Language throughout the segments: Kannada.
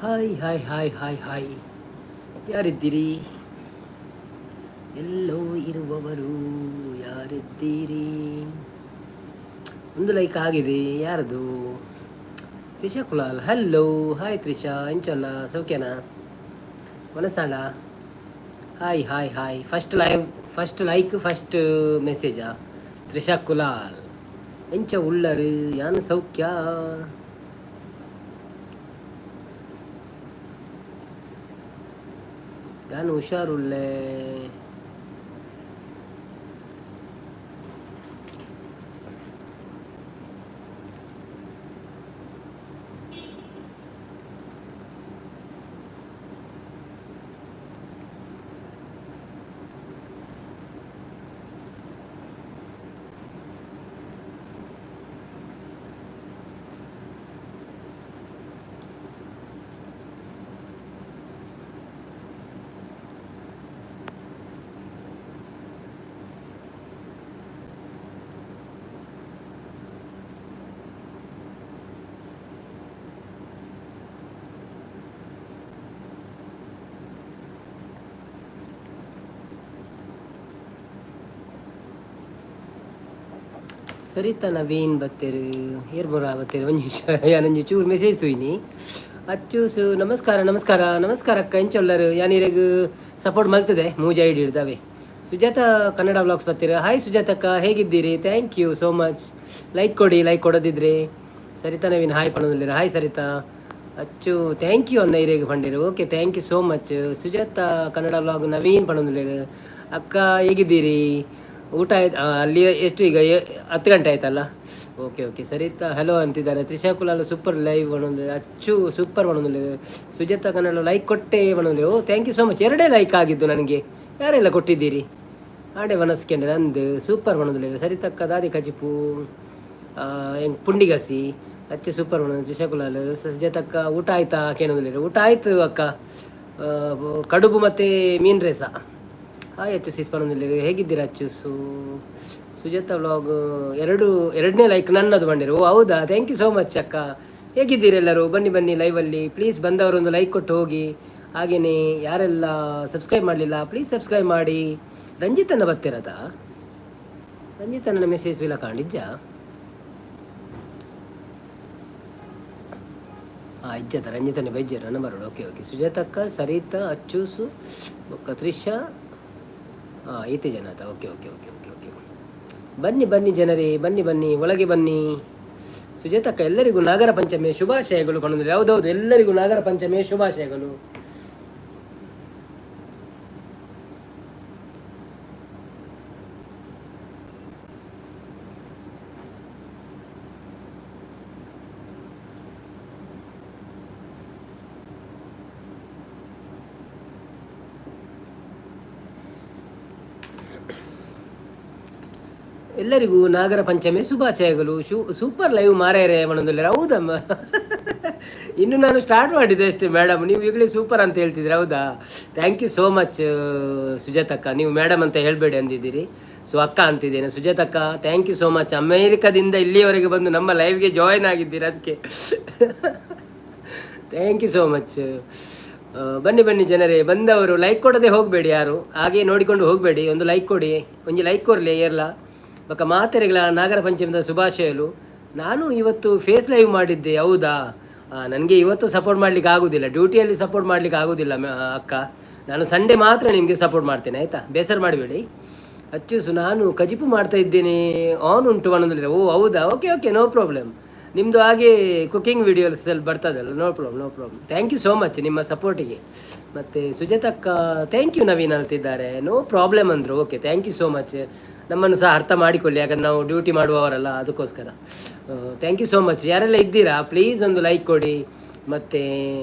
Hi hi hi hi hi, ಯಾರಿದ್ದೀರಿ? ಎಲ್ಲೋ ಇರುವವರು ಯಾರಿದ್ದೀರಿ? ಒಂದು ಲೈಕ್ ಆಗಿದೆ, ಯಾರದು? ತ್ರಿಷಾ ಕುಲಾಲ್. ಹಲೋ, ಹಾಯ್ ತ್ರಿಷಾ, ಇಂಚಲ್ಲ ಸೌಖ್ಯನಾ? ಮನಸ್ಸಾಳ. Hi hi hi, first live, first like, first ಮೆಸೇಜಾ? ತ್ರಿಷಾ ಕುಲಾಲ್ ಎಂಚ ಉಳ್ಳರು, ಯಾನು ಸೌಖ್ಯ? ഞാൻ ഉഷാറുള്ളേ. ಸರಿತಾ ನವೀನ್ ಬತ್ತೇರು ಏರ್ಬೊರ ಬತ್ತೇರು ಒಂಜಿ ಯಾನೊಂಜಿ ಚೂರು ಮೆಸೇಜ್ ತುಯ್ನಿ ಅಚ್ಚೂಸು. ನಮಸ್ಕಾರ ನಮಸ್ಕಾರ ನಮಸ್ಕಾರ ಅಕ್ಕ, ಎಂಚೊಲ್ಲರು ಯಾನಿರಗ್ ಸಪೋರ್ಟ್ ಮಲ್ತದೆ ಮೂಜಿ ಐಡಿ ಹಿಡ್ದಾವೆ. ಸುಜಾತ ಕನ್ನಡ ವ್ಲಾಗ್ಸ್ ಬರ್ತೀರ. ಹಾಯ್ ಸುಜಾತಕ್ಕ, ಹೇಗಿದ್ದೀರಿ? Thank you so much. Like ಕೊಡಿ, ಲೈಕ್ ಕೊಡೋದಿದ್ರೆ. ಸರಿತಾ ನವೀನ್ ಹಾಯ್ ಪಣೋದಿಲ್ಲ. Hi Saritha. Achchu thank you ಅನ್ನ ಇರೇಗ ಪಂಡಿರು. Okay, thank you so much. Sujatha Kannada vlog Naveen ಪಣೋದಿಲ್ಲ. ಅಕ್ಕ ಹೇಗಿದ್ದೀರಿ? ಊಟ ಆಯ್ತು ಅಲ್ಲಿ ಎಷ್ಟು ಈಗ 10 ಗಂಟೆ ಆಯ್ತಲ್ಲ. ಓಕೆ ಓಕೆ, ಸರಿತಾ ಹಲೋ ಅಂತಿದ್ದಾರೆ. ತ್ರಿಷಾ ಕುಲಾಲ್ ಸೂಪರ್ ಲೈವ್ ಬಣೋದಿಲ್ಲ. ಅಚ್ಚು ಸೂಪರ್ ಬಣೋದಿಲ್ಲ. ಸುಜಾತ ಕನ್ನಡ ಲೈಕ್ ಕೊಟ್ಟೆ ಬಣೋದಿಲ್ಲ. ಓ thank you so much. 2 like ಆಗಿದ್ದು ನನಗೆ. ಯಾರೆಲ್ಲ ಕೊಟ್ಟಿದ್ದೀರಿ? ಆಡೆ ಮನಸ್ಕೆಂಡ್ರೆ ನಂದು ಸೂಪರ್ ಬಣೋದಿಲ್ಲ. ಸರಿತಕ್ಕ ದಾದಿ ಕಜಿಪು ಹೆಂಗೆ ಪುಂಡಿಗಸಿ ಅಚ್ಚು ಸೂಪರ್ ಬಣೋದು. ತ್ರಿಷಾ ಕುಲಾಲ್ ಸುಜಾತಕ್ಕ ಊಟ ಆಯ್ತಾ ಕೇಳೋದಿಲ್ಲ. ಊಟ ಆಯ್ತು ಅಕ್ಕ, ಕಡುಬು ಮತ್ತು ಮೀನು ರೇಸ. ಹಾಯ್ ಅಚ್ಚು ಸಿಸ್ಪನೊಂದಿಲ್ಲ. ಹೇಗಿದ್ದೀರಾ ಅಚ್ಚುಸು? ಸುಜಾತ ವ್ಲಾಗ್ ಎರಡನೇ ಲೈಕ್ ನನ್ನದು ಬಂದಿರು. ಓ ಹೌದಾ, ಥ್ಯಾಂಕ್ ಯು ಸೋ ಮಚ್ ಅಕ್ಕ. ಹೇಗಿದ್ದೀರಿ ಎಲ್ಲರೂ? ಬನ್ನಿ ಬನ್ನಿ ಲೈವಲ್ಲಿ ಪ್ಲೀಸ್. ಬಂದವರು ಒಂದು ಲೈಕ್ ಕೊಟ್ಟು ಹೋಗಿ. ಹಾಗೆಯೇ ಯಾರೆಲ್ಲ ಸಬ್ಸ್ಕ್ರೈಬ್ ಮಾಡಲಿಲ್ಲ ಪ್ಲೀಸ್ ಸಬ್ಸ್ಕ್ರೈಬ್ ಮಾಡಿ. ರಂಜಿತನ ಬರ್ತಿರೋದ? ರಂಜಿತನ ಮೆಸೇಜ್ ಇಲ್ಲ ಕಾಣಿಜ್ಜ. ಹಾಂ ಇಜ್ಜದ ರಂಜಿತನ ಬೈಜ್ಜರ ನಂಬರೋಡು. Okay okay. ಸುಜಾತಕ್ಕ, ಸರಿತಾ, ಅಚ್ಚೂಸು, ತ್ರಿಷಾ, ಹಾಂ ಈತೆ ಜನ ಆತ. Okay okay okay okay okay. ಬನ್ನಿ ಬನ್ನಿ ಜನರೇ, ಬನ್ನಿ ಬನ್ನಿ, ಒಳಗೆ ಬನ್ನಿ. ಸುಜಾತಕ್ಕ ಎಲ್ಲರಿಗೂ ನಾಗರ ಪಂಚಮಿಯ ಶುಭಾಶಯಗಳು ಪಣಂದ್ರೆ. ಹೌದೌದು, ಎಲ್ಲರಿಗೂ ನಾಗರ ಪಂಚಮಿಯ ಶುಭಾಶಯಗಳು. ಎಲ್ಲರಿಗೂ ನಾಗರ ಪಂಚಮಿ ಶುಭಾಶಯಗಳು. ಸೂಪರ್ ಲೈವ್ ಮಾರ್ಯಾರೆ ಮನೋದಿಲ್ಲ. ಹೌದಮ್ಮ, ಇನ್ನು ನಾನು ಸ್ಟಾರ್ಟ್ ಮಾಡಿದ್ದೆ ಅಷ್ಟೇ ಮೇಡಮ್. ನೀವು ಈಗಲೇ ಸೂಪರ್ ಅಂತ ಹೇಳ್ತಿದ್ರಿ. ಹೌದಾ, ಥ್ಯಾಂಕ್ ಯು ಸೋ ಮಚ್ ಸುಜಾತಕ್ಕ. ನೀವು ಮೇಡಮ್ ಅಂತ ಹೇಳಬೇಡಿ ಅಂದಿದ್ದೀರಿ, ಸೊ ಅಕ್ಕ ಅಂತಿದ್ದೇನೆ. ಸುಜಾತಕ್ಕ ಥ್ಯಾಂಕ್ ಯು ಸೋ ಮಚ್. ಅಮೇರಿಕಾದಿಂದ ಇಲ್ಲಿಯವರೆಗೆ ಬಂದು ನಮ್ಮ ಲೈವ್ಗೆ ಜಾಯಿನ್ ಆಗಿದ್ದೀರಿ, ಅದಕ್ಕೆ ಥ್ಯಾಂಕ್ ಯು ಸೋ ಮಚ್. ಬನ್ನಿ ಬನ್ನಿ ಜನರೇ, ಬಂದವರು ಲೈಕ್ ಕೊಡದೆ ಹೋಗಬೇಡಿ ಯಾರು, ಹಾಗೆ ನೋಡಿಕೊಂಡು ಹೋಗಬೇಡಿ. ಒಂದು ಲೈಕ್ ಕೊಡಿ, ಒಂದು ಲೈಕ್ ಕೊರಲಿ ಏರ್ಲ ಬಕ ಮಾತೆರೆಗಳ ನಾಗರ ಪಂಚಮಿದ ಶುಭಾಶಯಗಳು. ನಾನು ಇವತ್ತು ಫೇಸ್ ಲೈವ್ ಮಾಡಿದ್ದೆ. ಹೌದಾ, ನನಗೆ ಇವತ್ತು ಸಪೋರ್ಟ್ ಮಾಡಲಿಕ್ಕೆ ಆಗೋದಿಲ್ಲ, ಡ್ಯೂಟಿಯಲ್ಲಿ ಸಪೋರ್ಟ್ ಮಾಡಲಿಕ್ಕೆ ಆಗೋದಿಲ್ಲ ಅಕ್ಕ. ನಾನು ಸಂಡೇ ಮಾತ್ರ ನಿಮಗೆ ಸಪೋರ್ಟ್ ಮಾಡ್ತೇನೆ, ಆಯಿತಾ? ಬೇಸರ ಮಾಡಬೇಡಿ. ಅಚ್ಚೂಸು ನಾನು ಕಜಿಪು ಮಾಡ್ತಾ ಇದ್ದೇನೆ, ಆನ್ ಉಂಟು ಅನ್ನೋದಿಲ್ಲ. ಓ ಹೌದಾ, ಓಕೆ ಓಕೆ, ನೋ ಪ್ರಾಬ್ಲಮ್. ನಿಮ್ಮದು ಹಾಗೆ ಕುಕ್ಕಿಂಗ್ ವೀಡಿಯೋಸಲ್ಲಿ ಬರ್ತದಲ್ಲ, no problem no problem. Thank you so much ನಿಮ್ಮ ಸಪೋರ್ಟಿಗೆ. ಮತ್ತು ಸುಜಾತಕ್ಕ ಥ್ಯಾಂಕ್ ಯು ನವೀನ್ ಅಂತಿದ್ದಾರೆ. ನೋ ಪ್ರಾಬ್ಲಮ್ ಅಂದರು. Okay, thank you so much. ನಮ್ಮನ್ನು ಸಹ ಅರ್ಥ ಮಾಡಿಕೊಳ್ಳಿ, ಯಾಕಂದ್ರೆ ನಾವು ಡ್ಯೂಟಿ ಮಾಡುವವರಲ್ಲ, ಅದಕ್ಕೋಸ್ಕರ ಥ್ಯಾಂಕ್ ಯು ಸೋ ಮಚ್. ಯಾರೆಲ್ಲ ಇದ್ದೀರಾ ಪ್ಲೀಸ್ ಒಂದು ಲೈಕ್ ಕೊಡಿ. ಮತ್ತು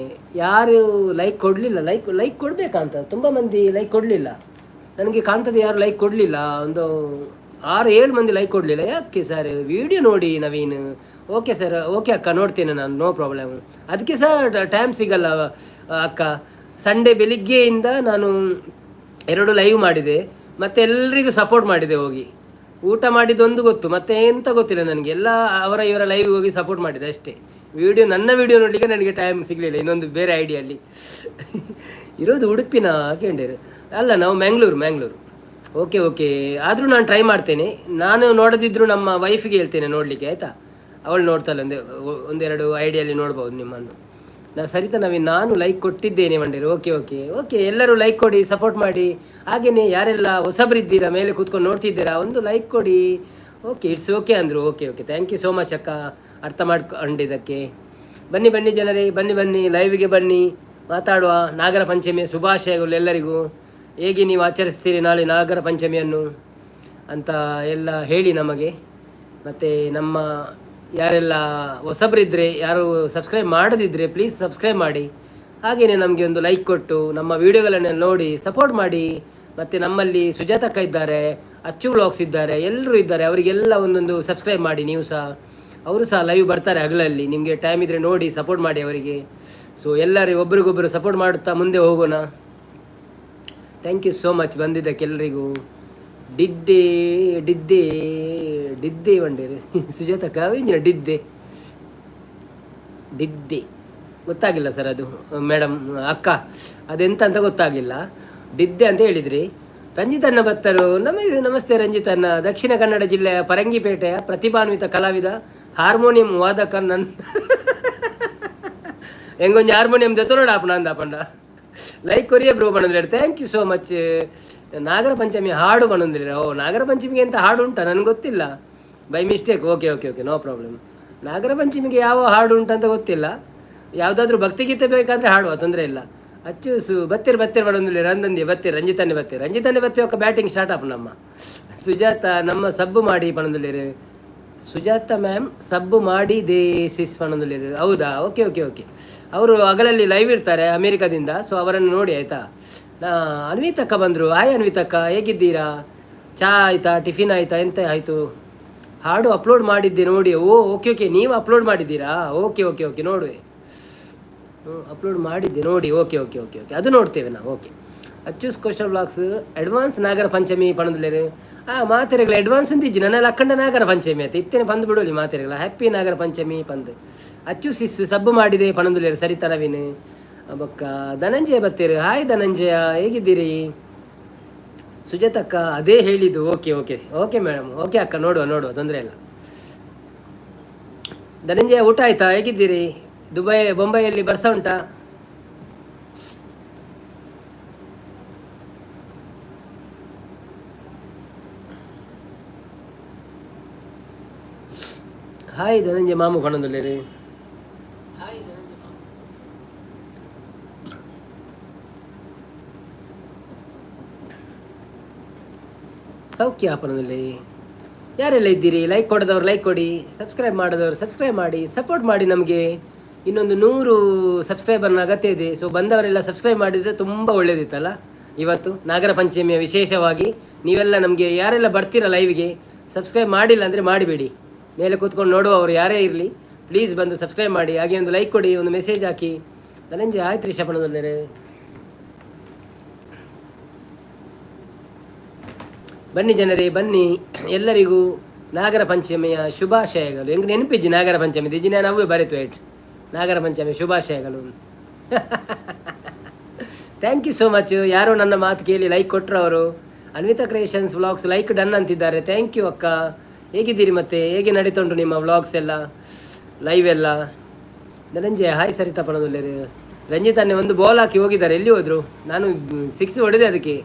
ಯಾರು ಲೈಕ್ ಕೊಡಲಿಲ್ಲ, ಲೈಕ್ ಕೊಡಬೇಕಂತ ತುಂಬ ಮಂದಿ ಲೈಕ್ ಕೊಡಲಿಲ್ಲ ನನಗೆ ಕಾಣ್ತದೆ. ಯಾರು ಲೈಕ್ ಕೊಡಲಿಲ್ಲ, ಒಂದು 6-7 ಮಂದಿ ಲೈಕ್ ಕೊಡಲಿಲ್ಲ. ಯಾಕೆ ಸರ್? ವಿಡಿಯೋ ನೋಡಿ ನವೀನ್. ಓಕೆ ಸರ್, ಓಕೆ ಅಕ್ಕ, ನೋಡ್ತೇನೆ ನಾನು, ನೋ ಪ್ರಾಬ್ಲಮ್. ಅದಕ್ಕೆ ಸಹ ಟೈಮ್ ಸಿಗಲ್ಲ ಅಕ್ಕ. ಸಂಡೇ ಬೆಳಿಗ್ಗೆಯಿಂದ ನಾನು 2 ಲೈವ್ ಮಾಡಿದೆ, ಮತ್ತು ಎಲ್ರಿಗೂ ಸಪೋರ್ಟ್ ಮಾಡಿದೆ ಹೋಗಿ. ಊಟ ಮಾಡಿದ್ದೊಂದು ಗೊತ್ತು, ಮತ್ತೆ ಎಂತ ಗೊತ್ತಿಲ್ಲ ನನಗೆ. ಎಲ್ಲ ಅವರ ಇವರ ಲೈವ್ಗೆ ಹೋಗಿ ಸಪೋರ್ಟ್ ಮಾಡಿದೆ ಅಷ್ಟೇ. ನನ್ನ ವಿಡಿಯೋ ನೋಡಲಿಕ್ಕೆ ನನಗೆ ಟೈಮ್ ಸಿಗಲಿಲ್ಲ, ಇನ್ನೊಂದು ಬೇರೆ ಐಡಿಯಲ್ಲಿ ಇರೋದು ಉಡುಪಿನ ಕೇಂದ್ರ ಅಲ್ಲ, ನಾವು ಮ್ಯಾಂಗ್ಳೂರು. ಓಕೆ ಓಕೆ, ಆದರೂ ನಾನು ಟ್ರೈ ಮಾಡ್ತೇನೆ. ನಾನು ನೋಡದಿದ್ದರೂ ನಮ್ಮ ವೈಫಿಗೆ ಹೇಳ್ತೇನೆ ನೋಡಲಿಕ್ಕೆ, ಆಯಿತಾ? ಅವಳು ನೋಡ್ತಾಳೆ, ಒಂದೆರಡು ಐಡಿಯಲ್ಲಿ ನೋಡ್ಬೋದು ನಿಮ್ಮನ್ನು. ಸರಿತಾ ನವೀನ್, ನಾನು ಲೈಕ್ ಕೊಟ್ಟಿದ್ದೇನೆ ಮಂಡೇರು. ಓಕೆ ಓಕೆ ಓಕೆ, ಎಲ್ಲರೂ ಲೈಕ್ ಕೊಡಿ, ಸಪೋರ್ಟ್ ಮಾಡಿ. ಹಾಗೆಯೇ ಯಾರೆಲ್ಲ ಹೊಸಬರಿದ್ದೀರಾ, ಮೇಲೆ ಕೂತ್ಕೊಂಡು ನೋಡ್ತಿದ್ದೀರಾ, ಒಂದು ಲೈಕ್ ಕೊಡಿ. ಓಕೆ, ಇಟ್ಸ್ ಓಕೆ ಅಂದರು. Okay okay, thank you so much ಅಕ್ಕ, ಅರ್ಥ ಮಾಡ್ಕೊಂಡಿದ್ದಕ್ಕೆ. ಬನ್ನಿ ಜನರೇ, ಬನ್ನಿ ಲೈವ್ಗೆ ಬನ್ನಿ, ಮಾತಾಡುವ. ನಾಗರ ಪಂಚಮಿಯ ಶುಭಾಶಯಗಳು ಎಲ್ಲರಿಗೂ. ಹೇಗೆ ನೀವು ಆಚರಿಸ್ತೀರಿ ನಾಳೆ ನಾಗರ ಪಂಚಮಿಯನ್ನು ಅಂತ ಎಲ್ಲ ಹೇಳಿ ನಮಗೆ. ಮತ್ತು ನಮ್ಮ ಯಾರೆಲ್ಲ ಹೊಸಬರಿದ್ದರೆ, ಯಾರು ಸಬ್ಸ್ಕ್ರೈಬ್ ಮಾಡದಿದ್ದರೆ ಪ್ಲೀಸ್ ಸಬ್ಸ್ಕ್ರೈಬ್ ಮಾಡಿ. ಹಾಗೆಯೇ ನಮಗೆ ಒಂದು ಲೈಕ್ ಕೊಟ್ಟು ನಮ್ಮ ವೀಡಿಯೋಗಳನ್ನೆಲ್ಲ ನೋಡಿ ಸಪೋರ್ಟ್ ಮಾಡಿ. ಮತ್ತು ನಮ್ಮಲ್ಲಿ ಸುಜಾತಕ್ಕ ಇದ್ದಾರೆ, ಅಚ್ಚು ವ್ಲಾಗ್ಸ್ ಇದ್ದಾರೆ, ಎಲ್ಲರೂ ಇದ್ದಾರೆ, ಅವರಿಗೆಲ್ಲ ಒಂದೊಂದು ಸಬ್ಸ್ಕ್ರೈಬ್ ಮಾಡಿ. ನೀವು ಸಹ, ಅವರು ಸಹ ಲೈವ್ ಬರ್ತಾರೆ ಹಗಲಲ್ಲಿ, ನಿಮಗೆ ಟೈಮ್ ಇದ್ದರೆ ನೋಡಿ ಸಪೋರ್ಟ್ ಮಾಡಿ ಅವರಿಗೆ. ಸೊ ಎಲ್ಲರೂ ಒಬ್ರಿಗೊಬ್ಬರು ಸಪೋರ್ಟ್ ಮಾಡುತ್ತಾ ಮುಂದೆ ಹೋಗೋಣ. ಥ್ಯಾಂಕ್ ಯು ಸೋ ಮಚ್ ಬಂದಿದ್ದಕ್ಕೆ ಎಲ್ರಿಗೂ. ಡಿದ್ದೆ ಬಂಡೇರು ಸುಜಾತ ಕಾವೇಂಜಿನ ಡಿದ್ದೆ ಗೊತ್ತಾಗಿಲ್ಲ ಸರ್ ಅದು ಮೇಡಮ್, ಅಕ್ಕ ಅದೆಂತ ಅಂತ ಗೊತ್ತಾಗಿಲ್ಲ. ಡಿದ್ದೆ ಅಂತ ಹೇಳಿದ್ರಿ. ರಂಜಿತಣ್ಣ ಭತ್ತರು, ನಮಸ್ತೆ ರಂಜಿತಣ್ಣ. ದಕ್ಷಿಣ ಕನ್ನಡ ಜಿಲ್ಲೆಯ ಪರಂಗಿಪೇಟೆಯ ಪ್ರತಿಭಾನ್ವಿತ ಕಲಾವಿದ, ಹಾರ್ಮೋನಿಯಂ ವಾದಕ. ನನ್ನ ಹೆಂಗೊಂದು ಹಾರ್ಮೋನಿಯಂ ಜೊತೆ ಆಪಣ ಅಂದಪಂಡ ಲೈಕ್ ಕೊರಿಯ ಬ್ರೋ ಬಣ್ಣದ್ರೆ. Thank you so much. Nagara Panchami ಹಾಡು ಬಣ್ಣಂದ್ರೆ. ಓ, ನಾಗರ ಪಂಚಮಿಗೆ ಅಂತ ಹಾಡು ಉಂಟಾ? ನನಗೆ ಗೊತ್ತಿಲ್ಲ, by mistake. Okay okay okay, no problem. Nagara ಪಂಚಮಿಗೆ ಯಾವ ಹಾಡು ಉಂಟಂತ ಗೊತ್ತಿಲ್ಲ. ಯಾವುದಾದ್ರೂ ಭಕ್ತಿಗೀತೆ ಬೇಕಾದರೆ ಹಾಡುವ, ತೊಂದರೆ ಇಲ್ಲ. ಅಚ್ಚೂಸು ಬತ್ತಿರ ಬಣ್ಣಂದ್ರೆ. ರಂಜಿತನ್ನೇ ಬತ್ತಿ ಒಕ್ಕ ಬ್ಯಾಟಿಂಗ್ ಸ್ಟಾರ್ಟ್ ಆಪ್ ನಮ್ಮ ಸುಜಾತ ನಮ್ಮ ಸಬ್ಬು ಮಾಡಿ ಪಣಂದುಳ್ಳೇರು. ಸುಜಾತ ಮ್ಯಾಮ್ ಸಬ್ಬು ಮಾಡಿ ಸಿಸ್ ಪಣಂದುಳ್ಳೇರು. ಹೌದಾ? Okay okay okay. ಅವರು ಹಗಲಲ್ಲಿ ಲೈವ್ ಇರ್ತಾರೆ ಅಮೇರಿಕಾದಿಂದ, ಸೊ ಅವರನ್ನು ನೋಡಿ ಆಯಿತಾ. ಅನ್ವಿತಕ್ಕ ಬಂದರು. ಹಾಯ್ ಅನ್ವಿತಕ್ಕ, ಹೇಗಿದ್ದೀರಾ? ಚಹಾ ಆಯಿತಾ? ಟಿಫಿನ್ ಆಯಿತಾ? ಎಂತ ಆಯಿತು? ಹಾಡು ಅಪ್ಲೋಡ್ ಮಾಡಿದ್ದೆ ನೋಡಿ. ಓ ಓಕೆ ಓಕೆ, ನೀವು ಅಪ್ಲೋಡ್ ಮಾಡಿದ್ದೀರಾ? ಓಕೆ ಓಕೆ ಓಕೆ, ನೋಡುವೆ. ಅಪ್ಲೋಡ್ ಮಾಡಿದ್ದೆ ನೋಡಿ. ಓಕೆ ಓಕೆ ಓಕೆ ಓಕೆ, ಅದು ನೋಡ್ತೇವೆ ನಾವು. Okay. ಅಚ್ಚೂಸ್ coastal blogs advance Nagara Panchami ಪಣದಲ್ಲೇರು. ಮಾತೆರೆಗಳ advance ಅಂತಿಜ್ಜಿ ನನ್ನೆಲ್ಲ ಅಕ್ಕಂಡ ನಾಗರ ಪಂಚಮಿ ಆಯ್ತು ಇತ್ತೇನೆ ಪಂದು ಬಿಡೋಲಿ ಮಾತೆರೆಗಳ. ಹ್ಯಾಪಿ ನಾಗರ ಪಂಚಮಿ ಪಂದು. ಅಚ್ಚೂಸಿಸ್ ಸಬ್ಬು ಮಾಡಿದೆ ಪಣದಲ್ಲೇರು. ಸರಿತಾ ನವೀನ್ ಬೊಕ್ಕ ಧನಂಜಯ ಬತ್ತೇರು. ಹಾಯ್ ಧನಂಜಯ, ಹೇಗಿದ್ದೀರಿ? ಸುಜಾತಕ್ಕ ಅದೇ ಹೇಳಿದ್ದು. Okay okay okay madam, okay ಅಕ್ಕ, ನೋಡುವ ತೊಂದರೆ ಇಲ್ಲ. ಧನಂಜಯ ಊಟ ಆಯ್ತಾ? ಹೇಗಿದ್ದೀರಿ? ಬೊಂಬೈಯಲ್ಲಿ ಬರ್ಸ ಉಂಟಾ? ಹಾಯ್ ಧನಂಜಯ ಮಾಮು ಕಣದಲ್ಲಿ. ಸೌಖ್ಯ ಪಣದಲ್ಲಿ. ಯಾರೆಲ್ಲ ಇದ್ದೀರಿ? ಲೈಕ್ ಕೊಡದವ್ರು ಲೈಕ್ ಕೊಡಿ, ಸಬ್ಸ್ಕ್ರೈಬ್ ಮಾಡಿದವರು ಸಬ್ಸ್ಕ್ರೈಬ್ ಮಾಡಿ, ಸಪೋರ್ಟ್ ಮಾಡಿ. ನಮಗೆ ಇನ್ನೊಂದು 100 ಸಬ್ಸ್ಕ್ರೈಬರ್ನ ಅಗತ್ಯ ಇದೆ. ಸೊ ಬಂದವರೆಲ್ಲ ಸಬ್ಸ್ಕ್ರೈಬ್ ಮಾಡಿದರೆ ತುಂಬ ಒಳ್ಳೆಯದಿತ್ತಲ್ಲ. ಇವತ್ತು ನಾಗರ ಪಂಚಮಿಯ ವಿಶೇಷವಾಗಿ ನೀವೆಲ್ಲ ನಮಗೆ ಯಾರೆಲ್ಲ ಬರ್ತೀರ ಲೈವ್ಗೆ, ಸಬ್ಸ್ಕ್ರೈಬ್ ಮಾಡಿಲ್ಲ ಅಂದರೆ ಮಾಡಿಬೇಡಿ. ಮೇಲೆ ಕೂತ್ಕೊಂಡು ನೋಡುವವರು ಯಾರೇ ಇರಲಿ, ಪ್ಲೀಸ್ ಬಂದು ಸಬ್ಸ್ಕ್ರೈಬ್ ಮಾಡಿ. ಹಾಗೆ ಒಂದು ಲೈಕ್ ಕೊಡಿ, ಒಂದು ಮೆಸೇಜ್ ಹಾಕಿ. ಧನಂಜಯ ಆಯ್ತು ರೀ ಶಪಣದಲ್ಲೇ. ಬನ್ನಿ ಜನರೇ ಬನ್ನಿ, ಎಲ್ಲರಿಗೂ ನಾಗರ ಪಂಚಮಿಯ ಶುಭಾಶಯಗಳು. ಹೆಂಗೆ ನೆನಪಿಜ್ಜಿ ನಾಗರ ಪಂಚಮಿ ದಿಜ್ಜಿ ನಾನು ಅವೇ ಬರೀತು ಏಟ್ ನಾಗರ ಪಂಚಮಿ ಶುಭಾಶಯಗಳು. Thank you so much. ಯಾರೋ ನನ್ನ ಮಾತು ಕೇಳಿ ಲೈಕ್ ಕೊಟ್ಟರು ಅವರು. Anvita Creations Vlogs like done ಅಂತಿದ್ದಾರೆ. ಥ್ಯಾಂಕ್ ಯು ಅಕ್ಕ. ಹೇಗಿದ್ದೀರಿ? ಮತ್ತೆ ಹೇಗೆ ನಡೀತುಂಟು ನಿಮ್ಮ ವ್ಲಾಗ್ಸ್ ಎಲ್ಲ, ಲೈವ್ ಎಲ್ಲ? ಧನಂಜಯ ಹಾಯ್ ಸರಿತಾ ಪಣದಲ್ಲೇರು. ರಂಜಿತನ್ನೇ ಒಂದು ಬಾಲ್ ಹಾಕಿ ಹೋಗಿದ್ದಾರೆ. ಎಲ್ಲಿ ಹೋದರು? ನಾನು 6 ಹೊಡೆದೆ ಅದಕ್ಕೆ.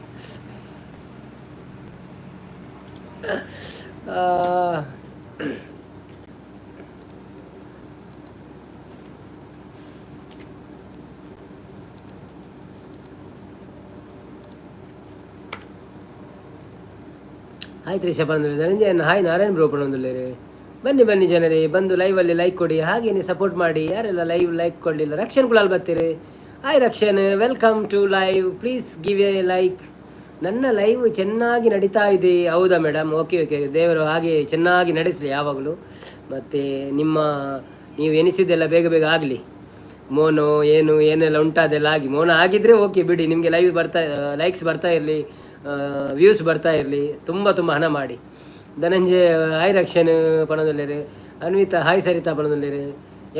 ಆಯ್ತು ರೀ ಶಪಂದ್ರೆ. ಧನಂಜಯನ ಹಾಯ್ ನಾರಾಯಣ ಬ್ರೋ ಪಣಂದುಳ್ಳೇರು. ಬನ್ನಿ ಜನರೇ, ಬಂದು ಲೈವಲ್ಲಿ ಲೈಕ್ ಕೊಡಿ, ಹಾಗೇನೆ ಸಪೋರ್ಟ್ ಮಾಡಿ. ಯಾರೆಲ್ಲ ಲೈವ್ ಲೈಕ್ ಕೊಡಲಿಲ್ಲ, ರಕ್ಷನ್ ಕುಳಾಲ್ ಬರ್ತೀರಿ. Hi Rakshan, welcome to live. Please give a like. ನನ್ನ ಲೈವ್ ಚೆನ್ನಾಗಿ ನಡೀತಾ ಇದೆ. ಹೌದಾ ಮೇಡಮ್? ಓಕೆ ಓಕೆ, ದೇವರು ಹಾಗೆ ಚೆನ್ನಾಗಿ ನಡೆಸಲಿ ಯಾವಾಗಲೂ. ಮತ್ತು ನೀವು ಎನಿಸಿದ್ದೆಲ್ಲ ಬೇಗ ಆಗಲಿ. ಮೋನೋ ಏನೆಲ್ಲ ಉಂಟಾದೆಲ್ಲ ಆಗಿ, ಮೋನ ಆಗಿದ್ದರೆ ಓಕೆ ಬಿಡಿ. ನಿಮಗೆ ಲೈಕ್ಸ್ ಬರ್ತಾ ಇರಲಿ, ವ್ಯೂಸ್ ಬರ್ತಾ ಇರಲಿ. ತುಂಬ ಹಣ ಮಾಡಿ. ಧನಂಜಯ ಹಾಯ್ ರಕ್ಷನ್ ಪಣದಲ್ಲೇರು. ಅನ್ವಿತಾ ಹಾಯ್ ಸರಿತಾ ಪಣದಲ್ಲೇರು.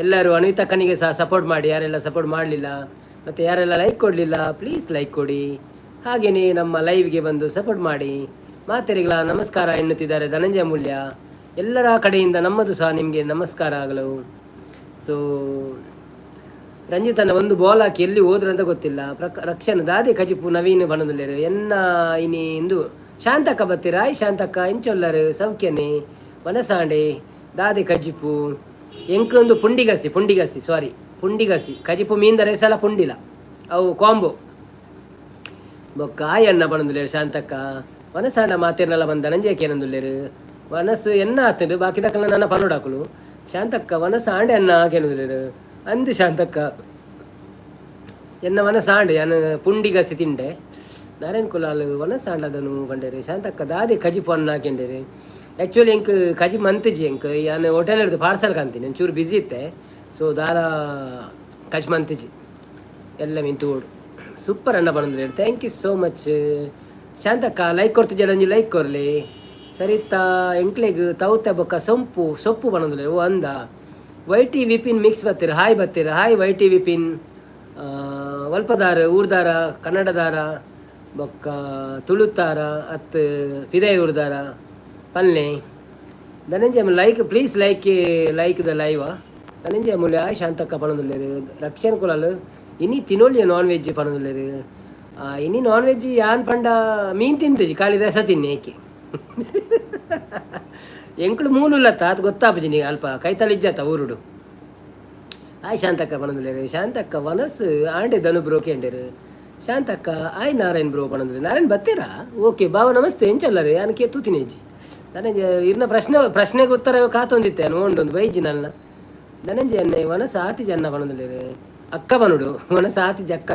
ಎಲ್ಲರೂ ಅನ್ವಿತಕ್ಕನಿಗೆ ಸಹ ಸಪೋರ್ಟ್ ಮಾಡಿ, ಯಾರೆಲ್ಲ ಸಪೋರ್ಟ್ ಮಾಡಲಿಲ್ಲ ಮತ್ತು ಯಾರೆಲ್ಲ ಲೈಕ್ ಕೊಡಲಿಲ್ಲ ಪ್ಲೀಸ್ ಲೈಕ್ ಕೊಡಿ. ಹಾಗೆಯೇ ನಮ್ಮ ಲೈವ್ಗೆ ಬಂದು ಸಪೋರ್ಟ್ ಮಾಡಿ. ಮಾತೆರಿಗಳ ನಮಸ್ಕಾರ ಎನ್ನುತ್ತಿದ್ದಾರೆ ಧನಂಜಯ ಮೂಲ್ಯ. ಎಲ್ಲರ ಕಡೆಯಿಂದ ನಮ್ಮದು ಸಹ ನಿಮಗೆ ನಮಸ್ಕಾರ ಆಗಲು. ಸೊ ರಂಜಿತನ ಒಂದು ಬಾಲ್ ಹಾಕಿ ಎಲ್ಲಿ ಹೋದ್ರು ಅಂತ ಗೊತ್ತಿಲ್ಲ. ರಕ್ಷಣ ದಾದಿ ಕಜಿಪು ನವೀನ್ ಬಣದಲ್ಲಿರು ಎನ್ನ ಇನಿ ಇಂದು ಶಾಂತಕ್ಕ ಬತ್ತೀರ. ಆಯ್ ಶಾಂತಕ್ಕ ಎಂಚೊಲ್ಲರು ಸೌಖ್ಯನೇ ಮನಸಾಂಡೆ ದಾದಿ ಕಜಿಪು ಎಂಕೊಂದು ಪುಂಡಿಗಸಿ ಕಜಿಪು ಮೀಂದರೆ ಸಲ ಪುಂಡಿಲ ಅವು ಕಾಂಬೋ ಬೊಕ್ಕ ಆಯ್ ಅನ್ನ ಬಣದುಲ್ಲೇರು ಶಾಂತಕ್ಕ ಮನಸಾಂಡ ಮಾತಿರ್ನಲ್ಲ ಬಂದ ನಂಜೇಕೆ ಏನಂದುಲ್ಲೇರು ಮನಸ್ಸು ಎನ್ನ ಆತಂಡು ಬಾಕಿ ತಕ್ಕಲ್ಲ ನನ್ನ ಪನೋಡಾಕಲು ಶಾಂತಕ್ಕ ಮನಸ್ಸಾಂಡೆ ಅನ್ನ ಕೇಳುದಿಲ್ಲೇರು ಅಂದು ಶಾಂತಕ್ಕ ಎನ್ನ ಮನಸ್ಸಾಂಡು ಯಾನು ಪುಂಡಿಗಸಿ ತಿಂಡೆ ನಾರಾಯಣ್ ಕುಲಾಲ್ ಮನಸ್ಸಾಂಡದನು ಕಂಡೇರಿ ಶಾಂತಕ್ಕ ದಾದಿ ಕಜಿಪು ಅನ್ನ ಹಾಕೊಂಡೇರಿ. ಆ್ಯಕ್ಚುಲಿ ಎಂಕ್ ಕಜಿ ಮಂತಿಜಿ ಎಂಕ್ ಯಾನು ಹೋಟೆಲ್ ಹಿಡಿದು ಪಾರ್ಸಲ್ ಕಾಂತೀನಿ ಒಂಚೂರು ಬಿಸಿ ಇತ್ತೆ. ಸೊ ದಾರ ಕಜಿ ಮಂತಿಜಿ ಎಲ್ಲ ಮಿಂತುಗೋಡು ಸೂಪರ್ ಅನ್ನ ಬಂದ್ರೆ ಥ್ಯಾಂಕ್ ಯು ಸೋ ಮಚ್ ಶಾಂತಕ್ಕ. ಲೈಕ್ ಕೊಡ್ತಿದ್ದೆ ಒಂಜಿ ಲೈಕ್ ಕೊರಲಿ ಸರಿತಾ ಎಂಕ್ಲೆಗ್ ತೌತೆ ಬೊಕ್ಕ ಸೊಪ್ಪು ಬಣಂದ್ರೆ ಓ ಅಂದ. ವೈ ಟಿ ವಿಪಿನ್ ಮಿಕ್ಸ್ ಬರ್ತೀರ ಹಾಯ್ ಬರ್ತೀರ ಹಾಯ್ ವೈ ಟಿ ವಿಪಿನ್ ವಲ್ಪದಾರ ಊರ್ದಾರ ಕನ್ನಡದಾರ ಬೊಕ್ಕ ತುಳುತ್ತಾರ ಅತ್ ಪಿದೈ ಊರ್ದಾರ ಪಲ್ಲೆ Dhananjaya like please like the live Dhananjaya Mulya ಶಾಂತಕ್ಕ ಪಣದುಲ್ಲೇರು. ರಕ್ಷಣ ಕುಲಾಲು ಇನಿ ತಿನ್ನೋಳಿಯ ನಾನ್ ವೆಜ್ ಪಣದುಲ್ಲೇರು. ಇನಿ ನಾನ್ ವೆಜ್ ಯಾನ್ ಪಂಡ ಮೀನು ತಿಂತಜಿ ಖಾಲಿ ರಸ ತಿನ್ನಿ ಏಕೆ ಎಂಕ್ಳು ಮೂಲುಲ್ಲತ್ತ ಅದು ಗೊತ್ತಾಪಜಿ ನೀ ಅಲ್ಪ ಕೈತಲಿಜ್ಜಾತ ಊರುಡು. ಆಯ್ ಶಾಂತಕ್ಕ ಪಣದುಲ್ಲೇರು. ಶಾಂತಕ್ಕ ವನಸ್ಸು ಆಂಡೆ ಧನು ಬ್ರೋ ಕೇಂಡೇರು. ಶಾಂತಕ್ಕ ಆಯ್ ನಾರಾಯಣ್ ಬ್ರೋ ಪಣದುಲ್ಲೇರು. ನಾರಾಯಣ್ ಬತ್ತೀರಾ ಓಕೆ ಬಾವ ನಮಸ್ತೆ ಎಂಚಲ್ಲರು ಯಾನಕ್ಕೆ ತೂತಿನೇಜಿ ನನಗೆ ಇರ್ನ ಪ್ರಶ್ನೆಗೆ ಉತ್ತರ ಕಾತೊಂದಿತ್ತೆ ನೋಡೊಂದು ಬೈಜಿ ನನ್ನ ಧನಂಜಯ ಅನ್ನೆ ವನಸ ಆತಿಜಿ ಅನ್ನ ಪಣದುಲ್ಲೇರು. ಅಕ್ಕ ಬನುಡು ವನಸ ಆತಿಜಿ ಅಕ್ಕ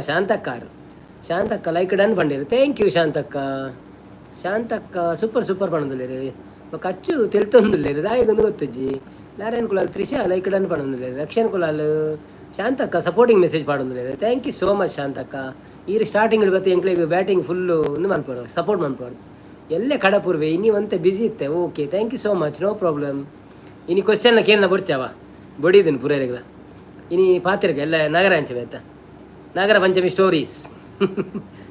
ಶಾಂತಕ್ಕ ಲೈಕ್ ಡನ್ ಪಂಡೇರು. ಥ್ಯಾಂಕ್ ಯು ಶಾಂತಕ್ಕ ಸೂಪರ್ ಪಣದುಲ್ಲೇರು. ಕಚ್ಚು ತಿಳ್ತೊಂದುಲ್ಲೇರು ದಾಯದೊಂದು ಗೊತ್ತಜ್ಜಿ. ನಾರಾಯಣ್ ಕುಲಾಲ್ ತ್ರಿಷಾ ಲೈಕ್ ಡನ್ ಪಣದುಲ್ಲೇರು. ರಕ್ಷಣ್ ಕುಲಾಲ್ ಶಾಂತಕ್ಕ ಸಪೋರ್ಟಿಂಗ್ ಮೆಸೇಜ್ ಪಾಡೊಂದುಲ್ಲೇರು. ಥ್ಯಾಂಕ್ ಯು ಸೋ ಮಚ್ ಶಾಂತಕ್ಕ. ಈ ಸ್ಟಾರ್ಟಿಂಗ್ ಬತ್ತೆ ಎಂಕ್ಳಿಗೆ ಬ್ಯಾಟಿಂಗ್ ಫುಲ್ಲು ಒಂದು ಮನ್ಪೋರು ಸಪೋರ್ಟ್ ಮನ್ಪೋರು ಎಲ್ಲೇ ಕಡಪುರ್ವೆ ಇನಿ ಒಂತೆ ಬಿಸಿ ಇತ್ತೆ. Okay thank you so much no problem. ಇನಿ ಕ್ವಶನ್ನ ಕೇಳನ ಬೊಡ್ಚಾವ ಬೊಡಿದನು ಪುರೇರಿಗಳ ಇನಿ ಪಾತ್ರೆಗೆ ಎಲ್ಲ ನಾಗರ ಪಂಚಮಿ ಆಯ್ತಾ ನಾಗರ ಪಂಚಮಿ ಸ್ಟೋರೀಸ್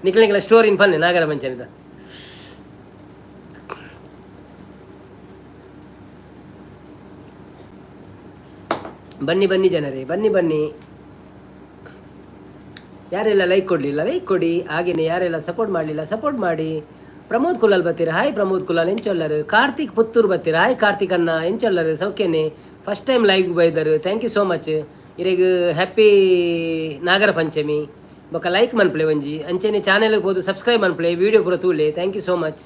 ನಿಖಿಲ ಸ್ಟೋರಿನ ಪನ್ನೆ ನಾಗರ ಪಂಚಮಿದ ಬನ್ನಿ ಜನರೇ ಬನ್ನಿ. ಯಾರೆಲ್ಲ ಲೈಕ್ ಕೊಡಲಿಲ್ಲ ಲೈಕ್ ಕೊಡಿ. ಹಾಗೆಯೇ ಯಾರೆಲ್ಲ ಸಪೋರ್ಟ್ ಮಾಡಲಿಲ್ಲ ಸಪೋರ್ಟ್ ಮಾಡಿ. ಪ್ರಮೋದ್ ಕುಲಾಲ್ ಬರ್ತೀರಾ ಹಾಯ್ ಪ್ರಮೋದ್ ಕುಲಾಲ್ ಎಂಚೊಲ್ಲರು. ಕಾರ್ತಿಕ್ ಪುತ್ತೂರು ಬರ್ತೀರಾ ಹಾಯ್ ಕಾರ್ತಿಕ್ ಅನ್ನ ಎಂಚೊಲ್ಲರು ಸೌಖ್ಯನೇ ಫಸ್ಟ್ ಟೈಮ್ ಲೈವ್ ಬೈದರು. Thank you so much. ಇರೆಗ್ ಹ್ಯಾಪಿ ನಾಗರ ಪಂಚಮಿ ಬೊಕ್ಕ ಲೈಕ್ ಮನ್ಪ್ಲೆ ಒಂಜಿ ಅಂಚೆನೆ ಚಾನೆಲ್ಗೆ ಹೋದು ಸಬ್ಸ್ಕ್ರೈಬ್ ಮನ್ಪ್ಲೆ ವೀಡಿಯೋ ಪೂರ ತೂಲೆ. Thank you so much.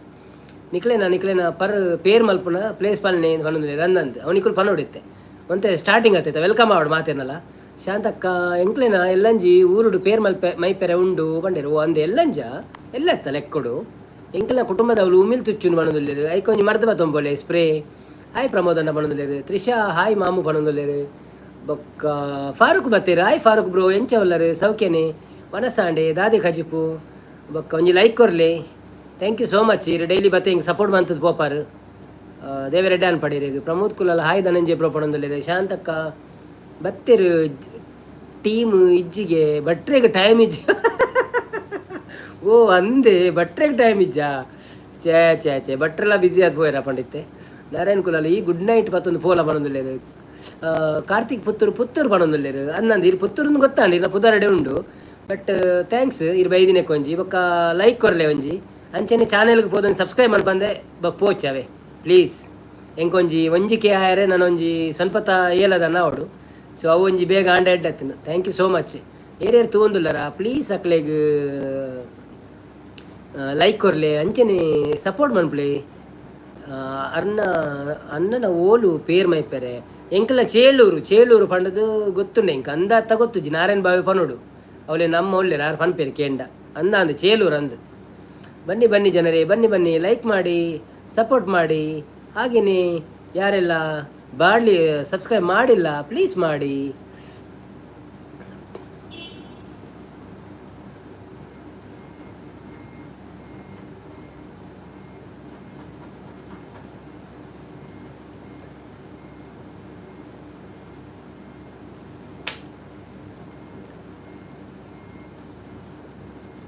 ನಿಕ್ಲೇನ ಪರ್ ಪೇರ್ ಮಲ್ಪುನ ಪ್ಲೇಸ್ ಪಲ್ನೆ ಪನ್ನೊಂದಿಲ್ಲ ರಂದಂದು ಅವನಿಕುಲು ಪನ್ನೋಡಿತ್ತೆ ಒಂತೆ ಸ್ಟಾರ್ಟಿಂಗ್ ಆತೈತೆ ವೆಲ್ಕಮ್ ಆವಡು ಮಾತೇನಲ್ಲ. ಶಾಂತಕ್ಕ ಎಂಕ್ಲೆನ ಎಲ್ಲಂಜಿ ಊರುಡು ಪೇರ್ ಮೈಪೆರೆ ಉಂಡು ಬಂಡೇರು ಓ ಅಂದೆ ಎಲ್ಲಂಜ ಎಲ್ಲೆತ್ತ ಲೆಕ್ಕೊಡು ಎಂಕ್ಲೆನ ಕುಟುಂಬದವಳು ಉಮಿಲ್ ತುಚ್ಚುನು ಬಣದುಲ್ಲೇರು. ಐಕೊಂಜಿ ಮರ್ದ ಬತ್ತೊಂಬೋಲೆ ಸ್ಪ್ರೇ ಹಾಯ್ ಪ್ರಮೋದನ್ನ ಬಣದುಲ್ಲೇರು. ತ್ರಿಷಾ ಹಾಯ್ ಮಾಮು ಬಣದುಲ್ಲೇರು. ಬೊಕ್ಕ ಫಾರೂಕ್ ಬತ್ತೀರ ಹಾಯ್ ಫಾರೂಕ್ ಬ್ರೋ ಎಂಚವಲ್ಲರು ಸೌಖ್ಯನೇ ಮನಸ್ಸಾಂಡೆ ದಾದಿ ಖಜಿಪು ಬೊಕ್ಕ ಒಂಜಿ ಲೈಕ್ ಕೊರ್ಲೆ. Thank you so much. ಇರು ಡೈಲಿ ಬತ್ತೆ ಹಿಂಗೆ ಸಪೋರ್ಟ್ ಮಂತದ್ದು ಪೋಪಾರು ದೇವರೆಡ್ಡೆ ಅನ್ಪಡೀರಿ. ಪ್ರಮೋದ್ ಕುಲಾಲ್ ಹಾಯ್ ಧನಂಜಯ ಬ್ರೋ ಪಣದುಲ್ಲೇರು. ಶಾಂತಕ್ಕ ಬತ್ತೆರು ಟೀಮ್ ಇಜ್ಜಿಗೆ ಬಟ್ರೆಗೆ ಟೈಮ್ ಇಜ್ಜ ಓ ಅಂದೆ ಬಟ್ರೆಗೆ ಟೈಮ್ ಇಜ್ಜ ಚೇ ಬಟ್ರೆಲ್ಲ ಬಿಸಿ ಆದ ಪೋಯರ ಪಂಡಿತ್ತೆ. ನಾರಾಯಣ್ ಕುಲಾಲ್ ಈ ಗುಡ್ ನೈಟ್ ಪತ್ತೊಂದು ಪೋಲ ಪಣದುಲ್ಲೇರು. ಕಾರ್ತಿಕ್ ಪುತ್ತೂರು ಪಣದುಲ್ಲೇರು ಅನ್ನಂದು ಇರು ಪುತ್ತೂರನ್ನು ಗೊತ್ತಾಂಡಿ ಇಲ್ಲ ಪುದಾರಡೆ ಉಂಡು ಬಟ್ ಥ್ಯಾಂಕ್ಸ್ ಇರು ಬೈದಿನಕ್ಕೆ ಒಂಜಿ ಬೊಕ್ಕ ಲೈಕ್ ಕೊರಲೆ ಒಂಜಿ ಅಂಚೆನೆ ಚಾನೆಲ್ಗೆ ಹೋದೊಂದು ಸಬ್ಸ್ಕ್ರೈಬ್ ಮನ್ಪಂದೆ ಬೊಕ್ಕ ಪೋಚಾವೆ ಪ್ಲೀಸ್ ಎಂಕೊಂಜಿ ಒಂಜಿಕೆ ಆಯರೆ ನಾನೊಂಜಿ ಸ್ವಲ್ಪತ ಏಲದನ್ನ ಅವಡು. ಸೊ ಅವು ಒಂಜಿ ಬೇಗ ಆಂಡ ಎಡ್ಡತ್ತನು. Thank you so much. ಏರ್ಯಾರು ತಗೊಂದುಲ್ಲರ ಪ್ಲೀಸ್ ಅಕ್ಲೆಗ್ ಲೈಕ್ ಕೊರ್ಲೆ ಅಂಚನೆ ಸಪೋರ್ಟ್ ಮನ್ಪ್ಲೆ. ಅಣ್ಣನ ಓಲು ಪೇರ್ ಮೈಪೆರೆ ಎಂಕಲ್ಲ ಚೇಳೂರು ಪಂಡದು ಗೊತ್ತುಂಡೆ ಎಂಕ ಅಂದ ಗೊತ್ತುಜಿ ನಾರಾಯಣ್ ಬಾವಿ ಪನೋಡು ಅವಳೆ ನಮ್ಮ ಒಳ್ಳೆ ಯಾರು ಪನ್ಪೇರು ಕೇಂಡ ಅಂದ ಚೇಳೂರು ಅಂದು. ಬನ್ನಿ ಜನರೇ ಬನ್ನಿ ಲೈಕ್ ಮಾಡಿ ಸಪೋರ್ಟ್ ಮಾಡಿ. ಹಾಗೆಯೇ ಯಾರೆಲ್ಲ ಸಬ್ಸ್ಕ್ರೈಬ್ ಮಾಡಿಲ್ಲ ಪ್ಲೀಸ್ ಮಾಡಿ.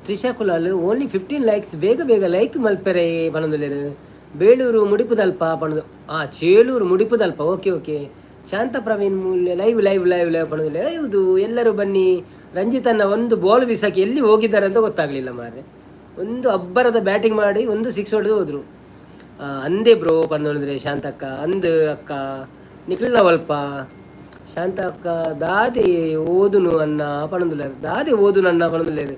ತ್ರಿಷಾ ಕುಲಾಲ್ ಓನ್ಲಿ 15 ಲೈಕ್ಸ್ ಬೇಗ ಬೇಗ ಲೈಕ್ ಮಲ್ಪೆರೆ ಪಣೊಂದುಲ್ಲೆರ್. ಬೇಳೂರು ಮುಡಿಪುದಲ್ಪ ಪಣದು ಚೇಳೂರು ಮುಡಿಪುದಲ್ಪ. Okay okay. Shanta Praveen Mulya live live live live ಪಣದಿಲ್ಲ. ಹೌದು, ಎಲ್ಲರೂ ಬನ್ನಿ. ರಂಜಿತನ್ನ ಒಂದು ಬಾಲ್ ಬಿಸಾಕಿ ಎಲ್ಲಿ ಹೋಗಿದ್ದಾರೆ ಅಂತ ಗೊತ್ತಾಗಲಿಲ್ಲ ಮಾರ್ರೆ. ಒಂದು ಅಬ್ಬರದ ಬ್ಯಾಟಿಂಗ್ ಮಾಡಿ ಒಂದು 6 ಹೊಡೆದು ಹೋದರು. ಅಂದೇ ಬ್ರೋ ಪಂದೊಂದ್ರೆ ಶಾಂತಕ್ಕ ಅಂದ್ ಅಕ್ಕ ನಿಖಿಲ್ನ ಒಲ್ಪ ಶಾಂತ ಅಕ್ಕ ದಾದೆ ಓದುನು ಅನ್ನ ಪಣದುಲ್ಲೇರು. ದಾದೆ ಓದುನು ಅನ್ನ ಪಣದುಲ್ಲೇರು.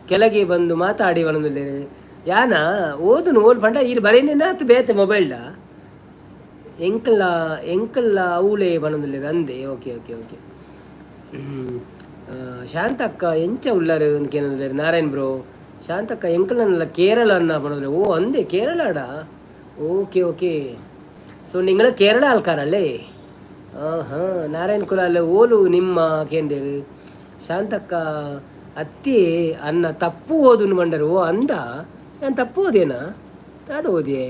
ಕೆಳಗೆ ಬಂದು ಮಾತಾಡಿ ಪಣದುಲ್ಲೇರು. ಯಾನ ಓದುನು ಓಲ್ ಪಂಡ ಇಲ್ಲಿ ಬರೀನೇನಾತ್ ಬೇತೆ ಮೊಬೈಲ್ಡ ಎಂಕಲ್ಲ ಎಂಕಲ್ಲ ಅವಳೇ ಪಣದುಲ್ಲೇರು ಅಂದೆ. Okay okay okay. ಶಾಂತಕ್ಕ ಎಂಚ ಉಳ್ಳಾರು ಅಂತ ಕೇಳಿದ್ರು ನಾರಾಯಣ್ ಬ್ರೋ. ಶಾಂತಕ್ಕ ಎಂಕಲ್ನಲ್ಲ ಕೇರಳ ಅನ್ನ ಪಣದ್ರೆ. ಓ ಅಂದೆ ಕೇರಳಾಡ. Okay okay. ಸೊ ನಿಂಗಳ ಕೇರಳ ಆಲ್ಕಾರಲ್ಲೇ. ಹಾಂ ನಾರಾಯಣ್ ಕುಲಾಲ್ ಓಲು ನಿಮ್ಮ ಕೇಂದ್ರ ಶಾಂತಕ್ಕ ಅತ್ತಿ ಅನ್ನ ತಪ್ಪು ಓದುನು ಮಂಡರು. ಓ ಅಂದ ನಾನು ತಪ್ಪು ಓದೇನಾ ಅದು ಓದಿಯೇ.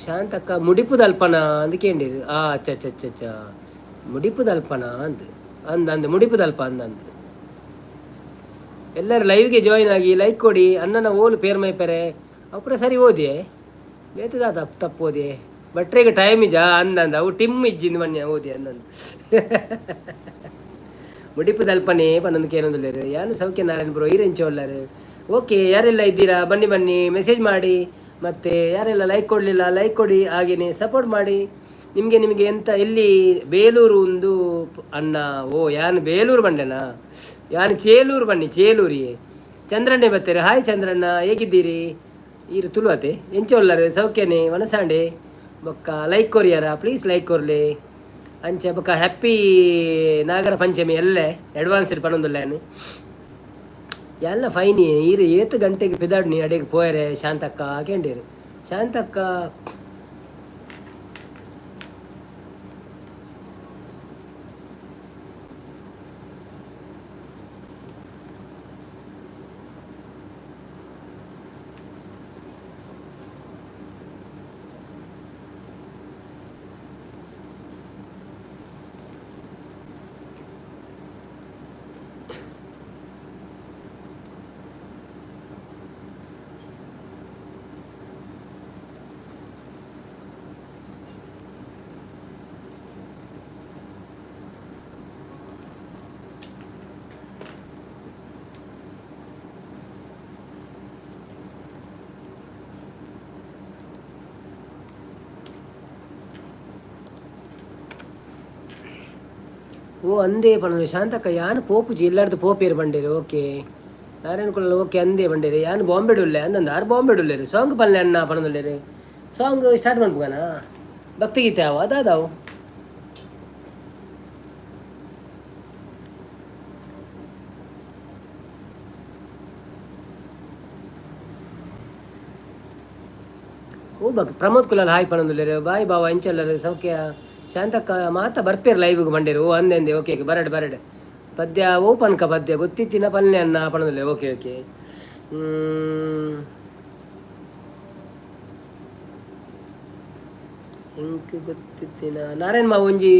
ಶಾಂತಕ್ಕ ಮುಡಿಪುದಲ್ಪನ ಅಂದು ಕೇಂದಿರು. ಅಚ್ಚ ಅಚ್ಚ ಅಚ್ಚ ಅಚ್ಚ ಮುಡಿಪುದಲ್ಪನ ಅಂದ ಮುಡಿಪುದಲ್ಪ ಅಂದಂದು. ಎಲ್ಲರೂ ಲೈವ್ಗೆ ಜಾಯಿನ್ ಆಗಿ ಲೈಕ್ ಕೊಡಿ. ಅಣ್ಣನ ಓಲು ಪೇರ್ ಮೈಪೆರೆ ಅಪ್ಪುರ ಸರಿ ಓದಿಯೇ ಬೇತದ ತಪ್ಪು ಓದಿಯೇ ಬಟ್ರೆಗೆ ಟೈಮ್ ಇಜಾ ಅಂದಂದ ಅವು ಟಿಮ್ ಇಜ್ಜಿಂದು ಮನ್ಯ ಓದಿ ಅಂದಂದು. ಮುಡಿಪುದಲ್ಪನೆ ಪನ್ನೊಂದು ಕೇಳೊಂದುಲ್ಲೇರು. ಯಾನು ಸೌಖ್ಯ ನಾರಾಯಣ್ ಬ್ರೋ ಈರೆಂಚ ಒಳ್ಳಾರು. ಓಕೆ, ಯಾರೆಲ್ಲ ಇದ್ದೀರಾ ಬನ್ನಿ ಬನ್ನಿ, ಮೆಸೇಜ್ ಮಾಡಿ. ಮತ್ತು ಯಾರೆಲ್ಲ ಲೈಕ್ ಕೊಡಲಿಲ್ಲ ಲೈಕ್ ಕೊಡಿ. ಹಾಗೆಯೇ ಸಪೋರ್ಟ್ ಮಾಡಿ. ನಿಮಗೆ ಎಂತ ಎಲ್ಲಿ ಬೇಲೂರು ಒಂದು ಅಣ್ಣ. ಓ ಯಾನು ಬೇಲೂರು ಬಂಡೆನಾ. ಯಾನು ಚೇಲೂರು ಬನ್ನಿ ಚೇಲೂರಿಯೇ. ಚಂದ್ರಣ್ಣೆ ಬರ್ತಾರೆ. ಹಾಯ್ ಚಂದ್ರಣ್ಣ, ಹೇಗಿದ್ದೀರಿ? ಈರು ತುಳುವತೆ ಎಂಚ ಒಳ್ಳಾರು ಸೌಖ್ಯನೇ ಮನಸಾಂಡೆ. ಬೊಕ್ಕ ಲೈಕ್ ಕೊರಿಯಾರ ಪ್ಲೀಸ್ ಲೈಕ್ ಕೊರ್ಲಿ ಅಂಚೆ. ಬೊಕ್ಕ ಹ್ಯಾಪಿ ನಾಗರ ಪಂಚಮಿ ಎಲ್ಲೇ ಅಡ್ವಾನ್ಸ್ಡ್ ಪಣೊಂದುಲ್ಲೇನು ಎಲ್ಲ ಫೈನಿ. ಈರು 7 ಗಂಟೆಗೆ ಪಿದಾಡ್ನಿ ಅಡಿಗೆ ಪೋಯರೆ ಶಾಂತಕ್ಕ ಹಾಕೊಂಡೀರು. ಶಾಂತಕ್ಕ ಓ ಅಂದೇ ಪಣ್ಣು ಶಾಂತಕ್ಕ ಯಾನು ಪೋಪುಜಿ ಎಲ್ಲಾರ್ದು ಪೋಪೇರು ಬಂಡೇರು. ಓಕೆ ನಾರಾಯಣ ಕುಲ ಓಕೆ ಅಂದೇ ಬಂಡೇರು. ಯಾನು ಬಾಂಬೆ ಡುಲ್ಲೆ ಅಂದಂದು ಆರು ಬಾಂಬೆ ಡುಲ್ಲೇರು. ಸಾಂಗ್ ಪಲ್ಲೆ ಅಣ್ಣ ಪಣದುಲ್ಲೇರು. ಸಾಂಗ್ ಸ್ಟಾರ್ಟ್ ಮಾಡ್ಬೋಗಣ ಭಕ್ತಿಗೀತೆ ಅವು ಅದಾದವು. ಓ ಪ್ರಮೋದ್ ಕುಲಾಲ್ ಹಾಯ್ ಪಣದುಲ್ಲೇರು. ಬಾಯ್ ಬಾವ ಎಂಚಲ್ಲರು ಸೌಖ್ಯ. ಶಾಂತಕ್ಕ ಮಾತ ಬರ್ಪೇರು ಲೈವ್ಗೆ ಬಂಡೇರು. ಓ ಅಂದೆ ಓಕೆ ಓಕೆ ಬರಡು ಬರಡು ಪದ್ಯ ಓ ಪನ್ಕ ಪದ್ಯ ಗೊತ್ತಿತ್ತಿನ ಪಲ್ಲೆ ಅನ್ನ ಪಣದುಲ್ಲೆ. Okay okay. ಇಂಕ್ ಗೊತ್ತಿತ್ತಿನ ನಾರಾಯಣ್ ಮಾ ಒಂಜಿ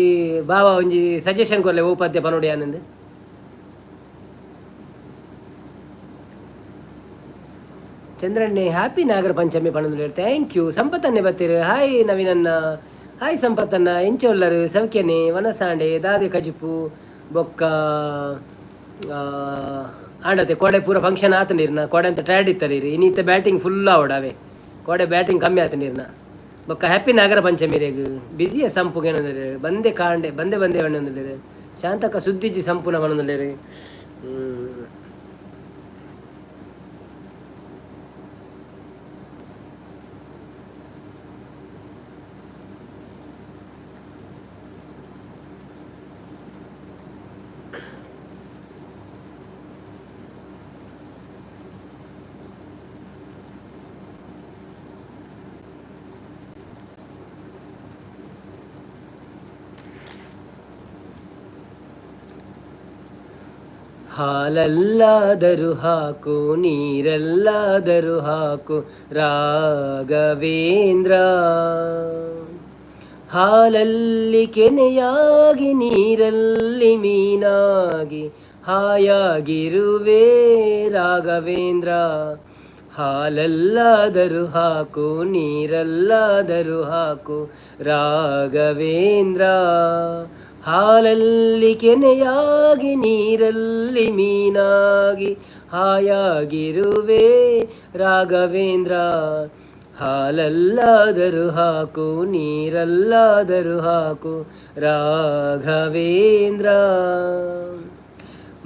ಬಾವ ಒಂಜಿ ಸಜೆಷನ್ ಕೊರ್ಲೆ ಓ ಪದ್ಯ ಪನೋಡಿ ಆನಂದ್. ಚಂದ್ರಣ್ಣೆ ಹ್ಯಾಪಿ ನಾಗರ ಪಂಚಮಿ ಪಣದುಲ್ಲೇರು. Thank you. ಸಂಪತ್ತನ್ನೇ ಬರ್ತೀರು. ಹಾಯ್ ನವೀನನ್ನ. ಹಾಯ್ ಸಂಪತ್ತನ್ನ ಎಂಚೊಲ್ಲರು ಸೌಖ್ಯನೇ ವನಸಾಂಡೆ ದಾದೆ ಕಜುಪು ಬೊಕ್ಕ ಆಡತೆ ಕೊಡೆ ಪೂರ ಫಂಕ್ಷನ್ ಆತ ನೀರ್ನ ಕೊಡೆ ಅಂತ ಟೈರ್ಡ್ ಇತ್ತರೀರಿ. ಇನ್ನಿತ್ತ ಬ್ಯಾಟಿಂಗ್ ಫುಲ್ ಆವಡವೆ ಕೊಡೆ ಬ್ಯಾಟಿಂಗ್ ಕಮ್ಮಿ ಆತ ನೀರ್ನ. ಬೊಕ್ಕ ಹ್ಯಾಪಿ ನಾಗರ ಪಂಚಮಿ ರೇಗು ಬಿಸಿಯ ಸಂಪುಗೆ ಏನಂದ್ರೆ ಬಂದೆ ಕಾಂಡೆ ಬಂದೆ ಬಂದೆ ಬಣ್ಣಂದಿರು. ಶಾಂತಕ್ಕ ಸುದ್ದಿಜ್ಜಿ ಸಂಪೂರ್ಣ ಬಣ್ಣಂದಿರು. ಹಾಲಲ್ಲಾದರೂ ಹಾಕು ನೀರಲ್ಲಾದರೂ ಹಾಕು ರಾಘವೇಂದ್ರ. ಹಾಲಲ್ಲಿ ಕೆನೆಯಾಗಿ ನೀರಲ್ಲಿ ಮೀನಾಗಿ ಹಾಯಾಗಿರುವೆ ರಾಘವೇಂದ್ರ. ಹಾಲಲ್ಲಾದರೂ ಹಾಕು, ನೀರಲ್ಲಾದರೂ ಹಾಕು ರಾಘವೇಂದ್ರ. ಹಾಲಲ್ಲಿ ಕೆನೆಯಾಗಿ, ನೀರಲ್ಲಿ ಮೀನಾಗಿ ಹಾಯಾಗಿರುವೆ ರಾಘವೇಂದ್ರ. ಹಾಲಲ್ಲಾದರೂ ಹಾಕು, ನೀರಲ್ಲಾದರೂ ಹಾಕು ರಾಘವೇಂದ್ರ.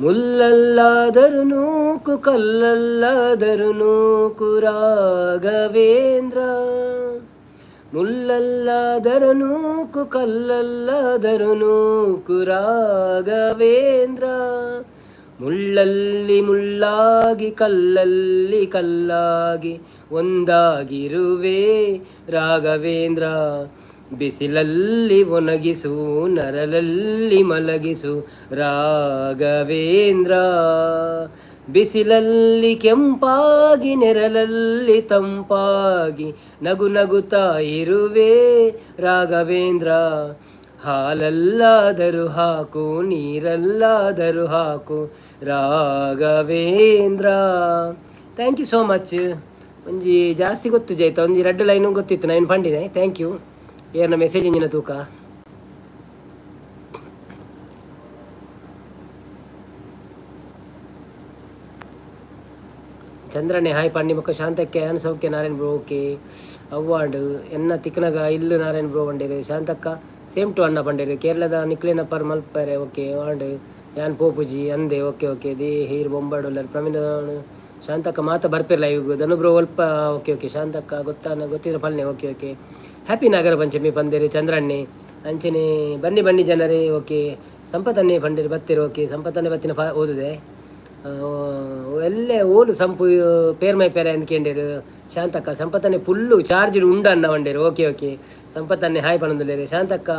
ಮುಲ್ಲಲ್ಲಾದರೂ ನೂಕು, ಕಲ್ಲಲ್ಲಾದರೂ ನೂಕು ರಾಘವೇಂದ್ರ. ಮುಲ್ಲಲ್ಲಾದರೂ ನೂಕು, ಕಲ್ಲಲ್ಲಾದರೂ ನೂಕು ರಾಘವೇಂದ್ರ. ಮುಳ್ಳಲ್ಲಿ ಮುಳ್ಳಾಗಿ, ಕಲ್ಲಲ್ಲಿ ಕಲ್ಲಾಗಿ ಒಂದಾಗಿರುವೆ ರಾಘವೇಂದ್ರ. ಬಿಸಿಲಲ್ಲಿ ಒಣಗಿಸು, ನರಳಲ್ಲಿ ಮಲಗಿಸು ರಾಘವೇಂದ್ರ. ಬಿಸಿಲಲ್ಲಿ ಕೆಂಪಾಗಿ, ನೆರಳಲ್ಲಿ ತಂಪಾಗಿ ನಗು ನಗುತ್ತಾ ಇರುವೆ ರಾಘವೇಂದ್ರ. ಹಾಲಲ್ಲಾದರೂ ಹಾಕು, ನೀರಲ್ಲಾದರೂ ಹಾಕು Raghavendra. Thank you so much. ಒಂಜಿ ಜಾಸ್ತಿ ಗೊತ್ತು ಜೈತ, ಒಂಜಿ 2 ಲೈನು ಗೊತ್ತಿತ್ತು, ನಾನು ಪಂಡಿನೆ. Thank you. ಏನ ಮೆಸೇಜ್ ಇಂಜಿನ ತೂಕ. ಚಂದ್ರನೇ ಹಾಯ್ ಪಂಡಿ ಮಕ್ಕ ಶಾಂತಕ್ಕೆ ಆನ್ ಸೌಖ್ಯ ನಾರಾಯಣ್ ಬ್ರೋ ಓಕೆ ಅವಾರ್ಡ್ ಎನ್ನ ತಿಕ್ಕನಗ ಇಲ್ಲು ನಾರಾಯಣ್ ಬ್ರೋ ಬಂಡೇರು ಶಾಂತಕ್ಕ ಸೇಮ್ ಟು ಅಣ್ಣ ಪಂಡೇರು ಕೇರಳದ ನಿಕ್ಲಿನ ಪರ್ ಮಲ್ಪರೆ ಓಕೆ ಅವಾರ್ಡ್ ಯಾನ್ ಪೋಪುಜಿ ಅಂದೆ ಓಕೆ ಓಕೆ ದೇ ಹೀರ್ ಬೊಂಬಾಡೋಲ್ಲರ್ ಪ್ರವೀಣ್ ಶಾಂತಕ್ಕ ಮಾತ ಬರ್ಪಿರಲ್ಲ ಇವಾಗ ಧನು ಬ್ರೋ ಅಲ್ಪ ಓಕೆ ಓಕೆ ಶಾಂತಕ್ಕ ಗೊತ್ತಿರೋ ಪಲ್ನೆ okay okay happy Nagara Panchami ಪಂದೇರಿ ಚಂದ್ರಣ್ಣೆ ಅಂಚನೆ ಬನ್ನಿ ಬನ್ನಿ ಜನರೇ ಓಕೆ ಸಂಪತ್ತನ್ನೇ ಪಂಡೇರಿ ಬತ್ತಿರು ಓಕೆ ಸಂಪತ್ತನ್ನೇ ಬತ್ತಿನ ಓದಿದೆ ಎಲ್ಲೇ ಓಲು ಸಂಪು ಪೇರ್ಮೈ ಪೇರೆ ಅಂದ್ಕೊಂಡೇರು ಶಾಂತಕ್ಕ ಸಂಪತ್ತನ್ನೇ ಫುಲ್ಲು ಚಾರ್ಜ್ ಉಂಡ ಅನ್ನ ಬಂಡೇರು ಓಕೆ ಓಕೆ ಸಂಪತ್ತನ್ನೇ ಹಾಯ್ ಪಣೊಂದುಲೇರು ಶಾಂತಕ್ಕ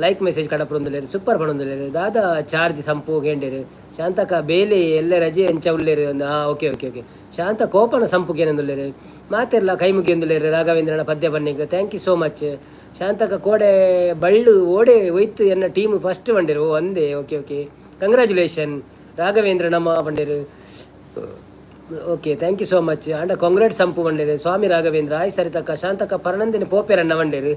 ಲೈಕ್ ಮೆಸೇಜ್ ಕಡಪುರೊಂದುಲೇರು ಸೂಪರ್ ಪಣೊಂದುಲೇರು ದಾದ ಚಾರ್ಜ್ ಸಂಪು ಗೇಂಡೇರು ಶಾಂತಕ್ಕ ಬೇಲೆ ಎಲ್ಲ ರಜೆ ಅಂಚ ಉಳ್ಳೇರು ಒಂದು ಓಕೆ ಓಕೆ ಓಕೆ ಶಾಂತ ಕೋಪನ ಸಂಪುಗೇನಂದುಲ್ಲೇರು ಮಾತೆಲ್ಲ ಕೈ ಮುಗಿಯೊಂದುಲೇರು ರಾಘವೇಂದ್ರನ ಪದ್ಯ ಬನ್ನಿಗೆ thank you so much Shantakka ಕೋಡೆ ಬಳ್ಳು ಓಡೆ ಒಯ್ತು ಎನ್ನ ಟೀಮು ಫಸ್ಟ್ ಬಂಡೇರು ಒಂದೇ ಓಕೆ ಓಕೆ ಕಂಗ್ರ್ಯಾಚುಲೇಷನ್ ರಾಘವೇಂದ್ರ ನಮ್ಮ ಬಂಡೇರು okay thank you so much ಅಂಡ ಕಾಂಗ್ರೇಟ್ ಸಂಪು ಬಂಡೇರು ಸ್ವಾಮಿ ರಾಘವೇಂದ್ರ ಆಯ್ ಸರಿತಕ್ಕ ಶಾಂತಕ್ಕ ಪರನಂದಿನ ಪೋಪೇರಣ್ಣ ಬಂಡೇರು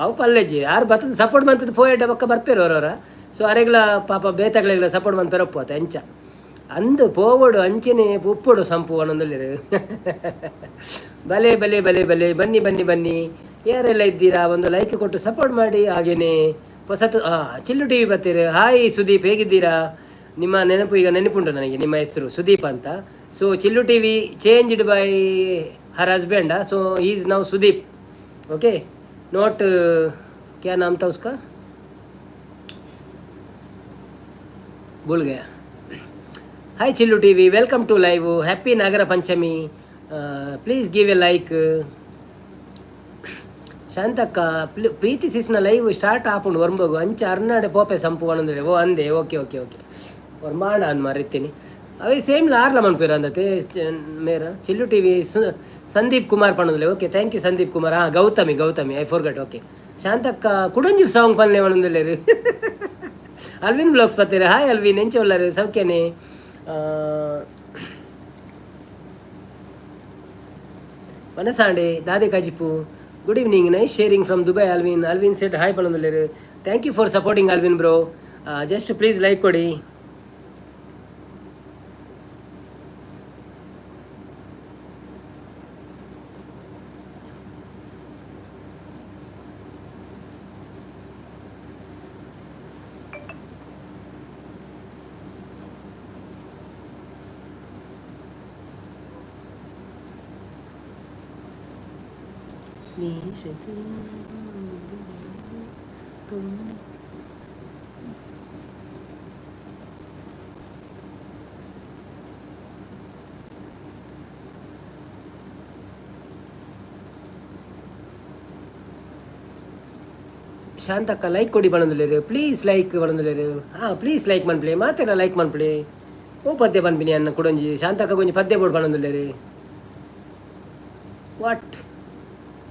ಅವು ಪಲ್ಲೆಜ್ಜಿ ಯಾರು ಬರ್ತದೆ ಸಪೋರ್ಟ್ ಬಂತದ್ದು ಪೋಯೆಡ್ಡ ಪಕ್ಕ ಬರ್ಪೇರು ಅವರವರ ಸೊ ಅರೆಗಳ ಪಾಪ ಬೇತಗಳೆಲ್ಲ ಸಪೋರ್ಟ್ ಬಂದು ಪೆರಪ್ಪು ಅಂಚ ಅಂದು ಪೋವಡು ಅಂಚನೆ ಉಪ್ಪುಡು ಸಂಪು ಅನ್ನೊಂದಲ್ಲಿರು ಬಲೆ ಬಲೆ ಬಲೆ ಬಲೆ ಬನ್ನಿ ಬನ್ನಿ ಬನ್ನಿ ಯಾರೆಲ್ಲ ಇದ್ದೀರಾ ಒಂದು ಲೈಕ್ ಕೊಟ್ಟು ಸಪೋರ್ಟ್ ಮಾಡಿ ಹಾಗೇನೆ ಹೊಸತು ಚಿಲ್ಲು ಟಿ ವಿ ಬರ್ತೀರಿ ಹಾಯ್ ಸುದೀಪ್ ಹೇಗಿದ್ದೀರಾ ನಿಮ್ಮ ನೆನಪು ಈಗ ನೆನಪುಂಟು ನನಗೆ ನಿಮ್ಮ ಹೆಸರು ಸುದೀಪ್ ಅಂತ so Chillu T V changed by her husband so is now Sudeep okay note क्या नाम था उसका भूल गया hi Chillu TV welcome to live happy Nagara Panchami please give a like ಶಾಂತಕ್ಕ ಪ್ರೀತಿ ಸಿಸ್ನ ಲೈವ್ ಸ್ಟಾರ್ಟ್ ಆಪುಂಡು ವರ್ಬೋಗು ಅಂಚ ಅರ್ನಾಡೆ ಪೋಪೆ ಸಂಪು ಅನ್ನಂದ್ರೆ ಓ ಅಂದೆ ಓಕೆ ಓಕೆ ಓಕೆ ಅವ್ರು ಮಾಡ ಅಂದ್ ಮಾರಿತ್ತೀನಿ ಅವೇ ಸೇಮ್ ಆರ್ಲ ಮನ್ಪೇರ ಅಂದತೆ ಮೇರ ಚಿಲ್ಲು ಟಿ ವಿ ಸಂದೀಪ್ ಕುಮಾರ್ ಪಣ್ಣುದಿಲ್ಲ okay thank you Sandeep Kumar Gautami Gautami I forgot okay ಶಾಂತಕ್ಕ ಕುಡಂಜಿ ಸಾಂಗ್ ಪಲ್ಲೆ ಮಣ್ಣುದಿಲ್ಲೇರು ಅಲ್ವಿನ್ ಬ್ಲಾಗ್ಸ್ ಬರ್ತೀರಾ ಹಾಯ್ ಅಲ್ವಿನ್ ಎಂಚ ಒಳ್ಳಾರು ಸೌಖ್ಯನೇ ಮನಸಾಂಡೆ ದಾದೆ ಕಾಜಿಪು good evening nice sharing from Dubai Alvin Alvin said hi ಪಣ್ಣುದಿಲ್ಲೇರು thank you for supporting Alvin bro just please like ಕೊಡಿ ಶಾಂತಕ್ಕ ಲೈಕ್ ಕೊಡಿ ಬಣ್ಣದುಲೇರು please like ಬಣ್ಣದುಲೇರು please like ಮನ್ಪ್ಲೆ ಮಾತೇನ like ಮನ್ಪ್ಲೆ ಓ ಪದ್ಯ ಬನ್ಬಿನಿ ಅನ್ನ ಕೊಡೊಂಜಿ ಶಾಂತಕ್ಕ ಕೊಂಚ ಪದ್ಯ ಬೋರ್ಡ್ ಬಣ್ಣದುಲೇರು ವಾಟ್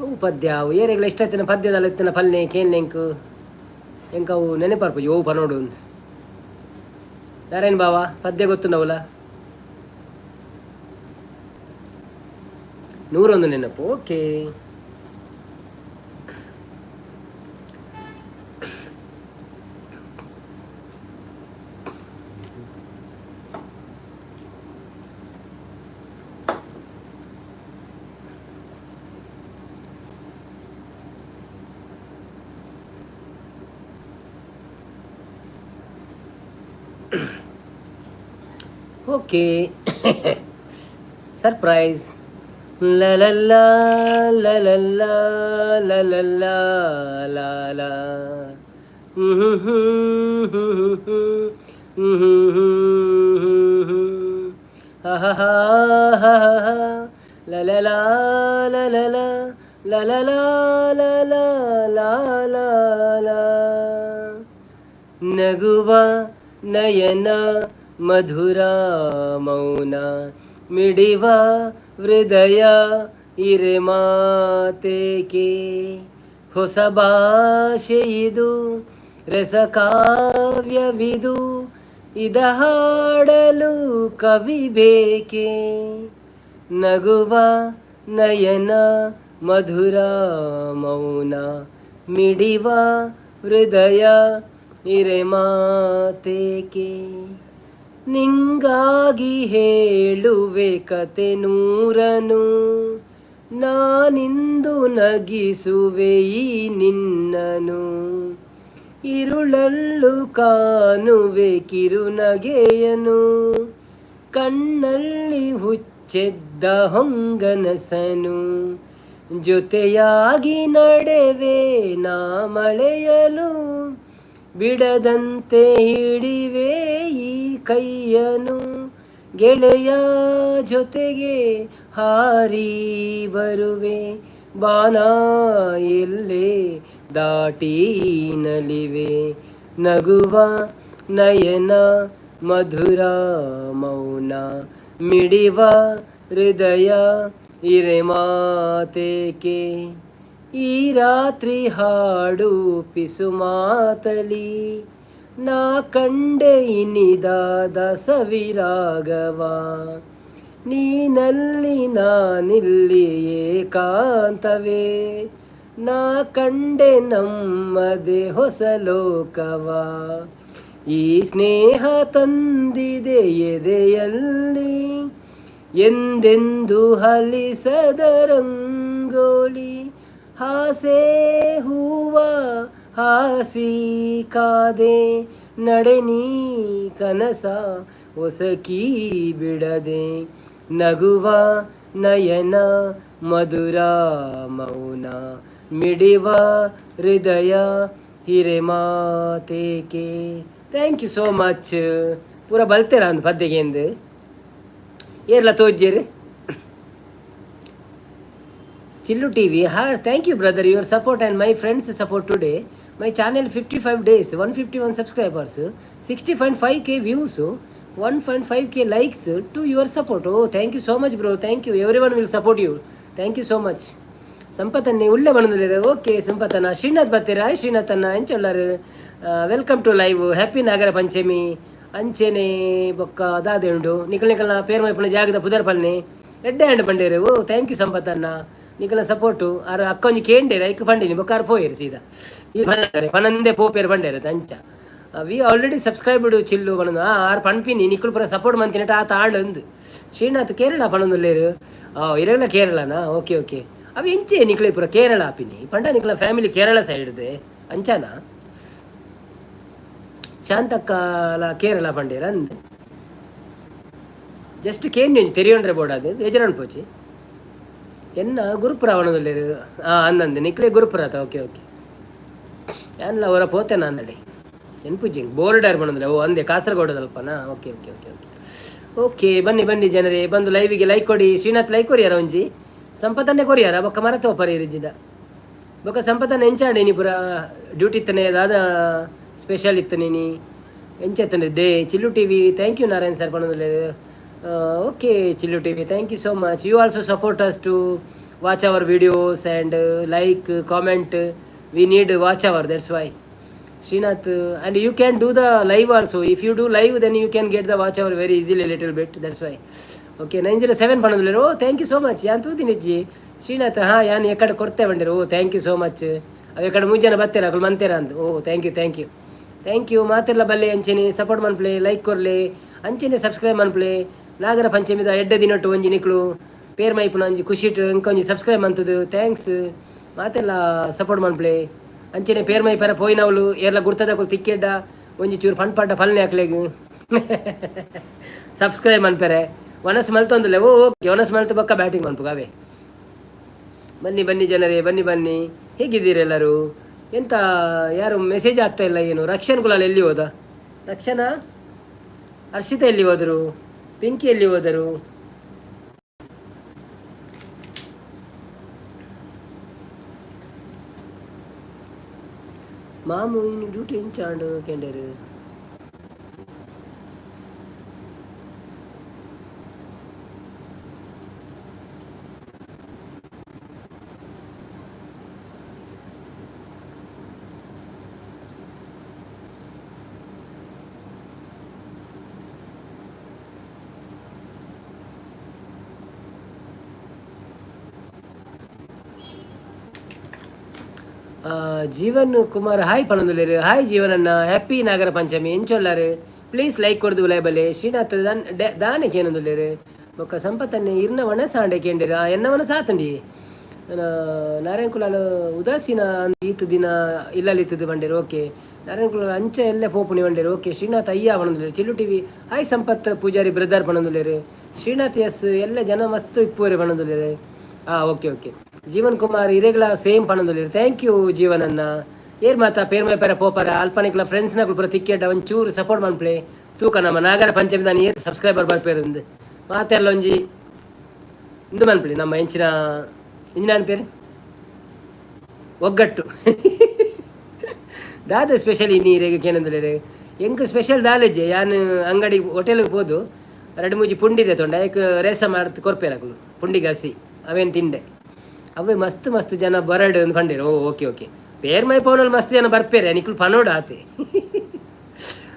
ಓ ಪದ್ಯ ಅವು ಏರೆಗಳ ಇಷ್ಟ ಆಯ್ತಿನ ಪದ್ಯದಲ್ಲ ಎತ್ತಿನ ಪಲ್ಲೆ ಕೇನ್ಲೆಂಕು ಎಂಕ ಅವು ನೆನಪರ್ಪು ಯೋ ಪನೋಡು ಅಂತ ನಾರಾಯಣ್ ಬಾವ ಪದ್ಯ ಗೊತ್ತುಂಡವುಲ 101 ನೆನಪು. Okay, okay. ಸರ್ಪ್ರೈಸ್. ಲಲಲ್ಲ ಲಲಲ್ಲ ಲಲಲ್ಲ ಲಾಲ ಲಲಲ ಲಲಲ ಲಲಲ ಲಲ ನಗುವ ನಯನ ಮಧುರ ಮೌನ ಮಿಡಿವ ಹೃದಯ ಇರೆ ಮಾತೇಕೆ ಹೊಸ ಭಾಷೆ ಇದು ರಸಕಾವ್ಯವಿದು ಇದ ಹಾಡಲು ಕವಿ ಬೇಕೆ ನಗುವ ನಯನ ಮಧುರ ಮೌನ ಮಿಡಿವ ಹೃದಯ ಇರೆ ಮಾತೇಕೆ ನಿಂಗಾಗಿ ಹೇಳುವೆ ಕತೆ ನೂರನು ನಾನಿಂದು ನಗಿಸುವೆ ಈ ನಿನ್ನನು ഇരുളಲ್ಲು ಕಾಣುವೆ ಕಿರುನಗೆಯನು ಕಣ್ಣಲ್ಲಿ ಹುಚ್ಚೆದ್ದ ಹೊಂಗನಸನು ಜೊತೆಯಾಗಿ ನಡೆವೆ ನಾ ಮಳೆಯಲು ಬಿಡದಂತೆ ಹಿಡಿವೆ ಈ ಕೈಯನು ಗೆಳೆಯ ಜೊತೆಗೆ ಹಾರಿ ಬರುವೆ ಬಾನ ಎಲ್ಲೇ ದಾಟಿ ನಲಿವೆ ನಗುವ ನಯನ ಮಧುರ ಮೌನ ಮಿಡಿವ ಹೃದಯ ಇರೆ ಮಾತೇಕೆ ಈ ರಾತ್ರಿ ಹಾಡು ಪಿಸು ಮಾತಲಿ ನಾ ಕಂಡೆ ಇನಿದಾದ ಸವಿರಾಗವ ನೀನಲ್ಲಿ ನಾನಿಲ್ಲಿ ಏಕಾಂತವೇ ನಾ ಕಂಡೆ ನಮ್ಮದೇ ಹೊಸ ಲೋಕವ ಈ ಸ್ನೇಹ ತಂದಿದೆ ಎದೆಯಲ್ಲಿ ಎಂದೆಂದು ಹಲಿಸದ ರಂಗೋಲಿ ಹಾಸೆ ಹೂವ ಹಾಸಿ ಕಾದೆ ನಡೆ ನೀ ಕನಸ ಒಸಕಿ ಬಿಡದೆ ನಗುವ ನಯನ ಮಧುರ ಮೌನ ಮಿಡಿವ ಹೃದಯ ಹಿರೆ ಮಾತೇಕೆ. Thank you so much. ಪೂರ ಬಲ್ತೇರ ಅಂದ್ ಪದ್ಯಗೆ ಎಂದು ಏರ್ಲ ತೋಜ್ಜೇರಿ Chillu TV. Thank you brother, your support and my friends support today. My channel 55 days, 151 subscribers, 60.5k views, 1.5k likes to your support. Oh, thank you so much bro, thank you. Everyone will support you. Thank you so much. ಸಂಪತ್ತನ್ನೇ ಉಳ್ಳೆ ಬಂದಿದ್ದಾರೆ. ಓಕೆ ಸಂಪತ್ತನ ಶ್ರೀನಾಥ್ ಬರ್ತೀರಾ? ಶ್ರೀನಾಥನ್ನ ಎಂಚೊಳ್ಳಾರು. Welcome to live. Happy Nagara Panchami ಅಂಚೆನೆ ಬೊಕ್ಕ ಅದಾದೆ ಉಂಡು ನಿಖಲ್ನ ಪೇರು ಮೈಪುನ ಜಾಗದ ಪುದರ್ ಪಲ್ನೆ ಎಡ್ಡೆ ಹ್ಯಾಂಡ್ ಪಂಡೇರು. ಓ ಥ್ಯಾಂಕ್ ಯು ಸಂಪತ್ತನ್ನ ನಿಖಲ್ನ ಸಪೋರ್ಟು. ಆರ ಅಕ್ಕೊಂಜಿ ಕೇಂಡೇರು ಐಕ್ ಪಂಡಿನಿ ಬೊಕ್ಕಾರು ಪೋಯರು ಸೀದಾ ಈ ಪನಂದೆ ಪೋಪೇರು ಪಂಡೇರು ಅಂಚ ವಿ ಆಲ್ರೆಡಿ ಸಬ್ಸ್ಕ್ರೈಬ್ಡ್ ಚಿಲ್ಲು ಪಣದು ಆರು ಪಣ್ಪಿನಿ ನಿಕ್ಕಳು ಪುರ ಸಪೋರ್ಟ್ ಮಂತಿನಟ ಆ ತಾಂಡು ಒಂದು ಶ್ರೀನಾಥ್ ಕೇರಳ ಪಣೊಂದುಲ್ಲೇರು. ಇರಲ್ಲ ಕೇರಳನಾ? Okay okay. ಅವು ಎಂಚೆ ನಿಕ್ಲೆ ಪುರ ಕೇರಳ ಆಪಿನಿ ಪಂಡ ನಿಕ್ಲ ಫ್ಯಾಮಿಲಿ ಕೇರಳ ಸೈಡ್ದೆ ಅಂಚಾನ ಶಾಂತಕ್ಕಲ ಕೇರಳ ಪಂಡೇರ ಅಂದ್ ಜಸ್ಟ್ ಕೇಂದ್ರ ತೆರಿಯೊಂಡ್ರೆ ಬೋರ್ಡ್ ಅದು ಬೇಜಾರನ್ ಪೋಚಿ ಎನ್ನ ಗುರುಪುರ ಅವಣದಲ್ಲೇರು ಅಂದಂದು ನಿಕ್ಲೆ ಗುರುಪುರ ಆತ. ಓಕೆ ಓಕೆ ಎಲ್ಲ ಅವರ ಪೋತೆನ ಅಂದಡಿ ಎನ್ಪುಜ್ಜಿ ಬೋರ್ಡರ್ ಬಣ್ಣದ್ರೆ ಓ ಅಂದೆ ಕಾಸರಗೋಡದಲ್ಪನಾ? Okay okay okay okay okay. ಬನ್ನಿ ಬನ್ನಿ ಜನರೇ, ಬಂದು ಲೈವಿಗೆ ಲೈಕ್ ಕೊಡಿ. ಶ್ರೀನಾಥ್ ಲೈಕ್ ಕೊರಿಯಾರ ಒಂಜಿ ಸಂಪತ್ತನ್ನೇ ಕೊರಿಯಾರ ಬೊಕ್ಕ ಮರತ ಒಪ್ಪರಿ ಇರಿಜಿದ ಬೊಕ್ಕ ಸಂಪತ್ತನ್ನ ಎಂಚಾಡಿ ನೀ ಪುರ ಡ್ಯೂಟಿ ಇತ್ತನೆ ಅದಾದ ಸ್ಪೆಷಲ್ ಇತ್ತು ನೀನು ಎಂಚೆತ್ತನೆ day. Chillu T V thank you Narayan sir ಪಣದಲ್ಲಿ. Okay Chillu T V thank you so much. You also support us to watch our videos and like comment. We need watch our, that's why. Srinath, and you can do the live also. If you do live, then you can get the watch hour very easily a little bit. That's why. Okay, 907 panadulero. Oh, thank you so much. Yan tu dinijji. Srinath, ha, yan ekkada korte bandiru. Oh, thank you so much. ಅವು ಈ ಕಡೆ ಮುಂಜಾನೆ ಬರ್ತೀರ ಅಗಳು ಮಂತೀರ ಅಂದು ಓ ಥ್ಯಾಂಕ್ ಯು ಮಾತೆಲ್ಲ ಬಲ್ಲೆ ಅಂಚೆನೆ ಸಪೋರ್ಟ್ ಮನ್ಪ್ಲೆ ಲೈಕ್ ಕೊರ್ಲೆ ಅಂಚೆನೆ ಸಬ್ಸ್ಕ್ರೈಬ್ ಮನ್ಪ್ಲೆ ನಾಗರ ಪಂಚಮಿದ ಎಡ್ಡೆ ದಿನಟ್ಟು ಒಂಜಿ ನಿಕ್ಳು ಪೇರ್ ಮೈಪುನ ಒಂಜಿ ಖುಷಿಟ್ಟು ಇಂಕ ಒಂಜಿ ಸಬ್ಸ್ಕ್ರೈಬ್ ಮಂತದು ಥ್ಯಾಂಕ್ಸ್ ಮಾತೆಲ್ಲ ಸಪೋರ್ಟ್ ಮನ್ಪ್ಲೆ ಅಂಚೆನೆ ಪೇರ್ ಮೈ ಪರ ಪೋಯಿನವಳು ಏರ್ಲ ಗುರ್ತದಕ್ಕಳು ತಿಕ್ಕೆಡ್ಡ ಒಂಜಿ ಚೂರು ಪಂಡ್ ಫಲ್ನೆ ಹಾಕ್ಲೆಗು ಸಬ್ಸ್ಕ್ರೈಬ್ ಮನ್ಪೆರೆ ಒನಸ್ ಮಲ್ತೊಂದುಲ್ಲೆ ಓಕೆ ಒನಸ್ ಮಲ್ತು ಬೊಕ್ಕ ಬ್ಯಾಟಿಂಗ್ ಮನ್ಪುಗಾವೆ ಬನ್ನಿ ಜನರೇ ಬನ್ನಿ ಹೇಗಿದ್ದೀರಿ ಎಲ್ಲರೂ ಎಂತ ಯಾರು ಮೆಸೇಜ್ ಆಗ್ತಾ ಇಲ್ಲ ಏನು ರಕ್ಷನ್ ಗುಲಾಲ್ ಎಲ್ಲಿ ಹೋದ ರಕ್ಷನಾ ಹರ್ಷಿತಾ ಎಲ್ಲಿ ಹೋದರು ಪಿಂಕಿ ಎಲ್ಲಿ ಹೋದರು ಮಾಮು ಇನ್ನು ಡ್ಯೂಟಿ ಇಂಚಾಂಡು ಕೆಂಡರು ಜೀವನ್ ಕುಮಾರ್ ಹಾಯ್ ಪಣಂದುಲೇರು ಹಾಯ್ ಜೀವನನ್ನ ಹ್ಯಾಪಿ ನಾಗರ ಪಂಚಮಿ ಎಂಚೊಲ್ಲಾರು ಪ್ಲೀಸ್ ಲೈಕ್ ಕೊಡ್ದು ಉಲಾಯ್ಬಲೆ ಶ್ರೀನಾಥ್ ದಾನೆಗೆ ಏನಂದುಲೇರು ಬೊಕ್ಕ ಸಂಪತ್ತನ್ನೇ ಇರ್ನ ವನ ಸಾಂಡೆ ಕೇಂಡಿರ ಎನ್ನವನ ಸಾತಂಡಿ ನಾರಾಯಣ ಕುಲಾಲು ಉದಾಸೀನ ಈತು ದಿನ ಇಲ್ಲಲಿತ್ತದು ಬಂಡೇರು ಓಕೆ ನಾರಾಯಣ ಕುಲಾಲು ಅಂಚೆ ಎಲ್ಲ ಪೋಪುಣಿ ಬಂಡೇರು ಓಕೆ ಶ್ರೀನಾಥ್ ಅಯ್ಯ ಪಣಂದುಲೇರು Chillu TV hi Sampath Poojari brother ಪಣಂದುಲೇರು ಶ್ರೀನಾಥ್ ಎಸ್ ಎಲ್ಲ ಜನ ಮಸ್ತ್ ಇಪ್ಪುವರೆ ಪಣಂದುಲೇರು ಓಕೆ ಜೀವನ್ ಕುಮಾರ್ ಇರೆಗಳ ಸೇಮ್ ಪಣಂದುಲೇರು ಥ್ಯಾಂಕ್ ಯು ಜೀವನನ್ನ ಏರ್ ಮಾತಾ ಪೇರ್ ಮೈ ಪೇರ ಪೋಪರ ಅಲ್ಪನಿಕ್ಲ ಫ್ರೆಂಡ್ಸ್ನಾಗ ಪೂರ ತಿಕ್ಕೆಡ್ಡ ಒಂಚೂರು ಸಪೋರ್ಟ್ ಮನ್ಪ್ಲೆ ತೂಕ ನಮ್ಮ ನಾಗರ ಪಂಚಮಿ ದಾನಿ ಏತ್ ಸಬ್ಸ್ಕ್ರೈಬರ್ ಬರ್ಪೇರಂದು ಮಾತೆಲ್ಲ ಒಂಜಿ ಇಂದು ಮನ್ಪ್ಲಿ ನಮ್ಮ ಎಂಚಿನ ಇಂಜಿನ ಪೇರು ಒಗ್ಗಟ್ಟು ದಾದ ಸ್ಪೆಷಲ್ ಇನ್ನೀರೆಗೆ ಕೇನಂದುಲೇರು ಎಂಕ್ ಸ್ಪೆಷಲ್ ದಾಲೆಜ್ಜೆ ಯಾನು ಅಂಗಡಿ ಹೋಟೆಲ್ಗೆ ಹೋದು ಎರಡು ಮೂಜಿ ಪುಂಡಿದೆ ತೊಂಡ ಯಾಕೆ ರೇಸ ಮಾಡ್ತು ಕೊರ್ಪೇರಾಗಲು ಪುಂಡಿಗೆ ಹಸಿ ಅವೇನು ತಿಂಡೆ ಅವೇ ಮಸ್ತ್ ಜನ ಬರಡು ಅಂತ ಪಂಡೇರು ಓಕೆ ಪೇರ್ ಮೈ ಪವನಲ್ಲಿ ಮಸ್ತ್ ಜನ ಬರ್ಪೇರೆ ನಿಕ್ಲು ಪನೋಡು ಆತೆ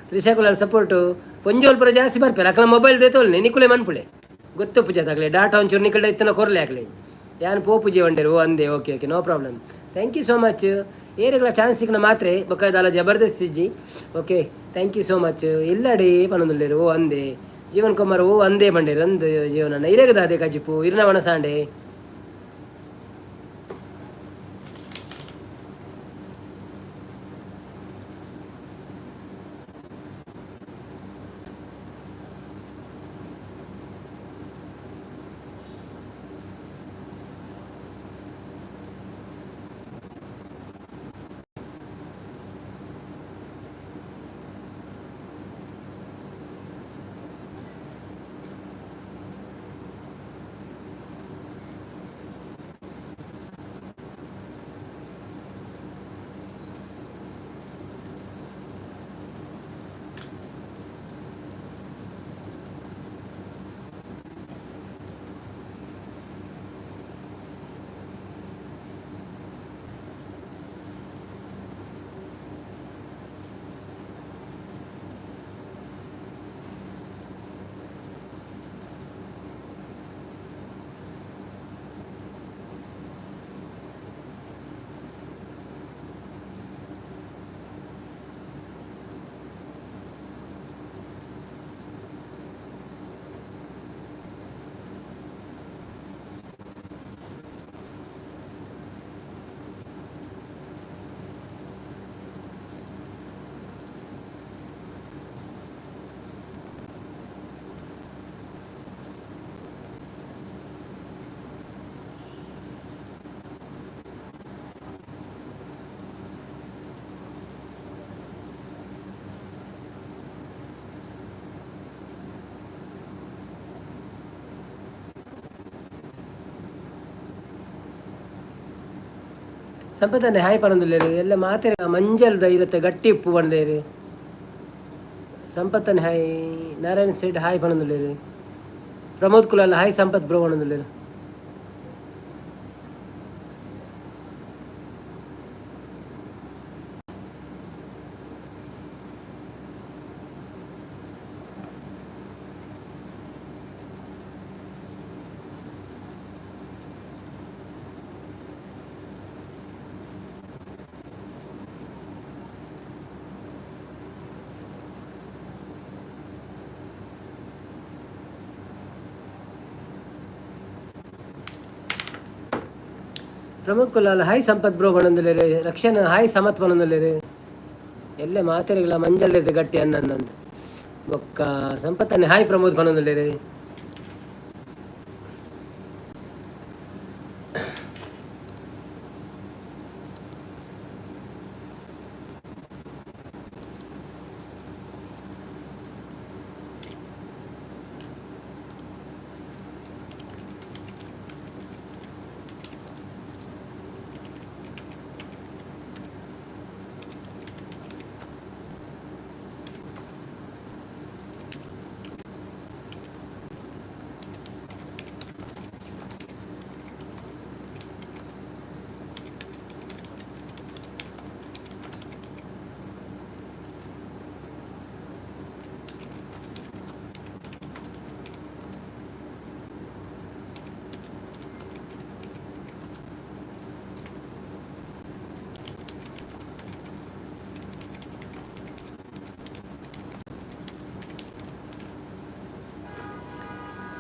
ತ್ರಿಶಾಕುಲ ಸಪೋರ್ಟು ಪೊಂಜೋಲ್ಪುರ ಜಾಸ್ತಿ ಬರ್ಪೇರೆ ಅಕ್ಲ ಮೊಬೈಲ್ ದೇತೋಲ್ನೆ ನಿಕ್ಕುಲೆ ಮನ್ಪುಳೆ ಗೊತ್ತು ಪೂಜಾದಾಗಲಿ ಡಾಟಾ ಒಂಚೂರು ನಿಕ್ಕಲ್ಡ ಇತ್ತನ ಕೊರ್ಲೆ ಹಾಕ್ಲಿ ಯಾನು ಪೂಜೆ ಬಂಡೇರು ಅಂದೆ okay no problem thank you so much ಏರೆಗಳ ಚಾನ್ಸ್ ಸಿಕ್ಕನ ಮಾತ್ರೆ ಬೊಕ್ಕದಲ್ಲ ಜಬರ್ದಸ್ತ್ ಇಜ್ಜಿ okay thank you so much ಎಲ್ಲಡೇ ಪನೊಂದುಲ್ಲೇರು ಅಂದೆ ಜೀವನ್ ಕುಮಾರ್ ಅಂದೇ ಬಂಡೇರು ಅಂದು ಜೀವನನ್ನ ಇರೇಗದಾದೆ ಕಜಿಪು ಇರ್ನವಣ ಸಾಂಡೆ ಸಂಪತ್ತನ್ನೇ ಹಾಯ್ ಪಣಂದುಲ್ಲೇರು ಎಲ್ಲ ಮಾತೆ ಮಂಜಲ್ದ ಇರುತ್ತೆ ಗಟ್ಟಿ ಉಪ್ಪು ಬಂಡೇರು ಸಂಪತ್ತನ್ನೇ ಹಾಯ್ ನಾರಾಯಣ್ ಸೇಡ್ ಹಾಯ್ ಪಣಂದುಲ್ಲೇರು ಪ್ರಮೋದ್ ಕುಲಾಲ್ ಹಾಯ್ ಸಂಪತ್ ಬ್ರೋ ಪಣಂದುಲ್ಲೇರು ಪ್ರಮೋದ್ ಕುಲಾಲ್ ಹಾಯ್ ಸಂಪತ್ ಬ್ರೋ ಬಣಂದುಲೇರು ರಕ್ಷನ್ ಹಾಯ್ ಸಮತ್ ಬಣಂದುಲೇರು ಎಲ್ಲೇ ಮಾತೆರೆಗಳ ಮಂಜಲ್ಲಿದೆ ಗಟ್ಟಿ ಅನ್ನಂದಂತ ಬೊಕ್ಕ ಸಂಪತ್ತನ್ನೇ ಹಾಯ್ ಪ್ರಮೋದ್ ಬಣಂದುಲೇರು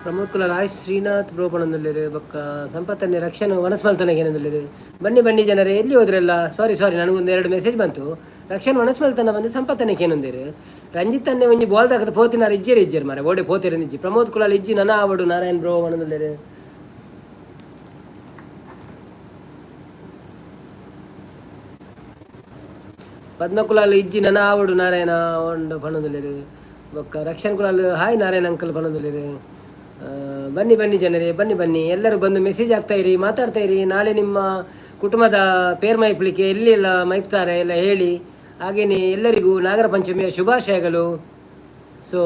ಪ್ರಮೋದ್ ಕುಲಾಲ್ ಹಾಯ್ ಶ್ರೀನಾಥ್ ಬ್ರೋ ಬಣಂದುಲ್ಲೇರು ಬೊಕ್ಕ ಸಂಪತ್ತನ್ನೇ ರಕ್ಷನ್ ವನಸ್ಮಲ್ತನಗೆ ಏನಂದುಲ್ಲೇರು ಬನ್ನಿ ಬನ್ನಿ ಜನರೇ ಎಲ್ಲಿ ಹೋದ್ರಲ್ಲ ಸಾರಿ ನನಗೊಂದು 2 ಮೆಸೇಜ್ ಬಂತು ರಕ್ಷನ್ ವನಸ್ಮಲ್ತನ ಬಂದು ಸಂಪತ್ತನಕ್ಕೆ ಏನಂದೇರು ರಂಜಿತ್ ಅನ್ನೇ ಒಂಜಿ ಬಾಲ್ ತಗದು ಪೋತಿನಾರು ಇಜ್ಜೇರು ಮಾರೆ ಓಡೆ ಪೋತಿರು ನಿಜ್ಜಿ ಪ್ರಮೋದ್ ಕುಲಾಲ್ ಇಜ್ಜಿ ನನ್ನ ಆವಡು ನಾರಾಯಣ್ ಬ್ರೋ ಬಣಂದುಲ್ಲೇರು ಪದ್ಮಕುಲಾಲ್ ಇಜ್ಜಿ ನನ್ನ ಆವಡು ನಾರಾಯಣ ಒಂದು ಬಣಂದುಲ್ಲೇರು ಬೊಕ್ಕ ರಕ್ಷನ್ ಕುಲಾಲ್ ಹಾಯ್ ನಾರಾಯಣ್ ಅಂಕಲ್ ಬಣಂದುಲ್ಲೇರು ಬನ್ನಿ ಬನ್ನಿ ಜನರೇ ಬನ್ನಿ ಬನ್ನಿ ಎಲ್ಲರೂ ಬಂದು ಮೆಸೇಜ್ ಆಗ್ತಾ ಇರಿ ಮಾತಾಡ್ತಾ ಇರಿ ನಾಳೆ ನಿಮ್ಮ ಕುಟುಂಬದ ಪೇರ್ ಮೈಪ್ಲಿಕ್ಕೆ ಎಲ್ಲಿ ಎಲ್ಲ ಮೈಪ್ತಾರೆ ಎಲ್ಲ ಹೇಳಿ ಹಾಗೆಯೇ ಎಲ್ಲರಿಗೂ ನಾಗರ ಪಂಚಮಿಯ ಶುಭಾಶಯಗಳು ಸೊ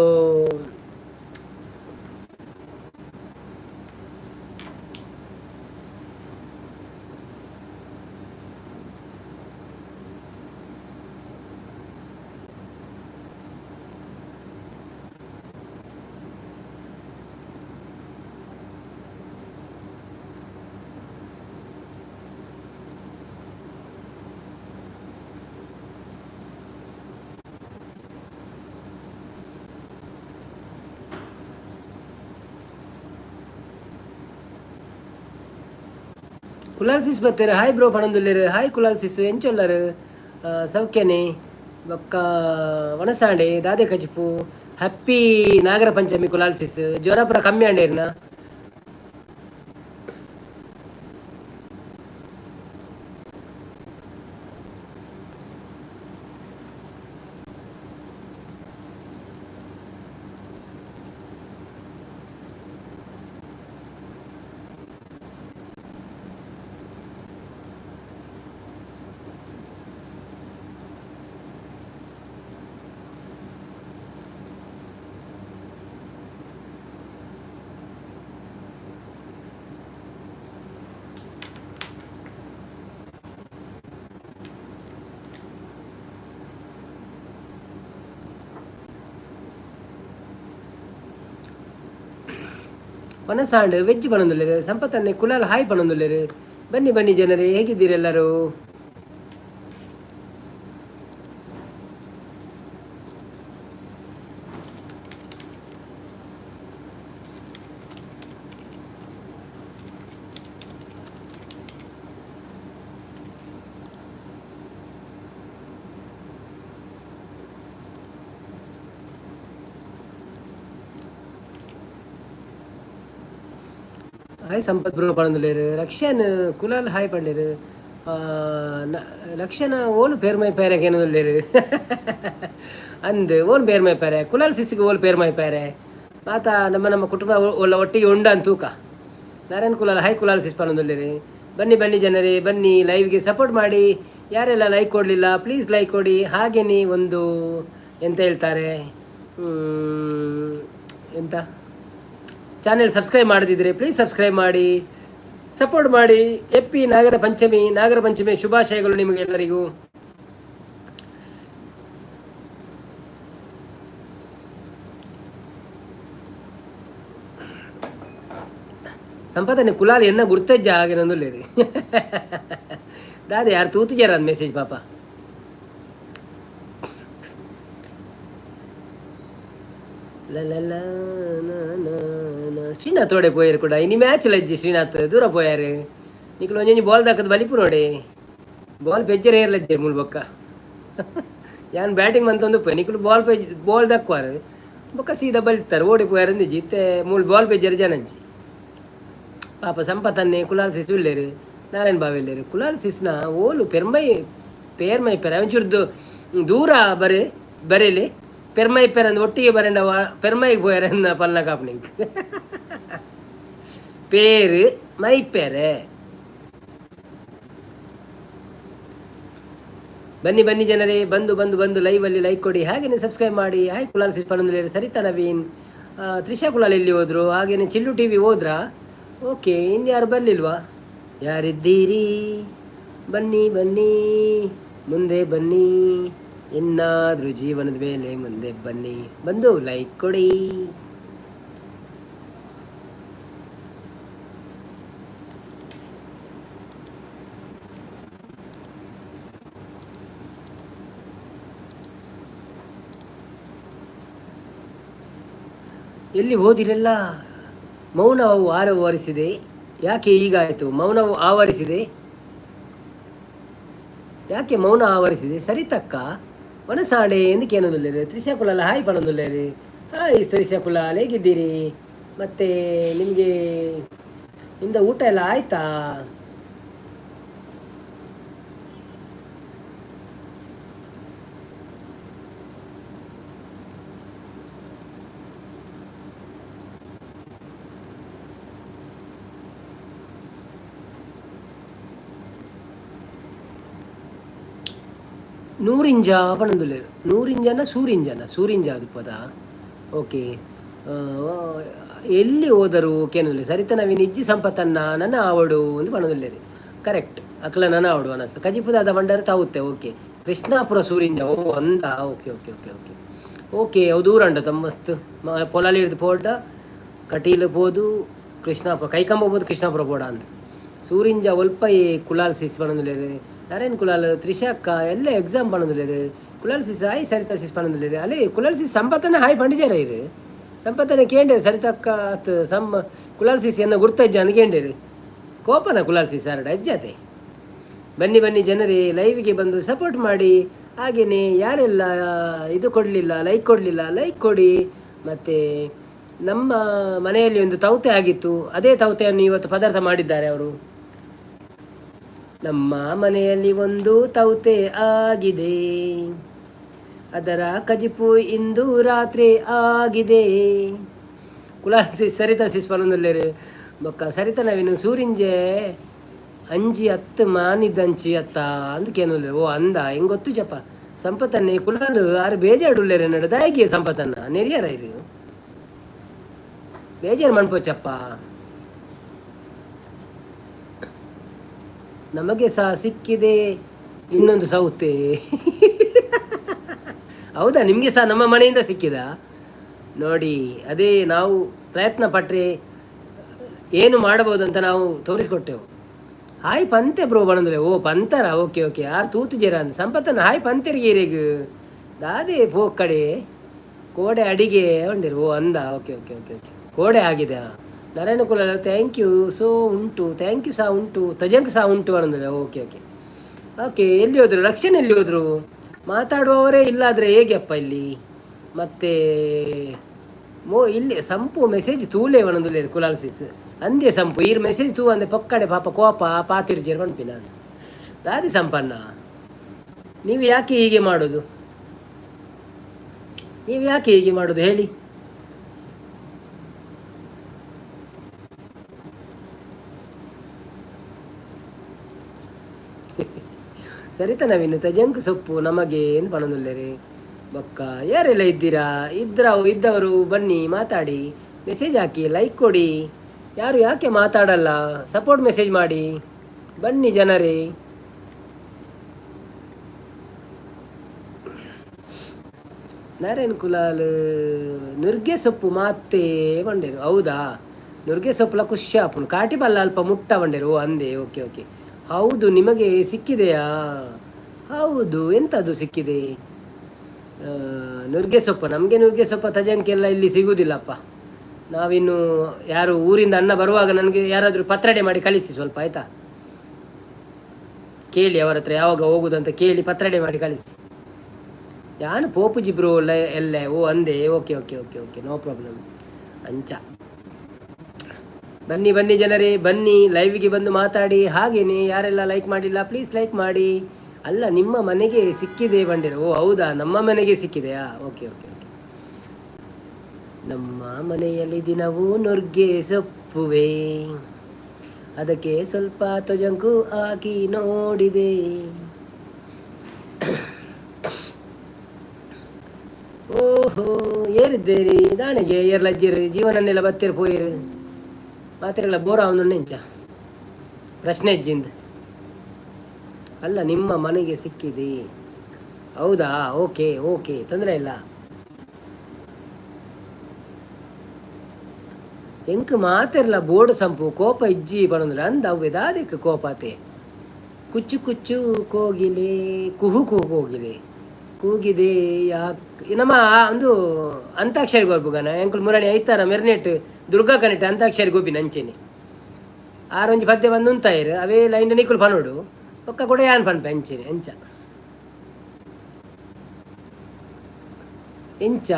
ಕುಲಾಲ್ ಸಿಸ್ ಬರ್ತಾರೆ ಹಾಯ್ ಬ್ರೋ ಪಣಂದುಲ್ಲೇರು ಹಾಯ್ ಕುಲಾಲ್ ಸಿಸ್ ಎಂಚೊಲ್ಲರು ಸೌಖ್ಯನೇ ಬೊಕ್ಕ ವನಸಾಂಡೆ ದಾದೆ ಕಜಿಪು ಹ್ಯಾಪಿ ನಾಗರ ಪಂಚಮಿ ಕುಲಾಲ್ ಸಿಸ್ ಜ್ವರ ಪುರ ಕಮ್ಮಿ ಆಂಡೇರ್ನ ವನಸಾಂಡ್ ವೆಜ್ ಪಣಂದುಲ್ಲೇರು ಸಂಪತ್ತನ್ನೇ ಕುಲಾಲ್ ಹಾಯ್ ಪಣಂದುಲ್ಲೇರು ಬನ್ನಿ ಬನ್ನಿ ಜನರೇ ಹೇಗಿದ್ದೀರಿ ಎಲ್ಲರೂ ಹಾಯ್ ಸಂಪತ್ ಬ್ರೋ ಪಣಂದುಲ್ಲೇರು ರಕ್ಷನ್ ಕುಲಾಲ್ ಹಾಯ್ ಪಂಡೇರು ಲಕ್ಷಣ ಓಲು ಪೇರ್ಮೈ ಪೇರೆಗೆ ಏನುಲ್ಲೇರು ಅಂದು ಓನ್ ಪೇರ್ಮೈ ಪೇರೆ ಕುಲಾಲ್ ಸಿಸಿಗೆ ಓಲು ಪೇರ್ಮೈ ಪೇರೆ ಮಾತ ನಮ್ಮ ಕುಟುಂಬ ಒಲ್ಲ ಒಟ್ಟಿಗೆ ಉಂಡ ಅಂತ ತೂಕ ನಾರಾಯಣ್ ಕುಲಾಲ್ ಹಾಯ್ ಕುಲಾಲ್ ಸಿಸ್ ಪಣಂದುಲ್ಲೇರು ಬನ್ನಿ ಬನ್ನಿ ಜನರೇ ಬನ್ನಿ ಲೈವ್ಗೆ ಸಪೋರ್ಟ್ ಮಾಡಿ ಯಾರೆಲ್ಲ ಲೈಕ್ ಕೊಡಲಿಲ್ಲ ಪ್ಲೀಸ್ ಲೈಕ್ ಕೊಡಿ ಹಾಗೆಯೇ ಒಂದು ಎಂತ ಹೇಳ್ತಾರೆ ಎಂತ ಚಾನೆಲ್ ಸಬ್ಸ್ಕ್ರೈಬ್ ಮಾಡದಿದ್ದರೆ ಪ್ಲೀಸ್ ಸಬ್ಸ್ಕ್ರೈಬ್ ಮಾಡಿ ಸಪೋರ್ಟ್ ಮಾಡಿ ಎಪ್ಪಿ ನಾಗರ ಪಂಚಮಿ ಶುಭಾಶಯಗಳು ನಿಮಗೆಲ್ಲರಿಗೂ ಸಂಪಾದನೆ ಕುಲಾಲ್ ಎನ್ನ ಗುರ್ತಜ್ಜ ಹಾಗೇನೊಂದುಲ್ಲೇರಿ ದಾದೆ ಯಾರು ತೂತಿಜಾರ ಅಂದ್ ಮೆಸೇಜ್ ಪಾಪ ಶ್ರೀನಾಥ್ ಓಡೆ ಪೋಯಾರು ಕೂಡ ಇನಿ ಮ್ಯಾಚ್ ಲಜ್ಜಿ ಶ್ರೀನಾಥ್ ದೂರ ಪೋಯಾರು ನಿಖಲು ಒಂಜೊಂಜಿ ಬಾಲ್ ದಾಕದು ಬಲಿಪು ನೋಡಿ ಬಾಲ್ ಪೆಜ್ಜರ್ ಏರ್ಲಜ್ಜೆ ಮೂಲ್ ಬೊಕ್ಕ ಯಾನ್ ಬ್ಯಾಟಿಂಗ್ ಮಂತೊಂದು ಪೈ ನಿಖಲು ಬಾಲ್ ದಕ್ಕುವಾರು ಬೊಕ್ಕ ಸೀದಾ ಬಲಿತಾರೆ ಓಡಿ ಪೋಯಾರಂದು ಜಿತ್ತೆ ಮೂಲ್ ಬಾಲ್ ಪೆಜ್ಜರ್ ಜನಂಜಿ ಪಾಪ ಸಂಪತ್ತನ್ನೇ ಕುಲಾಲ್ ಸಿಸ್ ಉಳ್ಳೇರು ನಾರಾಯಣ್ ಬಾವಿ ಉಳ್ಳೇರು ಕುಲಾಲ್ ಸಿಸ್ನ ಓಲು ಪೇರ್ಮೈ ಪೆರ ಒಂಚೂರು ದೂರ ಬರೇಲಿ ಪೆರ್ಮೈ ಪೆರಂದು ಒಟ್ಟಿಗೆ ಬರಂಡ ಪೆರ್ಮೈಗೆ ಪೋಯಾರನ್ನ ಪಲ್ನ ಕಾಪ್ನಿಂಗ್ பேரு மைப்பேರೆ ಬನ್ನಿ ಜನರೇ ಬಂದು ಲೈವಲ್ಲಿ ಲೈಕ್ ಕೊಡಿ ಹಾಗೇನೆ ಸಬ್ಸ್ಕ್ರೈಬ್ ಮಾಡಿ. ಹಾಯ್ ಕುಲಾಲ್ ಸಿಸ್ಪಣ್ಣಂದ್ರೆ ಸರಿತಾ ನವೀನ್, ತ್ರಿಷಾ ಕುಲಾಲ್ ಎಲ್ಲಿ ಹೋದ್ರು, ಹಾಗೇನೆ ಚಿಲ್ಲು ಟಿ ವಿ ಹೋದ್ರಾ? ಓಕೆ, ಇನ್ಯಾರು ಬರಲಿಲ್ವಾ? ಯಾರಿದ್ದೀರಿ ಬನ್ನಿ ಮುಂದೆ ಬನ್ನಿ, ಇನ್ನಾದರೂ ಜೀವನದ ಮೇಲೆ ಮುಂದೆ ಬನ್ನಿ, ಬಂದು ಲೈಕ್ ಕೊಡಿ. ಎಲ್ಲಿ ಹೋದಿರೆಲ್ಲ? ಮೌನವು ಆವರಿಸಿದೆ. ಯಾಕೆ ಹೀಗಾಯಿತು? ಮೌನವು ಆವರಿಸಿದೆ. ಯಾಕೆ ಮೌನ ಆವರಿಸಿದೆ? ಸರಿತಕ್ಕ ಮನಸಾಡೆ ಎಂದಕ್ಕೆ ಏನೊಂದುಲ್ಲೇರಿ? ತ್ರಿಷಾ ಕುಲಾಲ್ ಹಾಯ್ ಪಣೊಂದುಲ್ಲೇರಿ. ಹಾಯ್ ತ್ರಿಷಾ ಕುಲಾಲ್, ಹೇಗಿದ್ದೀರಿ? ಮತ್ತೆ ನಿಮಗೆ ನಿಮ್ದ ಊಟ ಎಲ್ಲ ಆಯ್ತಾ? ನೂರಿಂಜ ಪಣಂದುಲ್ಲೇರು. ನೂರಿಂಜನ ಸೂರಿಂಜ ಅದು ಪದ. ಓಕೆ, ಎಲ್ಲಿ ಹೋದರು ಕೇನೊಂದುಲ್ಲೆ ಸರಿತ ನವೀನ್ ಇಜ್ಜಿ ಸಂಪತ್ತನ್ನ ನನ್ನ ಆವಡು ಒಂದು ಪಣದುಲ್ಲೇರಿ. ಕರೆಕ್ಟ್, ಅಕ್ಲ ನನ್ನ ಆವಡು ಅನಸ್ ಕಜಿಪುದಾದ ಬಂಡಾರ ತಾವುತ್ತೆ. ಓಕೆ, ಕೃಷ್ಣಾಪುರ ಸೂರಿಂಜ. ಓ ಅಂದ. Okay okay okay okay okay ಅವು ದೂರ ಉಂಡ ತಮ್ಮಸ್ತ್ ಪೊಲಾಲಿ ಹಿಡಿದು ಪೋಡ ಕಟೀಲು ಬೋದು ಕೃಷ್ಣಾಪುರ ಕೈಕಂಬ ಬೋದು ಕೃಷ್ಣಾಪುರ ಪೋಡ ಅಂತ ಸೂರಿಂಜ ಒಲ್ಪ ಕುಲಾಲ್ ಸಿಸ್ ಪಣದುಲ್ಲೇರು. ನಾರಾಯಣ್ ಕುಲಾಲ್ ತ್ರಿಷಾಕ್ಕ ಎಲ್ಲ ಎಕ್ಸಾಮ್ ಪಣದುಲ್ಲೇರು. Kulal sis hi Saritha sis ಪಣದುಲ್ಲೇರು. ಅಲ್ಲಿ ಕುಲಾಲ್ ಸಿಸ್ ಸಂಪತ್ತನ ಹಾಯ್ ಪಂಡಿಜಾರ ಇರು ಸಂಪತ್ತನ ಕೇಂಡೇರು ಸರಿತಕ್ಕ ಕುಲಾಲ್ ಸಿಸ್ ಎನ್ನ ಗುರ್ತಜ್ಜ ಅಂದ್ ಕೇಂಡೇರು ಕೋಪನ ಕುಲಾಲ್ ಸಿಸ್ ಅರಡ ಅಜ್ಜತೆ. ಬನ್ನಿ ಜನರೇ, ಲೈವ್ಗೆ ಬಂದು ಸಪೋರ್ಟ್ ಮಾಡಿ. ಹಾಗೆಯೇ ಯಾರೆಲ್ಲ ಇದು ಕೊಡಲಿಲ್ಲ, ಲೈಕ್ ಕೊಡಲಿಲ್ಲ, ಲೈಕ್ ಕೊಡಿ. ಮತ್ತು ನಮ್ಮ ಮನೆಯಲ್ಲಿ ಒಂದು ತೌತೆ ಆಗಿತ್ತು, ಅದೇ ತೌತೆಯನ್ನು ಇವತ್ತು ಪದಾರ್ಥ ಮಾಡಿದ್ದಾರೆ ಅವರು. ನಮ್ಮ ಮನೆಯಲ್ಲಿ ಒಂದು ತೌತೆ ಆಗಿದೆ, ಅದರ ಕಜಿಪು ಇಂದು ರಾತ್ರಿ ಆಗಿದೆ. ಕುಲಾಲ್ ಸಿಸ್ ಸರಿತಾ ಸಿಸ್ ಪನೊಂದುಲ್ಲೇರು ಬೊಕ್ಕ ಸರಿತಾ ನವೀನು ಸೂರಿಂಜೆ ಅಂಜಿ ಹತ್ತು ಮಾನಿದಂಚಿ ಅತ್ತ ಅಂದಕ್ಕೇನು. ಓ ಅಂದ ಹೆಂಗೆ ಗೊತ್ತು ಜಪ್ಪ ಸಂಪತ್ತನ್ನೇ ಕುಲಾಲು ಆರು ಬೇಜಾಡುಲ್ಲೇರೆ ನಡದಾಗಿ ಸಂಪತ್ತನ್ನ ನೆರಿಯಾರ ಇರು ಬೇಜಾರು ಮಣ್ಪೋಚಪ್ಪ. ನಮಗೆ ಸಹ ಸಿಕ್ಕಿದೆ ಇನ್ನೊಂದು ಸೌತೆ. ಹೌದಾ, ನಿಮಗೆ ಸಹ ನಮ್ಮ ಮನೆಯಿಂದ ಸಿಕ್ಕಿದ ನೋಡಿ. ಅದೇ ನಾವು ಪ್ರಯತ್ನ ಪಟ್ಟರೆ ಏನು ಮಾಡಬಹುದು ಅಂತ ನಾವು ತೋರಿಸ್ಕೊಟ್ಟೆವು. ಹಾಯ್ ಪಂತೆ ಬ್ರೋ ಬಣಂದ್ರೆ. ಓ ಪಂತರ. ಓಕೆ ಓಕೆ ಯಾರು ತೂತು ಜರ ಅಂತ ಸಂಪತ್ತನ ಹಾಯ್ ಪಂತೆರಿಗೆ ಏರಿಗ ದಾದೆ ಪೋ ಕಡೆ ಕೋಡೆ ಅಡಿಗೆ ಉಂಡಿರು. ಓ ಅಂದ. ಓಕೆ ಓಕೆ ಓಕೆ ಓಕೆ ಕೋಡೆ ಆಗಿದೆ. Narayana Kulal thank you so ಉಂಟು, ಥ್ಯಾಂಕ್ ಯು ಸಹ ಉಂಟು, ತಜಂಕ್ ಸಹ ಉಂಟು ಅನ್ನಂದ್ರೆ. ಓಕೆ ಓಕೆ ಓಕೆ ಎಲ್ಲಿ ಹೋದ್ರು? ರಕ್ಷಣೆ ಎಲ್ಲಿ ಹೋದ್ರು? ಮಾತಾಡುವವರೇ ಇಲ್ಲಾದರೆ ಹೇಗೆಪ್ಪ ಇಲ್ಲಿ? ಮತ್ತೆ ಇಲ್ಲಿ ಸಂಪು ಮೆಸೇಜ್ ತೂಲೆ ಒಣಂದುಲ್ಲೇರು ಕುಲಾಲ್ ಸಿಸ್ ಅಂದೇ ಸಂಪು ಈರ್ ಮೆಸೇಜ್ ತೂ ಅಂದೆ ಪಕ್ಕಡೆ ಪಾಪ ಕೋಪ ಪಾತಿರು ಜೇರು ಪಣ್ಪಿನ ದಾದಿ ಸಂಪನ್ನ. ನೀವು ಯಾಕೆ ಹೀಗೆ ಮಾಡೋದು? ಹೇಳಿ? ಸರಿತಾ ನವೀನ್ ತಜಂಕ್ ಸೊಪ್ಪು ನಮಗೆ ಎಂದು ಪಣದುಲ್ಲೇರಿ ಬೊಕ್ಕ ಯಾರೆಲ್ಲ ಇದ್ದೀರಾ? ಇದ್ದವರು ಬನ್ನಿ ಮಾತಾಡಿ, ಮೆಸೇಜ್ ಹಾಕಿ, ಲೈಕ್ ಕೊಡಿ. ಯಾರು ಯಾಕೆ ಮಾತಾಡಲ್ಲ? ಸಪೋರ್ಟ್ ಮೆಸೇಜ್ ಮಾಡಿ. ಬನ್ನಿ ಜನರೇ. ನಾರಾಯಣ್ ಕುಲಾಲ್ ನುರ್ಗೆ ಸೊಪ್ಪು ಮಾತೇ ಬಂಡೇರು. ಹೌದಾ, ನುರ್ಗೆ ಸೊಪ್ಪುಲ ಖುಷಿ ಆಪುನು ಕಾಟಿ ಬಲ್ಲ ಅಲ್ಪ ಮುಟ್ಟ ಬಂಡೇರು. ಓ ಅಂದೆ. ಓಕೆ ಓಕೆ ಹೌದು, ನಿಮಗೆ ಸಿಕ್ಕಿದೆಯಾ? ಹೌದು, ಎಂಥದ್ದು ಸಿಕ್ಕಿದೆ? ನುಗ್ಗೆ ಸೊಪ್ಪು. ನಮಗೆ ನುಗ್ಗೆ ಸೊಪ್ಪು ತಜಂಕೆಲ್ಲ ಇಲ್ಲಿ ಸಿಗುವುದಿಲ್ಲಪ್ಪ. ನಾವಿನ್ನು ಯಾರು ಊರಿಂದ ಅನ್ನ ಬರುವಾಗ ನನಗೆ ಯಾರಾದರೂ ಪತ್ರಡೆ ಮಾಡಿ ಕಳಿಸಿ ಸ್ವಲ್ಪ ಆಯಿತಾ? ಕೇಳಿ ಅವರ ಹತ್ರ ಯಾವಾಗ ಹೋಗುದಂತ ಕೇಳಿ ಪತ್ರಡೆ ಮಾಡಿ ಕಳಿಸಿ. ಯಾನು ಪೋಪುಜಿ ಬ್ರೋ ಎಲ್ಲ ಓ ಅಂದೆ. Okay okay okay okay no problem ಅಂಚ. ಬನ್ನಿ ಬನ್ನಿ ಜನರೇ ಬನ್ನಿ, ಲೈವ್ಗೆ ಬಂದು ಮಾತಾಡಿ. ಹಾಗೇನೆ ಯಾರೆಲ್ಲ ಲೈಕ್ ಮಾಡಿಲ್ಲ ಪ್ಲೀಸ್ ಲೈಕ್ ಮಾಡಿ. ಅಲ್ಲ ನಿಮ್ಮ ಮನೆಗೆ ಸಿಕ್ಕಿದೆ ಬಂದಿರ. ಓ ಹೌದಾ, ನಮ್ಮ ಮನೆಗೆ ಸಿಕ್ಕಿದೆಯಾ? Okay okay okay. ನಮ್ಮ ಮನೆಯಲ್ಲಿ ದಿನವೂ ನುಗ್ಗೆ ಸೊಪ್ಪುವೆ, ಅದಕ್ಕೆ ಸ್ವಲ್ಪ ತೊಜಂಕು ಹಾಕಿ ನೋಡಿದೆ. ಓಹೋ ಏರಿದ್ದೇರಿ ದಾಣಿಗೆ ಏರ್ಲಜ್ಜಿರು ಜೀವನನ್ನೆಲ್ಲ ಬತ್ತಿರು ಪೋಯಿರು ಮಾತ್ರೆಗಳ ಬೋರ ಅವನು ನೆಂಚ ಪ್ರಶ್ನೆ ಇಜ್ಜಿಂದ. ಅಲ್ಲ ನಿಮ್ಮ ಮನೆಗೆ ಸಿಕ್ಕಿದೆ, ಹೌದಾ? ಓಕೆ ಓಕೆ ತೊಂದರೆ ಇಲ್ಲ. ಎಂಕ್ ಮಾತಿರಲ್ಲ ಬೋರ್ಡ್ ಸಂಪು ಕೋಪ ಇಜ್ಜಿ ಬರೋದ್ರ ಅಂದ ಅವ್ವೆ ದಾದಿಕ್ ಕೋಪಾತೆ. ಕುಚ್ಚು ಕುಚ್ಚು ಕೋಗಿಲೆ ಕುಹು ಕುಹು ಕೋಗಿಲೆ ಕೂಗಿದೆ ಯಾಕೆ ನಮ್ಮ ಒಂದು ಅಂತಾಕ್ಷರಿ ಗೋರ್ಬುಗನ ಎಂಕುಲು ಮುರಣಿ ಐತಾರ ಮೆರ್ನೆಟ್ ದುರ್ಗಾ ಕನೆಟ್ ಅಂತಾಕ್ಷರಿ ಗೋಪಿ ನಂಚೆನೆ ಆರೊಂಜಿ ಪದ್ಯ ಬಂದು ಉಂತಾಯಿರು ಅವೇ ಲೈನ್ ನಿಕ್ಕುಲು ಪನೋಡು ಒಕ್ಕ ಕೂಡ ಯಾನ್ ಪನ್ಪ ಎಂಚೆನೆ ಎಂಚ ಎಂಚ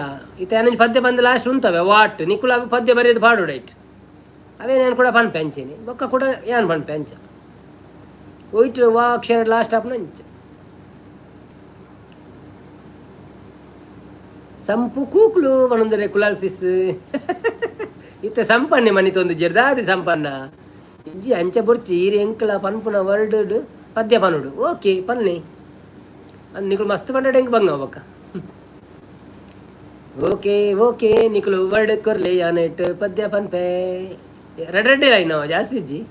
ಇತ ಏನೊಂಜಿ ಪದ್ಯ ಬಂದು ಲಾಸ್ಟ್ ಉಂತವೆ ವಾಟ್ ನಿಕ್ಕುಲು ಅವು ಪದ್ಯ ಬರೆಯೋದು ಪಾಡು ರೈಟ್ ಅವೇ ನಾನು ಕೂಡ ಪನ್ಪ ಎಂಚೆನೆ ಒಕ್ಕ ಕೂಡ ಯಾನ್ ಪನ್ಪ ಎಂಚ ಒಯ್ಟ್ರು ವಾ ಅಕ್ಷರ ಲಾಸ್ಟ್ ಆಪ್ನ ಎಂಚ ಸಂಪು ಕೂಕ್ಲು ಒಂದೊಂದರೆ ಕುಲಾಲ್ಸಿಸ್ ಇತ್ತ ಸಂಪನ್ನೆ ಮನಿತೊಂದು ಜರ್ದಾದಿ ಸಂಪನ್ನ ಇಜ್ಜಿ ಅಂಚ ಬುರ್ಚಿ ಈರಿ ಎಂಕ್ಲ ಪನ್ಪುನ ವರ್ಡ್ ಪದ್ಯ ಪನುಡು ಓಕೆ ಪನ್ನೆ ಅದು ನಿಕುಲು ಮಸ್ತ್ ಪಂಡ ಹೆಂಗೆ ಬಂಗ ಅವಕ್ಕ ಓಕೆ ಓಕೆ ನಿಕುಲು ವರ್ಡ್ ಕೊರ್ಲೆ ಯಾನೆಟ್ ಪದ್ಯ ಪನ್ಪೆ ರೆಡ್ ಲೈನ್ ಜಾಸ್ತಿ ಇಜ್ಜಿ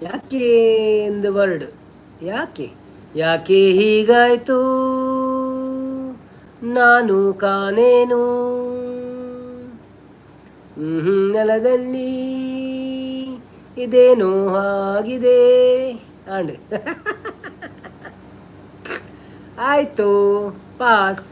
ಯಾಕೆ ಎಂದು ವರ್ಡ್ ಯಾಕೆ ಯಾಕೆ ಹೀಗಾಯ್ತು ನಾನು ಕಾನೇನು ನೆಲದಲ್ಲಿ ಇದೇನೋ ಆಗಿದೆ ಆಂಡ್ ಆಯ್ತು ಪಾಸ್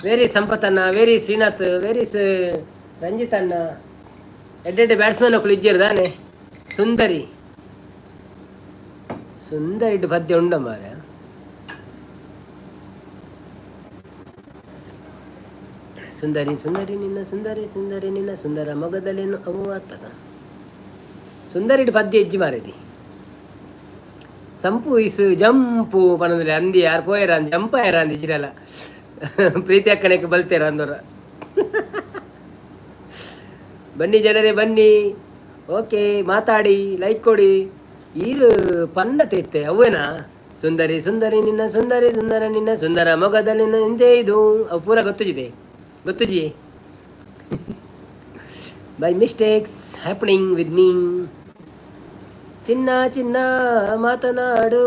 ವೆರಿ ಸಂಪತ್ತನ್ನ ವೆರಿ ಶ್ರೀನಾಥ್ ವೆರಿ ರಂಜಿತ್ ಅನ್ನ ಎಡ್ಡೆಡ್ಡೆ ಬ್ಯಾಟ್ಸ್ಮನ್ ಒಕ್ಕಳು ಇಜ್ಜಿರ್ದಾನೆ ಸುಂದರಿ ಸುಂದರಿ ಪದ್ಯ ಉಂಡ ಮಾರ ಸುಂದರಿ ಸುಂದರಿ ನಿನ್ನ ಸುಂದರಿ ಸುಂದರಿ ನಿನ್ನ ಸುಂದರ ಮೊಗದಲ್ಲೇನು ಅವು ಆಗ್ತದ ಸುಂದರಿ ಪದ್ಯ ಇಜ್ಜಿ ಮಾರದಿ ಸಂಪು ಇಸು ಜಂಪು ಪಣದಲ್ಲಿ ಅಂದಿ ಯಾರು ಪೋಯರ ಜಂಪ ಯಾರ ಅಂದಿ ಇಜಿರಲ್ಲ ಪ್ರೀತಿ ಅಕ್ಕನಕ್ಕೆ ಬಲ್ತೇರ ಅಂದವ್ರ ಬನ್ನಿ ಜನರೇ ಬನ್ನಿ ಓಕೆ ಮಾತಾಡಿ ಲೈಕ್ ಕೊಡಿ ಈರು ಪನ್ನ ತೆತ್ತೆ ಅವೇನಾ ಸುಂದರಿ ಸುಂದರಿ ನಿನ್ನ ಸುಂದರಿ ಸುಂದರ ನಿನ್ನ ಸುಂದರ ಮೊಗದಲ್ಲಿ ಹಿಂದೆ ಇದು ಅವು ಪೂರ ಗೊತ್ತುಜಿದೆ ಗೊತ್ತುಜಿ by mistakes happening with me ಚಿನ್ನ ಚಿನ್ನ ಮಾತನಾಡು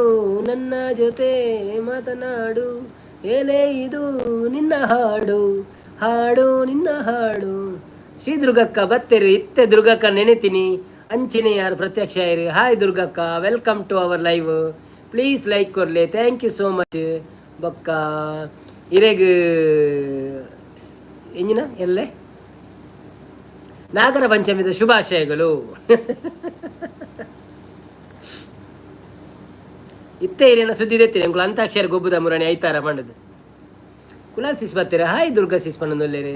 ನನ್ನ ಜೊತೆ ಮಾತನಾಡು ಏನೇ ಇದು ನಿನ್ನ ಹಾಡು ಹಾಡು ನಿನ್ನ ಹಾಡು ಶ್ರೀ ದುರ್ಗಕ್ಕ ಬತ್ತೇರಿ ಇತ್ತೆ ದುರ್ಗಕ್ಕ ನೆನೆತೀನಿ ಅಂಚಿನ ಯಾರು ಪ್ರತ್ಯಕ್ಷ ಇರಿ ಹಾಯ್ ದುರ್ಗಕ್ಕ welcome to our live please like ಕೊರ್ಲೆ ಥ್ಯಾಂಕ್ ಯು ಸೋ ಮಚ್ ಬೊಕ್ಕ ಇರೆಗ್ ಎಂಜಿನ ಎಲ್ಲೇ ನಾಗರ ಪಂಚಮಿದ ಶುಭಾಶಯಗಳು ಇತ್ತೆ ಹಿರಿಯನ ಸುದ್ದಿ ತೆತ್ತೀನಿ ಅಂಕುಲು ಅಂತಾಕ್ಷರಿ ಗೊಬ್ಬುದ ಮುರಣಿ ಐತಾರ ಮಂಡದು ಕುಲಾಲ್ ಸಿಸ್ ಬರ್ತೀರ ಹಾಯ್ ದುರ್ಗಾ ಸಿಸ್ ಪನ್ನೊಂದೊಲ್ಲೇರಿ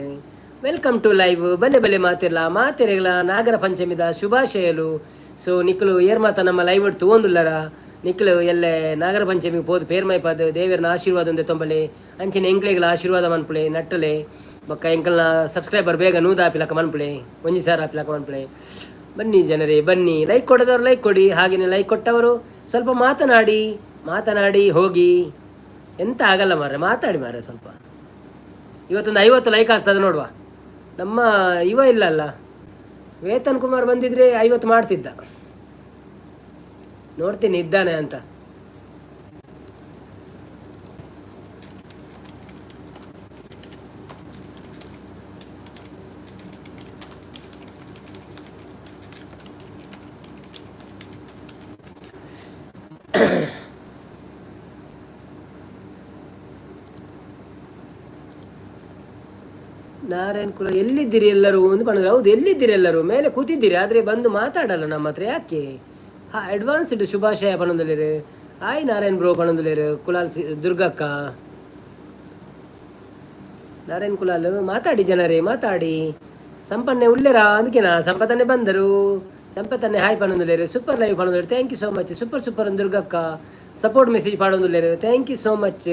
ವೆಲ್ಕಮ್ ಟು ಲೈವ್ ಬಲ್ಲೆ ಬಲ್ಲೆ ಮಾತಿರಲ್ಲ ಮಾತೆರೆಗಳ ನಾಗರ ಪಂಚಮಿದ ಶುಭಾಶಯಲು ಸೊ ನಿಕ್ಕಲು ಏರ್ ಮಾತ ನಮ್ಮ ಲೈವ್ ಒಟ್ಟು ತಗೊಂದುಲ್ಲರ ನಿಕ್ಕಲು ಎಲ್ಲೇ ನಾಗರ ಪಂಚಮಿಗೆ ಪೋದು ಪೇರ್ಮೈಪಾದ ದೇವರನ ಆಶೀರ್ವಾದ ಒಂದೇ ತೊಂಬಲೆ ಅಂಚಿನ ಎಂಕ್ಲೆಗಳ ಆಶೀರ್ವಾದ ಮನ್ಪುಳೆ ನಟ್ಟಲೆ ಬೊಕ್ಕ ಎಂಕಲ್ನ ಸಬ್ಸ್ಕ್ರೈಬರ್ ಬೇಗ ನೂದ ಆಪಿಲಕ ಮನ್ಪುಳೆ ಒಂಜಿ ಸಾರ ಆಪಿಲಕ ಮನ್ಪುಳೆ ಬನ್ನಿ ಜನರೇ ಬನ್ನಿ ಲೈಕ್ ಕೊಡೋದವ್ರು ಲೈಕ್ ಕೊಡಿ ಹಾಗೆಯೇ ಲೈಕ್ ಕೊಟ್ಟವರು ಸ್ವಲ್ಪ ಮಾತನಾಡಿ ಹೋಗಿ ಎಂತ ಆಗಲ್ಲ ಮಾರ್ರೆ ಮಾತಾಡಿ ಮಾರ್ರೆ ಸ್ವಲ್ಪ ಇವತ್ತೊಂದು 50 ಲೈಕ್ ಆಗ್ತದೆ ನೋಡುವ ನಮ್ಮ ಇವ ಇಲ್ಲಲ್ಲ ವೇತನ್ ಕುಮಾರ್ ಬಂದಿದ್ರೆ 50 ಮಾಡ್ತಿದ್ದ ನೋಡ್ತೀನಿ ಇದ್ದಾನೆ ಅಂತ ನಾರಾಯಣ್ ಕುಲ ಎಲ್ಲಿದ್ದೀರಿ ಎಲ್ಲರೂ ಒಂದು ಪಣದಲ್ಲಿ. ಹೌದು, ಎಲ್ಲಿದ್ದೀರಿ ಎಲ್ಲರೂ? ಮೇಲೆ ಕೂತಿದ್ದೀರಿ ಆದರೆ ಬಂದು ಮಾತಾಡಲ್ಲ ನಮ್ಮ ಹತ್ರ, ಯಾಕೆ? ಅಡ್ವಾನ್ಸ್ಡ್ ಶುಭಾಶಯ ಪಣದಲ್ಲಿರು. ಹಾಯ್ ನಾರಾಯಣ್ ಬ್ರೋ ಪಣದಲ್ಲಿರು. ಕುಲಾಲ್ ದುರ್ಗಕ್ಕ ನಾರಾಯಣ್ ಕುಲಾಲ್ ಮಾತಾಡಿ ಜನರೇ, ಮಾತಾಡಿ. ಸಂಪನ್ನೆ ಉಳ್ಳೇರಾ ಅದಕ್ಕೆನಾ ಸಂಪತ್ತನ್ನೇ ಬಂದರು. ಸಂಪತ್ತನ್ನೇ ಹಾಯ್ ಪಣದಲ್ಲಿರು. ಸೂಪರ್ ಲೈವ್ ಪಣದಲ್ಲಿರು. Thank you so much. Super super ಅಂದ್ ದುರ್ಗಕ್ಕ ಸಪೋರ್ಟ್ ಮೆಸೇಜ್ ಪಾಡೋದಿಲ್ಲೇರು. Thank you so much.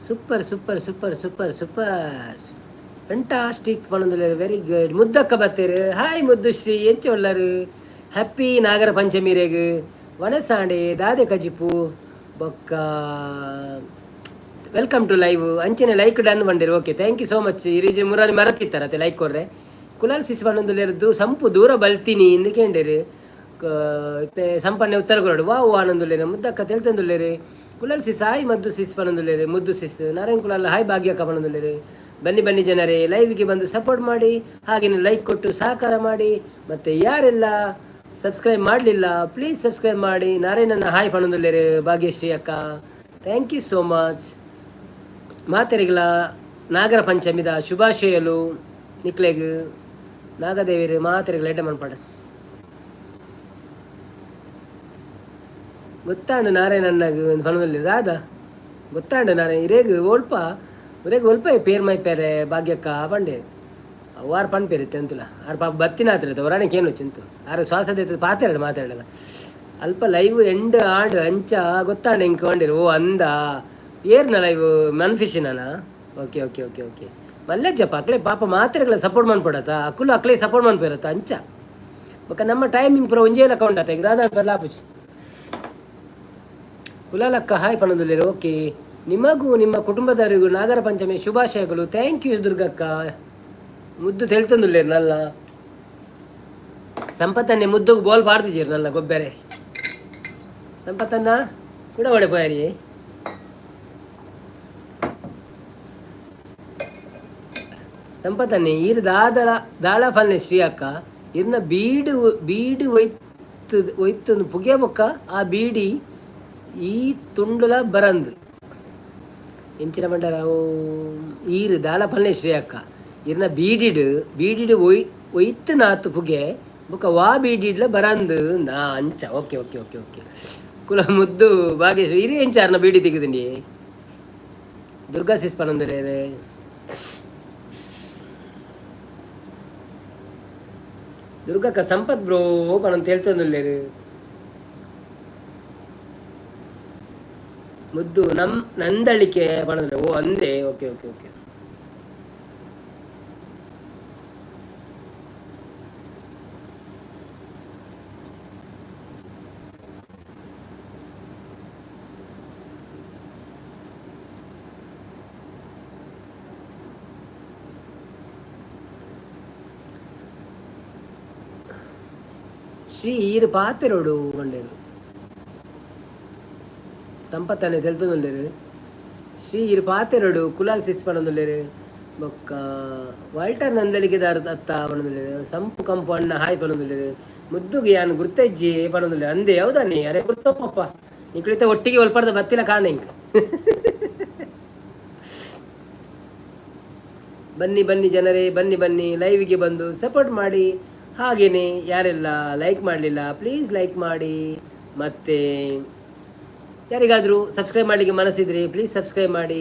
Super super super super super fantastic ಪಣಂದುಲ್ಲೇರು. Very good. ಮುದ್ದಕ್ಕ ಬತ್ತೇರು. ಹಾಯ್ ಮುದ್ದುಶ್ರೀ ಎಂಚ ಉಳ್ಳರು. ಹ್ಯಾಪಿ ನಾಗರ ಪಂಚಮಿ ರೇಗು ವನಸಾಂಡೆ ದಾದೆ ಕಜಿಪು ಬೊಕ್ಕ ವೆಲ್ಕಮ್ ಟು ಲೈವ್. ಅಂಚನೆ ಲೈಕ್ ಡನ್ ಬಂದಿರು. Okay, thank you so much. ಈ ರೀತಿ ಮುರಾರಿ ಮರತ್ತಿತ್ತಾರತ್ತೆ ಲೈಕ್ ಕೊಡ್ರೆ. ಕುಲಾಲ್ ಸಿಸ್ ಪಣಂದುಲ್ಲೇರದ್ದು ಸಂಪು ದೂರ ಬಲ್ತೀನಿ ಎಂದು ಕೇಂಡೇರು. ಸಂಪನ್ನೆ ಉತ್ತರ ಕೊರಡು ವಾವು ಆನಂದುಲ್ಲೇರು. ಮುದ್ದಕ್ಕ ತೆಲ್ತಂದುಲ್ಲೇರು. ಕುಲಾಲ್ ಸಿಸ್ ಹಾಯ್ ಮದ್ದು ಸಿಸ್ ಪಣಂದುಲ್ಲೇರು. ಮುದ್ದು ಸಿಸ್ ನಾರಾಯಣ್ ಕುಲಾಲ್ ಹಾಯ್ ಭಾಗ್ಯಕ್ಕ ಪಣಂದುಲ್ಲೇರು. ಬನ್ನಿ ಬನ್ನಿ ಜನರೇ, ಲೈವ್ಗೆ ಬಂದು ಸಪೋರ್ಟ್ ಮಾಡಿ, ಹಾಗೆಯೇ ಲೈಕ್ ಕೊಟ್ಟು ಸಹಕಾರ ಮಾಡಿ. ಮತ್ತು ಯಾರೆಲ್ಲ ಸಬ್ಸ್ಕ್ರೈಬ್ ಮಾಡಲಿಲ್ಲ ಪ್ಲೀಸ್ ಸಬ್ಸ್ಕ್ರೈಬ್ ಮಾಡಿ. ನಾರಾಯಣನ ಹಾಯ್ ಪಣಂದುಲ್ಲೇರು. ಭಾಗ್ಯಶ್ರೀ ಅಕ್ಕ ಥ್ಯಾಂಕ್ ಯು ಸೋ ಮಚ್. ಮಾತೆರಿಗಳ ನಾಗರ ಪಂಚಮಿದ ಶುಭಾಶಯಲು ನಿಕ್ಲೆಗ್ ನಾಗದೇವಿರು ಮಾತೆರಿಗಳ ಎಡ್ಡೆ ಮನ್ಪಾಡ ಗೊತ್ತಾಂಡು ನಾರಾಯಣನ್ನಗು ಪಣದಲ್ಲಿ ದಾದ ಗೊತ್ತಾಂಡು ನಾರಾಯಣ ಇರೇಗು ಒಲ್ಪ ಇರೇಗು ಒಲ್ಪ ಪೇರ್ ಮೈ ಪೇರೆ ಭಾಗ್ಯಕ್ಕ ಬಂಡೆ ವಾರ ಪಣ್ ಪೇರಿತ್ತೆ ಅಂತಲ್ಲ ಆರು ಪಾಪ ಬತ್ತಿನ ಆತಿರತ್ತೆ ಹೊರಾಣಕ್ಕೆ ಏನು ಚಿಂತು ಆರು ಶ್ವಾಸದ ಮಾತಾಡೋದು ಮಾತಾಡಲ್ಲ ಅಲ್ಪ ಲೈವ್ ಎಂಡ್ ಆಂಡ್ ಅಂಚ ಗೊತ್ತಾಂಡು ಹಿಂಗೆ ಕೊಂಡಿರು. ಓ ಅಂದ ಏರ್ನ ಲೈವ್ ಮನ್ಫಿಶಿನ. ಓಕೆ ಓಕೆ ಓಕೆ ಓಕೆ ಮಲ್ಲೆಜ್ಜಪ್ಪ ಅಕ್ಲೆ ಪಾಪ ಮಾತ್ರೆಗಳ ಸಪೋರ್ಟ್ ಮಾಡ್ಕೊಡತ್ತ ಅಕ್ಕಲು ಅಕ್ಲೆ ಸಪೋರ್ಟ್ ಮಾಡ್ಪಿರತ್ತ ಅಂಚ ಬೊಕ್ಕ ನಮ್ಮ ಟೈಮಿಂಗ್ ಪುರ ಒಂಜೇಲ ಕೌಂಟ ಈಗ ದಾದ ಬರ್ಲಾಪುಚಿ ಕುಲಾಲಕ್ಕ ಹಾಯ್ ಪಣದುಲ್ಲೇರು. ಓಕೆ, ನಿಮಗೂ ನಿಮ್ಮ ಕುಟುಂಬದವರಿಗೂ ನಾಗರ ಪಂಚಮಿ ಶುಭಾಶಯಗಳು. ಥ್ಯಾಂಕ್ ಯು ದುರ್ಗಕ್ಕ. ಮುದ್ದು ತೆಳ್ತಂದುಲ್ಲೇರು ನಲ್ಲ ಸಂಪತ್ತನ್ನೇ ಮುದ್ದುಗೂ ಬೋಲ್ ಪಾಡ್ದಿದ್ದೀರು ನನ್ನ ಗೊಬ್ಬರೆ ಸಂಪತ್ತನ್ನ ಕೂಡ ಒಡೆ ಪೋಯಾರಿ ಸಂಪತ್ತನ್ನೇ ಈರು ದಾಳ ಫಲ್ನೆ ಶ್ರೀ ಅಕ್ಕ ಇರ್ನ ಬೀಡು ಒಯ್ತು ಪುಗೆ ಬೊಕ್ಕ ಆ ಬೀಡಿ ಈ ತುಂಡುಲ ಬರಂದು ಎಂಚಿನ ಮಂಡಲ ಈರು ದಾಳ ಫಲ್ನೆ ಶ್ರೀ ಅಕ್ಕ ಇರ್ನ ಬೀಡಿಡು ಒಯ್ತು ನಾತು ಪುಗೆ ಬೊಕ್ಕ ವಾ ಬೀಡಿಡ್ಲ ಬರಂದು ನಾ ಅಂಚ. ಓಕೆ ಓಕೆ ಓಕೆ ಓಕೆ ಕುಲ ಮುದ್ದು ಭಾಗ್ಯಶ್ರೀ ಇರಿ ಎಂಚಾರ್ನ ಬೀಡಿ ತೆಗೆದಿಂಡಿ ದುರ್ಗಾ ಸಿಸ್ ಪನಂದರೆ ದುರ್ಗಕ್ಕ ಸಂಪತ್ ಬ್ರೋ ಪಣಂತ ಹೇಳ್ತಂದುಲ್ಲೇರು ಮುದ್ದು ನಂದಳಿಕೆ ಪಣಂದ್ರೆ ಓ ಅಂದೆ. ಓಕೆ ಓಕೆ ಓಕೆ ಶ್ರೀ ಈರು ಪಾತೆರೋಡು ಕೊಂಡೇರು ಸಂಪತ್ತನೆ ತೆಲ್ತೊಂದುಲ್ಲೇರು. ಶ್ರೀ ಇರು ಪಾತೆರೋಡು ಕುಲಾಲ್ ಸಿಸ್ ಪಣಂದುಲ್ಲೇರು ಬೊಕ್ಕ ವಾಲ್ಟರ್ ನಂದಲಿಗೆದಾರ ಅತ್ತ ಪಣಂದುಲ್ಲೇರು. ಸಂಪು ಕಂಪು ಅಣ್ಣ ಹಾಯ್ ಪಣಂದುಲ್ಲೇರು. ಮುದ್ದುಗೆ ಯಾನು ಗುರ್ತಜ್ಜಿ ಪಣಂದುಲ್ಲೇರು ಅಂದೆ ಹೌದಾ ನೀ ಅರೆ ಗುರ್ತಪ್ಪಪ್ಪ ನೀ ಕುಳಿತ ಒಟ್ಟಿಗೆ ಒಲ್ಪಡ್ದ ಬತ್ತಿಲ್ಲ ಕಾರಣ ಹಿಂಗೆ ಬನ್ನಿ ಬನ್ನಿ ಜನರೇ, ಬನ್ನಿ ಬನ್ನಿ ಲೈವ್ಗೆ ಬಂದು ಸಪೋರ್ಟ್ ಮಾಡಿ. ಹಾಗೆಯೇ ಯಾರೆಲ್ಲ ಲೈಕ್ ಮಾಡಲಿಲ್ಲ ಪ್ಲೀಸ್ ಲೈಕ್ ಮಾಡಿ. ಮತ್ತು ಯಾರಿಗಾದರೂ ಸಬ್ಸ್ಕ್ರೈಬ್ ಮಾಡಲಿಕ್ಕೆ ಮನಸ್ಸಿದ್ರೆ ಪ್ಲೀಸ್ ಸಬ್ಸ್ಕ್ರೈಬ್ ಮಾಡಿ.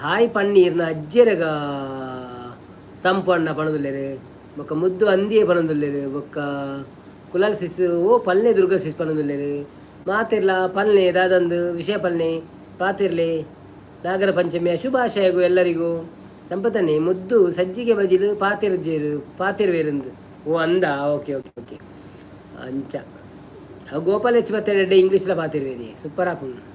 ಹಾಯ್ ಪನ್ನೀರ್ನ ಅಜ್ಜೆರಗ ಸಂಪಣ್ಣ ಪಣದುಲ್ಲೇರು ಬೊಕ್ಕ ಮುದ್ದು ಅಂದಿಯೇ ಪಣದುಲ್ಲೇರು ಬೊಕ್ಕ ಕುಲಾಲ್ ಸಿಸ್ ಓ ಪಲ್ನೆ ದುರ್ಗ ಸಿಸ್ ಪಣದುಲ್ಲೇರು. ಮಾತಿರ್ಲ ಪಲ್ನೆ ದಾದಂದು ವಿಷಯ ಪಲ್ನೆ ಪಾತಿರ್ಲೆ ನಾಗರ ಪಂಚಮಿಯ ಶುಭಾಶಯಗೂ ಎಲ್ಲರಿಗೂ. ಸಂಪತ್ತನೆ ಮುದ್ದು ಸಜ್ಜಿಗೆ ಬಜಿಲು ಪಾತಿರ್ವೇರಂದು ಓ ಅಂದ. ಓಕೆ ಓಕೆ ಓಕೆ ಅಂಚ ಗೋಪಾಲ್ ಹೆಚ್ಚು ಮತ್ತೆ ಇಂಗ್ಲೀಷ್ಲ ಪಾತಿರ್ವೇರಿ ಸೂಪರ್ ಆಪು. 。 . 。 . 。 . . 。 . . 。 . . . . . . . 。 。 . 。 . . . 。 . 。 . 。 . 。 . 。 . 。 . 。 . 。 。 . 。 . 。 . 。 . 。 . 。 . 。 .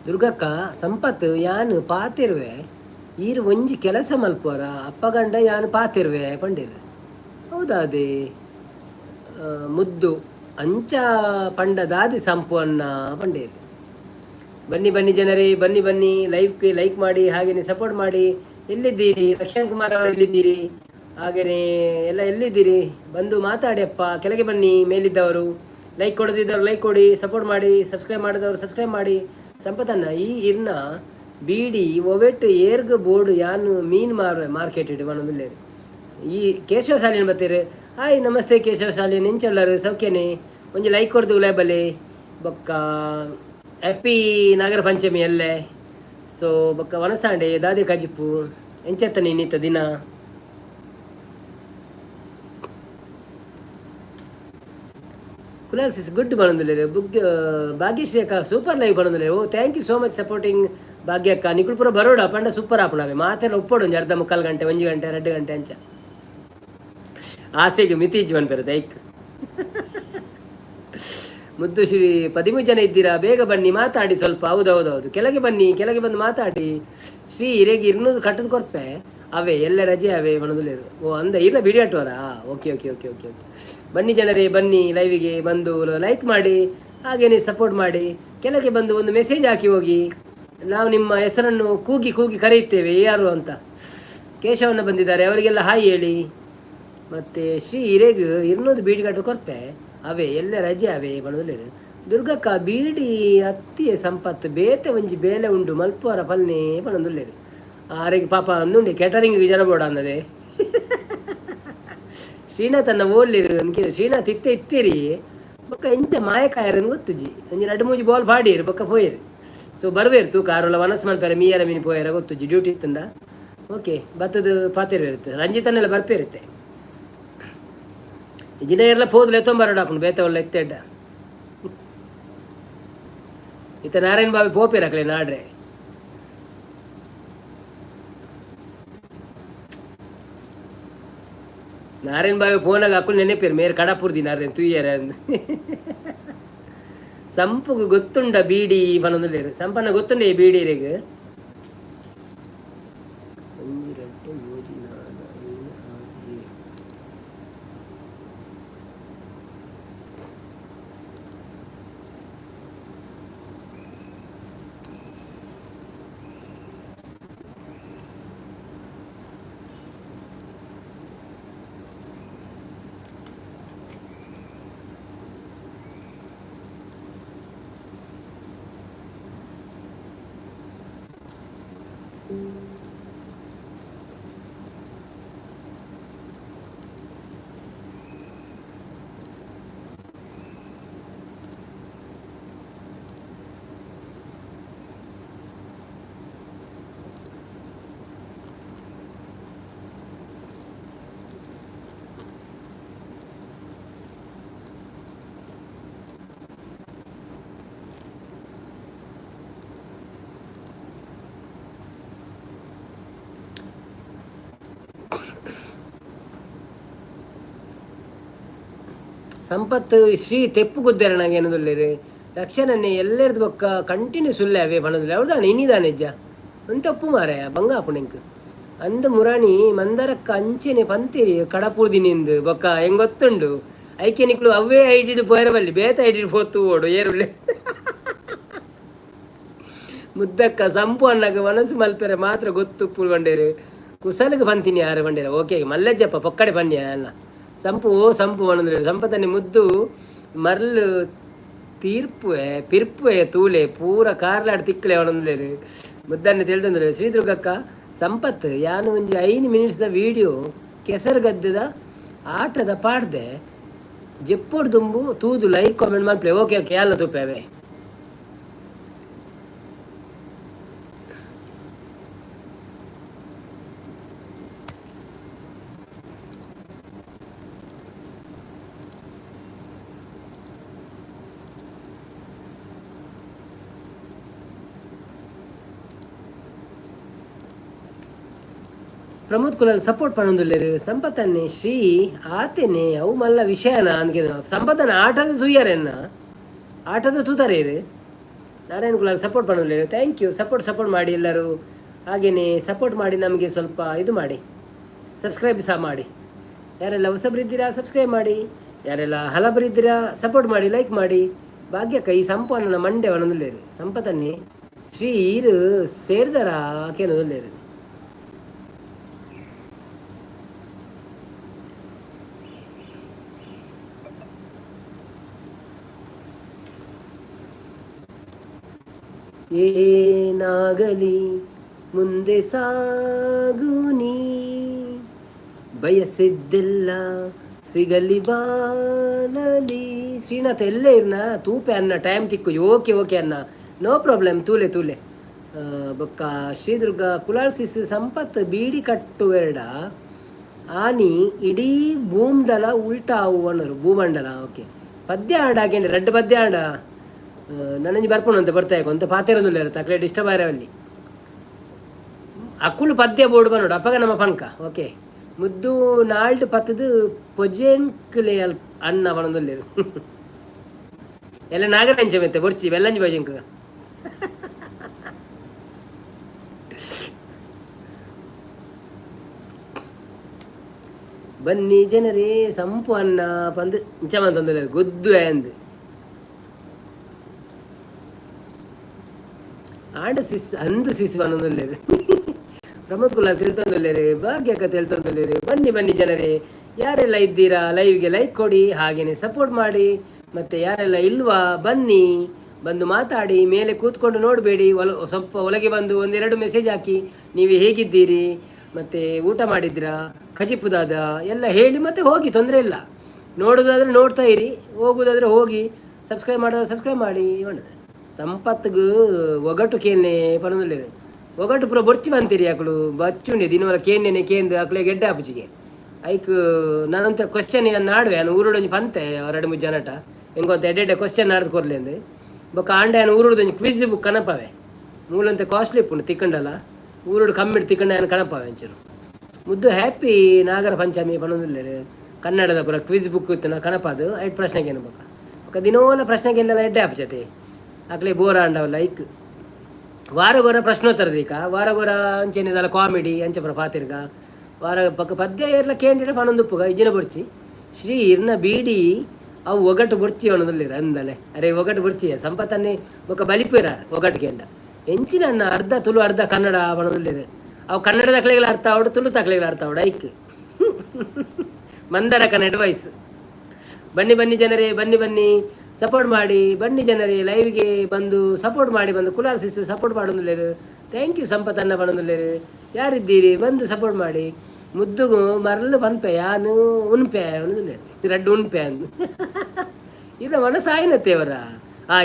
ದುರ್ಗಕ್ಕ ಸಂಪತ್ ಯಾನು ಪಾತಿರುವೆ ಈರು ಒಂಜಿ ಕೆಲಸ ಮಲ್ಪೋರ ಅಪ್ಪ ಗಂಡ ಯಾನು ಪಾತಿರುವೆ ಪಂಡಿರ ಹೌದಾ ಅದೇ ಮುದ್ದು ಅಂಚ ಪಂಡದಾದಿ ಸಂಪು ಅನ್ನ ಪಂಡೇರು. ಬನ್ನಿ ಬನ್ನಿ ಜನರೇ, ಬನ್ನಿ ಬನ್ನಿ, ಲೈವ್ಗೆ ಲೈಕ್ ಮಾಡಿ, ಹಾಗೆಯೇ ಸಪೋರ್ಟ್ ಮಾಡಿ. ಎಲ್ಲಿದ್ದೀರಿ ಲಕ್ಷಣ್ ಕುಮಾರ್ ಅವರು, ಎಲ್ಲಿದ್ದೀರಿ? ಹಾಗೆಯೇ ಎಲ್ಲ ಎಲ್ಲಿದ್ದೀರಿ? ಬಂದು ಮಾತಾಡಿ ಅಪ್ಪ, ಕೆಳಗೆ ಬನ್ನಿ. ಮೇಲಿದ್ದವರು ಲೈಕ್ ಕೊಡದಿದ್ದವರು ಲೈಕ್ ಕೊಡಿ, ಸಪೋರ್ಟ್ ಮಾಡಿ, ಸಬ್ಸ್ಕ್ರೈಬ್ ಮಾಡಿದವರು ಸಬ್ಸ್ಕ್ರೈಬ್ ಮಾಡಿ. ಸಂಪತ್ತನ್ನ ಈ ಇರ್ನ ಬೀಡಿ ಒವೆಟ್ ಏರ್ಗ್ ಬೋರ್ಡ್ ಯಾನು ಮೀನ್ ಮಾರ್ಕೆಟ್ ಇಡು ಮನದಿಲ್ಲ ಈ ಕೇಶವ ಶಾಲಿನ ಬರ್ತೀರಿ. ಹಾಯ್ ನಮಸ್ತೆ ಕೇಶವ ಶಾಲಿ, ನೆಂಚಲ್ಲರು ಸೌಖ್ಯನೇ? ಒಂಜಿ ಲೈಕ್ ಕೊಡ್ದು ಲೇಬಲ್ಲಿ ಬೊಕ್ಕ ಹ್ಯಾಪಿ ನಾಗರ ಪಂಚಮಿ ಅಲ್ಲೇ. ಸೊ ಬೊಕ್ಕ ವನಸಾಂಡೆ ದಾದಿ ಕಜಿಪು ಎಂಚತ್ತ ನೀನಿತ್ತ ದಿನ ಕುಲಾಲ್ಸಿಸ್ ಗುಡ್ ಬಣಂದುಲ್ಲೇರು ಬುಗ್ ಭಾಗ್ಯಶ್ರೀ ಅಕ್ಕ ಸೂಪರ್ ಲೈವ್ ಬಣಂದುಲ್ಲೆ. ಓ thank you so much supporting ಭಾಗ್ಯಕ್ಕ. ನಿಕುಲ್ ಪೂರ ಬರೋಡ ಪಂಡ ಸೂಪರ್ ಆಪಣವೆ ಮಾತೆಲ್ಲ ಒಪ್ಪೋಡು ಒಂಜಿ ಅರ್ಧ ಮುಕ್ಕಾಲು ಗಂಟೆ 1 ಗಂಟೆ 2 ಗಂಟೆ ಅಂಚ ಆಸೆಗೆ ಮಿತಿ ಇಜ್ವನ್ ಬೇರೆ ದೈಕ್. ಮುದ್ದು ಶ್ರೀ 13 ಜನ ಇದ್ದೀರಾ, ಬೇಗ ಬನ್ನಿ ಮಾತಾಡಿ ಸ್ವಲ್ಪ. ಹೌದೌದೌದು, ಕೆಳಗೆ ಬನ್ನಿ, ಕೆಳಗೆ ಬಂದು ಮಾತಾಡಿ. ಶ್ರೀ ಹಿರೇಗಿ 200 ಕಟ್ಟದ ಕೊರ್ಪೆ ಅವೇ ಎಲ್ಲ ರಜೆ ಅವೇ ಮಣದುಲೇರು. ಓ ಅಂದ ಇಲ್ಲ ಬಿಡಿಯಾಟೋರಾ? Okay okay okay okay okay. ಬನ್ನಿ ಜನರೇ ಬನ್ನಿ, ಲೈವಿಗೆ ಬಂದು ಲೈಕ್ ಮಾಡಿ, ಹಾಗೇನೆ ಸಪೋರ್ಟ್ ಮಾಡಿ. ಕೆಳಗೆ ಬಂದು ಒಂದು ಮೆಸೇಜ್ ಹಾಕಿ ಹೋಗಿ. ನಾವು ನಿಮ್ಮ ಹೆಸರನ್ನು ಕೂಗಿ ಕೂಗಿ ಕರೆಯುತ್ತೇವೆ ಯಾರು ಅಂತ. ಕೇಶವನ್ನ ಬಂದಿದ್ದಾರೆ, ಅವರಿಗೆಲ್ಲ ಹಾಯ್ ಹೇಳಿ. ಮತ್ತು ಶ್ರೀ ಹಿರೇಗ್ 200 ಬೀಡಿ ಕಟ್ಟದ ಕೊರ್ಪೆ ಅವೇ ಎಲ್ಲ ರಜೆ ಅವೇ ಬಣದುಲೇರು. ದುರ್ಗಕ್ಕ ಬೀಡಿ ಹತ್ತಿಯ ಸಂಪತ್ತು ಬೇತೆ ಒಂಜಿ ಬೇಲೆ ಉಂಡು ಮಲ್ಪುವರ ಪಲ್ನೇ ಬಣದುಲ್ಲೇರು. ಆರೆಗೆ ಪಾಪ ಅಂದುಂಡೆ ಕ್ಯಾಟರಿಂಗಿಗೆ ಜನ ಬೋಡ ಅನ್ನದೆ. ಶ್ರೀನಾಥನ್ನ ಓಡ್ಲಿರು ಅನ್ಕೆ ಶ್ರೀನಾಥ್ ಇತ್ತೀರಿ ಬೊಕ್ಕ ಎಂತ ಮಾಯಕಾಯರನ್ನು ಗೊತ್ತುಜಿ ಒಂಜಿ 2-3 ಬಾಲ್ ಪಾಡಿರು ಬೊಕ್ಕ ಪೋಯಿರು. ಸೊ ಬರುವೇರು ತೂಕ ಆರೋಲ್ಲ ವನಸ್ ಮಲ್ಪೇರ ಮೀಯರ ಮೀನು ಪೋಯರ ಗೊತ್ತುಜಿ ಡ್ಯೂಟಿ ಇತ್ತಂದ. ಓಕೆ ಬತ್ತದ ಪಾತಿರು ಇರುತ್ತೆ, ರಂಜಿತನ್ನೆಲ್ಲ ಬರ್ಪೇರುತ್ತೆ. ಜಿನ ಎಲ್ಲ ಪೋದ್ಲು ಎತ್ತೊಂಬರಡಾಪನು ಬೇತವಲ್ಲ ಎತ್ತೆಡ್ಡ ಇತ್ತ ನಾರಾಯಣ ಬಾವಿ ಪೋಪೇರಕ್ಲೆ ನಾಡ್ರೆ. ನಾರಾಯಣ ಬಾವಿ ಫೋನಾಗ ಹಾಕೊಂಡು ನೆನೆಪೇರು ಮೇರೆ ಕಡಪುರ್ದಿ ನಾರಾಯಣ ತುಯ್ಯರ ಅಂದ್. ಸಂಪುಗು ಗೊತ್ತುಂಡ ಬೀಡಿ ಬನೊಂದುಲ್ಲೇರು. ಸಂಪನ್ನ ಗೊತ್ತುಂಡೆ ಬೀಡಿರೆಗ್ ಸಂಪತ್ತು ಶ್ರೀ ತೆಪ್ಪು ಗುದ್ದೇರ ನಂಗೆ ಏನದುಲ್ಲೇರು ರಕ್ಷಣನ್ನೇ ಎಲ್ಲರದು ಬೊಕ್ಕ ಕಂಟಿನ್ಯೂ ಸುಳ್ಳೆ ಅವೇ ಬಣದಿಲ್ಲ. ಅವ್ರದಾನೆ ಇನ್ನಿದಾನೆ ಅಜ್ಜ ಅಂತ ಒಪ್ಪು ಮಾರಾಯ ಬಂಗಾಪುಣೆಂಕ್ ಅಂದ ಮುರಾಣಿ ಮಂದರಕ್ಕ ಅಂಚೆನೆ ಪಂತೀರಿ ಕಡಪುರ್ದಿನಿಂದು ಬೊಕ್ಕ ಹೆಂಗ್ ಗೊತ್ತುಂಡು ಐಕ್ಯನಿಕ್ಳು ಅವೇ ಐಡಿಡ್ ಪೋಯರಬಲ್ಲಿ ಬೇತ ಐಡಿಡ್ ಪೋತು ಓಡು ಏರುಳ್ಳೆ. ಮುದ್ದಕ್ಕ ಸಂಪು ಅನ್ನಗ ಮನಸ್ಸು ಮಲ್ಪೆರೆ ಮಾತ್ರ ಗೊತ್ತು ಪುಲ್ಗೊಂಡೇರು ಕುಸಲಗೆ ಬಂತೀನಿ ಯಾರು ಬಂಡೇರ. ಓಕೆ ಮಲ್ಲಜ್ಜಪ್ಪ ಪಕ್ಕಡೆ ಬನ್ನಿ ಅಲ್ಲ ಸಂಪು ಓ ಸಂಪು ಅನ್ನಂದ್ರೆ ಸಂಪತ್ತನ್ನೇ ಮುದ್ದು ಮರ್ಲು ತೀರ್ಪುವೆ ಪಿರ್ಪುವೆ ತೂಲೆ ಪೂರ ಕಾರ್ಲಾಡ್ ತಿಕ್ಕಲೆ ಒಣಂದ್ಲೇರು ಮುದ್ದನ್ನೇ ತಿಳಿದಂದ್ರೆ. ಶ್ರೀದುರ್ಗಕ್ಕ ಸಂಪತ್ ಯಾನು ಒಂಜಿ 5 ಮಿನಿಟ್ಸ್ದ ವೀಡಿಯೋ ಕೆಸರು ಗದ್ದೆದ ಆಟದ ಪಾಡ್ದೆ ಜೆಪ್ಪೋಡು ತುಂಬು ತೂದು ಲೈಕ್ ಕಾಮೆಂಟ್ ಮಾಡ್ಪ್ಲೆ. ಓಕೆ ಓಕೆ ಎಲ್ಲ ತುಪ್ಪೇವೆ. ಪ್ರಮೋದ್ ಕುಲಾಲ್ ಸಪೋರ್ಟ್ ಪಣೊಂದುಲ್ಲೇರು. ಸಂಪತ್ತನ್ನೇ ಶ್ರೀ ಆತೇನೆ ಅವು ಮಲ್ಲ ವಿಷಯನ ಅಂದ್ಕೆ ಸಂಪತ್ತನ್ನ ಆಟದ ತೂಯ್ಯಾರೆನ್ನ ಆಟದ ತೂತಾರೇರು ನಾರಾಯಣ ಕುಲಾಲ್ ಸಪೋರ್ಟ್ ಮಾಡಲಿಲ್ಲ. Thank you. ಸಪೋರ್ಟ್ ಮಾಡಿ ಎಲ್ಲರೂ. ಹಾಗೆಯೇ ಸಪೋರ್ಟ್ ಮಾಡಿ ನಮಗೆ ಸ್ವಲ್ಪ ಇದು ಮಾಡಿ, ಸಬ್ಸ್ಕ್ರೈಬ್ ಸಹ ಮಾಡಿ. ಯಾರೆಲ್ಲ ಹೊಸಬರಿದ್ದೀರಾ ಸಬ್ಸ್ಕ್ರೈಬ್ ಮಾಡಿ, ಯಾರೆಲ್ಲ ಹಲಬರಿದ್ದೀರಾ ಸಪೋರ್ಟ್ ಮಾಡಿ, ಲೈಕ್ ಮಾಡಿ. ಭಾಗ್ಯಕ್ಕ ಈ ಸಂಪನ್ನ ಮಂಡೆ ಒಣದುಲ್ಲೇರು ಸಂಪತ್ತನ್ನೇ ಶ್ರೀ ಈರು ಸೇರಿದರ ಆಕೆನದುಲ್ಲೇರು. ಏನಾಗಲಿ ಮುಂದೆ ಸಾಗುನಿ, ಬಯಸಿದ್ದೆಲ್ಲ ಸಿಗಲಿ ಬಾಲಲಿ. ಶ್ರೀನಾಥ ಎಲ್ಲೇ ಇರ್ನ ತೂಪೆ ಅನ್ನ ಟೈಮ್ ತಿಕ್ಕು. ಓಕೆ ಅನ್ನ, ನೋ ಪ್ರಾಬ್ಲಮ್. ತೂಲೆ ಬೊಕ್ಕ ಶ್ರೀದುರ್ಗ ಕುಲಾಲ್ ಸಿಸ್ ಸಂಪತ್ ಬೀಡಿ ಕಟ್ಟುವೆರಡ ಆನಿ ಇಡೀ ಭೂಮಂಡಲ ಉಲ್ಟಾವು ಅನ್ನೋರು. ಭೂಮಂಡಲ ಓಕೆ ಪದ್ಯ ಆಡ ಹಾಕೇಂಡಿ ರೆಡ್ ಪದ್ಯ ಆಡ ನನಂಜಿ ಬರ್ಪುಣು ಅಂತ ಬರ್ತಾ ಅಂತ ಪಾತಿರೊಂದುಲ್ಲ ಇರುತ್ತೆ ಅಕ್ಲೆ ಡಿಸ್ಟರ್ಬ್ ಆರವಲ್ಲಿ ಅಕ್ಕುಲು ಪದ್ಯ ಬೋರ್ಡು ಬಂದೋಡು ಅಪ್ಪಗ ನಮ್ಮ ಪನ್ಕ ಓಕೆ ಮುದ್ದು ನಾಲ್ಡು ಪತ್ತದು ಪೊಜೆಂಕ್ಲೆ ಅನ್ನ ಬಣದೊಲ್ಲೇರು ಎಲ್ಲ ನಾಗರಂಚ ಮೆತ್ತೆ ಬೊರ್ಚಿ ಬೆಲ್ಲಂಜಿ ಪೊಜೆಂಕ ಬನ್ನಿ ಜನರೇ ಸಂಪು ಅನ್ನ ಪಂದು ಇಂಚಮನ್ ತೊಂದರೆ ಗೊದ್ದು ಅಂದು ಆಡ ಸಿಸ್ ಅಂದು ಸಿಸ್ ಬನ್ನೊಂದುಲ್ಲೇರು ಪ್ರಮೋದ್ ಕುಲಾಲ್ ತಿಳ್ತೊಂದುಲ್ಲೇರು ಭಾಗ್ಯಕ್ಕ ತಿಳ್ತೊಂದುಲ್ಲೇರು. ಬನ್ನಿ ಜನರೇ, ಯಾರೆಲ್ಲ ಇದ್ದೀರಾ ಲೈವ್ಗೆ ಲೈಕ್ ಕೊಡಿ, ಹಾಗೇನೆ ಸಪೋರ್ಟ್ ಮಾಡಿ. ಮತ್ತು ಯಾರೆಲ್ಲ ಇಲ್ವಾ ಬನ್ನಿ, ಬಂದು ಮಾತಾಡಿ. ಮೇಲೆ ಕೂತ್ಕೊಂಡು ನೋಡಬೇಡಿ, ಸ್ವಲ್ಪ ಒಳಗೆ ಬಂದು ಒಂದೆರಡು ಮೆಸೇಜ್ ಹಾಕಿ ನೀವು ಹೇಗಿದ್ದೀರಿ, ಮತ್ತು ಊಟ ಮಾಡಿದ್ರಾ, ಖಜಿಪುದಾದ ಎಲ್ಲ ಹೇಳಿ ಮತ್ತೆ ಹೋಗಿ, ತೊಂದರೆ ಇಲ್ಲ. ನೋಡೋದಾದ್ರೆ ನೋಡ್ತಾ ಇರಿ, ಹೋಗೋದಾದ್ರೆ ಹೋಗಿ, ಸಬ್ಸ್ಕ್ರೈಬ್ ಮಾಡೋದು ಸಬ್ಸ್ಕ್ರೈಬ್ ಮಾಡಿ. ಸಂಪತ್ಗೂ ಒಗಟು ಕೇನೆ ಪಣದುಲ್ಲೇರು ಒಗಟು ಪೂರ ಬೊರ್ಚಿ ಬಂತೀರಿ ಆಕಳು ಬಚ್ಚುಂಡಿ ದಿನವಲ್ಲ ಕೇಂದೇನೆ ಕೇಂದು ಆಕಳೆ ಗೆಡ್ಡೆ ಆಪುಜಿಗೆ ಐಕ್ ನಾನಂತ ಕ್ವಶನ್ ನಾಡುವೆ ನಾನು ಊರುಡೊಂಜಿ ಪಂತೆ ಎರಡು ಮೂರು ಜನಟ ಹೆಂಗೊಂತ ಎಡ್ಡೆ ಕ್ವಶನ್ ನಾಡ್ದು ಕೊರ್ಲಿ ಅಂದು ಬೊಕ್ಕ ಆಂಡೆ ನಾನು ಊರುಡೊಂಜಿ ಕ್ವಿಜ್ ಬುಕ್ ಕನಪವೆ ಮೂಲಂತೆ ಕಾಸ್ಟ್ಲಿ ಇಪ್ಪುಂಡು ತಿಕ್ಕಂಡಲ್ಲ ಊರುಡು ಕಮ್ಮಿಡು ತಿಕ್ಕಂಡ ನಾನು ಕನಪವೆ ಒಂಚೂರು ಮುದ್ದು ಹ್ಯಾಪಿ ನಾಗರ ಪಂಚಮಿ ಪಣದುಲ್ಲೇರು ಕನ್ನಡದ ಪೂರ ಕ್ವಿಜ್ ಬುಕ್ ಇತ್ತು ಕನಪದು ಐದು ಪ್ರಶ್ನೆಗೇನು ಬೊಕ್ಕ ದಿನೋಲ ಪ್ರಶ್ನೆಗೆಲ್ಲ ಎಡ್ಡೆ ಆಪುಜತೆ ಆಕಲೆ ಬೋರ ಅಂಡವಲ್ಲ ಐಕ್ ವಾರಗೋರ ಪ್ರಶ್ನೋತ್ತರದ ಈಗ ವಾರಗೋರ ಅಂಚೆನಿದಲ್ಲ ಕಾಮಿಡಿ ಅಂಚೆ ಪುರ ಪಾತಿರ್ಗ ವಾರ ಪಕ್ಕ ಪದ್ಯ ಏರ್ಲ ಕೇಂದ್ರ ಪಣೊಂದುಪ್ಪುಗ ಇಜ್ಜಿನ ಬೊಡ್ಚಿ ಶ್ರೀ ಇರ್ನ ಬೀಡಿ ಅವು ಒಗಟು ಬೊಡ್ಚಿ ಅನ್ನೋದಿಲ್ಲ ಅಂದಲೆ ಅರೆ ಒಗಟು ಬೊಡ್ಚಿ ಸಂಪತ್ತನ್ನೇ ಬೊಕ್ಕ ಬಲಿಪಿರ ಒಗಟು ಕೇಂಡ ಎಂಚಿನ ಅರ್ಧ ತುಳು ಅರ್ಧ ಕನ್ನಡ ಪಣೋದಿಲ್ಲ ಅವು ಕನ್ನಡ ತಕ್ಲೆಗಳ ಅರ್ಥ ಅವಡು ತುಳು ತಕ್ಲೆಗಳ ಅರ್ಥ ಅವಡು ಐಕ್ ಮಂದರಕನ ಅಡ್ವೈಸ್. ಬನ್ನಿ ಜನರೇ ಬನ್ನಿ ಸಪೋರ್ಟ್ ಮಾಡಿ. ಬನ್ನಿ ಜನರೇ ಲೈವ್ಗೆ ಬಂದು ಸಪೋರ್ಟ್ ಮಾಡಿ. ಬಂದು ಕುಲಾಲ್ ಸಿಸ್ ಸಪೋರ್ಟ್ ಮಾಡೋದಿಲ್ಲೇರು. ಥ್ಯಾಂಕ್ ಯು ಸಂಪತ್ತನ್ನ ಮಾಡೋದಿಲ್ಲೇರು. ಯಾರಿದ್ದೀರಿ ಬಂದು ಸಪೋರ್ಟ್ ಮಾಡಿ. ಮುದ್ದುಗು ಮರಳು ಪನ್ಪೆ ಯಾನು ಉನ್ಪೆ ಅನ್ನೋದಿಲ್ಲ ರಡ್ಡು ಉನ್ಪೆ ಅಂದು ಇರ ಮನಸಾಯಿನತ್ತೇವರ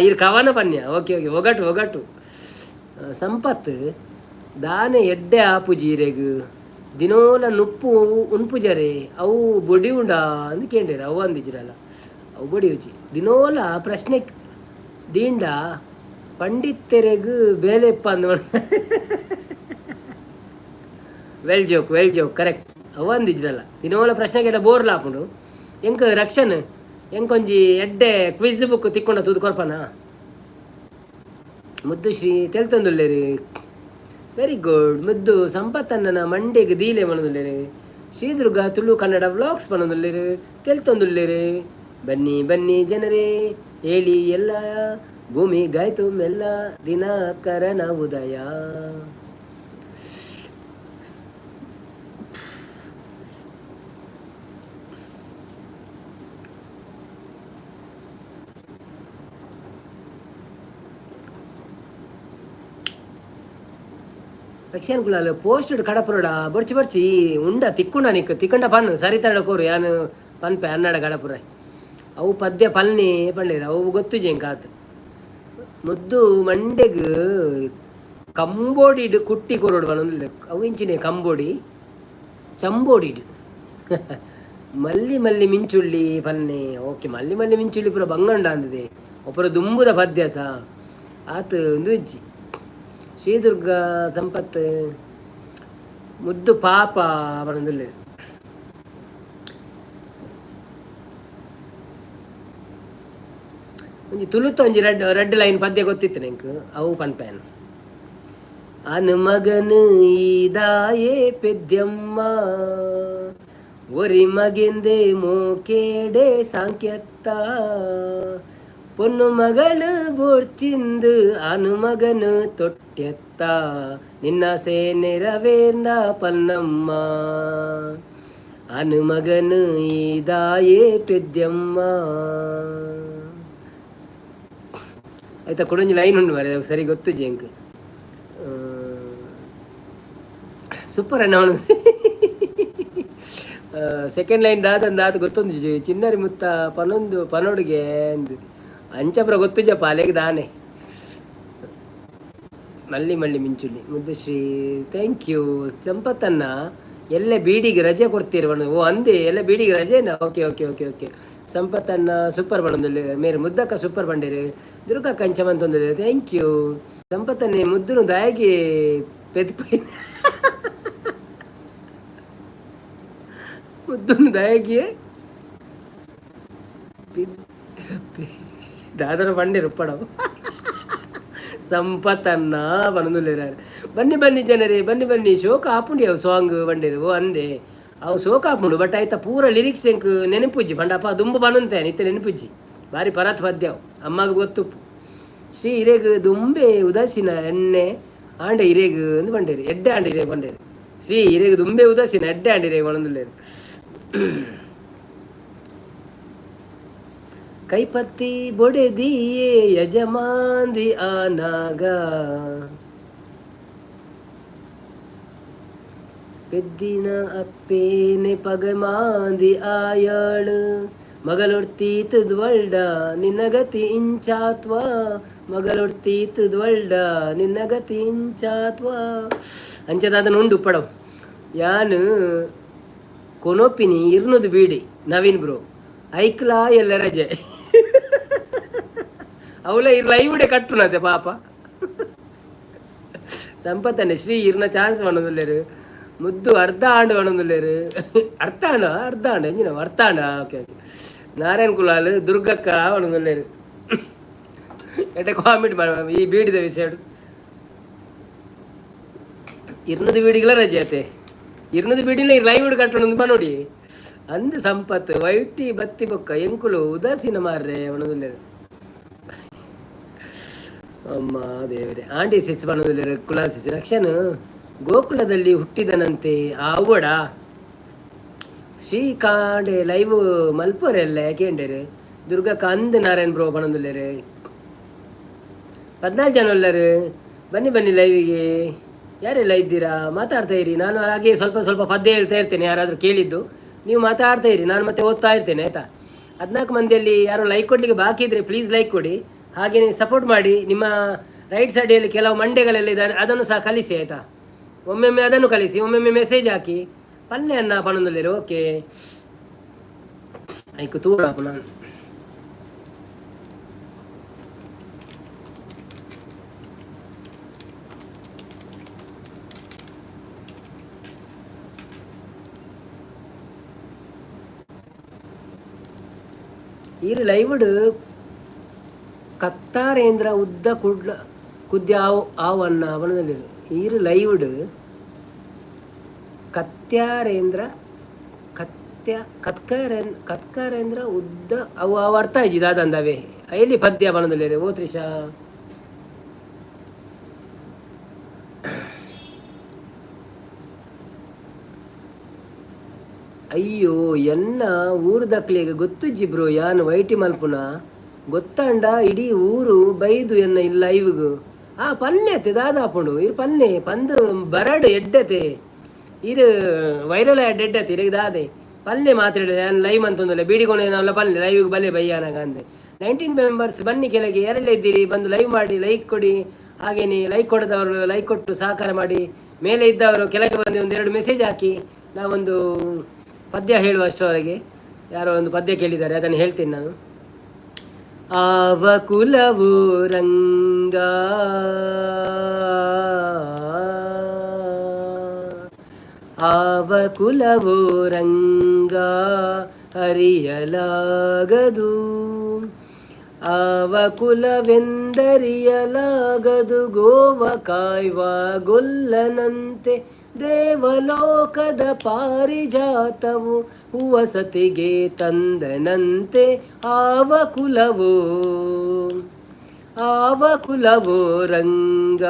ಇರು ಕವನ ಪನ್ಯ ಓಕೆ ಒಗಟು ಸಂಪತ್ ದಾನೆ ಎಡ್ಡೆ ಆಪುಜೀರೆಗು ದಿನೋಲ ನುಪ್ಪು ಉನ್ಪುಜರೆ ಅವು ಬೊಡಿ ಉಂಡ ಅಂದು ಕೇಂಡೇರು ಅವು ಅಂದಿಜಿರಲ್ಲ ಅವು ಬೊಡಿ ಉಜಿ ದಿನೋಲ ಪ್ರಶ್ನೆ ದೀಂಡ ಪಂಡಿತೆರೆಗು ಬೇಲೆಪ್ಪ ಅಂದು ವೆಲ್ ಜೋಕ್ ಕರೆಕ್ಟ್ ಅವು ಅಂದಿಜ್ರಲ್ಲ ದಿನೋಲ ಪ್ರಶ್ನೆಗೆ ಬೋರ್ಲ ಹಾಕೊಂಡು ಎಂಕ್ ರಕ್ಷನ್ ಎಂಕೊಂಜಿ ಎಡ್ಡೆ ಕ್ವಿಜ್ ಬುಕ್ ತಿಕ್ಕೊಂಡ ತೂದು ಕೊರ್ಪನ ಮುದ್ದು ಶ್ರೀ ತೆಲ್ತೊಂದುಲ್ಲೇರಿ ವೆರಿ ಗುಡ್ ಮುದ್ದು ಸಂಪತ್ತನ್ನ ಮಂಡೆಗೆ ದೀಲೆ ಮನದುಲ್ಲೇರಿ ಶ್ರೀದುರ್ಗ ತುಳು ಕನ್ನಡ ವ್ಲಾಗ್ಸ್ ಪಣದುಲ್ಲೇರು ತೆಲ್ತೊಂದುಲ್ಲೇರು. ಬನ್ನಿ ಜನರೇ ಹೇಳಿ ಎಲ್ಲ ಭೂಮಿ ಗಾಯ್ತು ಮೆಲ್ಲ ದಿನಕರನ ಉದಯ. ರಕ್ಷನ್ ಕುಲಾಲ್ ಪೋಸ್ಟೆಡ್ ಕಡಪುರಡ ಬರ್ಚಿ ಉಂಡ ತಿಕ್ಕುಂಡ ನಿಕ್ಕು ತಿಕ್ಕಂಡ ಪನ್ ಸರಿತಾಡ ಕೋರು ಯಾನು ಪನ್ಪೆ ಅನ್ನಡ ಕಡಪುರ ಅವು ಪದ್ಯ ಪಲ್ನಿ ಪಂಡೇರು ಅವು ಗೊತ್ತು ಜೇಂಕಾತ್ ಮುದ್ದು ಮಂಡೆಗ್ ಕಂಬೋಡಿಡು ಕುಟ್ಟಿ ಕೊರೋಡು ಬನ್ನೊಂದಿಲ್ಲ ಅವು ಇಂಚಿನ ಕಂಬೋಡಿ ಚಂಬೋಡಿಡು ಮಲ್ಲಿ ಮಿಂಚುಳ್ಳಿ ಪಲ್ನೆ ಓಕೆ ಮಲ್ಲಿ ಮಿಂಚುಳ್ಳಿ ಪೂರ ಬಂಗಂಡ ಅಂದಿದೆ ಒಬ್ಬರ ದುಂಬುದ ಪದ್ಯತ ಆತ ಒಂದು ಇಜ್ಜಿ ಶ್ರೀದುರ್ಗ ಸಂಪತ್ ಮುದ್ದು ಪಾಪ ಬನ್ನೊಂದಿಲ್ಲ ಒಂಜಿ ತುಳುತ ಒಂಜಿ ರೆಡ್ ರೆಡ್ ಲೈನ್ ಪದ್ಯ ಗೊತ್ತಿತ್ತು ನಂಗೆ ಅವು ಪನ್ಪೇನು. ಅನುಮಗನು ಈದಾಯೇ ಪೆದ್ಯಮ್ಮ ಒರಿ ಮಗೆಂದೆ ಮೋಕೇಡೆ ಸಾಂಕ್ಯತ್ತ பொண்ணு மகளு போர்ச்சிந்து அனுமகனு தொட்டெத்தா நின்னாசே நிறவேண்டா பன்னಮ್ಮ ಅನುಮಗನು ಈದಾಯೇ ಪೆದ್ಯಮ್ಮ. ಆಯ್ತಾ ಕೊಡೊಂಜಿ ಲೈನ್ ಉಂಡು ಮಾರೆ ಸರಿ ಗೊತ್ತು ಜೇಂಕ್ ಸೂಪರ್ ಅಣ್ಣ ಅವನು. ಸೆಕೆಂಡ್ ಲೈನ್ ದಾದ ಗೊತ್ತೊಂದು ಚಿನ್ನರಿ ಮುತ್ತ ಪನೊಂದು ಪನೊಡುಗೆ ಅಂದು ಅಂಚಪ್ರ ಗೊತ್ತು ಜಪ್ಪ ಅಲೆಗೆ ದಾನೆ ಮಳ್ಳಿ ಮಳ್ಳಿ ಮಿಂಚುಳ್ಳಿ ಮುದ್ದುಶ್ರೀ ಥ್ಯಾಂಕ್ ಯು. ಸಂಪತ್ತನ್ನ ಎಲ್ಲ ಬೀಡಿಗೆ ರಜೆ ಕೊಡ್ತೀರಿ ಬಣ್ಣ. ಓ ಅಂದೆ ಎಲ್ಲ ಬೀಡಿಗೆ ರಜೆನಾ? Okay okay okay okay. ಸಂಪತ್ತನ್ನ ಸೂಪರ್ ಬಣ್ಣದಲ್ಲಿ ಮೇರೆ ಮುದ್ದಕ್ಕ ಸೂಪರ್ ಬಂಡೇರಿ ದುರ್ಗ ಕಂಚಮಂತೊಂದಿದೆ ಥ್ಯಾಂಕ್ ಯು. ಸಂಪತ್ತನ್ನೇ ಮುದ್ದುನು ದಯಾಗಿ ಪೆದ್ಪೈ ಮುದ್ದುನು ದಯಾಗಿ ದಾದರ ಬಂಡೇರು ಪಡವು ಸಂಪತ್ತನ್ನ ಬಣ್ಣದುಲ್ಲೇರಾರು. ಬನ್ನಿ ಬನ್ನಿ ಜನರೇ ಬನ್ನಿ ಬನ್ನಿ ಶೋಕ ಆಪುಂಡಿ ಅವು ಸಾಂಗ್ ಬಂಡೇರು. ಓ ಅಂದೆ ಅವು ಶೋಕ ಆಪುಂಡು ಬಟ್ ಆಯ್ತಾ ಪೂರ ಲಿರಿಕ್ಸ್ ಎಂಕ್ ನೆನಪುಜ್ಜಿ ಬಂಡಪ್ಪ ದುಂಬು ಬಣ್ಣಂತೆ ನಿತ್ಯ ನೆನಪುಜ್ಜಿ ಭಾರಿ ಪರಾತ್ ಪದ್ಯ ಅಮ್ಮಗೆ ಗೊತ್ತುಪ್ಪು. ಶ್ರೀ ಹಿರೇಗ್ ದುಂಬೆ ಉದಾಸೀನ ಎಣ್ಣೆ ಆಂಡೆ ಹಿರೇಗ್ ಅಂದು ಬಂಡೇರಿ ಎಡ್ಡೆ ಆಂಡೆ ಹಿರೇಗ್ ಬಂಡೇರಿ. ಶ್ರೀ ಹಿರೇಗ್ ದುಂಬೆ ಉದಾಸೀನ ಎಡ್ಡೆ ಆಂಡೆ ಹಿರೇಗ್ ಬಣ್ಣದುಲ್ಲೇರು. ಕೈಪತ್ತಿ ಬೊಡೆದಿಯೇ ಯಜಮಾಂದಿ ಆನಾಗ ಪೆದ್ದಿನ ಅಪ್ಪೇನೆ ಪಗಮಾಂದಿ ಆಯಾಳು ಮಗಳೊಡ್ತೀತದ್ವಲ್ಡ ನಿನ್ನಗತಿ ಇಂಚಾತ್ವ ಮಗಳೊಡ್ತೀತದ್ವಲ್ಡ ನಿನ್ನಗತಿ ಇಂಚಾತ್ವ ಅಂಚದಾದ ಉಂಡು ಪಡವು ಯಾನು ಕೊನೋಪಿನಿ ಇರ್ನುದು ಬೀಡಿ ನವೀನ್ ಬ್ರೋ ಐಕ್ಲಾ ಎಲ್ಲ ರಜೆ ಅವಳ ಲೈವ್ಡೆ ಕಟ್ಟುನದೆ ಪಾಪ. ಸಂಪತ್ತನೆ ಶ್ರೀ ಇರ್ನ ಚಾನ್ಸ್ ಬಣ್ಣದುಲ್ಲೇರು ಮುದ್ದು ಅರ್ಧ ಆಂಡು ಬಣ್ಣದುಲ್ಲೇರು ಅರ್ಧ ಆಂಡು ಎಂಜಿನ ಅರ್ಧ ಆಂಡ ಓಕೆ ಓಕೆ. ನಾರಾಯಣ್ ಕುಲಾಲ್ ದುರ್ಗಕ್ಕ ಬಣ್ಣದುಲ್ಲೇರು ಎಟ್ಟೆ ಕಾಮಿಡಿ ಮಾಡ ಈ ಬೀಡಿದ ವಿಷಯ ಇರ್ನದು ಬೀಡಿಗೆಲ್ಲ ರಜೆ ಆತೆ ಇರ್ನದು ಬೀಡಿಲ್ಲ ಲೈವ್ ಕಟ್ಟೋಣ ನೋಡಿ ಅಂದು ಸಂಪತ್ತು ವೈಟಿ ಬತ್ತಿ ಬೊಕ್ಕ ಎಂಕುಲು ಉದಾಸೀನ ಮಾರ್ರೆ ಬಣ್ಣದುಲ್ಲೇರು. ಅಮ್ಮ ದೇವರೇ ಆಂಟಿ ಸಿಸ್ ಬಣ್ಣದುಲ್ಲೇರು ಕುಲಾಲ್ ಸಿಸ್ ರಕ್ಷನ್ ಗೋಕುಲದಲ್ಲಿ ಹುಟ್ಟಿದನಂತೆ ಅವಡ ಶ್ರೀಕಾಂಡೆ ಲೈವ್ ಮಲ್ಪೋರೆಲ್ಲ ಯಾಕೆಂಡೇರು ದುರ್ಗಕ್ಕ ಅಂದ್ ನಾರಾಯಣ್ ಬ್ರೋ ಬಣ್ಣದುಲ್ಲೇರು 14 ಜನ ಎಲ್ಲರು ಬನ್ನಿ ಬನ್ನಿ ಲೈವಿಗೆ ಯಾರೆಲ್ಲ ಇದ್ದೀರಾ ಮಾತಾಡ್ತಾ ಇರಿ. ನಾನು ಹಾಗೆ ಸ್ವಲ್ಪ ಸ್ವಲ್ಪ ಪದ್ಯ ಹೇಳ್ತಾ ಇರ್ತೇನೆ ಯಾರಾದರೂ ಕೇಳಿದ್ದು ನೀವು ಮಾತಾಡ್ತಾ ಇರಿ ನಾನು ಮತ್ತೆ ಓದ್ತಾ ಇರ್ತೇನೆ ಆಯಿತಾ. 14 ಮಂದಿಯಲ್ಲಿ ಯಾರೋ ಲೈಕ್ ಕೊಡಲಿಕ್ಕೆ ಬಾಕಿ ಇದ್ದರೆ ಪ್ಲೀಸ್ ಲೈಕ್ ಕೊಡಿ ಹಾಗೆಯೇ ಸಪೋರ್ಟ್ ಮಾಡಿ. ನಿಮ್ಮ ರೈಟ್ ಸೈಡಲ್ಲಿ ಕೆಲವು ಮಂಡೆಗಳೆಲ್ಲ ಇದೆ ಅದನ್ನು ಸಹ ಕಲಿಸಿ ಆಯಿತಾ. ಒಮ್ಮೊಮ್ಮೆ ಅದನ್ನು ಕಲಿಸಿ ಒಮ್ಮೊಮ್ಮೆ ಮೆಸೇಜ್ ಹಾಕಿ ಪಲ್ಲೆ ಅನ್ನ ಪಣದಲ್ಲಿರು ಓಕೆ ಆಯ್ತು ತೂರಪ್ಪ ನಾನು ಈರು ಲೈವ್ಡ್ ಕತ್ತಾರೇಂದ್ರ ಉದ್ದ ಕುದ್ಯ ಆವನ್ನ ಅವನಲ್ಲಿರು ಈರು ಲೈವ್ಡ್ ಕತ್ಯಾರೇಂದ್ರ ಕತ್ಕಾರೇಂದ್ರ ಉದ್ದ ಅವು ಅರ್ಥ ಆಯ್ತು ದಾದಂದವೇ ಎಲ್ಲಿ ಪದ್ಯ ಬಣದಲ್ಲಿ ಓ ತ್ರಿಷಾ ಅಯ್ಯೋ ಎನ್ನ ಊರು ದಕ್ಲಿಗೆ ಗೊತ್ತುಜ್ಜಿ ಬ್ರೋ ಯಾನು ವೈಟಿ ಮಲ್ಪುನ ಗೊತ್ತಂಡ ಇಡೀ ಊರು ಬೈದು ಎನ್ನ ಇಲ್ಲ ಲೈವ್ಗು ಆ ಪಲ್ಯತೆ ದಾದಾಪುಂಡು ಇರು ಪಲ್ಲೆ ಪಂದು ಬರಡು ಎಡ್ಡತೆ ಇರು ವೈರಲ್ ಆ್ಯಡ್ ಎಡ್ಡತೆ ಇರಗೆ ದಾದೆ ಪಲ್ಲೆ ಮಾತಾಡ ನಾನು ಲೈವ್ ಅಂತಂದಲ್ಲ ಬೀಡಿಗೊಂಡೇನಲ್ಲ ಪಲ್ಲೆ ಲೈವ್ಗೆ ಬಲ್ಲೆ ಬಯ್ಯಾನಾಗ ಅಂದೆ 19 ಮೆಂಬರ್ಸ್ ಬನ್ನಿ ಕೆಳಗೆ ಯಾರೆಲ್ಲ ಇದ್ದೀರಿ ಬಂದು ಲೈವ್ ಮಾಡಿ ಲೈಕ್ ಕೊಡಿ ಹಾಗೇನೆ ಲೈಕ್ ಕೊಡದವರು ಲೈಕ್ ಕೊಟ್ಟು ಸಹಕಾರ ಮಾಡಿ ಮೇಲೆ ಇದ್ದವರು ಕೆಳಗೆ ಬಂದು ಒಂದೆರಡು ಮೆಸೇಜ್ ಹಾಕಿ ನಾವೊಂದು ಪದ್ಯ ಹೇಳುವಷ್ಟರವರೆಗೆ ಯಾರೋ ಒಂದು ಪದ್ಯ ಕೇಳಿದ್ದಾರೆ ಅದನ್ನು ಹೇಳ್ತೀನಿ ನಾನು. ಆವ ಕುಲವು ರಂಗ ಆವ ಕುಲವು ರಂಗ ಅರಿಯಲಾಗದು ಆವ ಕುಲವೆಂದರಿಯಲಾಗದು ಗೋವ ಕಾಯ್ವ ಗೊಲ್ಲನಂತೆ ದೇವಲೋಕದ ಪಾರಿಜಾತವು ಹುವಸತಿಗೆ ತಂದನಂತೆ ಆವ ಕುಲವೋ ರಂಗ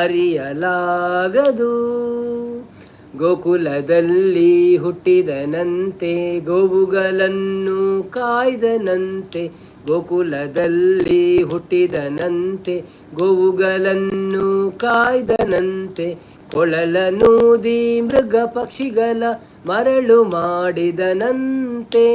ಅರಿಯಲಾಗದು. ಗೋಕುಲದಲ್ಲಿ ಹುಟ್ಟಿದನಂತೆ ಗೋವುಗಳನ್ನು ಕಾಯ್ದನಂತೆ, ಗೋಕುಲದಲ್ಲಿ ಹುಟ್ಟಿದನಂತೆ ಗೋವುಗಳನ್ನು ಕಾಯ್ದನಂತೆ, ಕೊಳಲನೂದಿ ಮೃಗ ಪಕ್ಷಿಗಳ ಮರಳು ಮಾಡಿದನಂತೆ,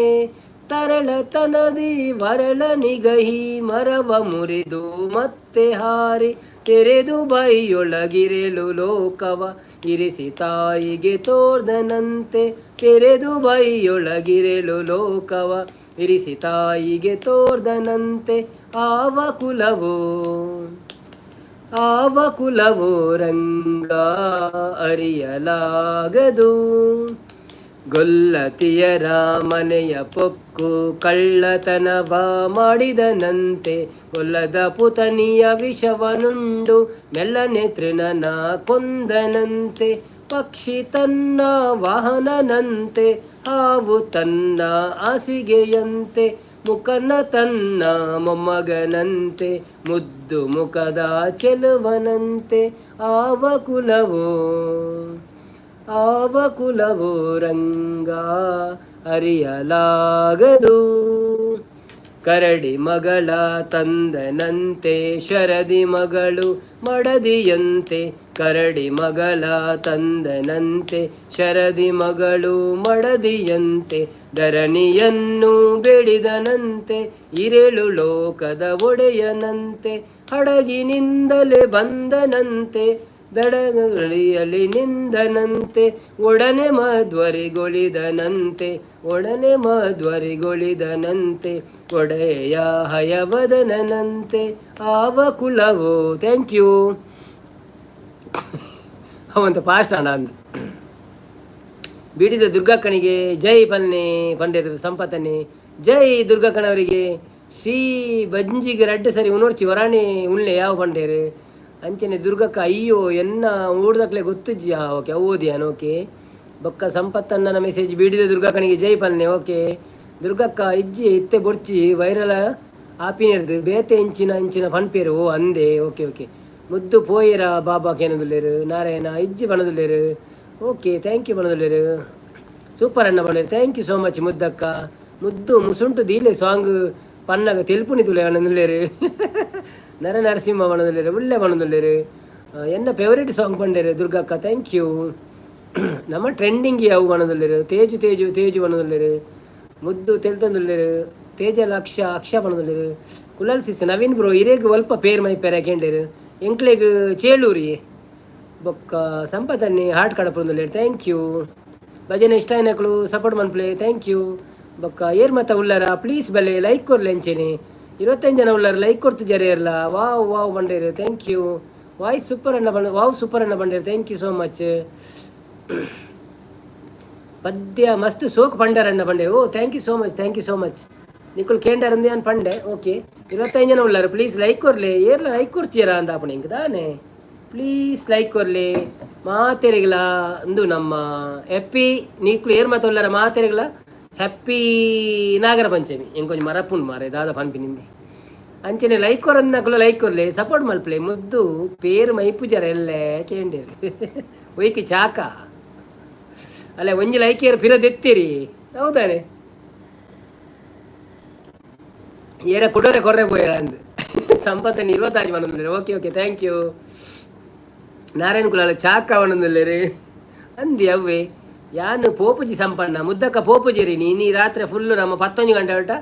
ತರಳತನದಿ ವರಳ ನಿಗಹಿ ಮರವ ಮುರಿದು ಮತ್ತೆ ಹಾರಿ ತೆರೆದು ಬೈಯೊಳಗಿರೆಲು ಲೋಕವ ಇರಿಸಿ ತಾಯಿಗೆ ತೋರ್ದನಂತೆ, ತೆರೆದು ಬೈಯೊಳಗಿರೆಲು ಲೋಕವ ಇರಿಸಿ ತಾಯಿಗೆ ತೋರ್ದನಂತೆ. ಆವ ಕುಲವೋ ರಂಗ ಅರಿಯಲಾಗದು. ಗೊಲ್ಲತಿಯರ ಮನೆಯ ಪೊಕ್ಕು ಕಳ್ಳತನವ ಮಾಡಿದನಂತೆ, ಕೊಲ್ಲದ ಪುತನಿಯ ವಿಷವನುಂಡು ಮೆಲ್ಲನೆ ತೃಣನ ಕೊಂದನಂತೆ, ಪಕ್ಷಿ ತನ್ನ ವಾಹನನಂತೆ ಹಾವು ತನ್ನ ಹಾಸಿಗೆಯಂತೆ, ಮುಖನ ತನ್ನ ಮೊಮ್ಮಗನಂತೆ ಮುದ್ದು ಮುಖದ ಚೆಲುವನಂತೆ. ಆವ ಕುಲವೋ ರಂಗ ಅರಿಯಲಾಗದು. ಕರಡಿ ಮಗಳ ತಂದನಂತೆ ಶರದಿ ಮಗಳು ಮಡದಿಯಂತೆ, ಕರಡಿ ಮಗಳ ತಂದನಂತೆ ಶರದಿ ಮಗಳು ಮಡದಿಯಂತೆ, ಧರಣಿಯನ್ನು ಬೇಡಿದನಂತೆ ಇರೇಳು ಲೋಕದ ಒಡೆಯನಂತೆ, ಹಡಗಿನಿಂದಲೇ ಬಂದನಂತೆ ದಡಗಳಿಯಲ್ಲಿ ನಿಂದನಂತೆ, ಒಡನೆ ಮಧ್ವರಿಗೊಳಿದನಂತೆ ಒಡೆಯ ಹಯವದನಂತೆ. ಆವ ಕುಲವೋ ಥ್ಯಾಂಕ್ ಯು ಅವಂತ ಪಾಸ್ಟ್ ಅಣ್ಣ ಅಂದ. ಬಿಡಿದ ದುರ್ಗಕ್ಕನಿಗೆ ಜೈ ಪಂಡಿತ ಸಂಪತ್ತನೆ, ಜೈ ದುರ್ಗಕ್ಕನವರಿಗೆ. ಶ್ರೀ ಬಂಜಿಗೆ ರಡ್ಡು ಸರಿ ಉನೋಡ್ಚಿ ವರಾಣಿ ಉಳ್ಳೆ ಯಾವ ಪಂಡೇರು ಅಂಚನೆ ದುರ್ಗಕ್ಕ ಅಯ್ಯೋ ಎನ್ನ ಊಡ್ದಕ್ಲೆ ಗೊತ್ತುಜ್ಜಿ ಓಕೆ ಓದಿಯಾನ ಓಕೆ. ಬೊಕ್ಕ ಸಂಪತ್ತನ್ನ ಮೆಸೇಜ್ ಬಿಡಿದ ದುರ್ಗಕ್ಕನಿಗೆ ಜೈ ಪನ್ನೆ ಓಕೆ. ದುರ್ಗಕ್ಕ ಇಜ್ಜಿ ಇತ್ತೆ ಬೊಡ್ಚಿ ವೈರಲ್ ಆಪಿನಿರ್ದು ಬೇತೆ ಇಂಚಿನ ಪನ್ಪೇರು ಓ ಅಂದೆ ಓಕೆ ಓಕೆ. ಮುದ್ದು ಪೋಯಿರ ಬಾಬಾ ಕೇನದುಲ್ಲೇರು ನಾರಾಯಣ ಇಜ್ಜಿ ಬಣದುಲ್ಲೇರು ಓಕೆ ಥ್ಯಾಂಕ್ ಯು ಬಣದುಲ್ಲೇರು ಸೂಪರ್ ಅಣ್ಣ ಬಣೇರು ಥ್ಯಾಂಕ್ ಯು ಸೋ ಮಚ್. ಮುದ್ದಕ್ಕ ಮುದ್ದು ಮುಸುಂಟು ದೀಲೆ ಸಾಂಗ್ ಪನ್ನಗ ತೆಲುಪುನಿ ತುಲೆ ಬಣದುಲ್ಲೇರು ನರ ನರಸಿಂಹ ಬಣದುಲ್ಲೇರು ಒಳ್ಳೆ ಬಣದುಲ್ಲೇರು ಎನ್ನ ಫೇವರೇಟ್ ಸಾಂಗ್ ಪಂಡೇರು ದುರ್ಗಕ್ಕ ಥ್ಯಾಂಕ್ ಯು. ನಮ್ಮ ಟ್ರೆಂಡಿಂಗ್ ಯಾವ ಬಣದುಲ್ಲೇರು ತೇಜು ಬಣದುಲ್ಲೇರು ಮುದ್ದು ತೆಲ್ತಂದುಲ್ಲೇರು ತೇಜಲ್ ಅಕ್ಷ ಬಣದುಲ್ಲೇರು ಕುಲಾಲ್ ಸಿಸ್ ನವೀನ್ ಬ್ರೋ ಇರೇಗ ಒಲ್ಪ ಪೇರ್ ಮೈ ಪೇರ ಕೇಂಡೇರು ಎಂಕ್ಲೆಗ್ ಚೇಳೂರಿ ಬೊಕ್ಕ ಸಂಪತ್ತನ್ನಿ ಹಾರ್ಟ್ ಕಡಪುಂದುಲ್ಲೇರು ಥ್ಯಾಂಕ್ ಯು. ಭಜನೆ ಇಷ್ಟ ಏನಕ್ಕಳು ಸಪೋರ್ಟ್ ಮನ್ಪ್ಲೆ ಥ್ಯಾಂಕ್ ಯು. ಬೊಕ್ಕ ಏರ್ ಮತ್ತ ಉಳ್ಳಾರ ಪ್ಲೀಸ್ ಬಲ್ಲೆ ಲೈಕ್ ಕೊರ್ಲೆ ಎಂಚೇನೆ 25 ಜನ ಉಳ್ಳಾರ ಲೈಕ್ ಕೊಡ್ತು ಜರೆ ಇರಲ್ಲ. ವಾವ್ ಬಂಡೇರು ಥ್ಯಾಂಕ್ ಯು. ವಾಯ್ಸ್ ಸೂಪರ್ ಅಣ್ಣ ಬಂಡೇರು ಥ್ಯಾಂಕ್ ಯು ಸೋ ಮಚ್. ಪದ್ಯ ಮಸ್ತ್ ಸೋಕ್ ಪಂಡಾರಣ್ಣ ಪಂಡೆ ಓ ಥ್ಯಾಂಕ್ ಯು ಸೋ ಮಚ್. ನಿಕ್ಕುಲ್ ಕೇಂಡರ್ ಅಂದೆ ನಾನು ಪಂಡೆ ಓಕೆ. 25 ಜನ ಉಳ್ಳಾರ ಪ್ಲೀಸ್ ಲೈಕ್ ಕೊರ್ಲೆ ಏರ್ಲ ಲೈಕ್ ಕೊಡ್ತೀರಾ ಅಂತ ಅಪ್ಪಣ ಹಿಂಗೆ ತಾನೆ ಪ್ಲೀಸ್ ಲೈಕ್ ಕೊರ್ಲೆ. ಮಾತೆರೆಗಳ ಅಂದು ನಮ್ಮ ಹ್ಯಾಪಿ ನೀಕ್ಲು ಏರ್ ಮಾತು ಉಳ್ಳಾರ ಮಾತೆರೆಗಳ ಹ್ಯಾಪಿ ನಾಗರ ಪಂಚಮಿ ಹೆಂಗೆ ಕೊಂಚ ಮರಪುಂಡು ಮಾರೆ ದಾದ ಪನ್ಪಿನಿಂದೆ ಅಂಚನೆ ಲೈಕ್ ಕೊರನ್ನಕುಲ ಲೈಕ್ ಕೊರ್ಲೆ ಸಪೋರ್ಟ್ ಮಲ್ಪ್ಲೆ ಮುದ್ದು ಪೇರು ಮೈಪು ಜರ ಎಲ್ಲೇ ಕೇಂಡೇರು ಒಯ್ಕೆ ಚಾಕ ಅಲ್ಲ ಒಂಜಿ ಲೈಕೇರು ಪಿರದೆತ್ತೀರಿ ಹೌದಾನೆ ಏರ ಕೊಡೋರೆ ಕೊರ್ರೆ ಪೋಯರ ಅಂದು ಸಂಪತ್ತನ್ನು 26 ಮನೊಂದಿಲ್ಲ ಓಕೆ ಥ್ಯಾಂಕ್ ಯು. ನಾರಾಯಣ ಕುಲಾಲ ಚಾಕ ಅವನೊಂದಿಲ್ಲರಿ ಅಂದಿ ಅವ್ವೆ ಯಾನು ಪೋಪುಜಿ ಸಂಪನ್ನ ಮುದ್ದಕ್ಕ ಪೋಪುಜಿ ರೀ ನೀ ರಾತ್ರಿ ಫುಲ್ಲು ನಮ್ಮ 11 ಗಂಟೆ ಹೊರಟ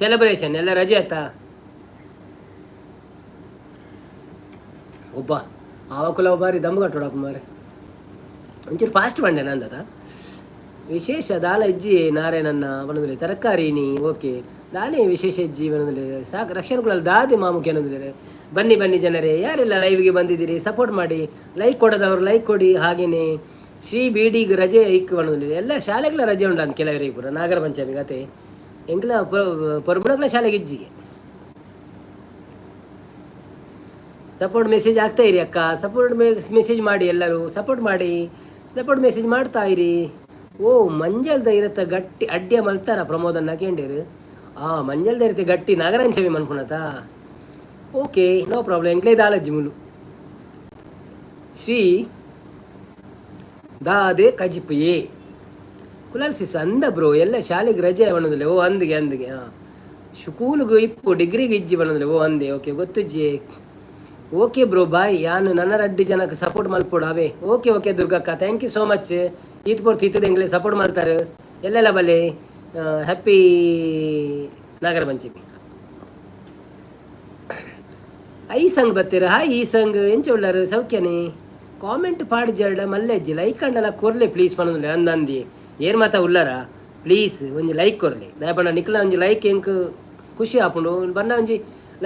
ಸೆಲೆಬ್ರೇಷನ್ ಎಲ್ಲ ರಜೆ ಆಯ್ತಾ ಒಬ್ಬ ಆವಕುಲ ಬಾರಿ ದಮ್ ಕಟ್ಟೋಡಪ್ಪ ಮಾರೆ ಒಂಚೂರು ಫಾಸ್ಟ್ ಬಂಡೆ ನಂದದ ವಿಶೇಷ ದಾಲ ಇಜ್ಜಿ ನಾರಾಯಣನ್ನ ಬಣ್ಣದಲ್ಲಿ ತರಕಾರಿ ನೀ ಓಕೆ ದಾನೆ ವಿಶೇಷ ಇಜ್ಜಿ ಬಣ್ಣದಲ್ಲಿ ಸಾಕು ರಕ್ಷಣೆಗಳಲ್ಲಿ ದಾದೆ ಮಾಮುಖಿ ಅನ್ನೋದಿದ್ದಾರೆ. ಬನ್ನಿ ಜನರೇ ಯಾರೆಲ್ಲ ಲೈವ್ಗೆ ಬಂದಿದ್ದೀರಿ ಸಪೋರ್ಟ್ ಮಾಡಿ. ಲೈಕ್ ಕೊಡೋದವ್ರು ಲೈಕ್ ಕೊಡಿ. ಹಾಗೆಯೇ ಶ್ರೀ ಬೀಡಿಗೆ ರಜೆ ಐಕ್ ಬಣ್ಣದಲ್ಲಿ ಎಲ್ಲ ಶಾಲೆಗಳ ರಜೆ ಉಂಟು ಅಂತ ಕೆಲವರಿಗೆ ಪೂರ ನಾಗರ ಪಂಚಮಿ ಕತೆ ಎಂಕ್ಲ ಪೊರ್ಬುಣಗಳ ಶಾಲೆಗೆ ಇಜ್ಜಿಗೆ ಸಪೋರ್ಟ್ ಮೆಸೇಜ್ ಆಗ್ತಾ ಇರಿ ಅಕ್ಕ, ಸಪೋರ್ಟ್ ಮೆಸೇಜ್ ಮಾಡಿ, ಎಲ್ಲರೂ ಸಪೋರ್ಟ್ ಮಾಡಿ, ಸಪೋರ್ಟ್ ಮೆಸೇಜ್ ಮಾಡ್ತಾ ಇರಿ. ಓ ಮಂಜಲ್ದ ಇರತ್ತ ಗಟ್ಟಿ ಅಡ್ಡಿಯ ಮಲ್ತಾರ ಪ್ರಮೋದನ್ನ ಕೇಂಡಿರು. ಮಂಜಲ್ದ ಇರುತ್ತೆ ಗಟ್ಟಿ ನಾಗರಂಚಮಿ ಮನ್ಪುಣತ. ಓಕೆ ನೋ ಪ್ರಾಬ್ಲಮ್, ಎಂಕ್ಲೇ ದಾಲಜ್ಜಿ ಮುಲು ಶ್ರೀ ದಾದೆ ಕಜಿಪಯೇ ಕುಲಾಲ್ಸಿಸ್ ಅಂದ ಬ್ರೋ. ಎಲ್ಲ ಶಾಲೆಗೆ ರಜೆ ಬಣ್ಣದಲ್ಲಿ ಓ ಅಂದಿಗೆ ಹಾಂ ಸ್ಕೂಲ್ಗೆ ಇಪ್ಪು ಡಿಗ್ರಿಗೆ ಇಜ್ಜಿ ಬಣ್ಣದಲ್ಲಿ ಓ ಅಂದೆ. ಓಕೆ ಗೊತ್ತುಜ್ಜಿ. Okay bro bye. ಯಾನು ನನ್ನ ರಡ್ಡಿ ಜನಕ್ಕೆ ಸಪೋರ್ಟ್ ಮಲ್ಪೋಡು ಅವೇ. ಓಕೆ ಓಕೆ ದುರ್ಗಕ್ಕ, ಥ್ಯಾಂಕ್ ಯು ಸೋ ಮಚ್. ಈತ್ ಪೋರ್ತು ಈತದ ಎಂಗ್ಲೇ ಸಪೋರ್ಟ್ ಮಾಡ್ತಾರೆ ಎಲ್ಲೆಲ್ಲ ಬಲೆ. ಹ್ಯಾಪಿ ನಾಗರ ಪಂಚಮಿ. ಐ ಸಂಗ್ ಬತ್ತೀರ. ಹಾಯ್ ಈ ಸಂಗ್ ಎಂಚ ಉಳ್ಳಾರು ಸೌಖ್ಯನೇ. ಕಾಮೆಂಟ್ ಪಾಡಿ ಜರ್ಡ ಮಲ್ಲೆಜ್ಜಿ ಲೈಕ್ ಕಂಡಲ್ಲ ಕೊರ್ಲೆ ಪ್ಲೀಸ್ ಪಣ್ಣು ಅಂದಿ ಏರ್ ಮಾತಾ ಉಳ್ಳಾರ ಪ್ಲೀಸ್ ಒಂಜಿ ಲೈಕ್ ಕೊರ್ಲಿ ದಯಪಂಡ ನಿಕ್ಲ ಒಂಜಿ ಲೈಕ್ ಎಂಕ್ ಖುಷಿ ಆಪುಂಡು ಬಣ್ಣ ಒಂಜಿ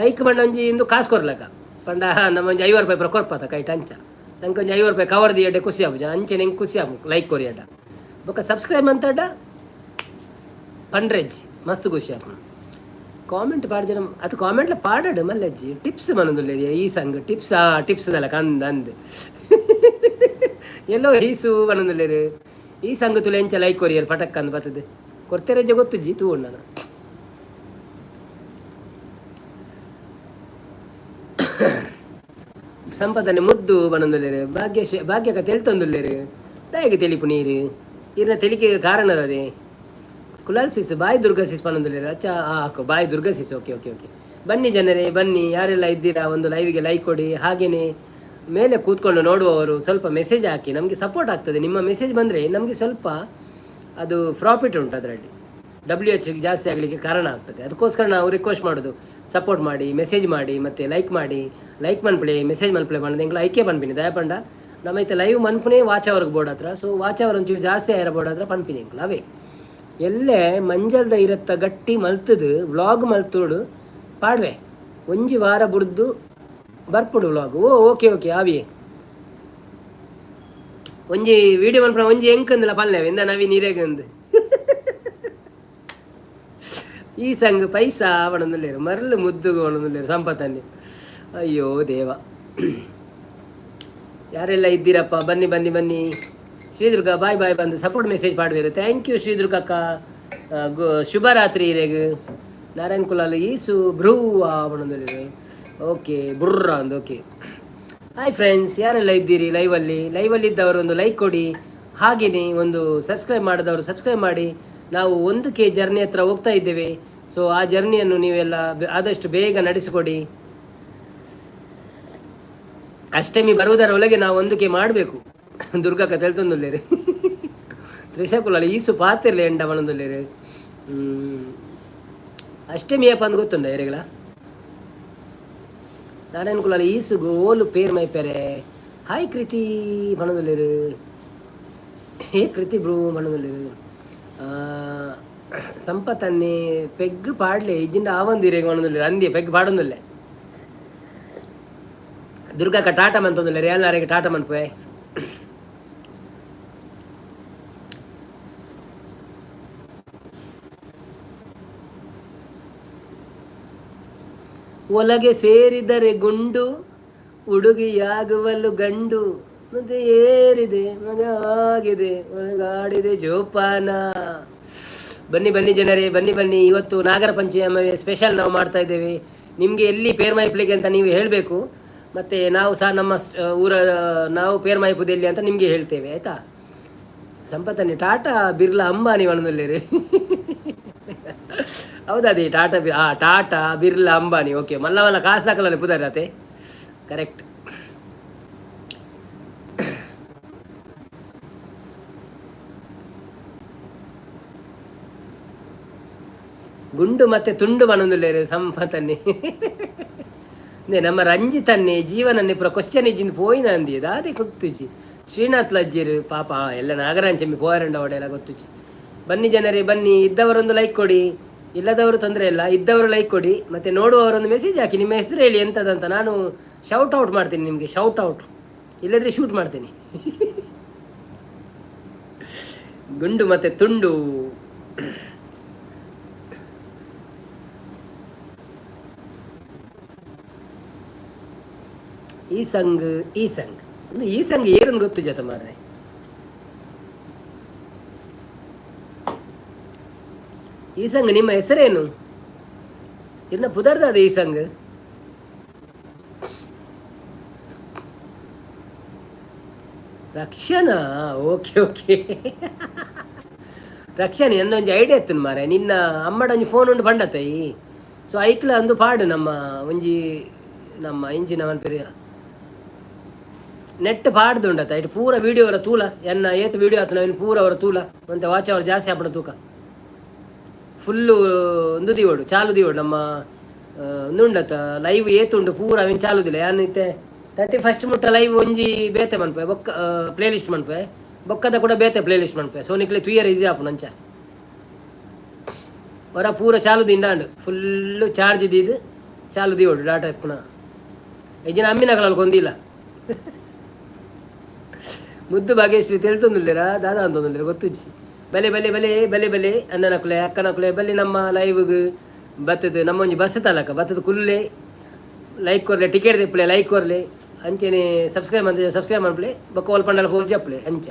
ಲೈಕ್ ಬಣ್ಣ ಒಂಜಿ ಇಂದು ಕಾಸು ಕೊರ್ಲಕ ಪಂಡ ನಮ್ಮ ಒಂಜಿ 50 ರೂಪಾಯಿ ಕೊರ್ಪತ ಕೈಟ್ ಅಂಚ ನಂಗೆ ಒಂಜಿ 50 ರೂಪಾಯಿ ಕವರ್ದು ಎಡ್ಡೆ ಖುಷಿ ಆಪುಜ ಅಂಚೆ ನಂಗೆ ಖುಷಿ ಆಪು ಲೈಕ್ ಕೊರಿ ಅಡ್ಡ ಬೊಕ್ಕ ಸಬ್ಸ್ಕ್ರೈಬ್ ಅಂತಡ್ಡ ಪಂಡ್ರೆಜ್ಜಿ ಮಸ್ತ್ ಖುಷಿ ಆಪು. ಕಾಮೆಂಟ್ ಪಾಡು ಜನ ಅದು ಕಾಮೆಂಟ್ಲ ಪಾಡಾಡು ಮಲ್ಲಜ್ಜಿ ಟಿಪ್ಸ್ ಮನದುಲ್ಲೇರಿ ಈ ಸಂಗ್ ಟಿಪ್ಸ್ ದಲ್ಲ ಕಂದ ಅಂದು ಎಲ್ಲೋ ಹೀಸು ಬಣ್ಣದಲ್ಲೇರು ಈ ಸಂಘ ತುಲೆ ಎಂಚ ಲೈಕ್ ಕೊರಿಯರ್ ಪಟಕ್ ಅಂದ್ ಬರ್ತದೆ ಕೊಡ್ತೇರಜ್ಜೆ ಗೊತ್ತುಜ್ಜಿ ತೂ ನಾನು ಸಂಪದನೆ ಮುದ್ದು ಬಣ್ಣದಲ್ಲೇರು ಭಾಗ್ಯಕ ತೆಲ್ತೊಂದುಲ್ಲೇರು ದಯಗೆ ತೆಲಿಪು ನೀರು ಇರ್ನ ತೆಲಿಕೆ ಕಾರಣ ಅದೇ ಕುಲಾಲ್ಸಿಸ್ ಬಾಯಿ ದುರ್ಗಸಿಸ್ ಪನ್ನೊಂದುಲ್ಲೇರು ಅಚ್ಚ ಹಾಕು ಬಾಯಿ ದುರ್ಗಸಿಸ್. ಓಕೆ ಓಕೆ ಓಕೆ ಬನ್ನಿ ಜನರೇ ಬನ್ನಿ, ಯಾರೆಲ್ಲ ಇದ್ದೀರಾ ಒಂದು ಲೈವಿಗೆ ಲೈಕ್ ಕೊಡಿ. ಹಾಗೆಯೇ ಮೇಲೆ ಕೂತ್ಕೊಂಡು ನೋಡುವವರು ಸ್ವಲ್ಪ ಮೆಸೇಜ್ ಹಾಕಿ, ನಮಗೆ ಸಪೋರ್ಟ್ ಆಗ್ತದೆ. ನಿಮ್ಮ ಮೆಸೇಜ್ ಬಂದರೆ ನಮಗೆ ಸ್ವಲ್ಪ ಅದು ಪ್ರಾಫಿಟ್ ಉಂಟು, ಅದರಲ್ಲಿ WH ಜಾಸ್ತಿ ಆಗಲಿಕ್ಕೆ ಕಾರಣ ಆಗ್ತದೆ. ಅದಕ್ಕೋಸ್ಕರ ನಾವು ರಿಕ್ವೆಸ್ಟ್ ಮಾಡೋದು ಸಪೋರ್ಟ್ ಮಾಡಿ, ಮೆಸೇಜ್ ಮಾಡಿ, ಮತ್ತು ಲೈಕ್ ಮನ್ಪಳೆ ಮೆಸೇಜ್ ಮನ್ಪಳೆ ಪಣ್ಣದು ಎಂಕ್ಲ ಐಕೆ ಪನ್ಪಿನಿ ದಯಪಂಡ ನಮ್ಮೈತೆ ಲೈವ್ ಮನ್ಪುನೇ ವಾಚ್ ಅವ್ರಿಗೆ ಬೋರ್ಡ್ ಹತ್ರ. ಸೊ ವಾಚ್ ಅವರ್ ಒಂಚೂರು ಜಾಸ್ತಿ ಆಯ್ರ ಬೋರ್ಡ್ ಹತ್ರ ಪನ್ಪಿನಿ ಎಂಕ್ಲ ಅವೇ ಎಲ್ಲೇ ಮಂಜಲ್ದ ಇರತ್ತ ಗಟ್ಟಿ ಮಲ್ತದು ವ್ಲಾಗ್ ಮಲ್ತೋಡು ಪಾಡ್ವೆ ಒಂಜಿ ವಾರ ಬುಡ್ದು ಬರ್ಪುಡು ವ್ಲಾಗ್. ಓಕೆ ಓಕೆ ಆವಿಯೇ ಒಂಜಿ ವಿಡಿಯೋ ಮನ್ಪುಣ ಒಂಜಿ ಎಂಕಂದಿಲ್ಲ ಪಲ್ಲೆವೆ ಇಂದ ನವಿ ನೀರೇಗಂದು ಈ ಸಂಘ ಪೈಸಾ ಅವಣಂದುಲ್ಲೇರು ಮರಳು ಮುದ್ದುಗು ಅವಣಂದುಲ್ಲೇರು ಸಂಪತ್ತನ್ನಿ. ಅಯ್ಯೋ ದೇವ, ಯಾರೆಲ್ಲ ಇದ್ದೀರಪ್ಪ ಬನ್ನಿ ಬನ್ನಿ ಬನ್ನಿ. ಶ್ರೀದುರ್ಗ ಬಾಯ್ ಬಾಯ್ ಬಂದು support message ಪಾಡ್ಬೇರು. Thank you Sridurga ಅಕ್ಕ. ಶುಭರಾತ್ರಿ ಇರೇಗು ನಾರಾಯಣ್ ಕುಲಾಲ್ ಈಸು ಬ್ರೂ ಅವಣಂದುಲ್ಲೇರು. ಓಕೆ ಬುರ್ರ ಅಂದು. ಓಕೆ ಹಾಯ್ ಫ್ರೆಂಡ್ಸ್, ಯಾರೆಲ್ಲ ಇದ್ದೀರಿ ಲೈವಲ್ಲಿ ಇದ್ದವರು ಒಂದು ಲೈಕ್ ಕೊಡಿ. ಹಾಗೆಯೇ ಒಂದು ಸಬ್ಸ್ಕ್ರೈಬ್ ಮಾಡಿದವರು ಸಬ್ಸ್ಕ್ರೈಬ್ ಮಾಡಿ. ನಾವು 1K ಜರ್ನಿ ಹತ್ರ ಹೋಗ್ತಾ ಇದ್ದೇವೆ. ಸೊ ಆ ಜರ್ನಿಯನ್ನು ನೀವೆಲ್ಲ ಆದಷ್ಟು ಬೇಗ ನಡೆಸಿಕೊಡಿ. ಅಷ್ಟಮಿ ಬರುವುದರ ಒಳಗೆ ನಾವು 1K ಮಾಡಬೇಕು. ದುರ್ಗಕ್ಕ ತೆಲ್ತೊಂದುಲ್ಲೇರಿ ತ್ರಿಶಕುಲಲ್ಲಿ ಈಸು ಪಾತಿರ್ಲಿ ಎಂಡ ಬಣಂದುಲ್ಲೇರಿ. ಅಷ್ಟಮಿ ಅಪ್ಪ ಅಂದು ಗೊತ್ತುಂಡ ಏರೆಗಳ ನಾರಾಯಣ ಕುಲಾಲ ಈಸುಗು ಓಲು ಪೇರ್ ಮೈಪೆರೆ. ಹಾಯ್ ಕೃತಿ ಬಣದುಲ್ಲೇರು. ಹೇ ಕೃತಿ ಬ್ರೂ ಬಣದುಲ್ಲೇರು. ಸಂಪತ್ತನ್ನೇ ಪೆಗ್ ಪಾಡ್ಲೆ ಇಜ್ಜಿಂದ ಆವಂದಿರೇಗ ಬಣದುಲ್ಲೇರು ಅಂದಿ ಪೆಗ್ ಪಾಡೊಂದುಲ್ಲೆ. ದುರ್ಗಕ್ಕ ಟಾಟಾ ಮಂತೊಂದುಲ್ಲೇರು ಎಲ್ಲಾರಿಗೆ ಟಾಟಾ ಮನ್ಪೆ. ಒಳಗೆ ಸೇರಿದರೆ ಗುಂಡು ಹುಡುಗಿಯಾಗುವಲು ಗಂಡು ಮತ್ತೆ ಏರಿದೆ ಮಗ ಆಗಿದೆ ಒಳಗಾಡಿದೆ ಜೋಪಾನ. ಬನ್ನಿ ಬನ್ನಿ ಜನರೇ ಬನ್ನಿ ಬನ್ನಿ. ಇವತ್ತು ನಾಗರ ಪಂಚಮಿ ಸ್ಪೆಷಲ್ ನಾವು ಮಾಡ್ತಾ ಇದ್ದೇವೆ. ನಿಮಗೆ ಎಲ್ಲಿ ಪೇರ್ಮಾಯಿಪ್ಲಿಗೆ ಅಂತ ನೀವು ಹೇಳಬೇಕು. ಮತ್ತು ನಾವು ಸಹ ನಮ್ಮ ನಾವು ಪೇರ್ಮಾಯಿಪುದೆಲ್ಲಿ ಅಂತ ನಿಮಗೆ ಹೇಳ್ತೇವೆ ಆಯಿತಾ. ಸಂಪತ್ತನ್ನೇ ಟಾಟಾ ಬಿರ್ಲಾ ಅಂಬಾನಿ ಒಣದಲ್ಲಿರಿ ಹೌದಾ ಟಾಟಾ ಬಿರ್ಲಾ ಅಂಬಾನಿ. ಓಕೆ ಮಲ್ಲ ಕಾಸು ಹಾಕಲ್ಲ ಪುದಾರತೆ ಕರೆಕ್ಟ್. ಗುಂಡು ಮತ್ತೆ ತುಂಡು ಬನೊಂದುಲ್ಲೇರು ಸಂಪತ್ತನ್ನೇ ನಮ್ಮ ರಂಜಿತನ್ನೇ ಜೀವನನ್ನೇ ಪುರ ಕ್ವಶ್ಚನ್ ಇಜ್ಜಿಂದು ಪೋಯಿನ ಅಂದಿ ದಾದೆ ಗೊತ್ತುಜಿ. ಶ್ರೀನಾಥ್ ಲಜ್ಜಿರು ಪಾಪ ಎಲ್ಲ ನಾಗರಾಂಚಮಿ ಪೋಯರಂಡ ಒಡೆಯಲ್ಲ ಗೊತ್ತುಜಿ. ಬನ್ನಿ ಜನರೇ ಬನ್ನಿ. ಇದ್ದವರೊಂದು ಲೈಕ್ ಕೊಡಿ, ಇಲ್ಲದವರು ತೊಂದರೆ ಇಲ್ಲ. ಇದ್ದವರು ಲೈಕ್ ಕೊಡಿ, ಮತ್ತು ನೋಡುವವರೊಂದು ಮೆಸೇಜ್ ಹಾಕಿ ನಿಮ್ಮ ಹೆಸರು ಹೇಳಿ ಎಂಥದಂತ. ನಾನು ಶೌಟ್ ಔಟ್ ಮಾಡ್ತೀನಿ ನಿಮಗೆ, ಶೌಟ್ ಔಟ್ ಇಲ್ಲದ್ರೆ ಶೂಟ್ ಮಾಡ್ತೀನಿ. ಗುಂಡು ಮತ್ತು ತುಂಡು ಈ ಸಂಗ್ ಈ ಸಂಗ್ ಒಂದು ಈ ಸಂಗ್ ಏನೊಂದು ಗೊತ್ತು ಜತ ಮಾರ್ರೆ. ಈ ಸಂಗ್ ನಿಮ್ಮ ಹೆಸರೇನು? ಇನ್ನ ಪುದರ್ದ ಈ ಸಂಗ್ ರಕ್ಷಣಾ. ಓಕೆ ಓಕೆ ರಕ್ಷಣೆ ಒಂಜಿ ಐಡಿಯಾ ಎತ್ತನು ಮಾರೆ. ನಿನ್ನ ಅಮ್ಮಡ ಒಂಜಿ ಫೋನ್ ಉಂಡು ಪಂಡತೈ. ಸೊ ಐಕ್ಲ ಅಂದು ಪಾಡು ನಮ್ಮ ಒಂಜಿ ನಮ್ಮ ಇಂಚಿನ ಮನ್ಪೆರಿ ನೆಟ್ ಪಾಡ್ದು ಉಂಡತ ಇಟ್ಟು ಪೂರ ವೀಡಿಯೋ ಅವರ ತೂಲ ಎನ್ನ ಏತ್ ವೀಡಿಯೋ ಆತ ನಾವಿನ್ ಪೂರ ಅವರ ತೂಲ ಮತ್ತೆ ವಾಚ್ ಅವರ್ ಜಾಸ್ತಿ ಹಾಪಡ ತೂಕ ಫುಲ್ಲು ಒಂದು ದಿವೋಡು ಚಾಲು ದಿವೋಡು ನಮ್ಮ ಉಂಡತ ಲೈವ್ ಏತುಂಡು ಪೂರ ಅವಿನ ಚಾಲುದಿಲ್ಲ ಯಾನ್ ಇತ್ತೆ 31 ಮುಟ್ಟ ಲೈವ್ ಒಂಜಿ ಬೇತೆ ಮನ್ಪೆ ಬೊಕ್ಕ ಪ್ಲೇ ಲಿಸ್ಟ್ ಮನ್ಪೆ ಬೊಕ್ಕದ ಕೂಡ ಬೇತೆ ಪ್ಲೇ ಲಿಸ್ಟ್ ಮನ್ಪೆ ಸೊ ನಿಕ್ಲೆ ತುಯರ್ ಈಸಿ ಆಪು ನಂಚ ಹೊರ ಪೂರ ಚಾಲು ದಿಂಡಾಂಡು ಫುಲ್ಲು ಚಾರ್ಜ್ ದೀದು ಚಾಲು ದಿವೋಡು ಡಾಟಾ ಪುನ ಐಜಿನ ಅಮ್ಮಿನಗಳಲ್ಲಿ ಕೊಂದಿಲ್ಲ ಮುದ್ದು ಭಾಗ್ಯಶ್ರೀ తెలుతుందిలేరా దాదా అంటుందిలేరా ಗೊತ್ತುಜ್ಜಿ ಬಲೆ ಬಲೆ ಬಲೆ ಬಲೆ ಬಲೆ ಅಣ್ಣನಕುಲೆ ಅಕ್ಕನಕುಲೆ ಬಲೆ ನಮ್ಮ ಲೈವ್ಗೆ ಬತ್ತದ ನಮ್ಮ ಒಂಜಿ ಬಸ್ ತಲಕ ಬತ್ತದ ಕುಲ್ಲೆ ಲೈಕ್ ಕೊರ್ಲೆ ಟಿಕೆಟ್ ತೆಪ್ಪಲೆ ಲೈಕ್ ಕೊರ್ಲೆ ಅಂಚೆನೆ ಸಬ್ಸ್ಕ್ರೈಬ್ ಅಂತ ಸಬ್ಸ್ಕ್ರೈಬ್ ಮಾಡ್ಪ್ಲೆ ಬೊಕ್ಕ ಒಲ್ ಪಂಡಲ ಫೋನ್ ಜಪ್ಲೆ ಅಂಚ